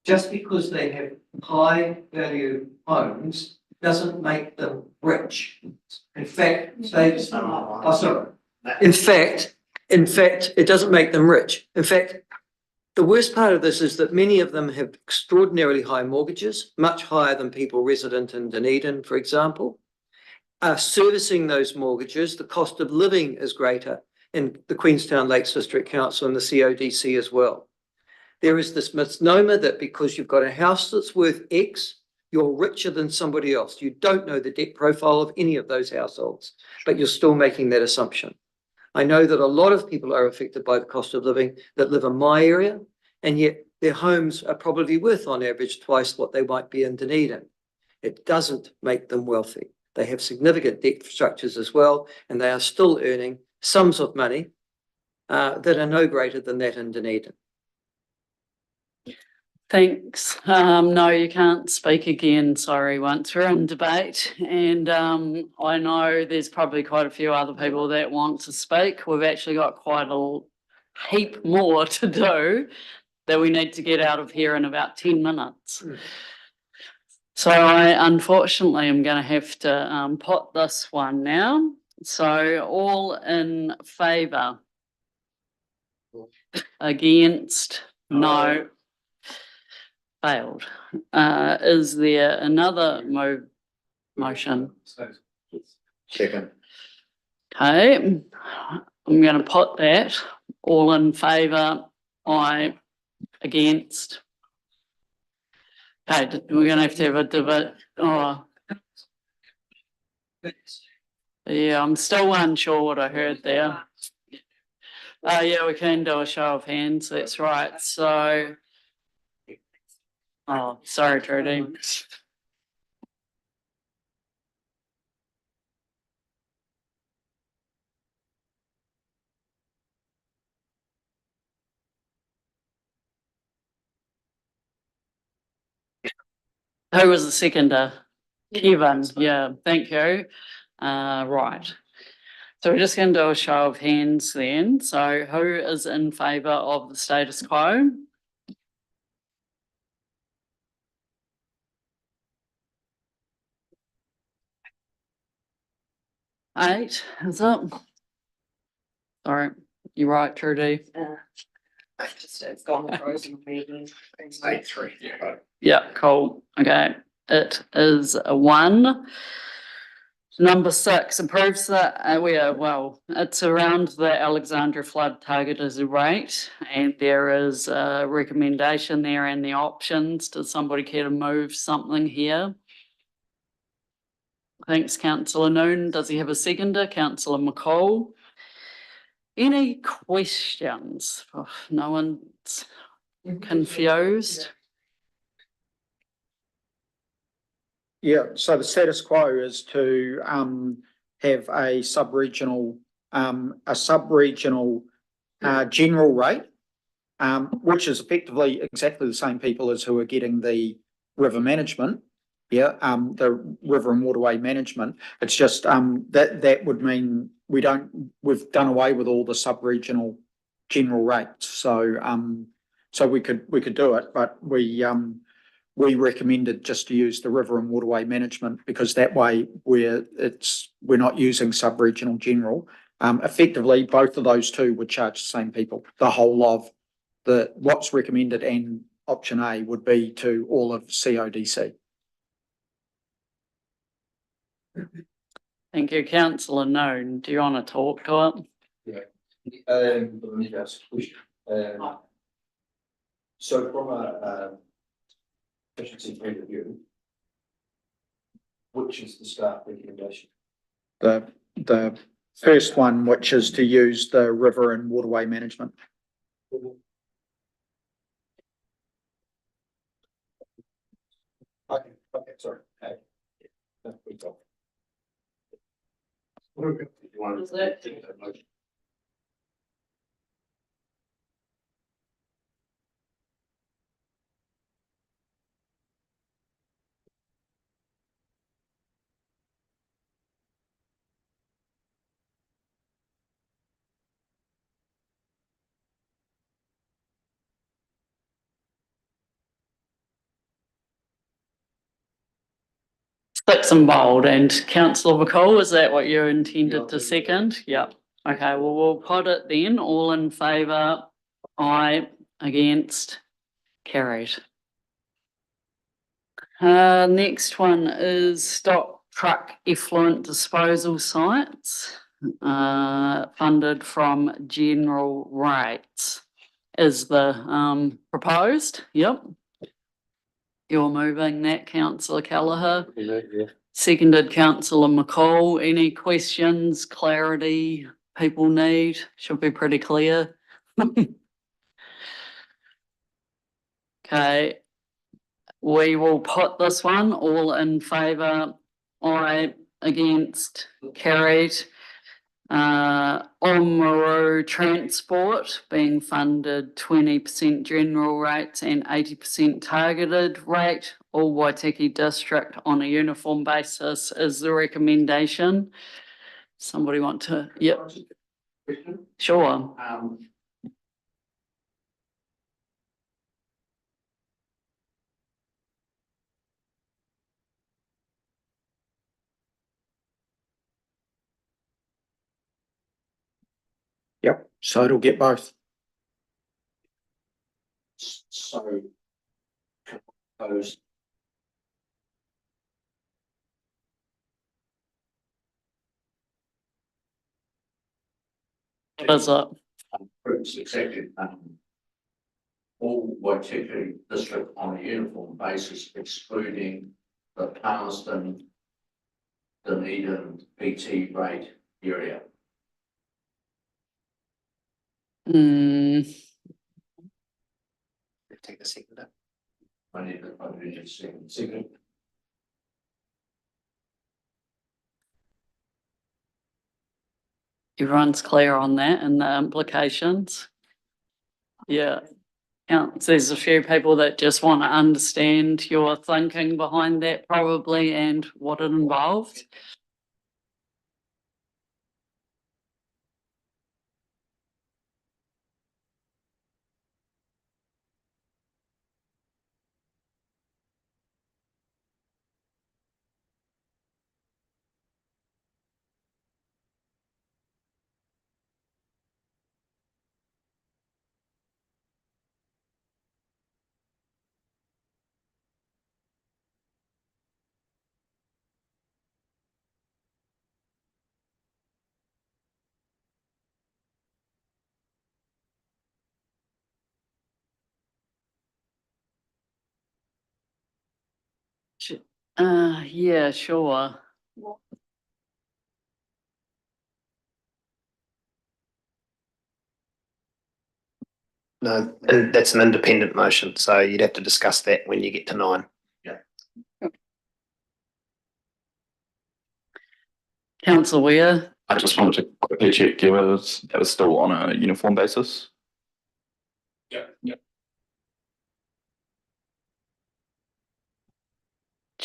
just because they have high value homes doesn't make them rich. In fact, In fact, it doesn't make them rich. In fact, the worst part of this is that many of them have extraordinarily high mortgages, much higher than people resident in Dunedin, for example. Servicing those mortgages, the cost of living is greater in the Queenstown Lakes District Council and the CODC as well. There is this misnomer that because you've got a house that's worth X, you're richer than somebody else. You don't know the debt profile of any of those households, but you're still making that assumption. I know that a lot of people are affected by the cost of living that live in my area, and yet their homes are probably worth on average twice what they might be in Dunedin. It doesn't make them wealthy. They have significant debt structures as well, and they are still earning sums of money that are no greater than that in Dunedin. Thanks. No, you can't speak again. Sorry, once we're in debate. And I know there's probably quite a few other people that want to speak. We've actually got quite a heap more to do that we need to get out of here in about 10 minutes. So I unfortunately am going to have to put this one now. So all in favour? Against? No. Failed. Is there another motion? Second. Okay, I'm going to put that. All in favour? Aye. Against? Okay, we're going to have a debate. Oh. Yeah, I'm still unsure what I heard there. Yeah, we can do a show of hands. That's right. So. Oh, sorry, Trudy. Who was the seconder? Kevin. Yeah, thank you. Right. So we're just going to do a show of hands then. So who is in favour of the status quo? Eight, is it? Sorry, you're right, Trudy. It's gone frozen meeting. 8-3. Yeah. Yeah, cool. Okay. It is a 1. Number 6 approves that it's around the Alexandra flood target as a rate, and there is a recommendation there and the options. Does somebody care to move something here? Thanks, Councillor Noon. Does he have a seconder? Councillor McCall. Any questions? Oh, no one's confused? Yeah, so the status quo is to have a sub-regional general rate, which is effectively exactly the same people as who are getting the river management. Yeah, the river and waterway management. It's just that would mean we've done away with all the sub-regional general rates. So we could do it, but we recommended just to use the river and waterway management because that way we're not using sub-regional general. Effectively, both of those two would charge the same people. The whole of what's recommended and option A would be to all of CODC. Thank you, councillor Noon. Do you want to talk to it? Yeah. Let me ask a question. So from a efficiency point of view, which is the staff recommendation? The first one, which is to use the river and waterway management. Okay, sorry. Is that- Six and bold, and councillor McCall, is that what you intended to second? Yeah. Okay, well, we'll put it then, all in favour, aye, against, carried. Next one is stop truck effluent disposal sites, funded from general rates. Is the, proposed? Yep. You're moving that, councillor Kelleher. Yeah. Seconded councillor McCall. Any questions, clarity people need? Should be pretty clear. Okay. We will put this one all in favour, aye, against, carried. Oamaru Transport being funded 20% general rates and 80% targeted rate. All Waitaki District on a uniform basis is the recommendation. Somebody want to, yep, sure. Yep, so it'll get both. So. Those. What is it? Groups accepted, all Waitaki district on a uniform basis, excluding the Palmerston, Dunedin, PT rate area. Take the second up. I need a second. Everyone's clear on that and the implications? Yeah. There's a few people that just want to understand your thinking behind that probably and what it involved. Yeah, sure. No, and that's an independent motion, so you'd have to discuss that when you get to 9. Councillor Weir, I just wanted to quickly check it was still on a uniform basis. Yeah.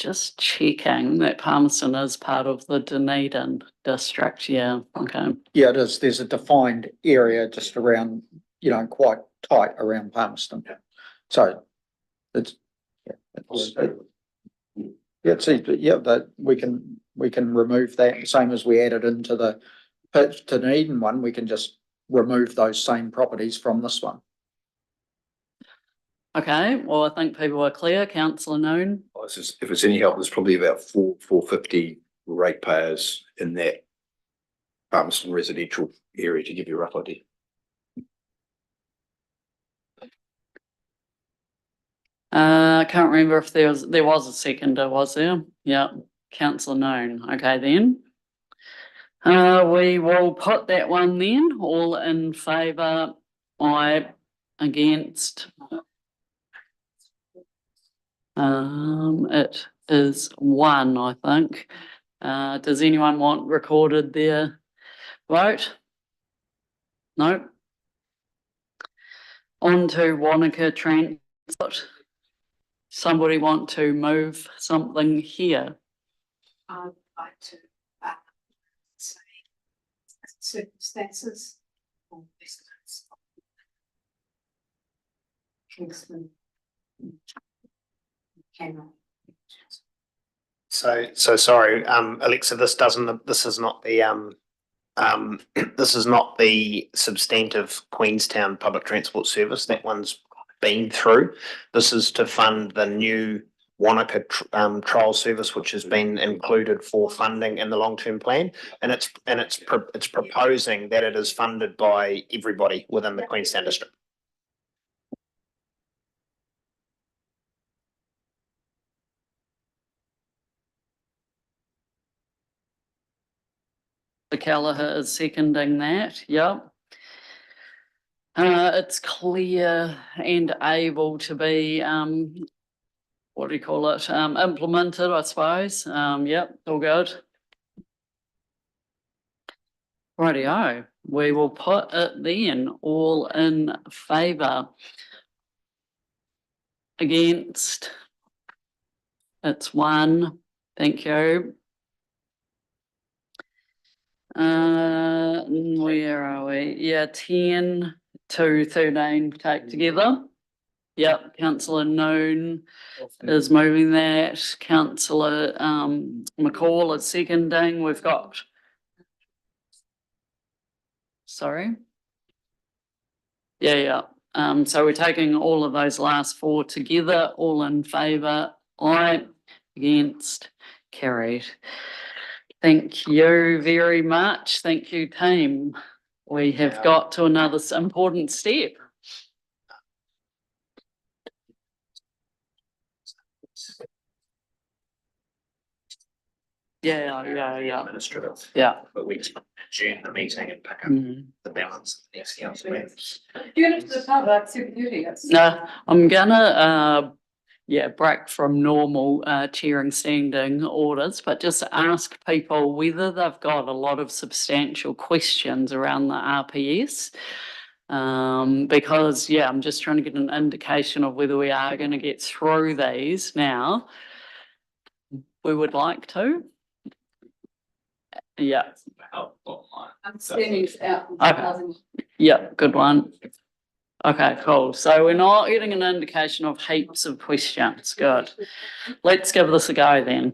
just checking that Palmerston is part of the Dunedin district. Yeah, okay. Yeah, it is. There's a defined area just around, quite tight around Palmerston. So it's, that we can remove that, same as we added into the Dunedin one, we can just remove those same properties from this one. Okay, well, I think people are clear. Councillor Noon. If it's any help, there's probably about 450 ratepayers in that Palmerston residential area, to give you a rough idea. I can't remember if there was a seconder, was there? Yeah, Councillor Noon. Okay, then. We will put that one then, all in favour, aye, against. It is 1, I think. Does anyone want recorded their vote? No. On to Wanaka Transport. Somebody want to move something here? I'd like to say circumstances or residents. Kingston. Cameron. So sorry, Alexa, this is not the this is not the substantive Queenstown public transport service. That one's been through. This is to fund the new Wanaka trial service, which has been included for funding in the long-term plan, and it's proposing that it is funded by everybody within the Queenstown district. Callagher is seconding that, yep. It's clear and able to be, what do you call it, implemented, I suppose. Yep, all good. Rightio, we will put it then, all in favour. Against. It's 1, thank you. Where are we? Yeah, 10 to 13 take together. Yep, Councillor Noon is moving that. Councillor McCall is seconding. We've got. Sorry. Yeah. So we're taking all of those last 4 together. All in favour. Aye. Against. Carried. Thank you very much. Thank you, team. We have got to another important step. Yeah. Administrative. Yeah. But we can adjourn the meeting and pick up the balance of the next council meetings. No, I'm gonna break from normal chairing standing orders, but just ask people whether they've got a lot of substantial questions around the RPS. Because I'm just trying to get an indication of whether we are going to get through these now. We would like to. Yeah. Okay. Yeah, good one. Okay, cool. So we're not getting an indication of heaps of questions. Good. Let's give this a go then.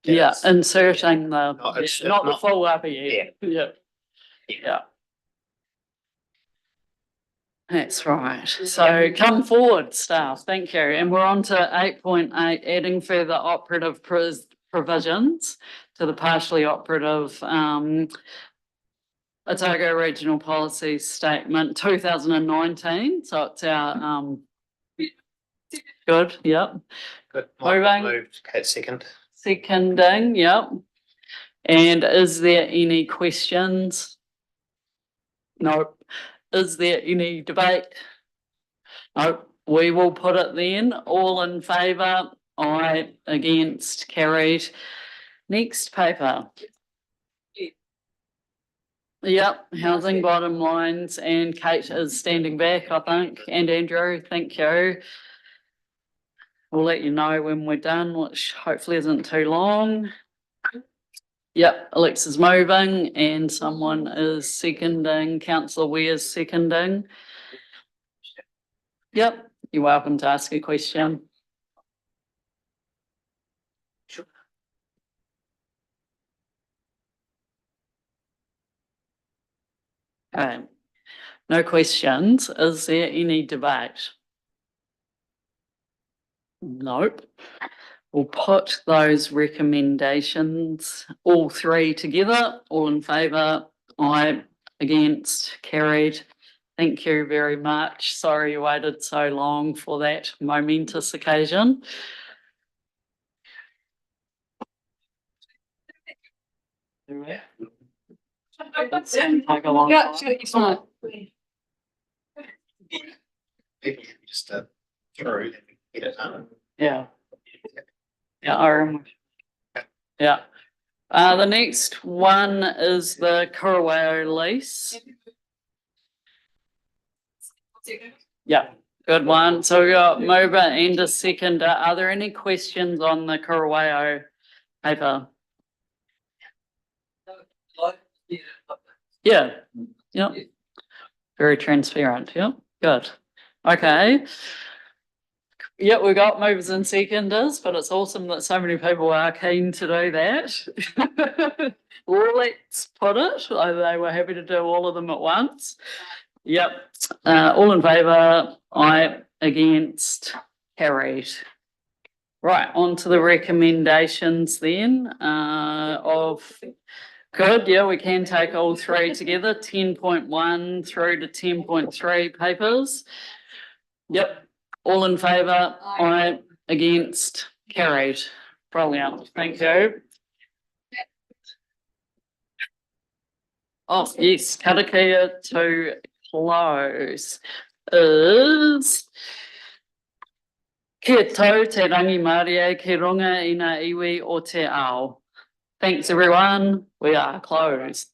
Yeah, inserting the not the full RPE. Yeah. That's right. So come forward, staff. Thank you. And we're on to 8.8, adding further operative provisions to the partially operative Otago Regional Policy Statement 2019. So it's our good, yep. Good. Moving. Moved. Okay, Seconding, yep. And is there any questions? No. Is there any debate? No, we will put it then. All in favour? Aye, against, carried. Next paper. Yep, housing bottom lines, and Kate is standing back, I think, and Andrew, thank you. We'll let you know when we're done, which hopefully isn't too long. Yep, Alexa's moving and someone is seconding, Councillor Ware's seconding. Yep, you're welcome to ask a question. Okay, no questions. Is there any debate? Nope. We'll put those recommendations, all three together, all in favour, aye, against, carried. Thank you very much. Sorry you waited so long for that momentous occasion. Take a long time. Just through, get it done. Yeah. Yeah, I remember. Yeah. The next one is the Kurawao lease. Yeah, good one. So we got mover and a seconder. Are there any questions on the Kurawao paper? Yeah, yep. Very transparent, yep, good. Okay. Yeah, we got movers and seconders, but it's awesome that so many people are keen to do that. Well, let's put it, they were happy to do all of them at once. Yep, all in favour, aye, against, carried. Right, on to the recommendations then, of, good, yeah, we can take all three together, 10.1 through to 10.3 papers. Yep, all in favour, aye, against, carried. Brilliant, thank you. Oh, yes, karakia to close is kia tau te rangi Māori ki runga i ngā iwi o te ao. Thanks everyone, we are closed.